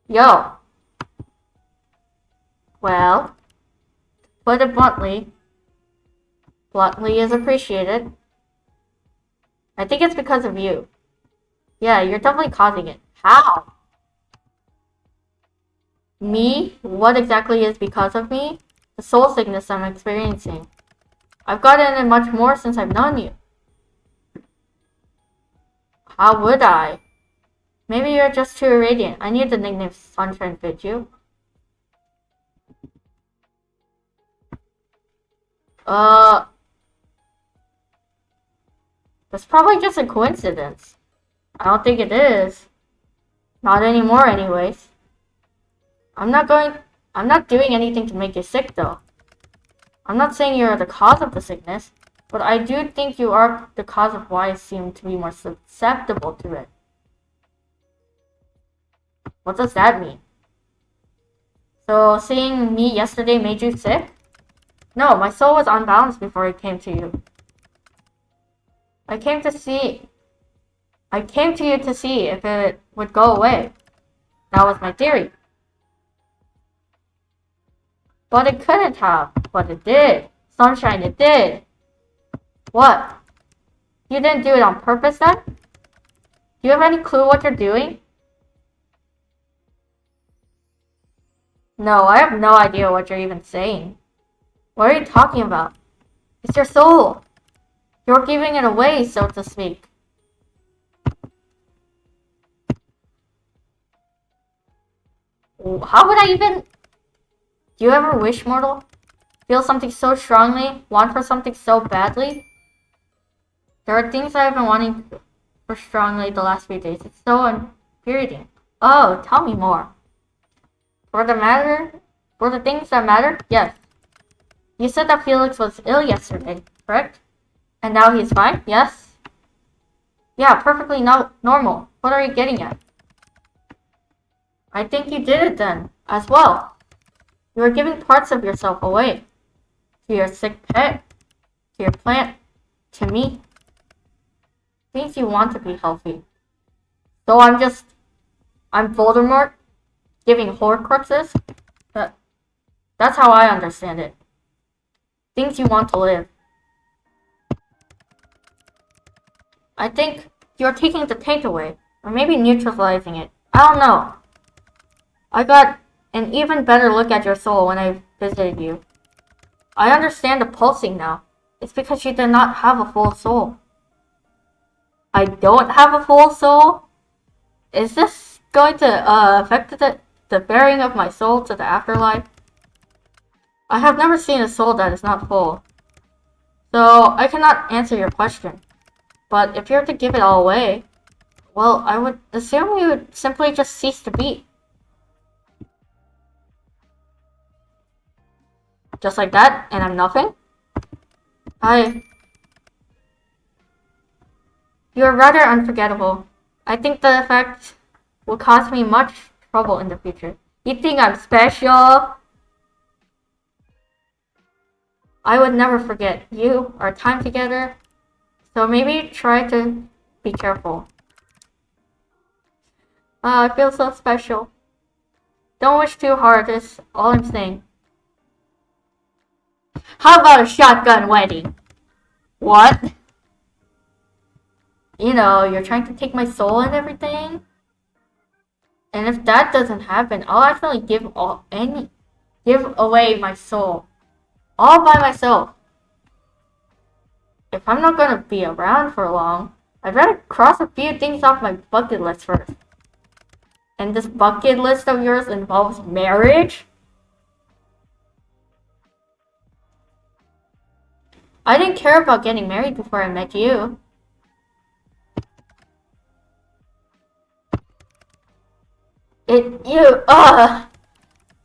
Yo. Well, to put it bluntly is appreciated. I think it's because of you. Yeah, you're definitely causing it. How? Me? What exactly is because of me? The soul sickness I'm experiencing. I've gotten it much more since I've known you. How would I? Maybe you're just too radiant. I need the nickname Sunshine fit you. That's probably just a coincidence. I don't think it is. Not anymore anyways. I'm not doing anything to make you sick though. I'm not saying you're the cause of the sickness, but I do think you are the cause of why I seem to be more susceptible to it. What does that mean? So seeing me yesterday made you sick? No, my soul was unbalanced before it came to you. I came to you to see if it would go away. That was my theory. But it couldn't have. But it did. Sunshine, it did. What? You didn't do it on purpose then? Do you have any clue what you're doing? No, I have no idea what you're even saying. What are you talking about? It's your soul. You're giving it away, so to speak. How would I even... Do you ever wish, mortal? Feel something so strongly? Want for something so badly? There are things I've been wanting for strongly the last few days. It's so infuriating. Oh, tell me more. For the things that matter? Yes. You said that Felix was ill yesterday, correct? And now he's fine? Yes? Yeah, perfectly normal. What are you getting at? I think you did it then, as well. You are giving parts of yourself away. To your sick pet, to your plant, to me. Means you want to be healthy. So I'm Voldemort giving Horcruxes? That's how I understand it. Things you want to live. I think you're taking the taint away, or maybe neutralizing it. I don't know. I got an even better look at your soul when I visited you. I understand the pulsing now. It's because you did not have a full soul. I don't have a full soul? Is this going to affect the bearing of my soul to the afterlife? I have never seen a soul that is not full. So I cannot answer your question. But if you were to give it all away, well, I would assume you would simply just cease to be. Just like that, and I'm nothing? You're rather unforgettable. I think the effect will cause me much trouble in the future. You think I'm special? I would never forget you, our time together. So maybe try to be careful. I feel so special. Don't wish too hard, is all I'm saying. How about a shotgun wedding? What? You know, you're trying to take my soul and everything. And if that doesn't happen, I'll actually give away my soul. All by myself. If I'm not gonna be around for long, I'd rather cross a few things off my bucket list first. And this bucket list of yours involves marriage? I didn't care about getting married before I met you.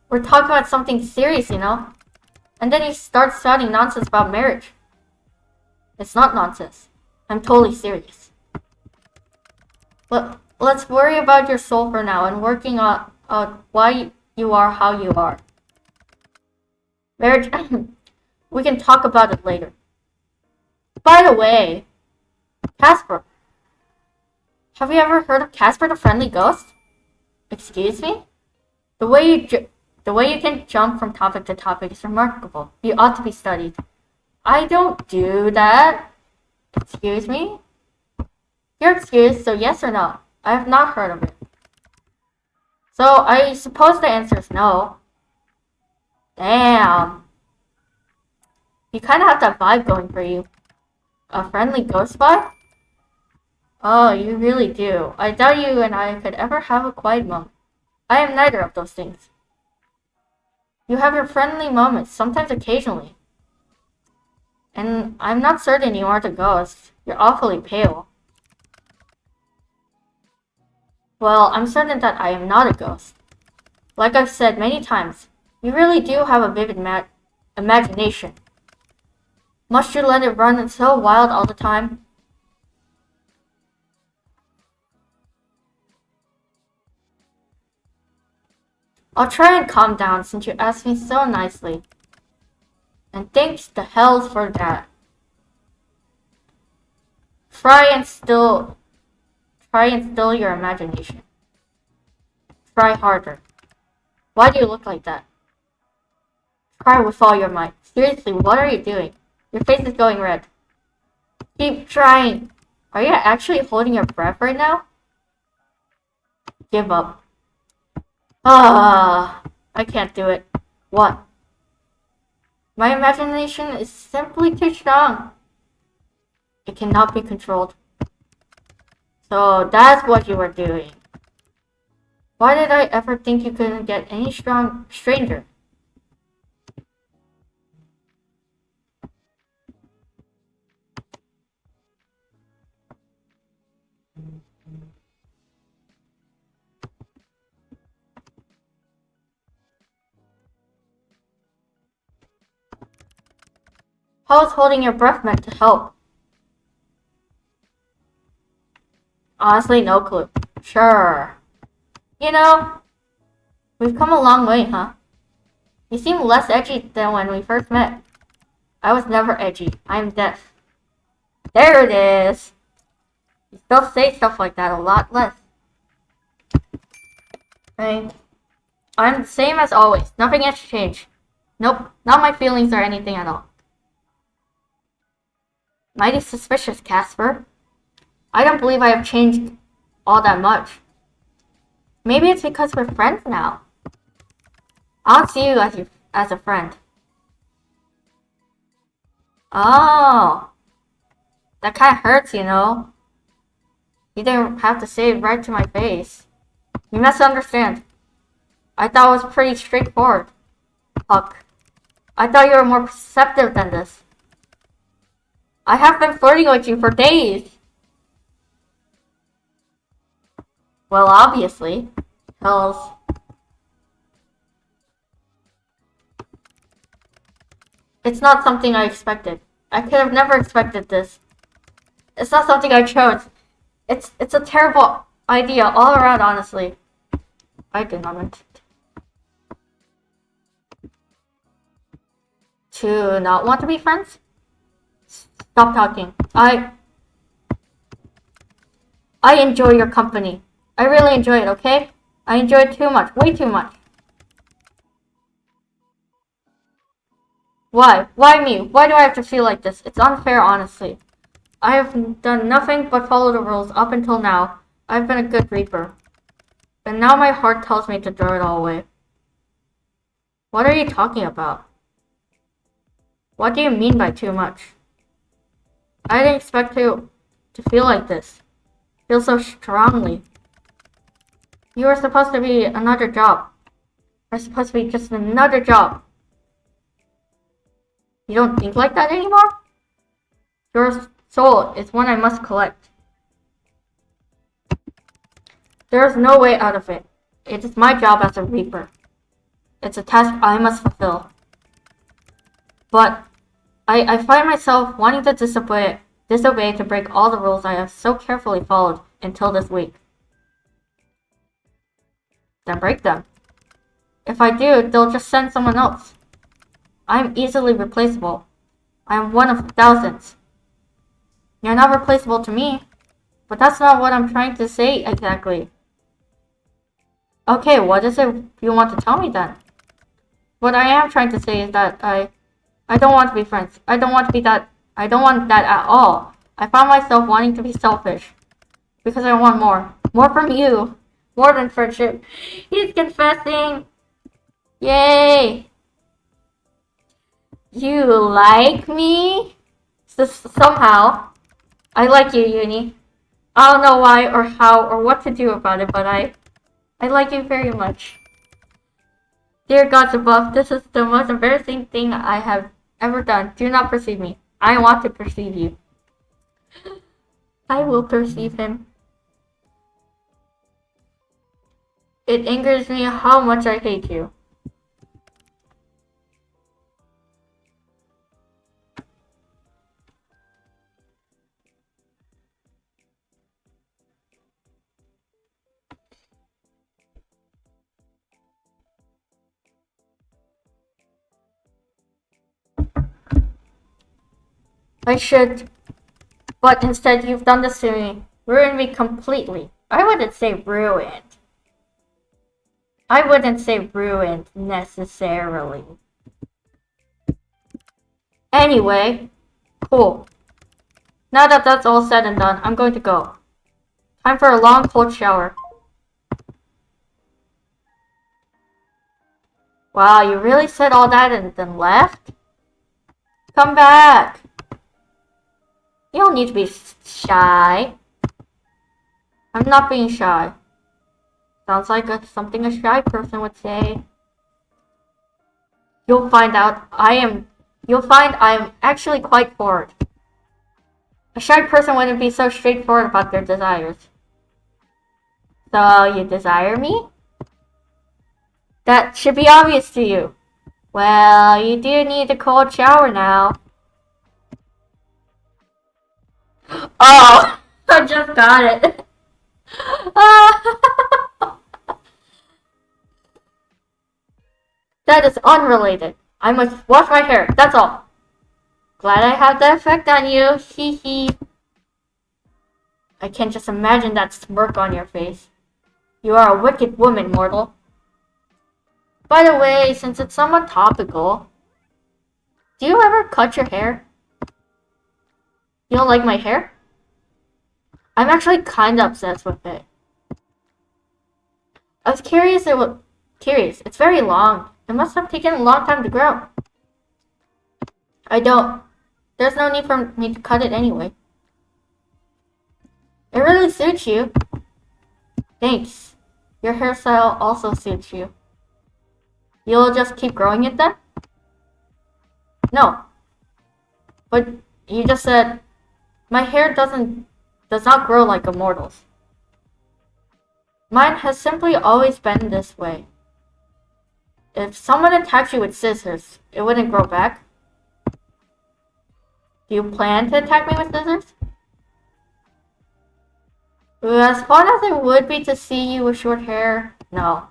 We're talking about something serious, you know? And then you start spouting nonsense about marriage. It's not nonsense. I'm totally serious. Let's worry about your soul for now and working on why you are how you are. Marriage, we can talk about it later. By the way, Casper. Have you ever heard of Casper the Friendly Ghost? Excuse me? The way you can jump from topic to topic is remarkable. You ought to be studied. I don't do that. Excuse me? You're excused, so yes or no? I have not heard of it. So I suppose the answer is no. Damn. You kind of have that vibe going for you. A friendly ghost vibe? Oh, you really do. I doubt you and I could ever have a quiet moment. I am neither of those things. You have your friendly moments, sometimes occasionally. And I'm not certain you aren't a ghost. You're awfully pale. Well, I'm certain that I am not a ghost. Like I've said many times, you really do have a vivid imagination. Must you let it run so wild all the time? I'll try and calm down since you asked me so nicely. And thanks the hells for that. Try and still your imagination. Try harder. Why do you look like that? Try with all your might. Seriously, what are you doing? Your face is going red. Keep trying. Are you actually holding your breath right now? Give up. I can't do it. What? My imagination is simply too strong. It cannot be controlled. So that's what you were doing. Why did I ever think you couldn't get any stranger? How is holding your breath meant to help? Honestly, no clue. Sure. You know, we've come a long way, huh? You seem less edgy than when we first met. I was never edgy. I'm deaf. There it is. You still say stuff like that a lot less. I'm the same as always. Nothing has changed. Nope, not my feelings or anything at all. Mighty suspicious, Casper. I don't believe I have changed all that much. Maybe it's because we're friends now. I don't see you as a friend. Oh. That kind of hurts, you know. You didn't have to say it right to my face. You must understand. I thought it was pretty straightforward. Huck. I thought you were more perceptive than this. I have been flirting with you for days. Well, obviously. Hells. It's not something I expected. I could have never expected this. It's not something I chose. It's a terrible idea all around, honestly. I did not mean to not want to be friends? Stop talking. I enjoy your company. I really enjoy it, okay? I enjoy it too much. Way too much. Why? Why me? Why do I have to feel like this? It's unfair, honestly. I have done nothing but follow the rules up until now. I've been a good reaper. and now my heart tells me to throw it all away. What are you talking about? What do you mean by too much? I didn't expect you to feel like this. Feel so strongly. You were supposed to be another job. You're supposed to be just another job. You don't think like that anymore? Your soul is one I must collect. There is no way out of it. It is my job as a Reaper. It's a task I must fulfill. But I find myself wanting to disobey to break all the rules I have so carefully followed until this week. Then break them. If I do, they'll just send someone else. I'm easily replaceable. I am one of thousands. You're not replaceable to me. But that's not what I'm trying to say exactly. Okay, what is it you want to tell me then? What I am trying to say is that I don't want to be friends. I don't want that at all. I found myself wanting to be selfish. Because I want more. More from you. More than friendship. He's confessing. Yay! You like me? Somehow. I like you, Uni. I don't know why or how or what to do about it, but I like you very much. Dear gods above, this is the most embarrassing thing I have ever done. Do not perceive me. I want to perceive you. I will perceive him. It angers me how much I hate you. I should, but instead you've done this to me. Ruined me completely. I wouldn't say ruined. I wouldn't say ruined necessarily. Anyway, cool. Now that that's all said and done, I'm going to go. Time for a long cold shower. Wow, you really said all that and then left? Come back. You don't need to be shy. I'm not being shy. Sounds like something a shy person would say. You'll find I am actually quite forward. A shy person wouldn't be so straightforward about their desires. So, you desire me? That should be obvious to you. Well, you do need a cold shower now. Oh, I just got it. That is unrelated. I must wash my hair, that's all. Glad I have that effect on you, hee hee. I can just imagine that smirk on your face. You are a wicked woman, mortal. By the way, since it's somewhat topical, do you ever cut your hair? You don't like my hair? I'm actually kinda obsessed with it. I was curious, it's very long. It must have taken a long time to grow. I don't. There's no need for me to cut it anyway. It really suits you. Thanks. Your hairstyle also suits you. You'll just keep growing it then? No. But you just said, my hair does not grow like a mortal's. Mine has simply always been this way. If someone attacked you with scissors, it wouldn't grow back. Do you plan to attack me with scissors? As fun as it would be to see you with short hair, no.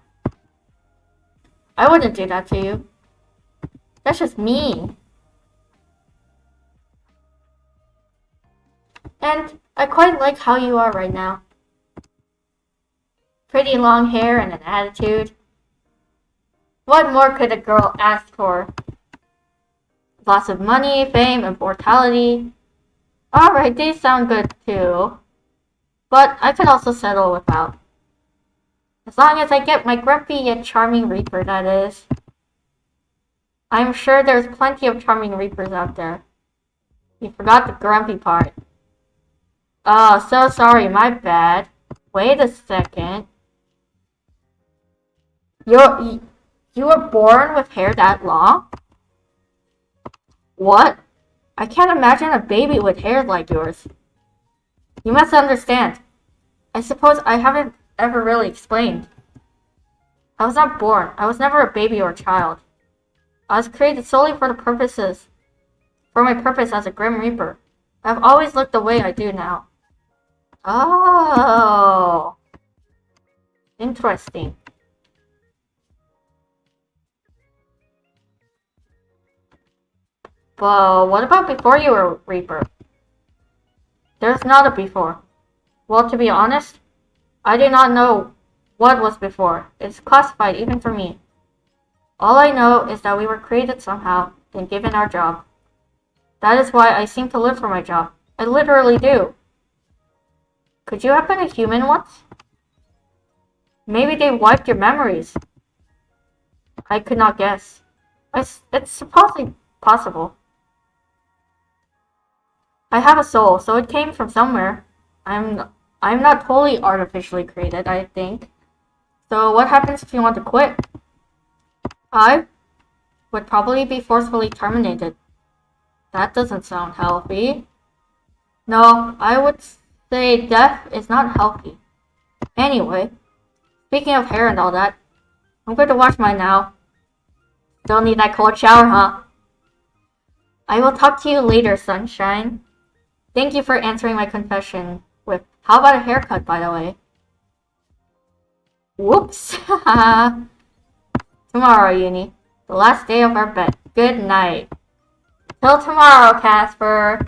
I wouldn't do that to you. That's just mean. And I quite like how you are right now. Pretty long hair and an attitude. What more could a girl ask for? Lots of money, fame, immortality. Alright, these sound good too. But I could also settle without. As long as I get my grumpy yet charming Reaper, that is. I'm sure there's plenty of charming Reapers out there. You forgot the grumpy part. Oh, so sorry, my bad. Wait a second. You were born with hair that long? What? I can't imagine a baby with hair like yours. You must understand. I suppose I haven't ever really explained. I was not born. I was never a baby or a child. I was created solely for my purpose as a Grim Reaper. I've always looked the way I do now. Oh. Interesting. But what about before you were a Reaper? There's not a before. Well, to be honest, I do not know what was before. It's classified even for me. All I know is that we were created somehow, then given our job. That is why I seem to live for my job. I literally do. Could you have been a human once? Maybe they wiped your memories. I could not guess. It's supposedly possible. I have a soul, so it came from somewhere. I'm not totally artificially created, I think. So what happens if you want to quit? I would probably be forcefully terminated. That doesn't sound healthy. No, I would say death is not healthy. Anyway, speaking of hair and all that, I'm going to wash mine now. Still need that cold shower, huh? I will talk to you later, sunshine. Thank you for answering my confession with, how about a haircut, by the way? Whoops. Tomorrow, Uni. The last day of our bet. Good night. Till tomorrow, Casper.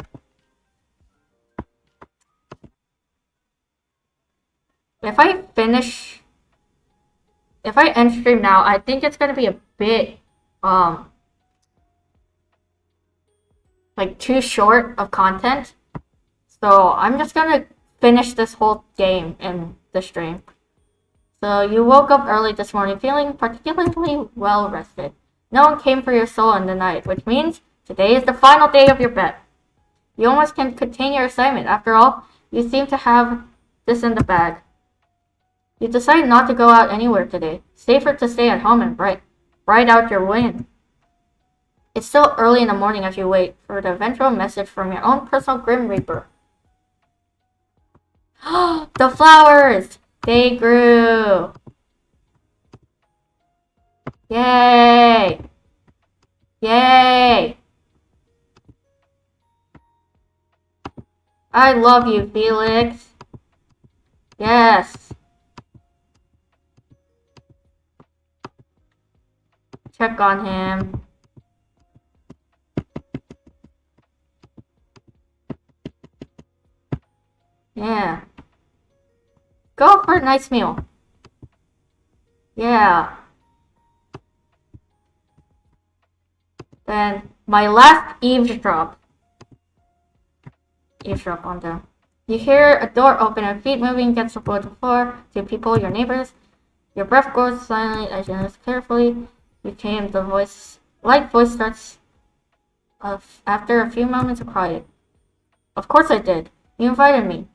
If I end stream now, I think it's gonna be a bit, like too short of content. So I'm just gonna finish this whole game in the stream. So you woke up early this morning feeling particularly well rested. No one came for your soul in the night, which means today is the final day of your bet. You almost can contain your excitement. After all, you seem to have this in the bag. You decide not to go out anywhere today. Safer to stay at home and ride out your win. It's still early in the morning as you wait for the eventual message from your own personal Grim Reaper. The flowers! They grew! Yay! Yay! I love you, Felix. Yes. Check on him. Yeah. Go for a nice meal. Yeah. Then my last eavesdrop. Eavesdrop on them. You hear a door open and feet moving against the floor. Two people, your neighbors. Your breath goes silently as you listen carefully. You came. The light voice starts after a few moments of quiet. Of course I did. You invited me.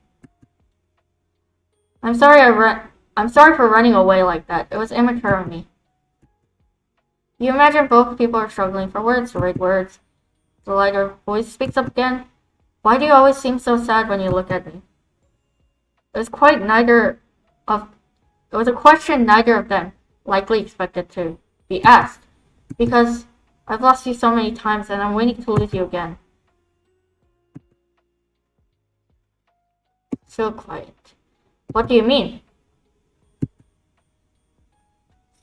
I'm sorry for running away like that. It was immature of me. You imagine both people are struggling for words, the right words. The lighter voice speaks up again. Why do you always seem so sad when you look at me? It was a question neither of them likely expected to be asked, because I've lost you so many times and I'm waiting to lose you again. So quiet. What do you mean?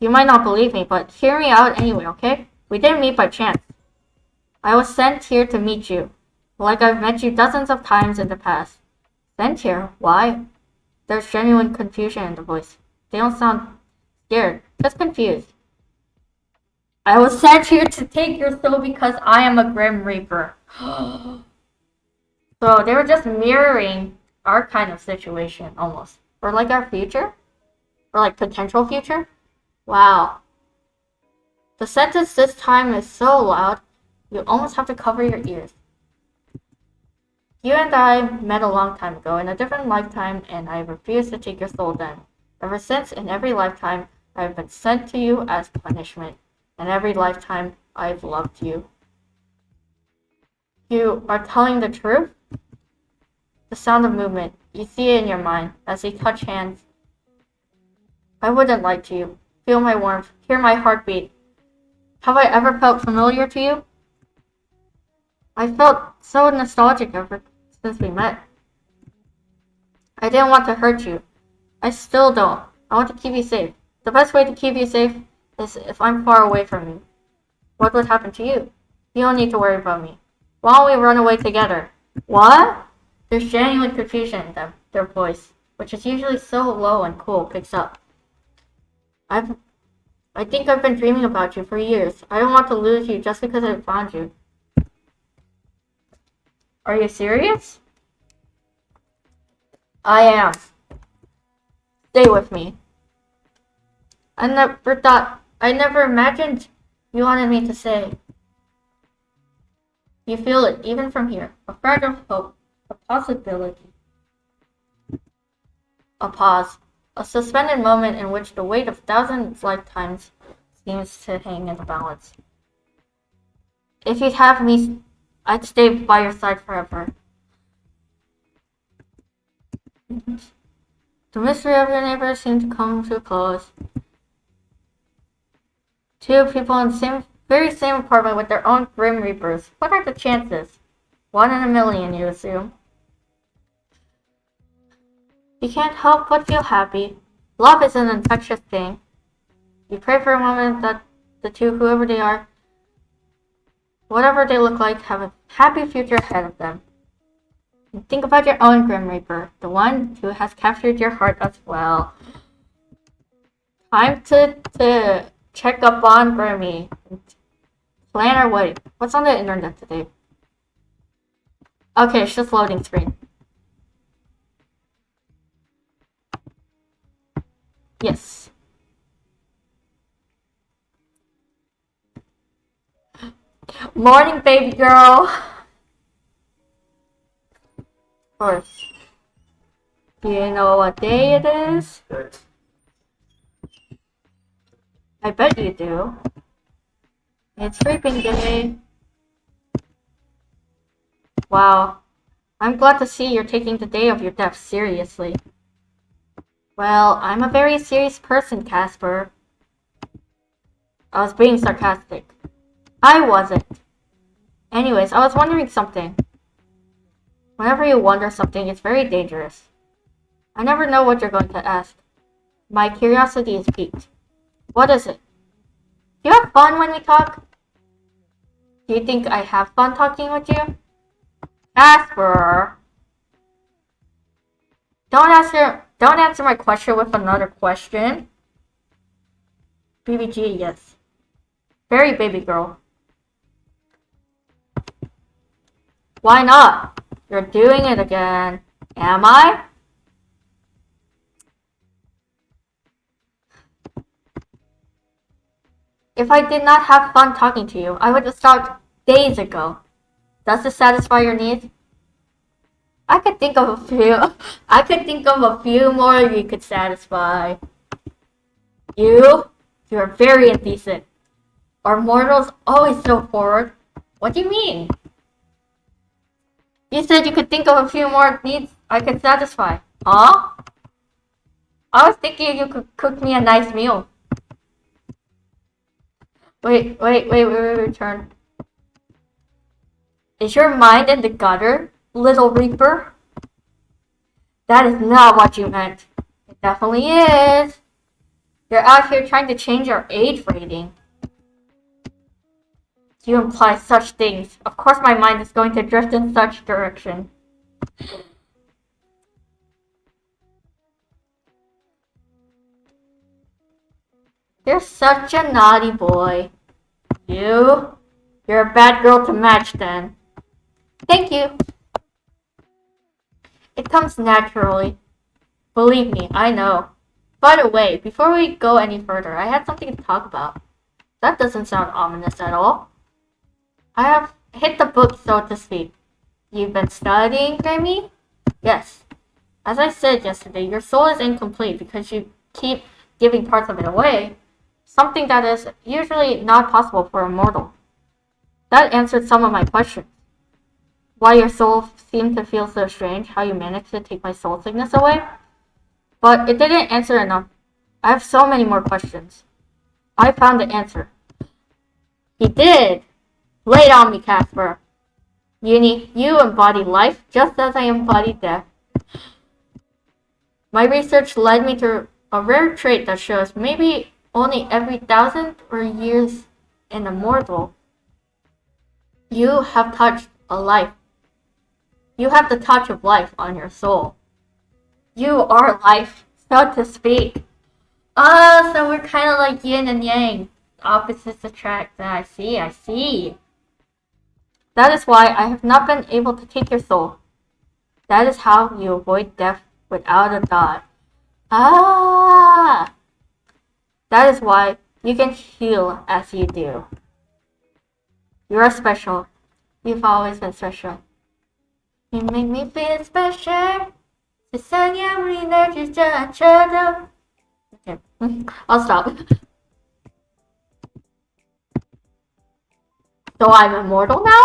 You might not believe me, but hear me out anyway, okay? We didn't meet by chance. I was sent here to meet you, like I've met you dozens of times in the past. Sent here? Why? There's genuine confusion in the voice. They don't sound scared, just confused. I was sent here to take your soul because I am a Grim Reaper. So they were just mirroring our kind of situation, almost. Or like our future? Or like potential future? Wow. The sentence this time is so loud, you almost have to cover your ears. You and I met a long time ago in a different lifetime, and I refused to take your soul then. Ever since, in every lifetime, I've been sent to you as punishment. In every lifetime, I've loved you. You are telling the truth? The sound of movement. You see it in your mind as they touch hands. I wouldn't lie to you. Feel my warmth. Hear my heartbeat. Have I ever felt familiar to you? I felt so nostalgic ever since we met. I didn't want to hurt you. I still don't. I want to keep you safe. The best way to keep you safe is if I'm far away from you. What would happen to you? You don't need to worry about me. Why don't we run away together? What? There's genuine confusion in them, their voice, which is usually so low and cool, picks up. I think I've been dreaming about you for years. I don't want to lose you just because I found you. Are you serious? I am. Stay with me. I never imagined you wanted me to say. You feel it, even from here. A fragile hope, a possibility. A pause. A suspended moment in which the weight of thousands lifetimes seems to hang in the balance. If you'd have me, I'd stay by your side forever. The mystery of your neighbors seemed to come to a close. Two people in the very same apartment with their own grim reapers. What are the chances? 1 in a million, you assume. You can't help but feel happy. Love is an infectious thing. You pray for a moment that the two, whoever they are, whatever they look like, have a happy future ahead of them. And think about your own Grim Reaper, the one who has captured your heart as well. Time to check up on Grimmy. Plan our wedding. What's on the internet today? Okay, it's just loading screen. Yes. Morning, baby girl. Of course. Do you know what day it is? I bet you do. It's sleeping day. Wow. I'm glad to see you're taking the day of your death seriously. Well, I'm a very serious person, Casper. I was being sarcastic. I wasn't. Anyways, I was wondering something. Whenever you wonder something, it's very dangerous. I never know what you're going to ask. My curiosity is piqued. What is it? Do you have fun when we talk? Do you think I have fun talking with you? Casper! Don't answer my question with another question. BBG, yes. Very baby girl. Why not? You're doing it again. Am I? If I did not have fun talking to you, I would have stopped days ago. Does this satisfy your needs? I could think of a few more you could satisfy. You're very indecent. Are mortals always so forward? What do you mean? You said you could think of a few more needs I could satisfy. Huh? I was thinking you could cook me a nice meal. Wait, turn. Is your mind in the gutter, little Reaper? That is not what you meant. It definitely is. You're out here trying to change our age rating. You imply such things. Of course my mind is going to drift in such direction. You're such a naughty boy. You're a bad girl to match then. Thank you. It comes naturally. Believe me, I know. By the way, before we go any further, I had something to talk about. That doesn't sound ominous at all. I have hit the book, so to speak. You've been studying, Grammy? Yes. As I said yesterday, your soul is incomplete because you keep giving parts of it away. Something that is usually not possible for a mortal. That answered some of my questions. Why your soul seemed to feel so strange, how you managed to take my soul sickness away. But it didn't answer enough. I have so many more questions. I found the answer. He did! Lay it on me, Casper. You embody life just as I embody death. My research led me to a rare trait that shows maybe only every 1,000 or years in a mortal, you have touched a life. You have the touch of life on your soul. You are life, so to speak. So we're kind of like yin and yang. Opposites attract. I see. That is why I have not been able to take your soul. That is how you avoid death without a thought. That is why you can heal as you do. You are special. You've always been special. You make me feel special. 세상에 우리 날 주저앉혀도. Okay, I'll stop. So I'm immortal now?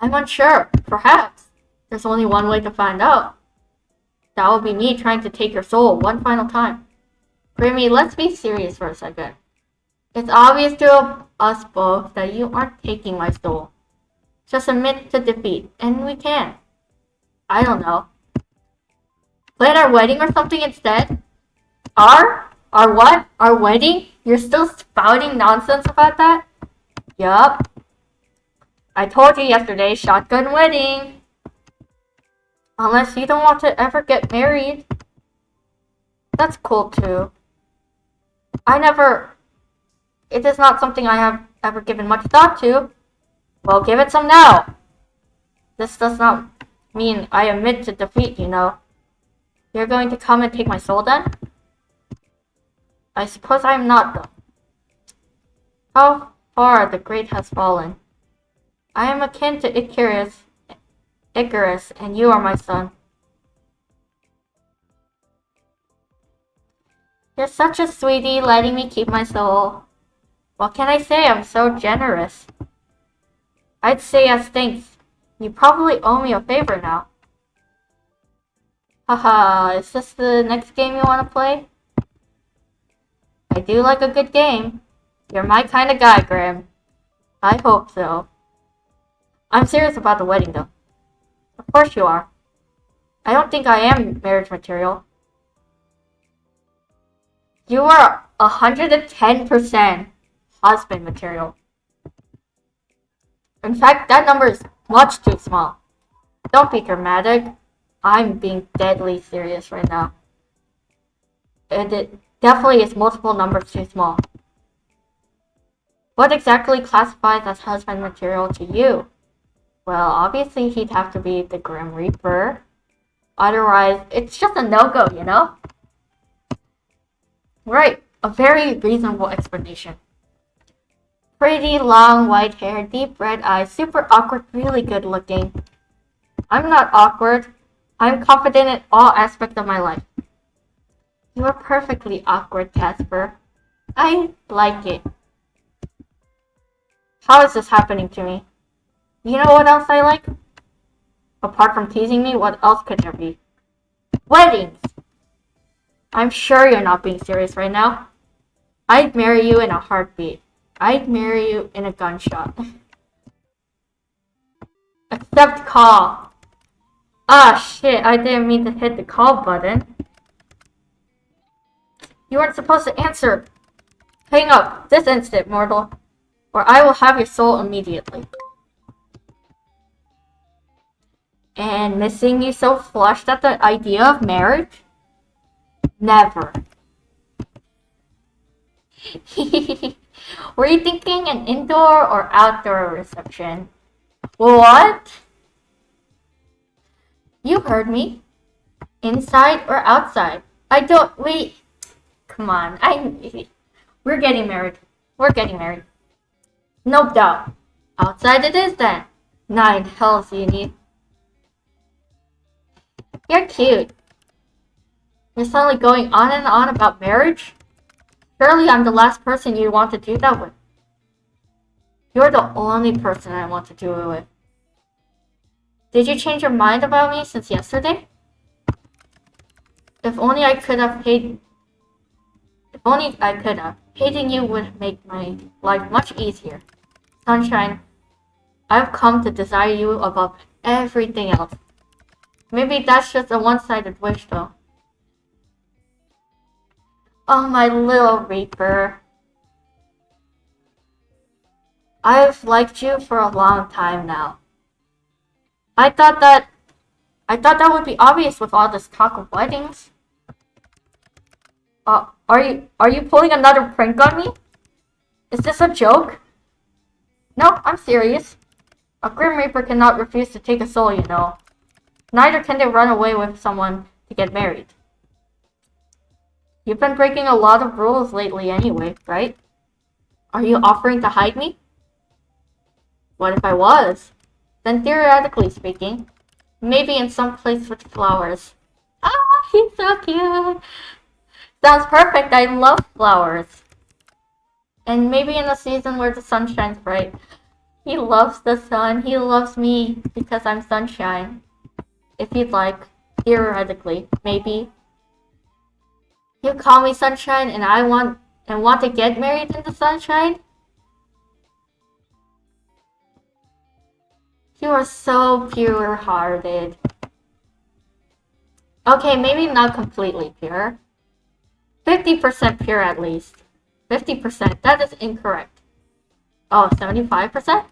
I'm unsure. Perhaps. There's only one way to find out. That will be me trying to take your soul one final time. Grimmy, let's be serious for a second. It's obvious to us both that you aren't taking my soul. Just admit to defeat, and we can. I don't know. Plan our wedding or something instead? Our what? Our wedding? You're still spouting nonsense about that? Yup. I told you yesterday, shotgun wedding. Unless you don't want to ever get married. That's cool too. It is not something I have ever given much thought to. Well, give it some now. This does not mean I admit to defeat, you know. You're going to come and take my soul then? I suppose I am not, though. How far the great has fallen. I am akin to Icarus, and you are my son. You're such a sweetie, letting me keep my soul. What can I say? I'm so generous. I'd say as thanks. You probably owe me a favor now. Haha, is this the next game you want to play? I do like a good game. You're my kind of guy, Graham. I hope so. I'm serious about the wedding, though. Of course you are. I don't think I am marriage material. You are 110% husband material. In fact, that number is much too small. Don't be dramatic. I'm being deadly serious right now. It definitely is multiple numbers too small. What exactly classifies as husband material to you? Well, obviously he'd have to be the Grim Reaper. Otherwise, it's just a no-go, you know? Right, a very reasonable explanation. Pretty long white hair, deep red eyes, super awkward, really good looking. I'm not awkward. I'm confident in all aspects of my life. You are perfectly awkward, Casper. I like it. How is this happening to me? You know what else I like? Apart from teasing me, what else could there be? Weddings! I'm sure you're not being serious right now. I'd marry you in a heartbeat. I'd marry you in a gunshot. Accept call. Ah, shit, I didn't mean to hit the call button. You weren't supposed to answer. Hang up, this instant, mortal, or I will have your soul immediately. And missing you so flushed at the idea of marriage? Never. Were you thinking an indoor or outdoor reception? What? You heard me. Inside or outside? I don't. Wait. come on. We're getting married. We're getting married. No doubt. Outside it is then. 9 hells you need. You're cute. You're suddenly going on and on about marriage? Surely I'm the last person you want to do that with. You're the only person I want to do it with. Did you change your mind about me since yesterday? If only I could have hated... If only I could have. Hating you would make my life much easier. Sunshine, I've come to desire you above everything else. Maybe that's just a one-sided wish, though. Oh, my little Reaper. I've liked you for a long time now. I thought that would be obvious with all this talk of weddings. Are you pulling another prank on me? Is this a joke? No, I'm serious. A Grim Reaper cannot refuse to take a soul, you know. Neither can they run away with someone to get married. You've been breaking a lot of rules lately anyway, right? Are you offering to hide me? What if I was? Then theoretically speaking, maybe in some place with flowers. Ah, he's so cute! Sounds perfect, I love flowers. And maybe in a season where the sun shines bright. He loves the sun, he loves me because I'm sunshine. If you'd like, theoretically, maybe. You call me sunshine and I want to get married in the sunshine? You are so pure-hearted. Okay, maybe not completely pure. 50% pure at least. 50%, that is incorrect. Oh, 75%?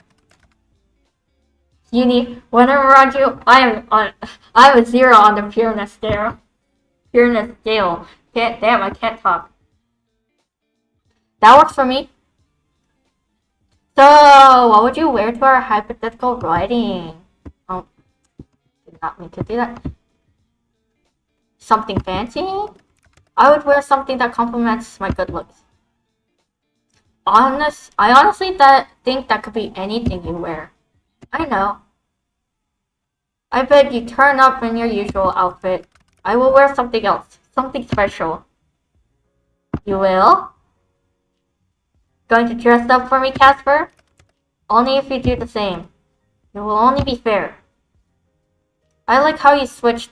Uni, when I'm around you, I'm a 0 on the pureness scale. Pureness scale. Damn, I can't talk. That works for me. So, what would you wear to our hypothetical wedding? Oh, did not mean to do that. Something fancy? I would wear something that complements my good looks. I honestly think that could be anything you wear. I know. I bet you turn up in your usual outfit. I will wear something else. Something special. You will? Going to dress up for me, Casper? Only if you do the same. It will only be fair. I like how you switched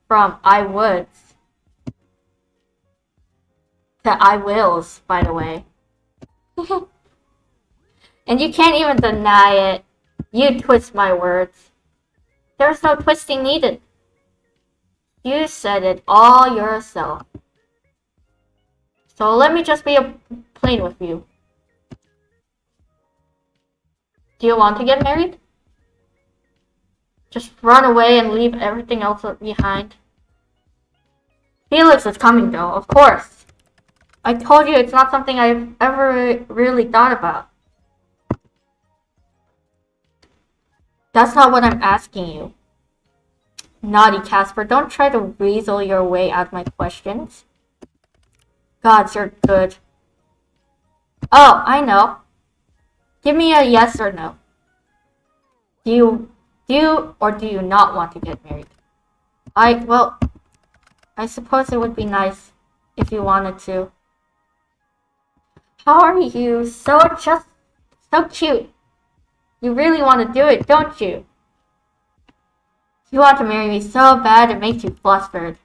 from I woulds to I wills, by the way. And you can't even deny it. You twist my words. There's no twisting needed. You said it all yourself. So let me just be plain with you. Do you want to get married? Just run away and leave everything else behind. Felix is coming though, of course. I told you it's not something I've ever really thought about. That's not what I'm asking you. Naughty Casper, don't try to weasel your way out of my questions. Gods, you're good. Oh, I know. Give me a yes or no. Do you or do you not want to get married? I suppose it would be nice if you wanted to. How are you? So cute. You really want to do it, don't you? You want to marry me so bad it makes you flustered.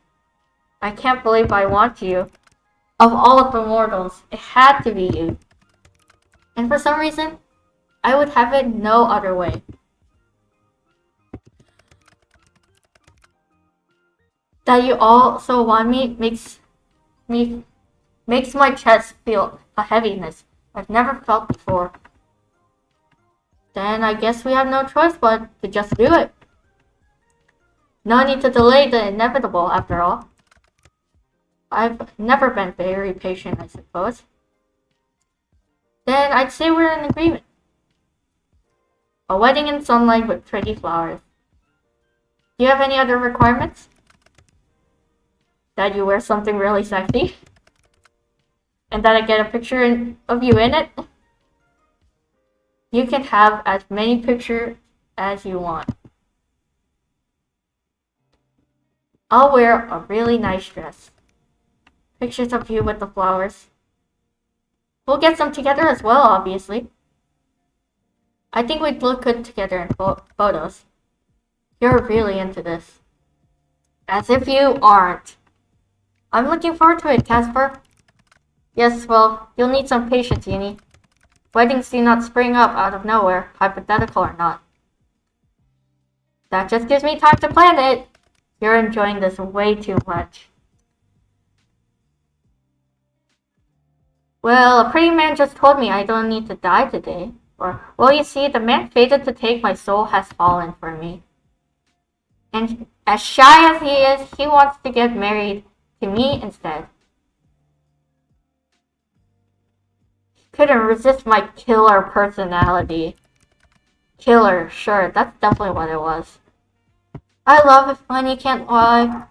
I can't believe I want you. Of all of the mortals, it had to be you. And for some reason, I would have it no other way. That you also want me makes my chest feel a heaviness I've never felt before. Then I guess we have no choice but to just do it. No need to delay the inevitable, after all. I've never been very patient, I suppose. Then I'd say we're in agreement. A wedding in sunlight with pretty flowers. Do you have any other requirements? That you wear something really sexy? and then I get a picture of you in it, you can have as many pictures as you want. I'll wear a really nice dress. Pictures of you with the flowers. We'll get some together as well, obviously. I think we'd look good together in photos. You're really into this. As if you aren't. I'm looking forward to it, Casper. Yes, well, you'll need some patience, Uni. Weddings do not spring up out of nowhere, hypothetical or not. That just gives me time to plan it. You're enjoying this way too much. Well, a pretty man just told me I don't need to die today. Or, well, you see, the man fated to take my soul has fallen for me. And as shy as he is, he wants to get married to me instead. Couldn't resist my killer personality. Killer, sure, that's definitely what it was. I love it when you can't lie.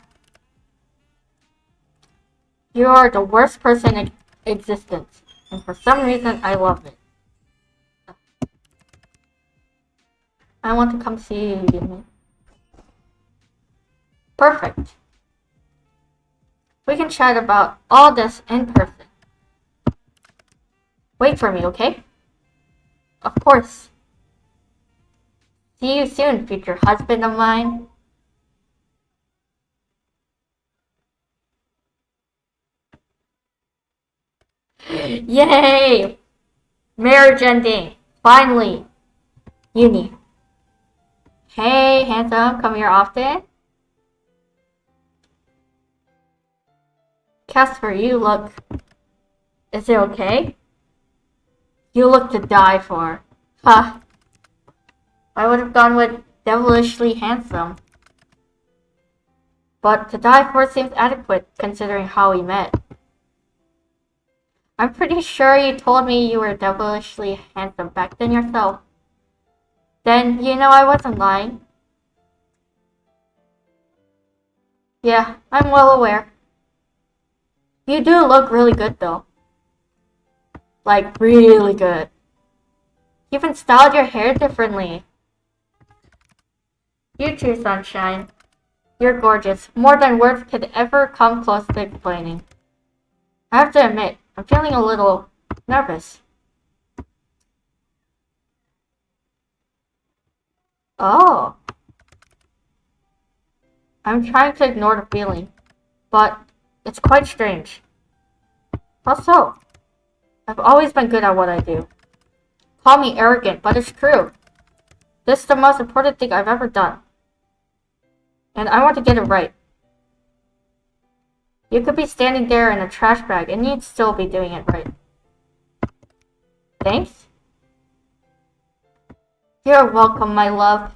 You are the worst person in existence, and for some reason I love it. I want to come see you, Yumi. Perfect. We can chat about all this in person. Wait for me, okay? Of course. See you soon, future husband of mine. Yay! Marriage ending. Finally. Uni. Hey, handsome, come here often? Casper, you look... Is it okay? You look to die for. Huh. I would have gone with devilishly handsome. But to die for seems adequate, considering how we met. I'm pretty sure you told me you were devilishly handsome back then yourself. Then, you know I wasn't lying. Yeah, I'm well aware. You do look really good though. Like, really good. You even styled your hair differently. You too, sunshine. You're gorgeous, more than words could ever come close to explaining. I have to admit, I'm feeling a little nervous. Oh. I'm trying to ignore the feeling, but it's quite strange. How so? I've always been good at what I do. Call me arrogant, but it's true. This is the most important thing I've ever done. And I want to get it right. You could be standing there in a trash bag and you'd still be doing it right. Thanks? You're welcome, my love.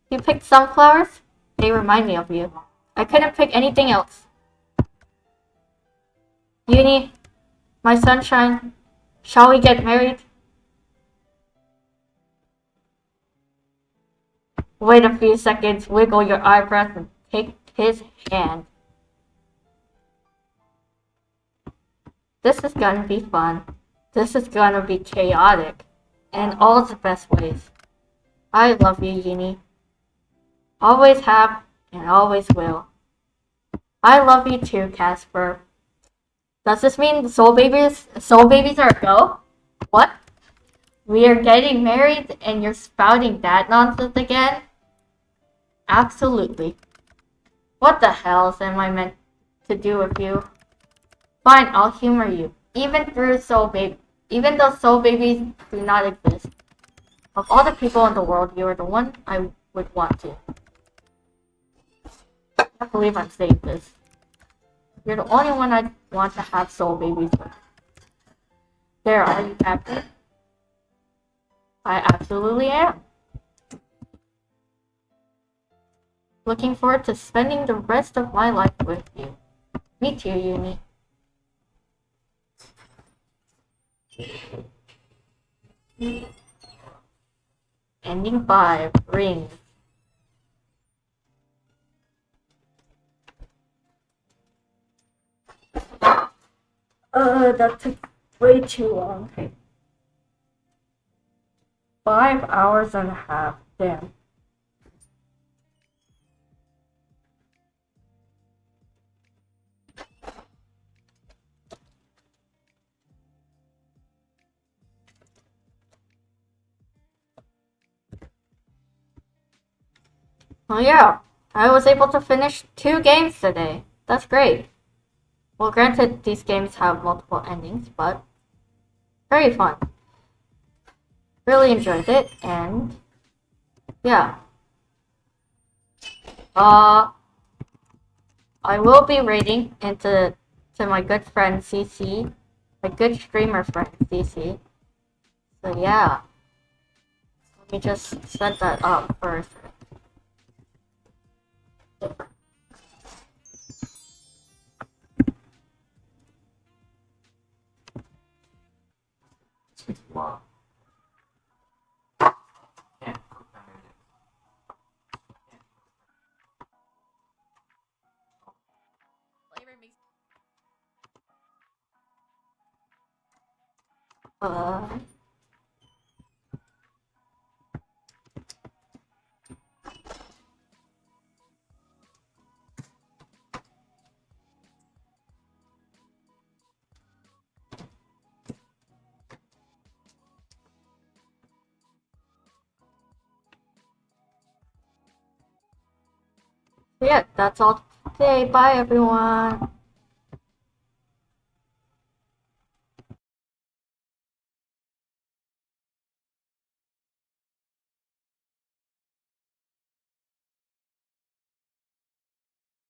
You picked sunflowers? They remind me of you. I couldn't pick anything else. Uni, my sunshine, shall we get married? Wait a few seconds, wiggle your eyebrows, and take his hand. This is gonna be fun. This is gonna be chaotic. In all the best ways. I love you, Uni. Always have, and always will. I love you too, Casper. Does this mean the soul babies are a go? What? We are getting married and you're spouting that nonsense again? Absolutely. What the hell am I meant to do with you? Fine, I'll humor you. Even though soul babies do not exist. Of all the people in the world, you are the one I would want to. I can't believe I'm saying this. You're the only one I want to have soul babies with. There, are you happy? I absolutely am. Looking forward to spending the rest of my life with you. Me too, Uni. Ending 5. Rings. that took way too long. Okay. 5 hours and a half. Damn. Oh yeah, I was able to finish 2 games today. That's great. Well, granted, these games have multiple endings, but very fun. Really enjoyed it, and yeah. Uh, I will be raiding into my good friend CC, my good streamer friend CC. So yeah, let me just set that up first. Wow. Uh, yeah, that's all today. Bye everyone.